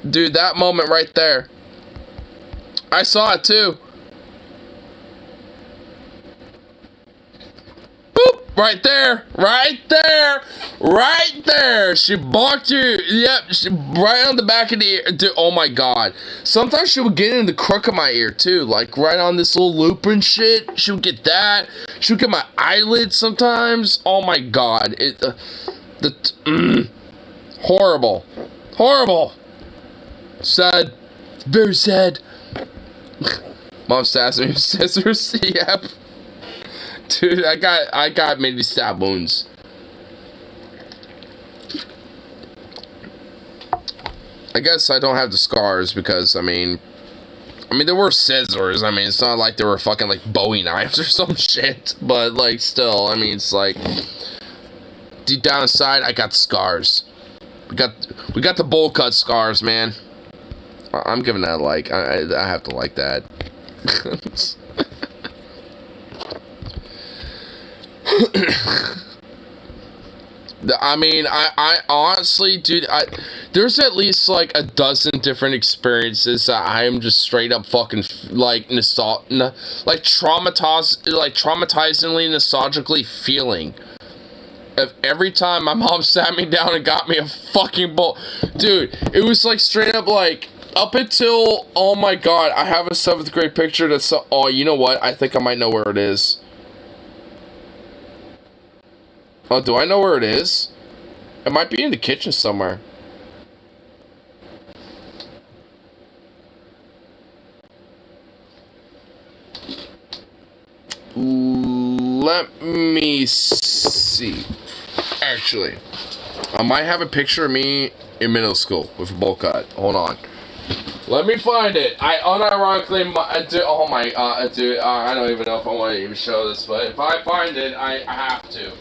Dude, that moment right there. I saw it too. Boop! Right there. Right there. Right there. She bonked you. Yep. She, right on the back of the ear. Dude, oh my god. Sometimes she would get in the crook of my ear too. Like right on this little loop and shit. She would get that. She would get my eyelid sometimes. Oh my god. Horrible. Horrible. Sad. Very sad. Mom stabs me with scissors. Yep. Dude, I got many stab wounds. I guess I don't have the scars because, I mean, mean, there were scissors. I mean, it's not like there were fucking, like, Bowie knives or some shit. But, like, still, I mean, it's like... Deep down inside, I got scars. We got the bowl cut scars, man. I'm giving that a like. I have to like that. I mean, I honestly, dude, there's at least like a dozen different experiences that I am just straight up fucking like traumatizingly nostalgically feeling. Of every time my mom sat me down and got me a fucking bowl, dude, it was like straight up like up until, oh my god, I have a 7th grade picture that's, oh, you know what? I think I might know where it is. Oh, do I know where it is? It might be in the kitchen somewhere. Let me see. Actually, I might have a picture of me in middle school with a bowl cut. Hold on. Let me find it. I unironically, oh my, dude, I don't even know if I want to even show this, but if I find it, I have to.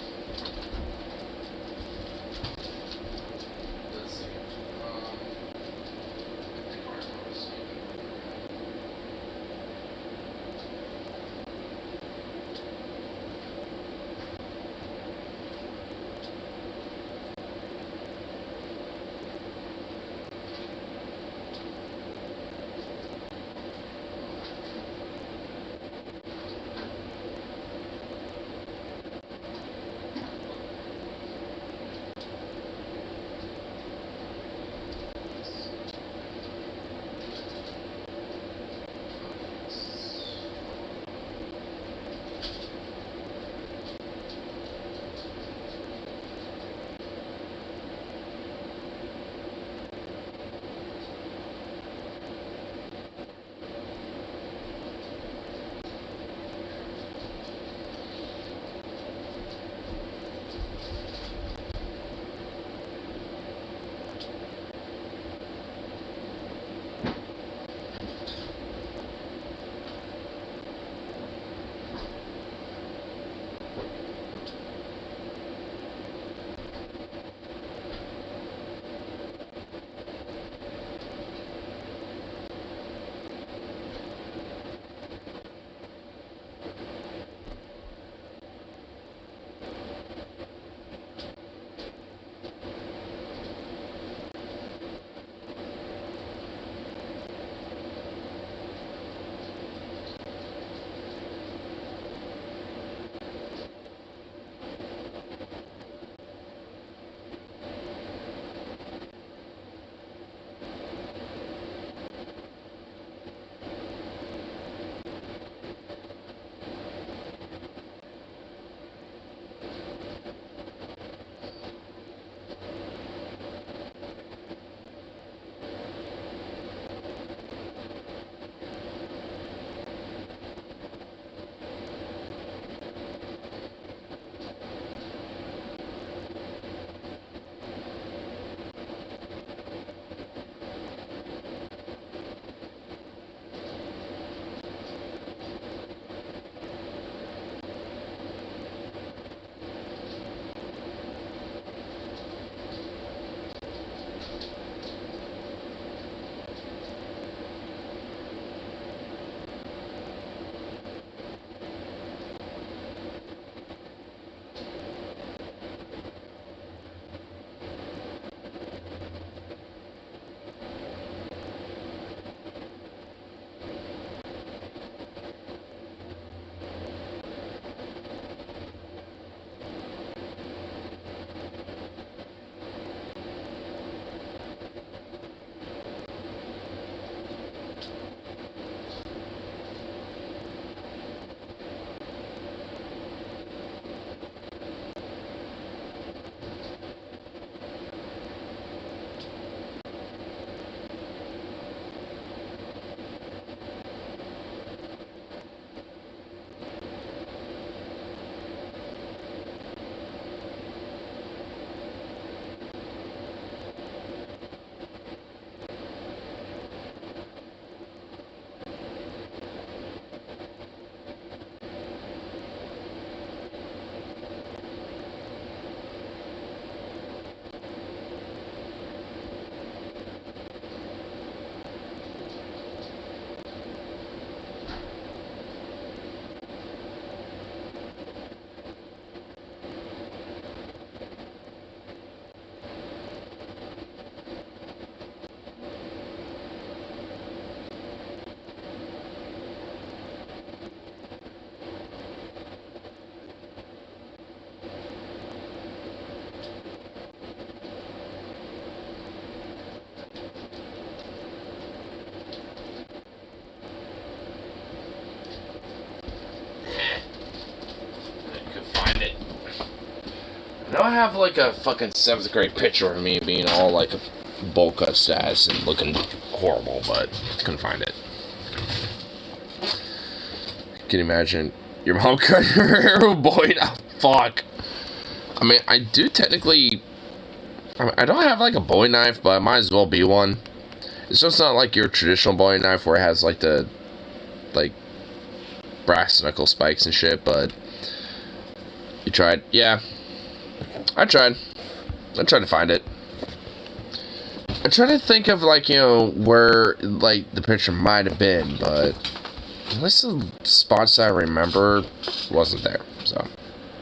Let's see. Now I have like a fucking 7th grade picture of me being all like a bowl cut status and looking horrible, but couldn't find it. Can you imagine your mom cutting her hair? Oh boy, oh, fuck. I mean, I do technically. I don't have like a bowie knife, but I might as well be one. It's just not like your traditional bowie knife where it has like the brass knuckle spikes and shit, but you tried? Yeah. I tried to find it. I tried to think of like, you know, where like the picture might have been, but at least the spots I remember wasn't there. So,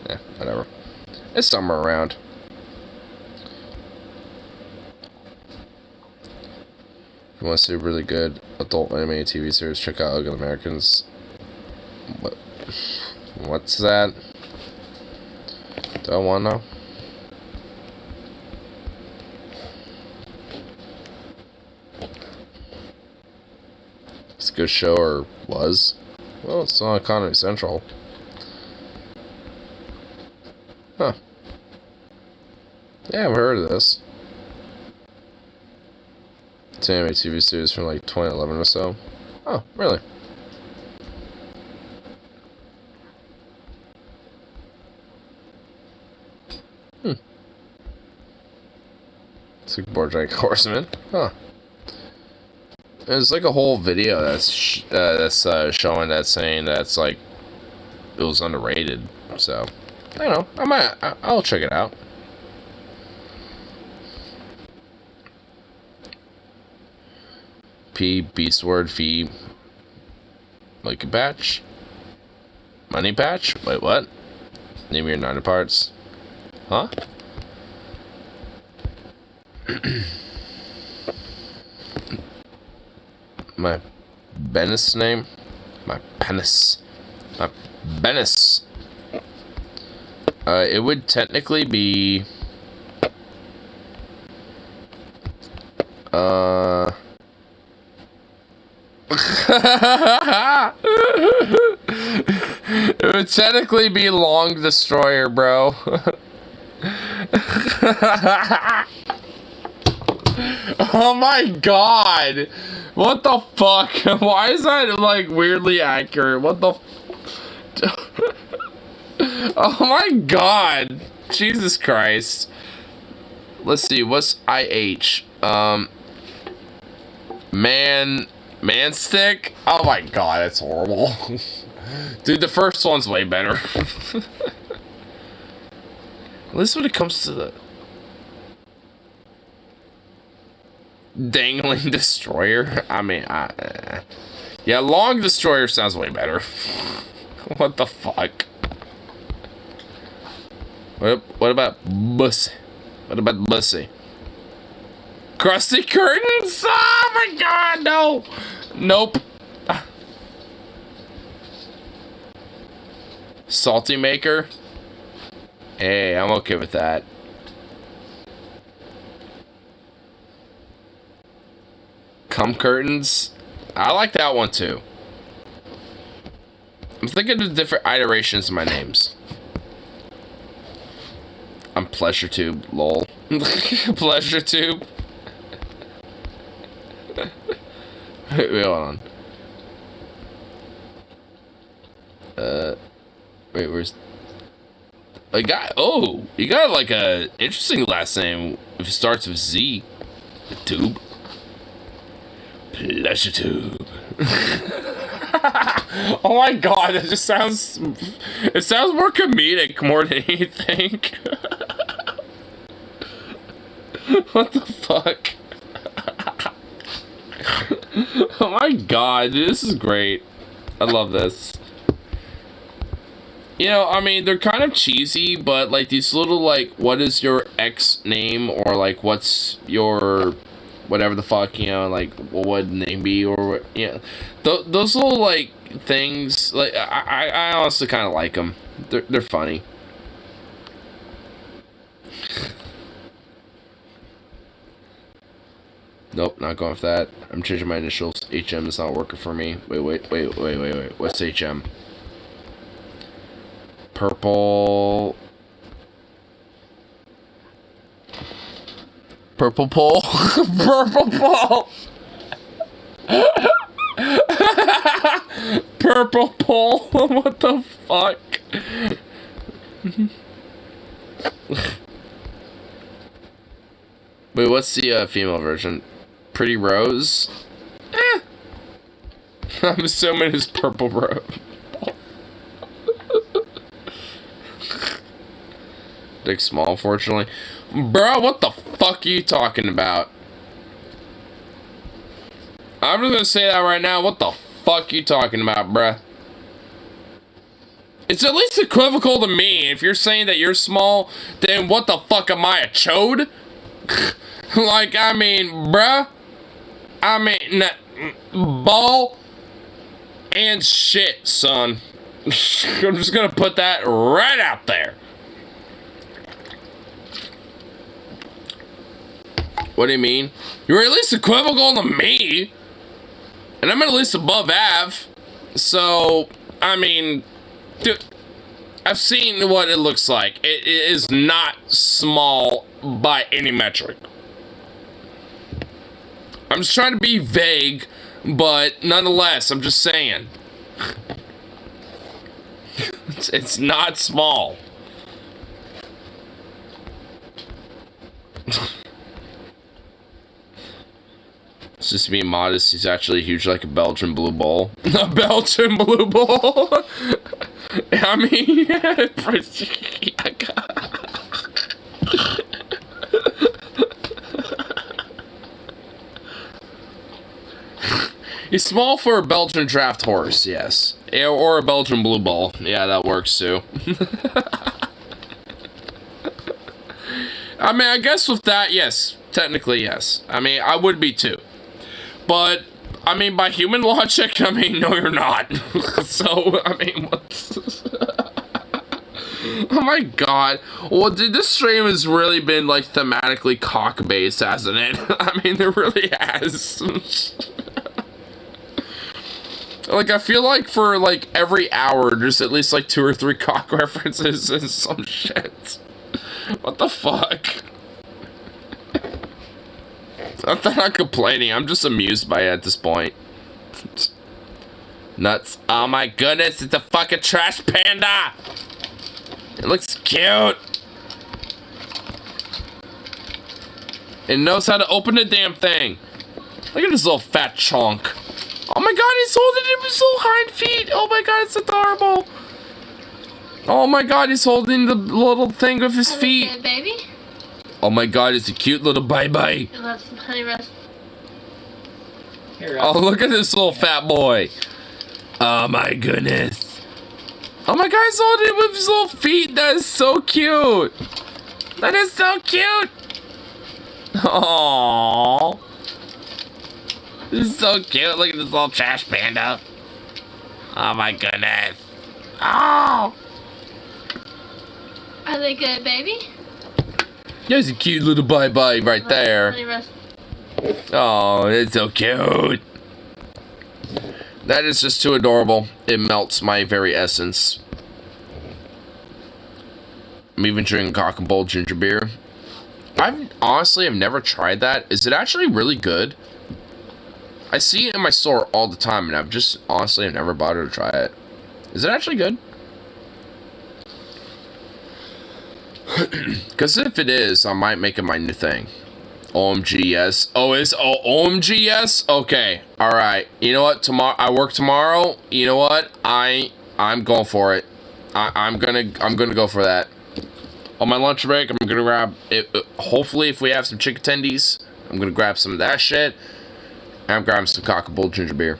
yeah, whatever. It's somewhere around. If you want to see a really good adult animated TV series, check out Ugly Americans. What's that? Do I want to know? It's a good show, or was? Well, it's on Comedy Central. Huh. Yeah, I've heard of this. It's an anime TV series from like 2011 or so. Oh, really? It's like BoJack Horseman. Huh. There's like a whole video that's showing that, saying that's like it was underrated. So I don't know. I'll check it out. P beast word fee. Like a patch. Money patch. Wait, what? Name your 9 parts. Huh? My Benis name? My penis. My Benis. It would technically be... It would technically be Long Destroyer, bro. Oh my god! What the fuck? Why is that like weirdly accurate? What the oh my god! Jesus Christ. Let's see, what's IH? Man stick? Oh my god, that's horrible. Dude, the first one's way better. At least when it comes to the dangling destroyer. I mean, yeah, Long Destroyer sounds way better. What the fuck? What about Bussy? What about Bussy? Crusty curtains? Oh my god, no! Nope. Salty maker? Hey, I'm okay with that. Cum curtains? I like that one too. I'm thinking of different iterations of my names. I'm Pleasure Tube, lol. Pleasure Tube. Wait, hold on. Wait, where's... I got... Oh! You got, like, a interesting last name if it starts with Z. The Tube. Pleasure Tube. Oh my god, that just sounds... It sounds more comedic more than anything. What the fuck? Oh my god, dude, this is great. I love this. You know, I mean, they're kind of cheesy, but like these little like, what is your ex name, or like what's your whatever the fuck, you know, like what would name be, or yeah, those little like things, like I honestly kind of like them. They're funny. Nope, not going with that. I'm changing my initials. HM is not working for me. Wait. What's HM? Purple. Purple pole. Purple pole. Purple pole. What the fuck? Wait, what's the female version? Pretty Rose? I'm assuming it's Purple Rose. Dick small, fortunately. Bro, what the fuck are you talking about? I'm just gonna say that right now. What the fuck are you talking about, bruh? It's at least equivocal to me. If you're saying that you're small, then what the fuck am I, a chode? Like, I mean, bruh. I mean, ball and shit, son. I'm just gonna put that right out there. What do you mean? You're at least equivocal to me. And I'm at least above Av. So, I mean, dude, I've seen what it looks like. It is not small by any metric. I'm just trying to be vague, but nonetheless, I'm just saying. It's not small. It's just being modest. He's actually huge, like a Belgian blue ball. A Belgian blue ball. I mean, he's small for a Belgian draft horse, yes, or a Belgian blue ball. Yeah, that works too. I mean, I guess with that, yes, technically yes. I mean, I would be too. But, I mean, by human logic, I mean, no, you're not. So, I mean, what? Oh my god. Well, dude, this stream has really been, like, thematically cock-based, hasn't it? I mean, it really has. Like, I feel like for, like, every hour, there's at least, like, 2 or 3 cock references and some shit. What the fuck? I'm not complaining, I'm just amused by it at this point. Nuts. Oh my goodness, it's a fucking trash panda! It looks cute! It knows how to open the damn thing. Look at this little fat chunk. Oh my god, he's holding it with his little hind feet! Oh my god, it's adorable! Oh my god, he's holding the little thing with his feet! Good, baby? Oh my god, it's a cute little baby. You'll have some honey rest. Here, Oh, look at this little fat boy. Oh my goodness. Oh my god, he's holding it with his little feet. That is so cute. That is so cute. Aww. This is so cute. Look at this little trash panda. Oh my goodness. Oh. Are they good, baby? There's a cute little bye-bye right there. Honey rest. Oh, it's so cute. That is just too adorable. It melts my very essence. I'm even drinking cock and bull ginger beer. I honestly have never tried that. Is it actually really good? I see it in my store all the time, and I've just honestly have never bothered to try it. Is it actually good? Because if it is, I might make it my new thing. OMG, yes. Oh, it's OMG, yes? Okay. Alright. You know what? Tomorrow I work tomorrow. You know what? I'm going for it. I'm gonna go for that. On my lunch break, I'm gonna grab it. Hopefully, if we have some chicken tendies, I'm gonna grab some of that shit. And I'm grabbing some cock and bull ginger beer.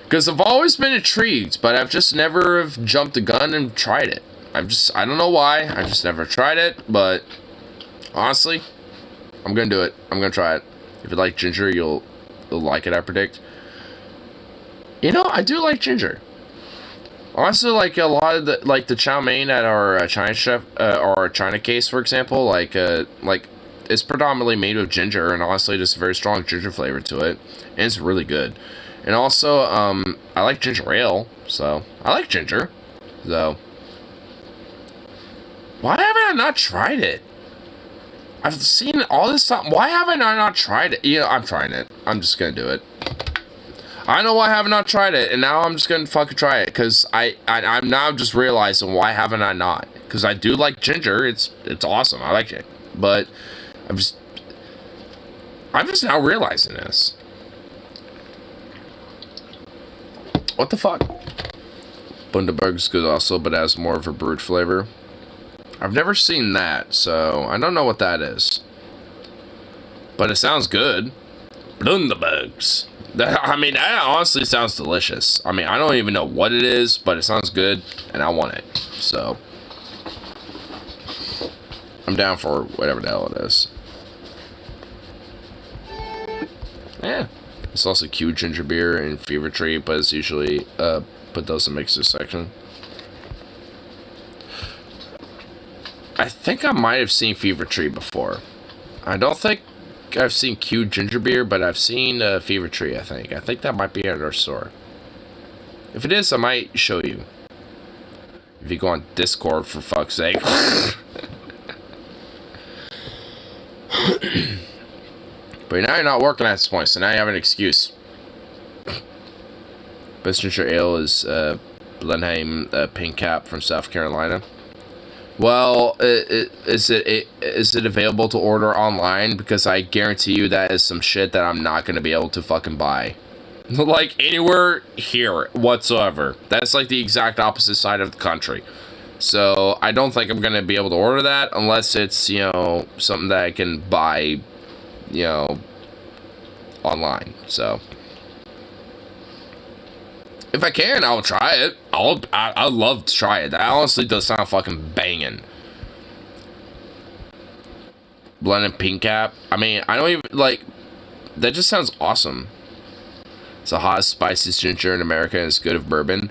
Because I've always been intrigued, but I've just never have jumped the gun and tried it. I don't know why. I just never tried it, but honestly, I'm gonna do it. I'm gonna try it. If you like ginger, you'll like it, I predict. You know, I do like ginger. Honestly, like a lot of the chow mein at our China chef, or China case, for example, like it's predominantly made with ginger, and honestly, just a very strong ginger flavor to it, and it's really good. And also, I like ginger ale, so I like ginger, so. Why haven't I not tried it? I've seen all this stuff. Why haven't I not tried it? You know, I'm trying it. I'm just gonna do it. I know why I have not tried it, and now I'm just gonna fucking try it, because I'm now just realizing why haven't I not? Because I do like ginger. It's awesome. I like it. But I'm just now realizing this. What the fuck? Bundaberg's good also, but has more of a brewed flavor. I've never seen that, so I don't know what that is. But it sounds good. Bundaberg's. I mean, that honestly sounds delicious. I mean, I don't even know what it is, but it sounds good, and I want it. So, I'm down for whatever the hell it is. Yeah. It's also cute ginger beer and Fever Tree, but it's usually put those in mixers section. I think I might have seen Fever Tree before. I don't think I've seen Q ginger beer, but I've seen Fever Tree, I think. I think that might be at our store. If it is, I might show you. If you go on Discord, for fuck's sake. But now you're not working at this point, so now you have an excuse. Best ginger ale is Blenheim Pink Cap from South Carolina. Well, is it available to order online? Because I guarantee you that is some shit that I'm not going to be able to fucking buy. Like, anywhere here whatsoever. That's like the exact opposite side of the country. So, I don't think I'm going to be able to order that unless it's, you know, something that I can buy, you know, online. So, if I can, I'll try it. I'd love to try it. That honestly does sound fucking banging. Blended Pink Cap. I mean, I don't even, like, that just sounds awesome. It's the hottest, spiciest ginger in America, and it's good of bourbon.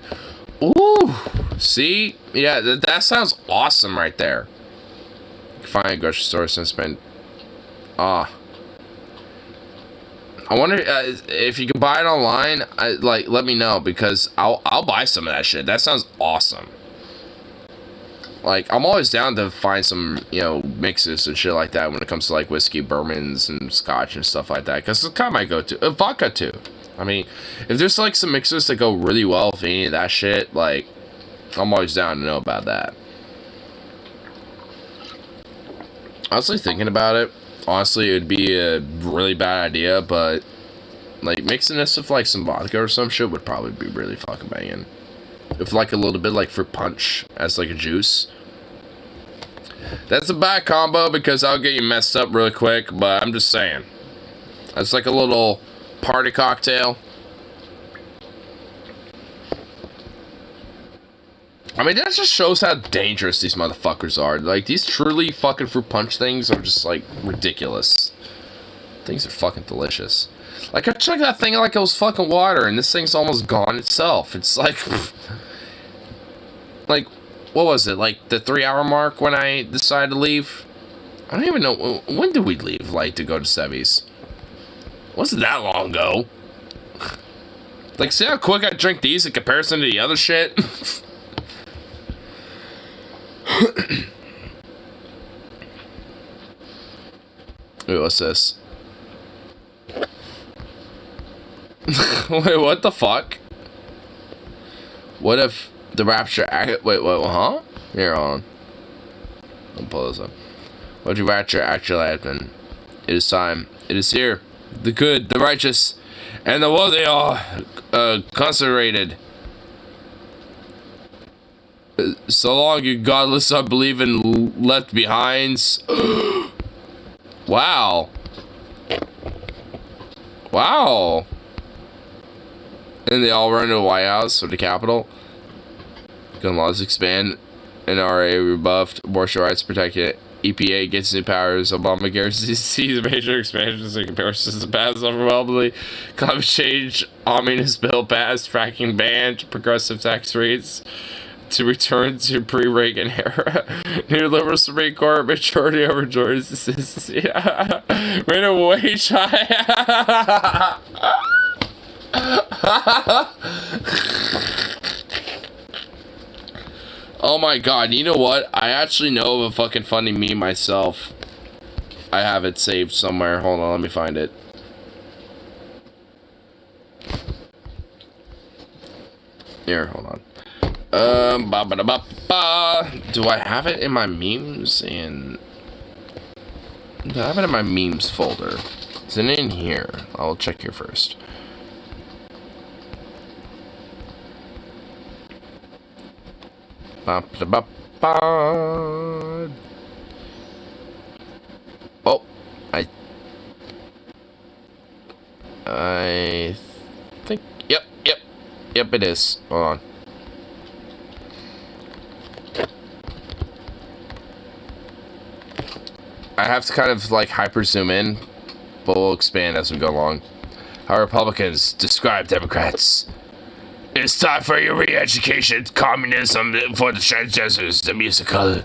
Ooh, see? Yeah, that sounds awesome right there. You can find a grocery store since spend. I wonder if you can buy it online. Like, let me know, because I'll buy some of that shit. That sounds awesome. Like, I'm always down to find some, you know, mixes and shit like that when it comes to like whiskey, bourbons, and scotch and stuff like that. Because it's kind of my go-to. Vodka too. I mean, if there's like some mixes that go really well with any of that shit, like, I'm always down to know about that. Honestly, thinking about it, honestly, it would be a really bad idea, but like mixing this with like some vodka or some shit would probably be really fucking banging. If like a little bit like fruit punch as like a juice. That's a bad combo because I'll get you messed up really quick, but I'm just saying. That's like a little party cocktail. I mean, that just shows how dangerous these motherfuckers are. Like, these truly fucking fruit punch things are just, like, ridiculous. Things are fucking delicious. Like, I chugged that thing like it was fucking water, and this thing's almost gone itself. It's like... like, what was it? Like, the 3-hour mark when I decided to leave? I don't even know. When did we leave, like, to go to Sevy's? Wasn't that long ago. Like, see how quick I drink these in comparison to the other shit? Wait, what's this? Wait, what the fuck? What if the rapture... Wait, huh? Here, hold on. I'll pull this up. What if the rapture actually happened? It is time. It is here. The good, the righteous, and the worthy are consecrated. So long, you godless, unbelieving, left behinds. Wow. Wow. And they all run to the White House or the Capitol. Gun laws expand. NRA rebuffed. Abortion rights protected. EPA gets new powers. Obamacare sees major expansions in comparison to the past overwhelmingly. Climate change. Ominous bill passed. Fracking banned. Progressive tax rates to return to pre-Reagan era. New liberal Supreme Court majority over Georgia's minimum wage high. Oh my god, you know what? I actually know of a fucking funny meme myself. I have it saved somewhere. Hold on, let me find it. Here, hold on. Do I have it in my memes? Do I have it in my memes folder? Is it in here? I'll check here first. Oh, I think, yep, it is. Hold on. I have to kind of like hyper zoom in, but we'll expand as we go along. How Republicans describe Democrats. It's time for your re-education. Communism for the transgenders, the musical.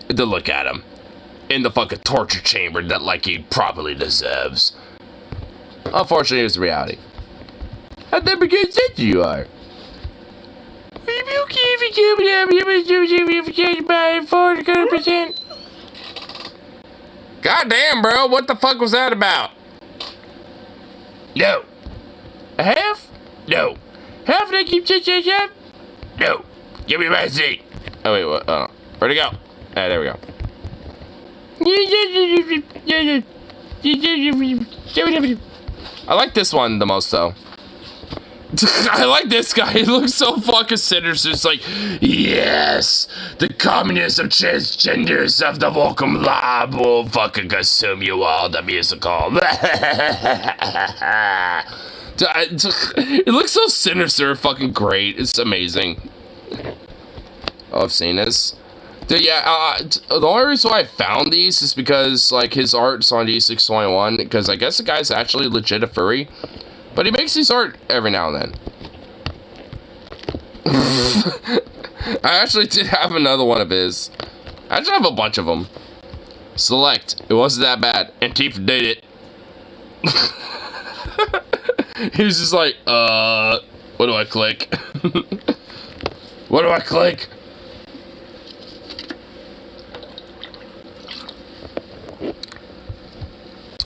To look at him in the fucking torture chamber that like he probably deserves. Unfortunately, it's reality. I never get said you are. God damn, bro, what the fuck was that about? No. A half? No. Half they keep chit-chat? No. Give me my seat. Oh, wait, what? Where'd it go? Ah, there we go. I like this one the most, though. I like this guy. He looks so fucking sinister. It's like, yes, the communism transgenders of the Welcome Lab will fucking consume you all. The musical. It looks so sinister. Fucking great. It's amazing. Oh, I've seen this. Dude, yeah, the only reason why I found these is because, like, his art's on D621, because I guess the guy's actually legit a furry, but he makes his art every now and then. I actually did have another one of his. I actually have a bunch of them. Select. It wasn't that bad. Antifa did it. He was just like, what do I click? What do I click?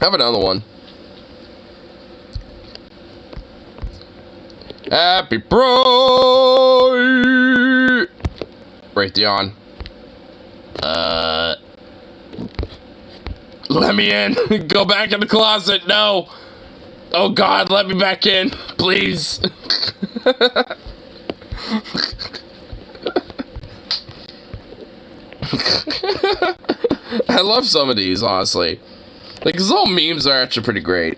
I have another one. Happy Pride! Raytheon. Let me in. Go back in the closet. No. Oh God, let me back in, please. I love some of these, honestly. Like, his little memes are actually pretty great.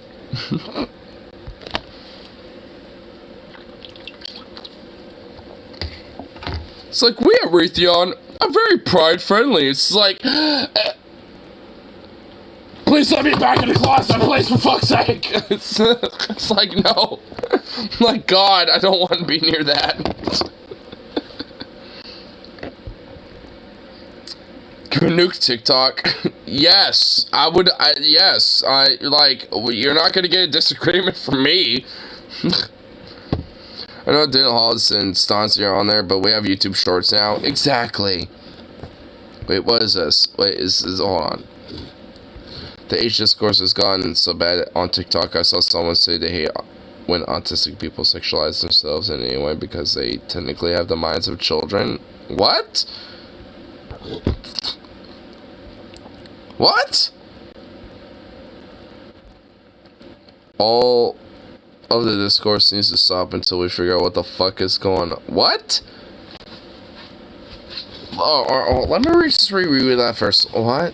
It's like, we at Raytheon are very pride-friendly. It's like, please let me back in the closet, please, for fuck's sake. It's like, no. Like, God, I don't want to be near that. Can we nuke TikTok? Yes, I would. Yes, like, you're not gonna get a disagreement from me. I know Daniel Hollis and Stancy are on there, but we have YouTube Shorts now. Exactly. Wait, what is this? Wait, hold on. The age discourse has gotten so bad on TikTok. I saw someone say they hate when autistic people sexualize themselves in any way because they technically have the minds of children. What? What? All of the discourse needs to stop until we figure out what the fuck is going on. What? Oh, let me just reread that first. What?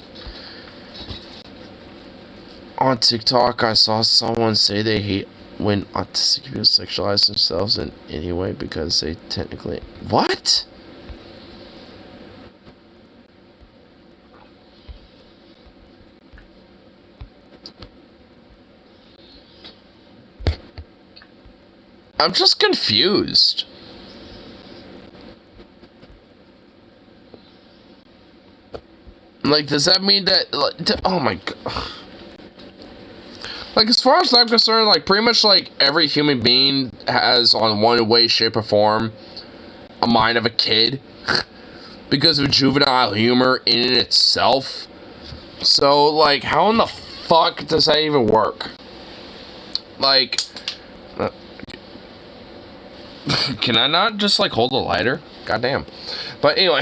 On TikTok, I saw someone say they hate when autistic people sexualize themselves in any way because they technically... What? I'm just confused. Like, does that mean that, like, oh my God. Like, as far as I'm concerned, like, pretty much, like, every human being has, on one way, shape, or form, a mind of a kid because of juvenile humor in itself. So, like, how in the fuck does that even work? Like, can I not just, like, hold a lighter? Goddamn. But anyway,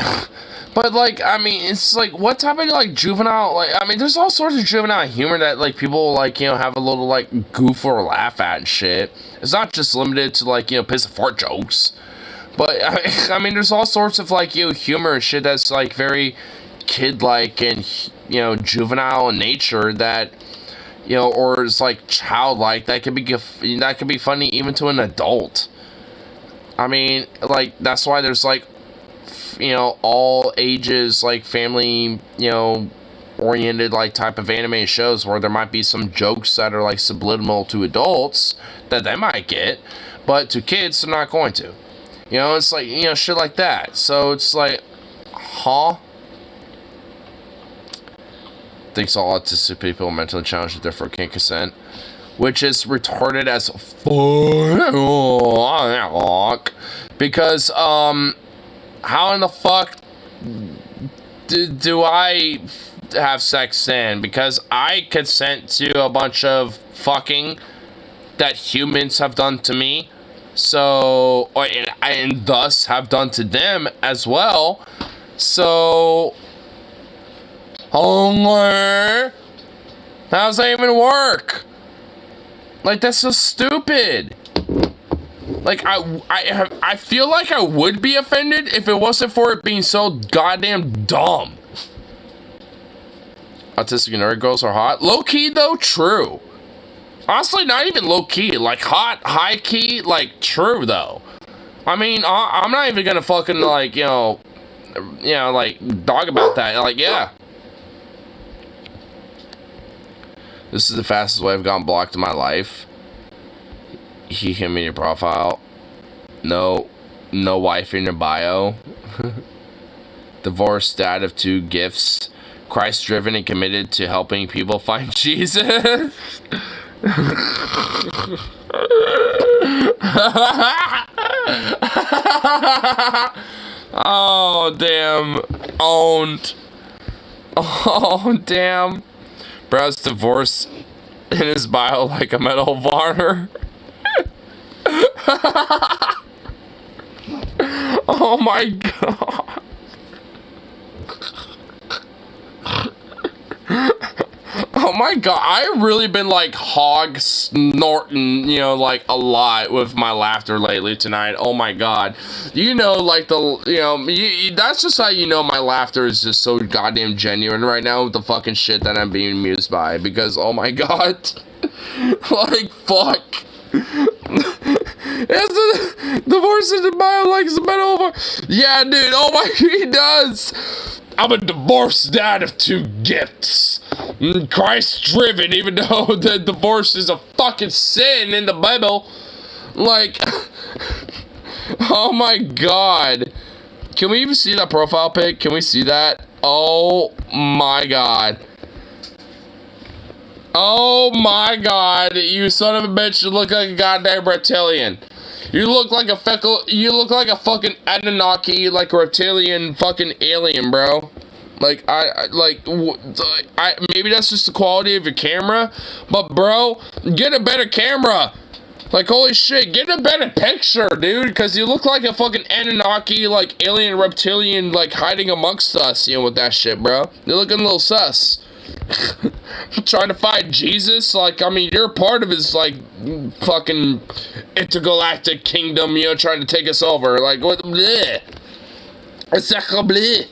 but, like, I mean, it's, like, what type of, like, juvenile, like, I mean, there's all sorts of juvenile humor that, like, people, like, you know, have a little, like, goof or laugh at and shit. It's not just limited to, like, you know, piss and fart jokes. But, I mean, there's all sorts of, like, you know, humor and shit that's, like, very kid-like and, you know, juvenile in nature that, you know, or is, like, childlike, that could be funny even to an adult. I mean, like, that's why there's, like, you know, all ages, like, family, you know, oriented, like, type of anime shows where there might be some jokes that are, like, subliminal to adults that they might get, but to kids, they're not going to. You know, it's like, you know, shit like that. So it's like, huh? Thinks all autistic people mentally challenged and therefore can't consent, which is retarded as fuck. Because, how in the fuck do I have sex then? Because I consent to a bunch of fucking that humans have done to me. So, and thus have done to them as well. So, how does that even work? Like, that's so stupid. Like, I feel like I would be offended if it wasn't for it being so goddamn dumb. Autistic and nerd girls are hot. Low key though, true. Honestly, not even low key, like hot, high key, like true though. I mean, I'm not even gonna fucking like, you know, like dog about that. Like, yeah. This is the fastest way I've gotten blocked in my life. He hit me in your profile. No wife in your bio. Divorced dad of 2 gifts. Christ driven and committed to helping people find Jesus. Oh, damn. Owned. Oh, damn. Bro's divorce in his bio like a Medal of Honor. Oh my god. Oh my god, I've really been like hog snorting, you know, like a lot with my laughter lately tonight. Oh my god. You know, like that's just how you know my laughter is just so goddamn genuine right now with the fucking shit that I'm being amused by. Because, oh my god. Like, fuck. It's divorce in the bio like it's a Medal of Honor. Yeah, dude, oh my, he does. I'm a divorced dad of 2 gifts. Christ driven, even though the divorce is a fucking sin in the Bible. Like, oh my god. Can we even see that profile pic? Can we see that? Oh my god. Oh my god, you son of a bitch, you look like a goddamn reptilian. You look like a fucking Anunnaki, like a reptilian fucking alien, bro. Like, maybe that's just the quality of your camera, but bro, get a better camera. Like, holy shit, get a better picture, dude, because you look like a fucking Anunnaki, like, alien reptilian, like, hiding amongst us, you know, with that shit, bro. You're looking a little sus. Trying to find Jesus, like, I mean, you're a part of his, like, fucking intergalactic kingdom, you know, trying to take us over. Like, what? Bleh. It's like a bleh.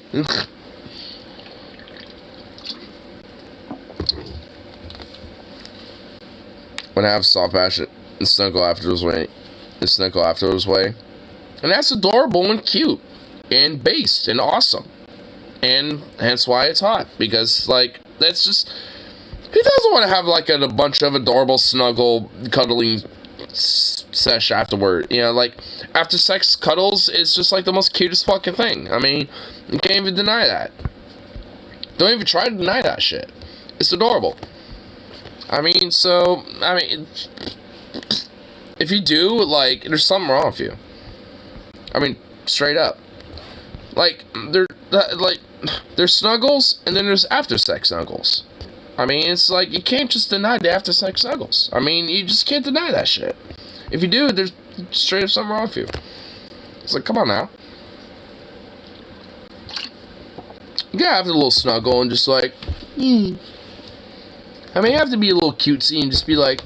When I have soft passion, and snuggle after his way. And that's adorable and cute. And based and awesome. And hence why it's hot. Because, like, that's just... Who doesn't want to have, like, a bunch of adorable snuggle cuddling sesh afterward? You know, like, after sex cuddles is just, like, the most cutest fucking thing. I mean, you can't even deny that. Don't even try to deny that shit. It's adorable. I mean, so, I mean, if you do, like, there's something wrong with you. I mean, straight up. Like, there's snuggles, and then there's after-sex snuggles. I mean, it's like, you can't just deny the after-sex snuggles. I mean, you just can't deny that shit. If you do, there's straight up something wrong with you. It's like, come on now. You gotta have a little snuggle and just like, I mean, you have to be a little cutesy and just be like,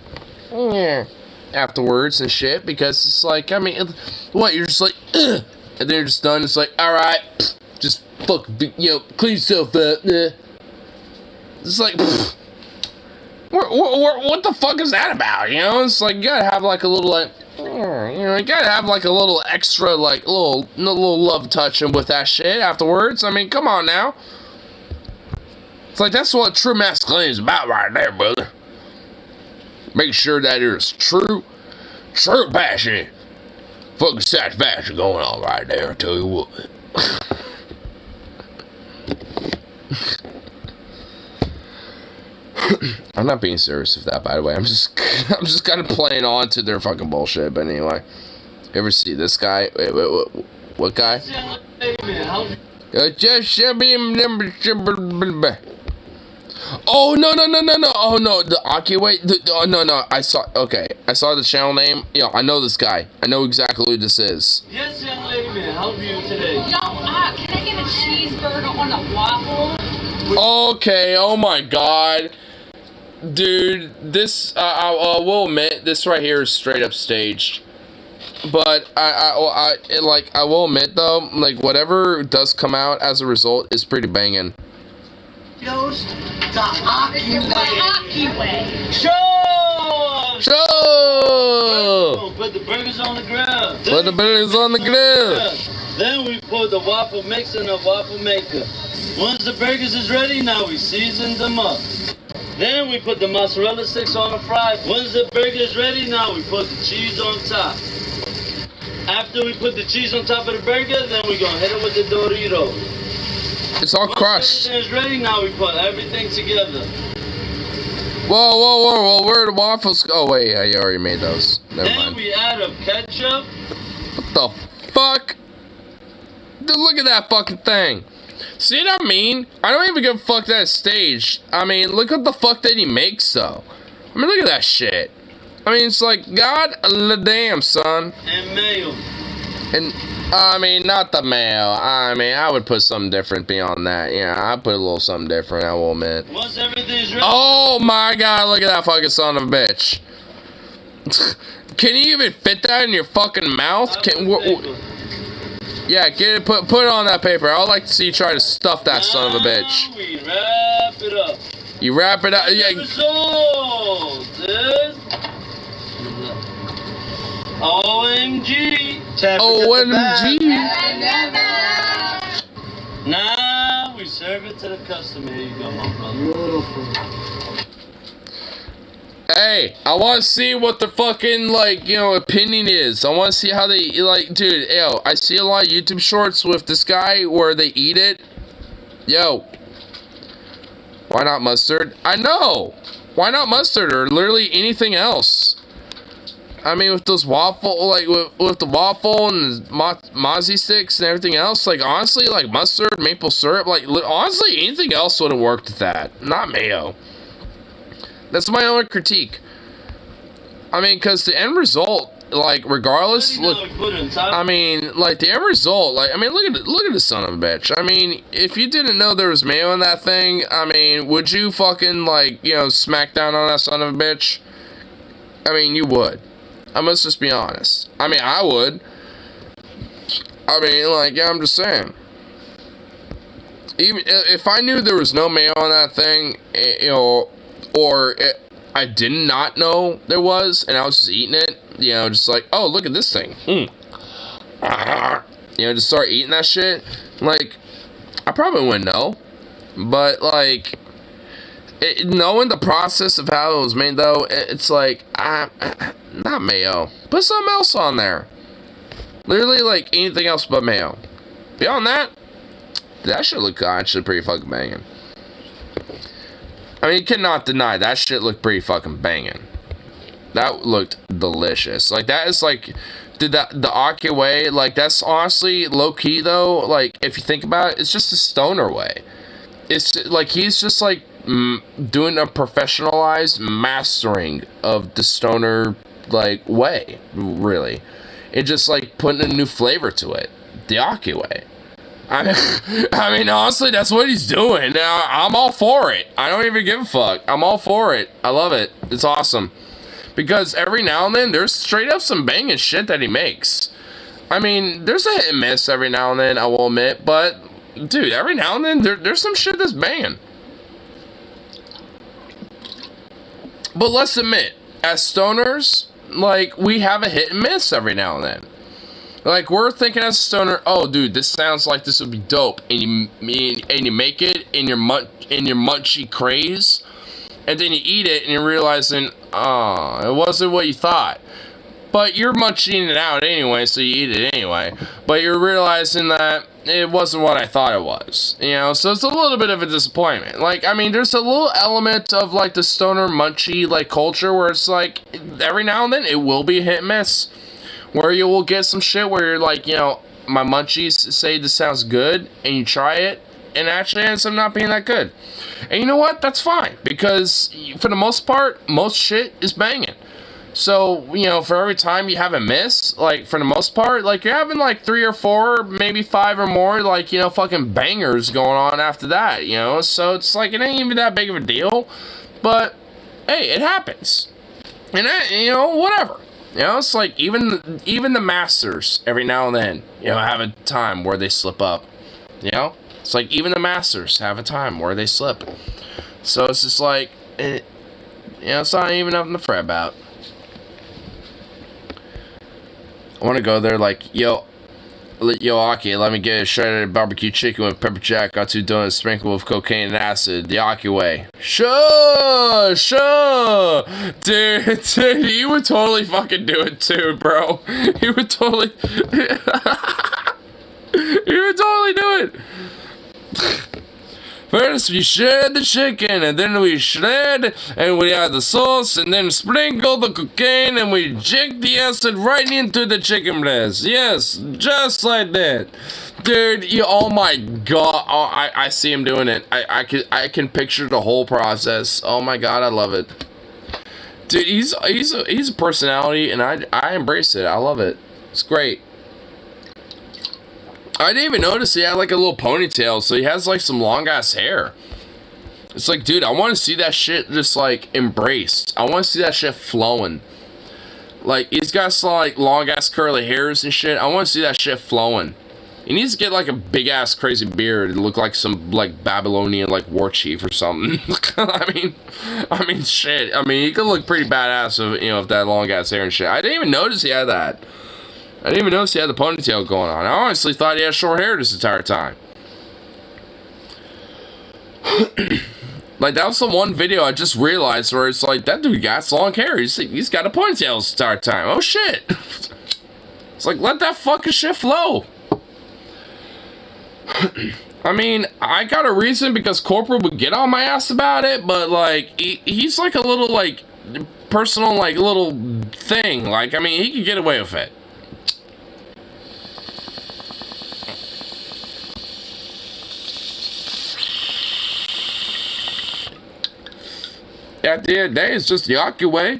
afterwards and shit, because it's like, I mean, what, you're just like, and then you're just done, it's like, alright, just fuck, clean yourself up, It's like, what the fuck is that about, you know? It's like, you gotta have like a little, like, you gotta have like a little extra, like, little love touching with that shit afterwards. I mean, come on now. It's like, that's what true masculinity is about right there, brother. Make sure that there's true passion, fucking satisfaction going on right there, I tell you what. I'm not being serious with that, by the way. I'm just kind of playing on to their fucking bullshit. But anyway, you ever see this guy? Wait, what guy? Oh no! Oh no! The Aki oh no! I saw the channel name. Yeah, I know this guy. I know exactly who this is. Yes, young lady, may I help you today? Yo, can I get a cheeseburger on a waffle? Okay, oh my god. Dude, this, I will admit, this right here is straight up staged. But, I will admit though, like, whatever does come out as a result is pretty banging. Toast the Aki way. Show! Put the burgers on the grill. Put the burgers on the grill. Then we put the waffle mix in the waffle maker. Once the burgers is ready, now we season them up. Then we put the mozzarella sticks on the fry. Once the burger is ready, now we put the cheese on top. After we put the cheese on top of the burger, then we're gonna hit it with the Dorito. It's all crushed. Once everything is ready, now we put everything together. Whoa, where are the waffles? Oh wait, yeah, you already made those. Never mind. Then we add up ketchup. What the fuck? Dude, look at that fucking thing. See what I mean? I don't even give a fuck that it's staged. I mean, look what the fuck that he makes, though. I mean, look at that shit. I mean, it's like, god damn, son. And mayo. And, I mean, not the mayo. I mean, I would put something different beyond that. Yeah, I'd put a little something different, I will admit. Once everything's ready. Oh my god, look at that fucking son of a bitch. Can you even fit that in your fucking mouth? Yeah, get it, put it on that paper. I'd like to see you try to stuff that son of a bitch. We wrap it up. You wrap it up. Yeah. The result is OMG. OMG. Now we serve it to the customer. Here you go, my brother. Hey, I want to see what the fucking, like, opinion is. I want to see how they, like, dude, I see a lot of YouTube shorts with this guy where they eat it. Yo. Why not mustard? I know. Why not mustard or literally anything else? I mean, with those waffle, like, with the waffle and the mozzie sticks and everything else, like, honestly, like, mustard, maple syrup, like, honestly, anything else would have worked with that. Not mayo. That's my only critique. I mean, because the end result, like, regardless, look, I mean, like, the end result, like, I mean, look at this son of a bitch. I mean, if you didn't know there was mayo in that thing, I mean, would you fucking, like, smack down on that son of a bitch? I mean, you would. I must just be honest. I mean, I would. I mean, like, yeah, I'm just saying. Even if I knew there was no mayo on that thing, I did not know there was, and I was just eating it, just like, oh, look at this thing. Just start eating that shit. Like, I probably wouldn't know. But, like, knowing the process of how it was made, though, it's like, not mayo. Put something else on there. Literally, like, anything else but mayo. Beyond that, that shit looked actually pretty fucking banging. I mean, you cannot deny that shit looked pretty fucking banging. That looked delicious. Like, that is like did the Awwww way, like, that's honestly low-key, though, like, if you think about it, it's just a stoner way. It's, like, he's just, like, doing a professionalized mastering of the stoner, like, way, really. And just, like, putting a new flavor to it. The Awwww way. I mean, honestly, that's what he's doing. I'm all for it. I don't even give a fuck. I'm all for it. I love it. It's awesome. Because every now and then, there's straight up some banging shit that he makes. I mean, there's a hit and miss every now and then, I will admit. But, dude, every now and then, there's some shit that's banging. But let's admit, as stoners, like, we have a hit and miss every now and then. Like, we're thinking as a stoner, oh, dude, this sounds like this would be dope. And you make it in your munchy craze. And then you eat it and you're realizing, oh, it wasn't what you thought. But you're munching it out anyway, so you eat it anyway. But you're realizing that it wasn't what I thought it was. You know, so it's a little bit of a disappointment. Like, I mean, there's a little element of, like, the stoner munchy, like, culture where it's like, every now and then it will be a hit and miss. Where you will get some shit where you're like, you know, my munchies say this sounds good, and you try it, and it actually ends up not being that good. And you know what? That's fine, because for the most part, most shit is banging. So, you know, for every time you have a miss, like, for the most part, like, you're having, like, 3 or 4, maybe 5 or more, like, you know, fucking bangers going on after that, you know? So it's like, it ain't even that big of a deal, but, hey, it happens. And, you know, whatever. You know, it's like, even the masters, every now and then, you know, have a time where they slip up, you know? It's like, even the masters have a time where they slip. So it's just like, you know, it's not even nothing to fret about. I want to go there like, yo, Awwww, let me get a shredded barbecue chicken with pepper jack, got 2 donuts sprinkled with cocaine and acid, the Awwww way. Sure! Dude, he would totally fucking do it too, bro. He would totally... he would totally do it. First we shred the chicken, and then we shred, and we add the sauce, and then sprinkle the cocaine, and we inject the acid right into the chicken breast. Yes, just like that. Dude, oh my god, oh, I see him doing it. I can picture the whole process. Oh my god, I love it. Dude, he's a personality, and I embrace it. I love it. It's great. I didn't even notice he had like a little ponytail, so he has like some long ass hair. It's like, dude, I want to see that shit just like embraced. I want to see that shit flowing. Like, he's got some like long ass curly hairs and shit. I want to see that shit flowing. He needs to get like a big ass crazy beard and look like some like Babylonian like war chief or something. I mean shit. I mean, he could look pretty badass if, you know, if that long ass hair and shit. I didn't even notice he had that. I didn't even notice he had the ponytail going on. I honestly thought he had short hair this entire time. Like, that was the one video I just realized where it's like, that dude got long hair. He's got a ponytail this entire time. Oh, shit. It's like, let that fucking shit flow. I mean, I got a reason because Corporal would get on my ass about it, but, like, he's like a little, like, personal, like, little thing. Like, I mean, he could get away with it. At the end of the day, it's just the Awwww way.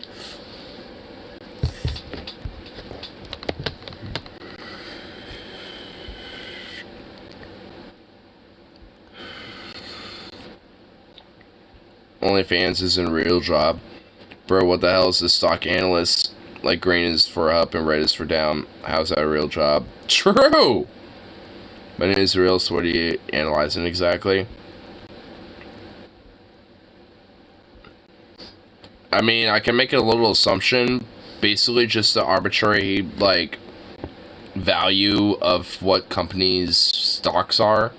OnlyFans isn't a real job. Bro, what the hell is this stock analyst? Like, green is for up and red is for down. How's that a real job? True! But it is real, so what are you analyzing exactly? I mean, I can make a little assumption. Basically, just the arbitrary, like, value of what companies' stocks are.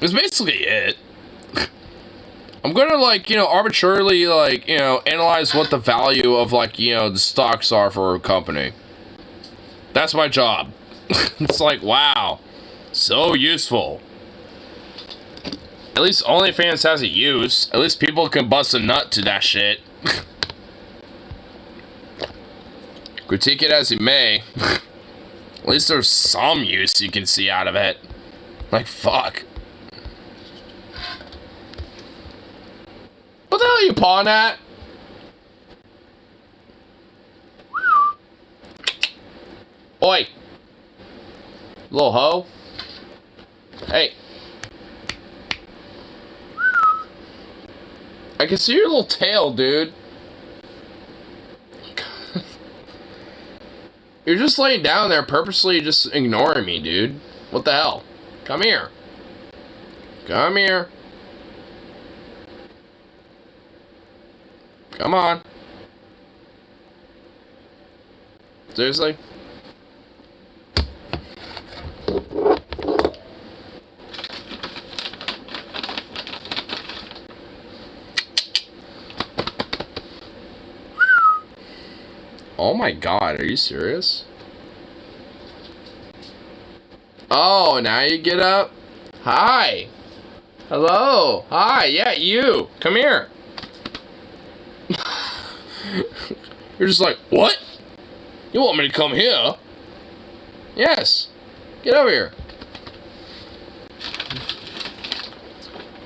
That's basically it. I'm gonna, like, you know, arbitrarily, like, you know, analyze what the value of, like, you know, the stocks are for a company. That's my job. It's like, wow. So useful. At least OnlyFans has a use. At least people can bust a nut to that shit. Critique it as you may. At least there's some use you can see out of it. Like, fuck. What the hell are you pawing at? Oi! Little hoe. Hey. I can see your little tail, dude. You're just laying down there purposely just ignoring me, dude. What the hell? Come here. Come here. Come on. Seriously? Oh my god, are you serious? Oh, now you get up? Hi. Hello. Hi, yeah, you. Come here. You're just like, what? You want me to come here? Yes. Get over here.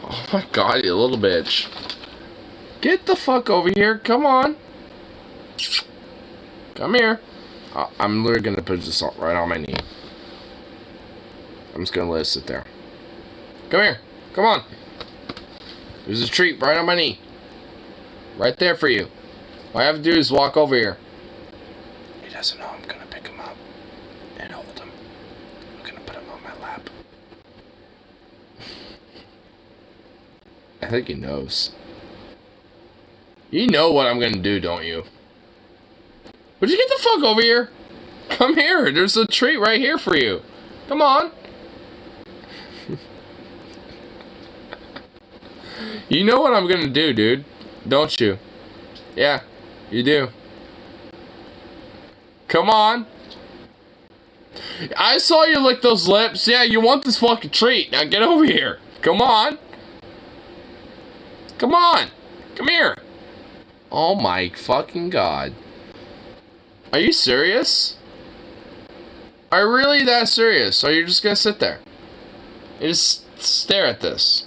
Oh my god, you little bitch. Get the fuck over here. Come on. Come here. I'm literally gonna put this right on my knee. I'm just gonna let it sit there. Come here. Come on. There's a treat right on my knee. Right there for you. All I have to do is walk over here. He doesn't know I'm gonna pick him up and hold him. I'm gonna put him on my lap. I think he knows. You know what I'm gonna do, don't you? Would you get the fuck over here? Come here. There's a treat right here for you. Come on. You know what I'm gonna do, dude. Don't you? Yeah, you do. Come on. I saw you lick those lips. Yeah, you want this fucking treat. Now get over here. Come on. Come on. Come here. Oh my fucking god. Are you serious? Are you really that serious? Or are you just gonna sit there? You just stare at this.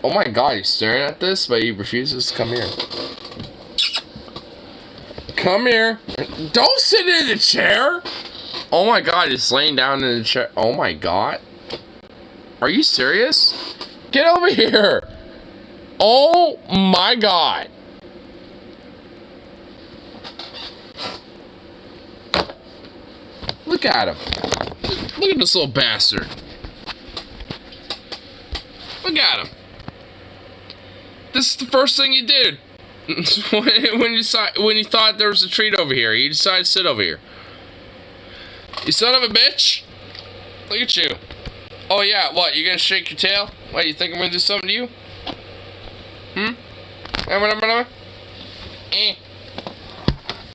Oh my god, he's staring at this, but he refuses to come here. Come here. Don't sit in the chair! Oh my god, he's laying down in the chair. Oh my god. Are you serious? Get over here! Oh my god. Look at him. Look at this little bastard. Look at him. This is the first thing you did. when you thought there was a treat over here, you decided to sit over here. You son of a bitch. Look at you. Oh yeah, what? You gonna shake your tail? What, you think I'm gonna do something to you? Eh.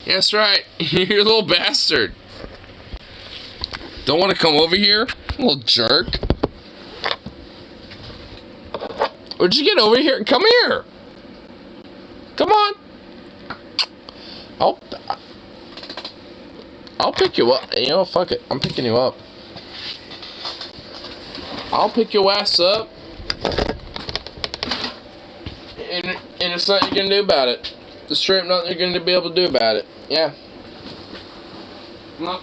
That's right. You're a little bastard. Don't want to come over here? Little jerk. Where'd you get over here? Come here. Come on. I'll pick you up. You know, fuck it. I'm picking you up. I'll pick your ass up. And it's nothing you can do about it. There's straight up nothing you're going to be able to do about it. Yeah. Come on.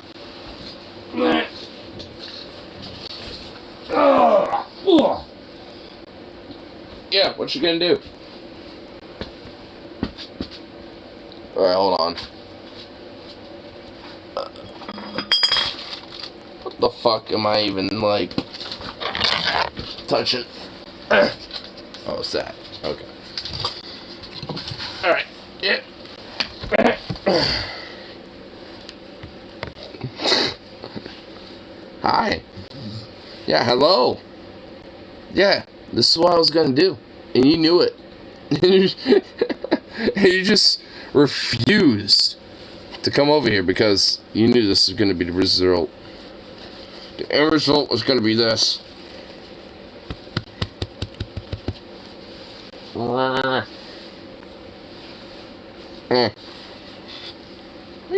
Yeah, what you gonna do? Alright, hold on. What the fuck am I even, like, touching? Oh, it's that. Okay. Alright, yeah. Hi. Yeah, hello. Yeah, this is what I was gonna do. And you knew it. And you just refused to come over here because you knew this was gonna be the result. The end result was gonna be this.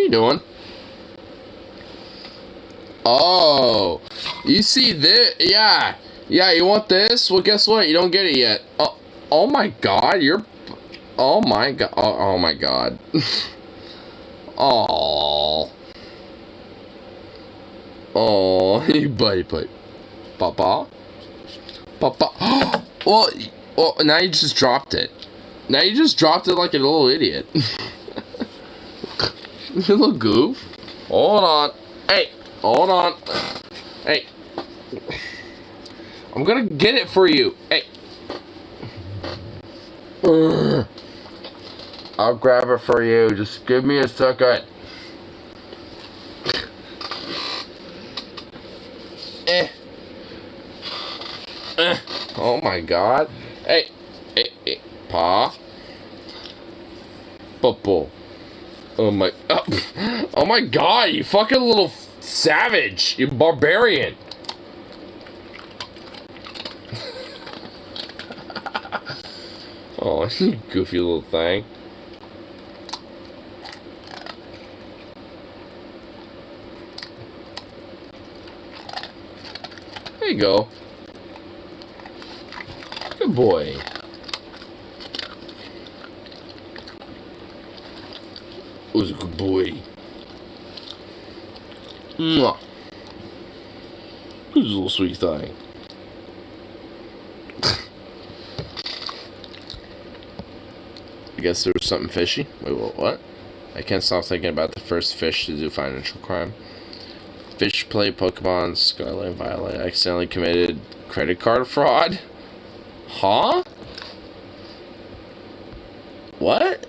you doing? Oh, you see this? Yeah, you want this? Well, guess what? You don't get it yet. Oh my God, you're. Oh my God. Oh my God. Oh. Oh, you buddy. Papa. Well, now you just dropped it. Now you just dropped it like a little idiot. You little goof. Hold on. Hey, hold on. Hey. I'm gonna get it for you. Hey. I'll grab it for you. Just give me a second. Oh my God. Hey. Pa. Popo. Oh my God, you fucking little savage. You barbarian. Oh, you goofy little thing. There you go. Good boy. Who's a good boy? Mwah. Who's a little sweet thing? I guess there was something fishy. Wait, what? I can't stop thinking about the first fish to do financial crime. Fish play Pokemon Scarlet and Violet accidentally committed credit card fraud? Huh? What?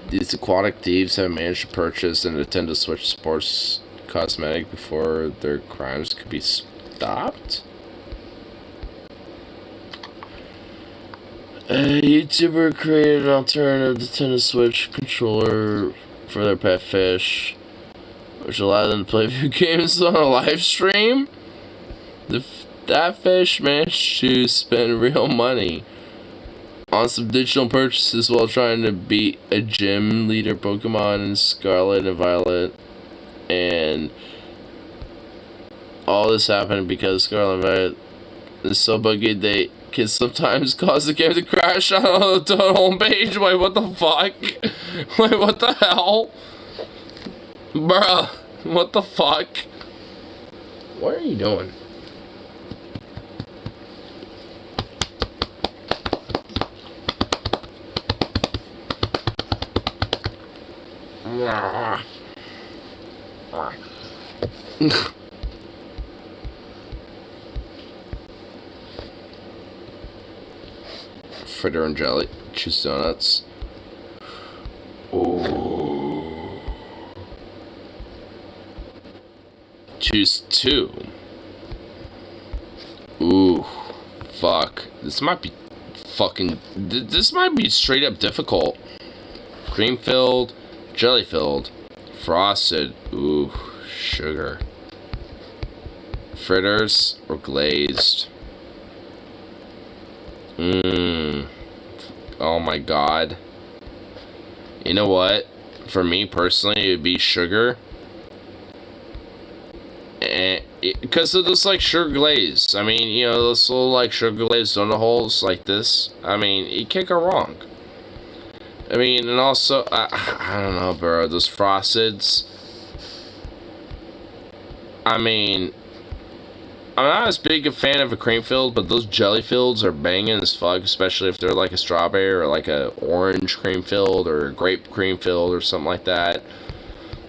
These aquatic thieves have managed to purchase a Nintendo Switch Sports cosmetic before their crimes could be stopped? A YouTuber created an alternative Nintendo Switch controller for their pet fish, which allowed them to play video games on a live stream. That fish managed to spend real money on some digital purchases while trying to beat a gym leader Pokemon in Scarlet and Violet. And all this happened because Scarlet and Violet is so buggy they can sometimes cause the game to crash on the homepage. Wait, what the fuck? Wait, what the hell? Bruh, what the fuck? What are you doing? Fritter and jelly. Choose donuts. Ooh. Choose 2. Ooh. Fuck. This might be fucking... This might be straight up difficult. Cream filled. Jelly filled. Frosted. Ooh. Sugar. Fritters or glazed. Oh my God. You know what? For me personally, it would be sugar. And because of this like sugar glaze. I mean, you know, those little like sugar glazed donut holes like this. I mean, you can't go wrong. I mean, and also, I don't know, bro. Those frosteds. I mean, I'm not as big a fan of a cream filled, but those jelly filleds are banging as fuck, especially if they're like a strawberry or like a orange cream filled or a grape cream filled or something like that.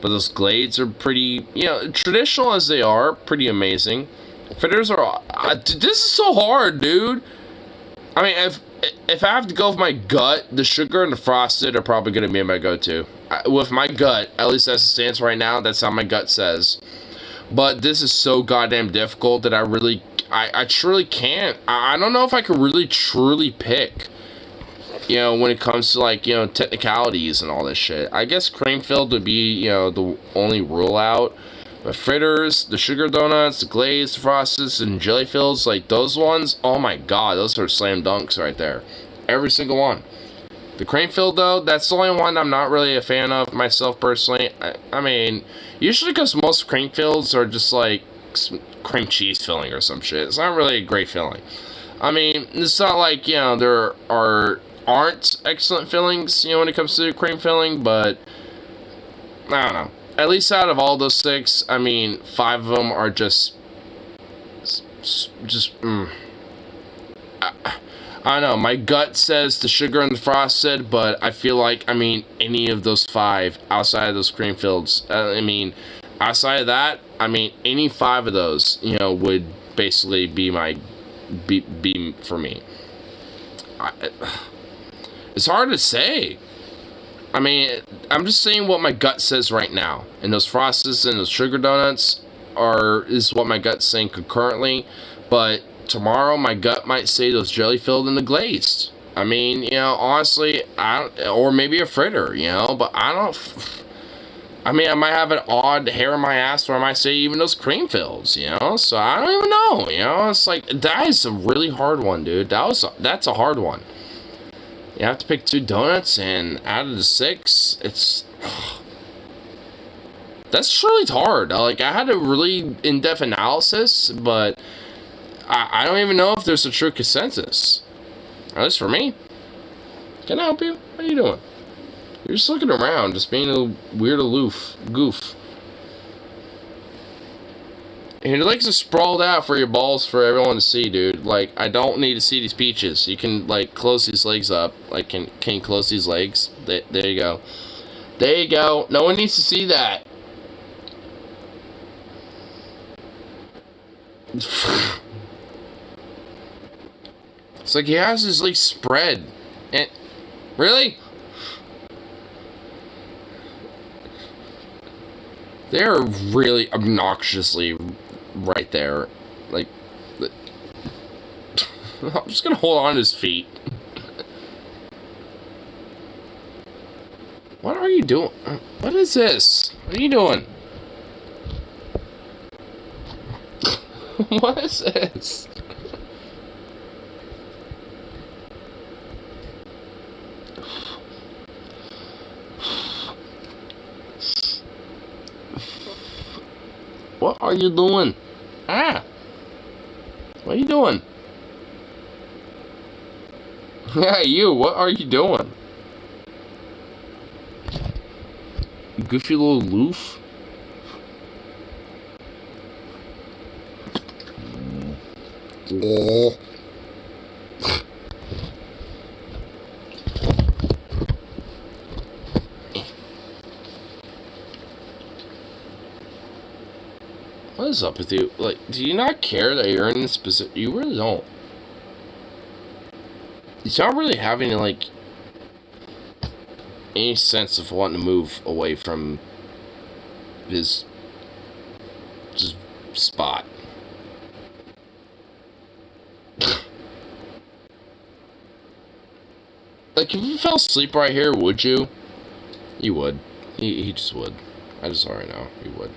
But those glades are pretty, you know, traditional as they are, pretty amazing. Fritters are, this is so hard, dude. I mean, if I have to go with my gut, the sugar and the frosted are probably going to be my go-to. With my gut, at least as it stands right now, that's how my gut says. But this is so goddamn difficult that I truly can't. I don't know if I could really truly pick, you know, when it comes to like, you know, technicalities and all this shit. I guess cream filled would be, you know, the only rule out. But fritters, the sugar donuts, the glazed, the frosted, and jelly fills, like those ones, oh my God, those are slam dunks right there. Every single one. The cream filled though, that's the only one I'm not really a fan of myself personally. I mean, usually because most cream fills are just like cream cheese filling or some shit. It's not really a great filling. I mean, it's not like, you know, there aren't excellent fillings, you know, when it comes to cream filling, but I don't know. At least out of all those 6, I mean, 5 of them are just I don't know, my gut says the sugar and the frosted, but I feel like, I mean, any of those 5 outside of those cream fills, I mean, outside of that, I mean, any 5 of those, you know, would basically be my, be for me. It's hard to say. I mean, I'm just saying what my gut says right now. And those frosted and those sugar donuts is what my gut's saying concurrently, but tomorrow my gut might say those jelly filled and the glazed. I mean, you know, honestly, or maybe a fritter, you know, but I mean, I might have an odd hair in my ass where I might say even those cream fills, you know, so I don't even know, you know, it's like, that is a really hard one, dude. That's a hard one. You have to pick 2 donuts, and out of the 6, it's, that's really hard. Like, I had a really in-depth analysis, but I don't even know if there's a true consensus. At least for me. Can I help you? How you doing? You're just looking around, just being a weird goof. And your legs are sprawled out for your balls for everyone to see, dude. Like, I don't need to see these peaches. You can, like, close these legs up. Like, can you close these legs? There you go. There you go. No one needs to see that. It's like he has his legs spread. And really? They're really obnoxiously right there. Like, I'm just gonna hold on to his feet. What are you doing? What is this? What are you doing? What is this? What are you doing? Ah! What are you doing? Yeah, you, what are you doing? You goofy little loof. Oh. What is up with you? Like, do you not care that you're in this position? You really don't. He's not really having, like, any sense of wanting to move away from his just spot. Like, if you fell asleep right here, would you? You would. He just would. I just already know. He would.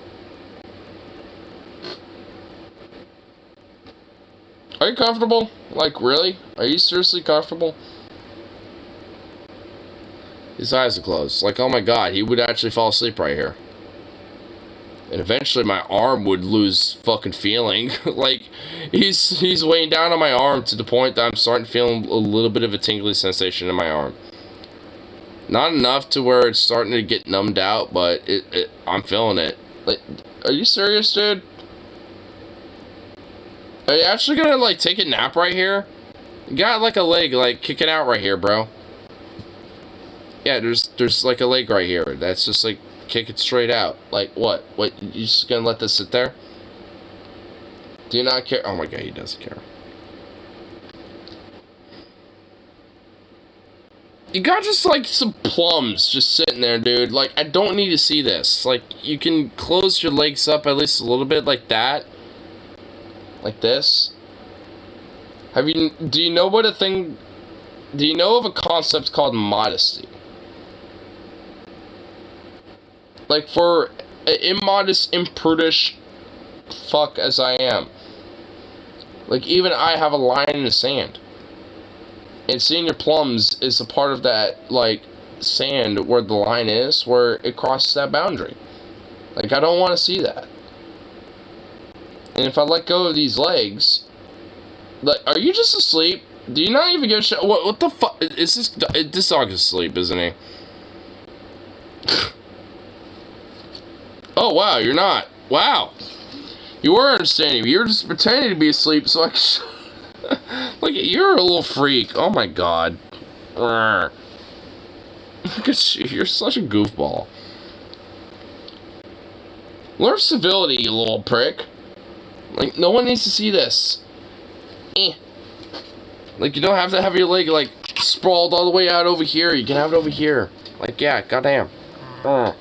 Are you comfortable? Like, really? Are you seriously comfortable? His eyes are closed. Like, oh my god, he would actually fall asleep right here. And eventually my arm would lose fucking feeling. Like, he's weighing down on my arm to the point that I'm starting to feel a little bit of a tingly sensation in my arm. Not enough to where it's starting to get numbed out, but I'm feeling it. Like, are you serious, dude? Are you actually gonna, like, take a nap right here? You got, like, a leg, like, kicking out right here, bro. Yeah, there's like, a leg right here. That's just, like, kick it straight out. Like, what? What, you just gonna let this sit there? Do you not care? Oh my god, he doesn't care. You got just, like, some plums just sitting there, dude. Like, I don't need to see this. Like, you can close your legs up at least a little bit like that. Like this. Do you know what do you know of a concept called modesty? Like, for an immodest, imprudish fuck as I am. Like, even I have a line in the sand. And seeing your plums is a part of that, like, sand where the line is, where it crosses that boundary. Like, I don't want to see that. And if I let go of these legs, like, are you just asleep? Do you not even give a shit? What the fuck? Is this dog is asleep, isn't he? Oh, wow, you're not. Wow. You were understanding. You were just pretending to be asleep, so I look, you're a little freak. Oh my god. Look at you. You're such a goofball. Learn civility, you little prick. Like, no one needs to see this. Like, you don't have to have your leg, like, sprawled all the way out over here. You can have it over here. Like, yeah, goddamn. Here.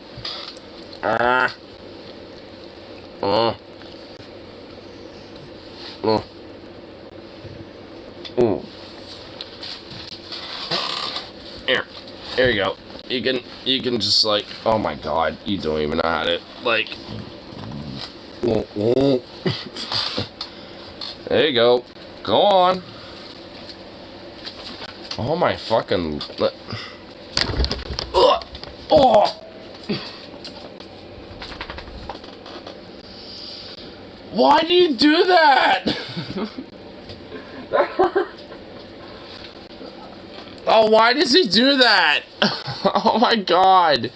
There you go. You can just, like, oh my god, you don't even know how to, like, there you go. Go on. Oh my fucking, oh! Why do you do that? That hurt. Oh, why does he do that? Oh my god.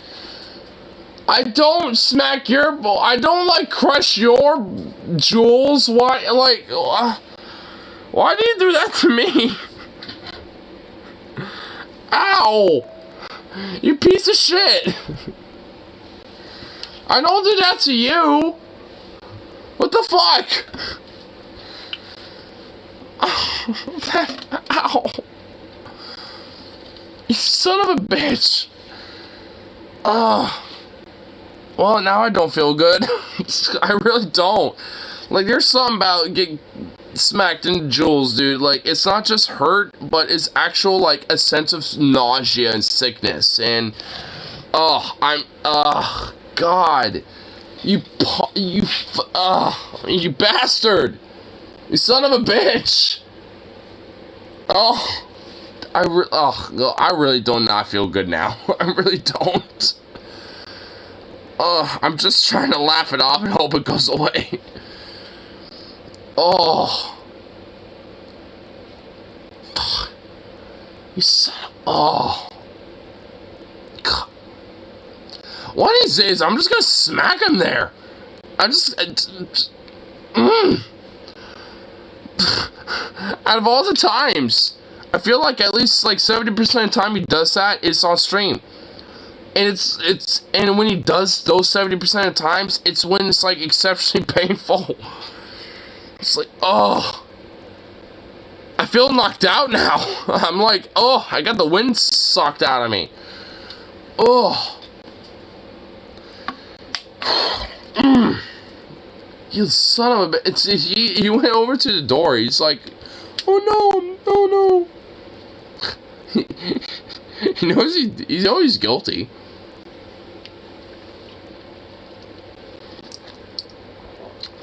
I don't smack your ball. I don't, like, crush your jewels. Why, like, why do you do that to me? Ow! You piece of shit! I don't do that to you! What the fuck? Ow! You son of a bitch! Well, now I don't feel good. I really don't. Like, there's something about getting smacked in jewels, dude. Like, it's not just hurt, but it's actual, like, a sense of nausea and sickness. And, God. You bastard. You son of a bitch. I really do not feel good now. I really don't. I'm just trying to laugh it off and hope it goes away. Oh. You son of... Oh. God. One of these days, I'm just gonna smack him there. Out of all the times, I feel like at least like 70% of the time he does that, it's on stream. And and when he does those 70% of the times, it's when it's like exceptionally painful. It's like, oh, I feel knocked out now. I'm like, oh, I got the wind sucked out of me. Oh. You son of a bitch. He went over to the door. He's like, oh no, he knows he's always guilty.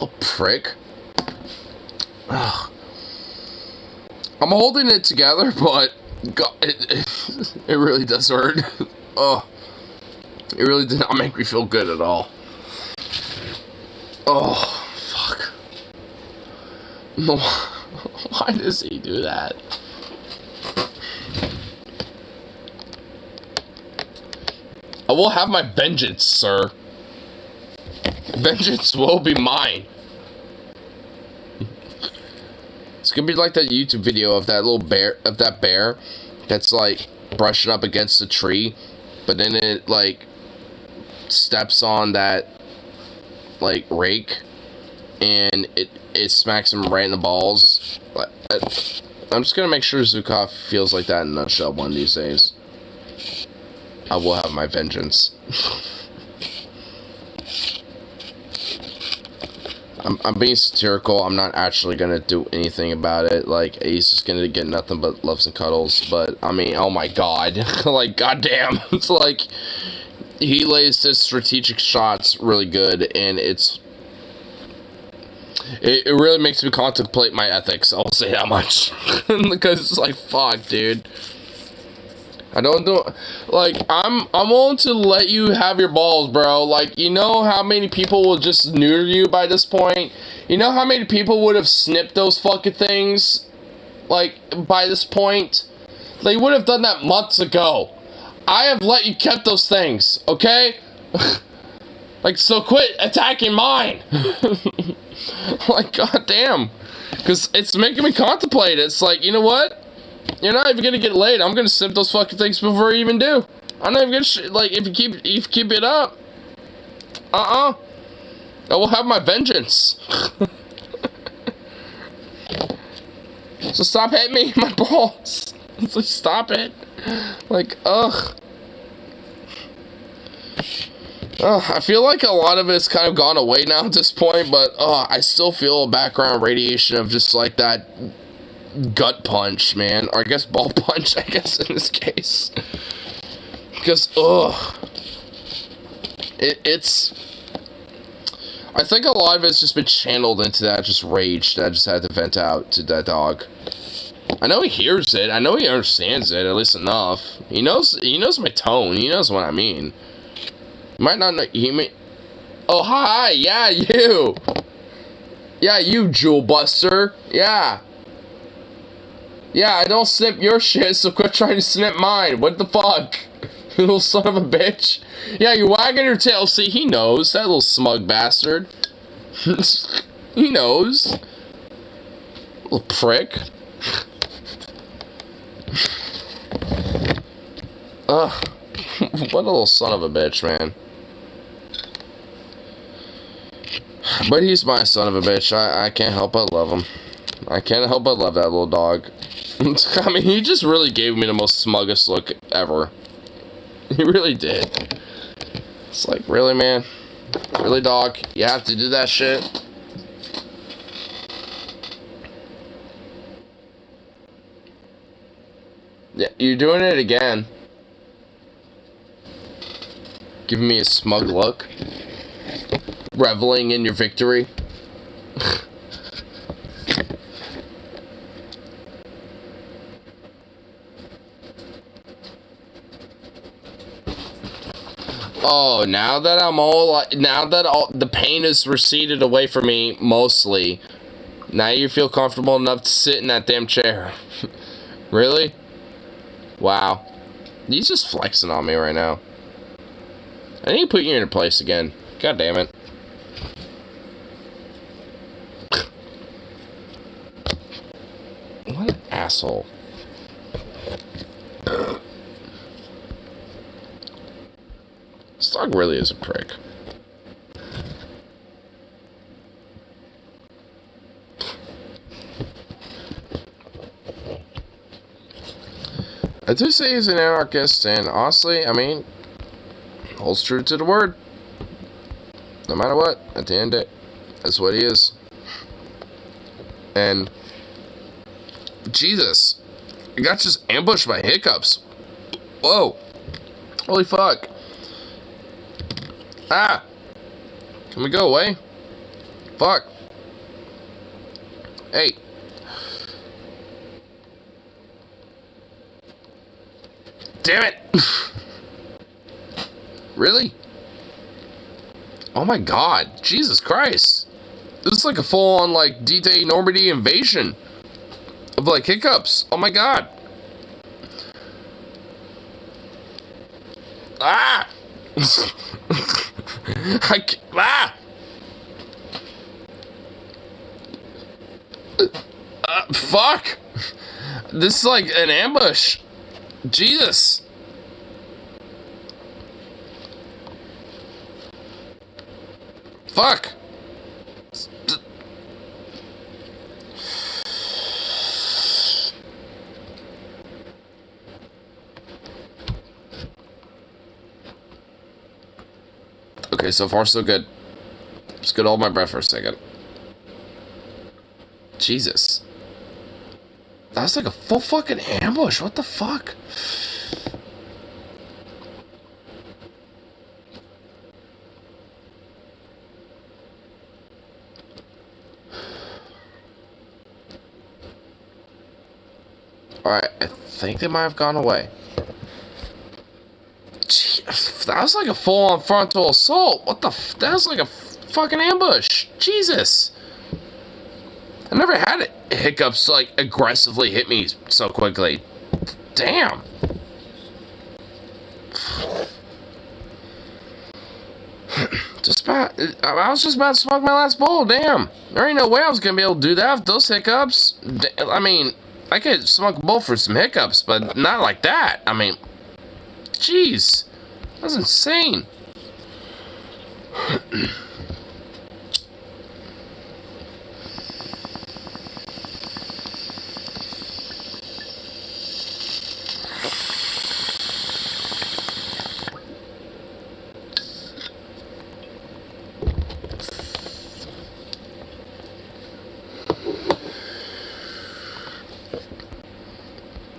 Oh, prick. Ugh. I'm holding it together, but God, it really does hurt. Oh, it really did not make me feel good at all. Oh, fuck. No, why does he do that? I will have my vengeance, sir. Vengeance will be mine. It's gonna be like that YouTube video of that little bear, that's like brushing up against a tree, but then it like steps on that like rake and it smacks him right in the balls. I'm just gonna make sure Zukov feels like that in a nutshell one of these days. I will have my vengeance. I'm being satirical. I'm not actually gonna do anything about it. Like, he's just gonna get nothing but loves and cuddles. But I mean, oh my god, like, goddamn, it's like he lays his strategic shots really good, and it's It really makes me contemplate my ethics. I'll say that much. Because it's like, fuck, dude. I don't do, like, I'm willing to let you have your balls, bro. Like, you know how many people will just neuter you by this point? You know how many people would have snipped those fucking things, like, by this point? They would have done that months ago. I have let you keep those things, okay? Like, so quit attacking mine. Like, goddamn. Because it's making me contemplate. It's like, you know what? You're not even gonna get laid. I'm gonna snip those fucking things before you even do. I'm not even gonna like, if you keep it up. I will have my vengeance. So stop hitting me in my balls. So stop it. Like, ugh. I feel like a lot of it's kind of gone away now at this point, but I still feel a background radiation of just like that gut punch, man. Or I guess ball punch, I guess, in this case. Because, it's... I think a lot of it's just been channeled into that just rage that I just had to vent out to that dog. I know he hears it. I know he understands it, at least enough. He knows my tone. He knows what I mean. He might not know... He may... Oh, hi! Yeah, you! Yeah, you, Jewel Buster. Yeah. Yeah, I don't snip your shit, so quit trying to snip mine. What the fuck? You little son of a bitch. Yeah, you're wagging your tail. See, he knows. That little smug bastard. He knows. Little prick. Ugh. What a little son of a bitch, man. But he's my son of a bitch. I can't help but love him. I can't help but love that little dog. I mean, he just really gave me the most smuggest look ever. He really did. It's like, really, man? Really, dog? You have to do that shit? Yeah, you're doing it again. Giving me a smug look. Reveling in your victory. Oh, now that I'm all, now that all the pain is receded away from me, mostly, now you feel comfortable enough to sit in that damn chair. Really? Wow. He's just flexing on me right now. I need to put you in your place again. God damn it. What an asshole. This dog really is a prick. I do say he's an anarchist, and honestly, I mean, holds true to the word. No matter what, at the end of it, that's what he is. And Jesus, I got just ambushed by hiccups. Whoa. Holy fuck. Ah! Can we go away? Fuck. Hey. Damn it! Really? Oh my god. Jesus Christ. This is like a full-on, like, D-Day Normandy invasion of, like, hiccups. Oh my god. Ah! Fuck! This is like an ambush. Jesus. Fuck. Okay, so far so good. Just get hold my breath for a second. Jesus. That was like a full fucking ambush. What the fuck? Alright, I think they might have gone away. Gee, that was like a full-on frontal assault. What the f... That was like a fucking ambush. Jesus. I never had hiccups like aggressively hit me so quickly. Damn. I was just about to smoke my last bowl. Damn. There ain't no way I was gonna be able to do that with those hiccups. I mean, I could smoke a bowl for some hiccups, but not like that. I mean, jeez, that was insane.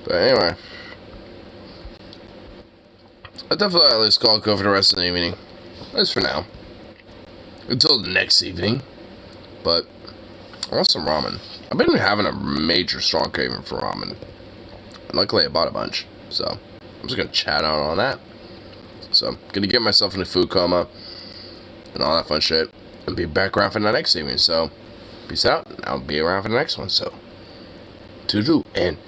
But anyway, I'll definitely at least skulk over the rest of the evening. At least for now. Until the next evening. But I want some ramen. I've been having a major strong craving for ramen. And luckily I bought a bunch. So I'm just gonna chat out on that. So I'm gonna get myself in a food coma and all that fun shit. And be back around for the next evening. So peace out, and I'll be around for the next one. So toodaloo and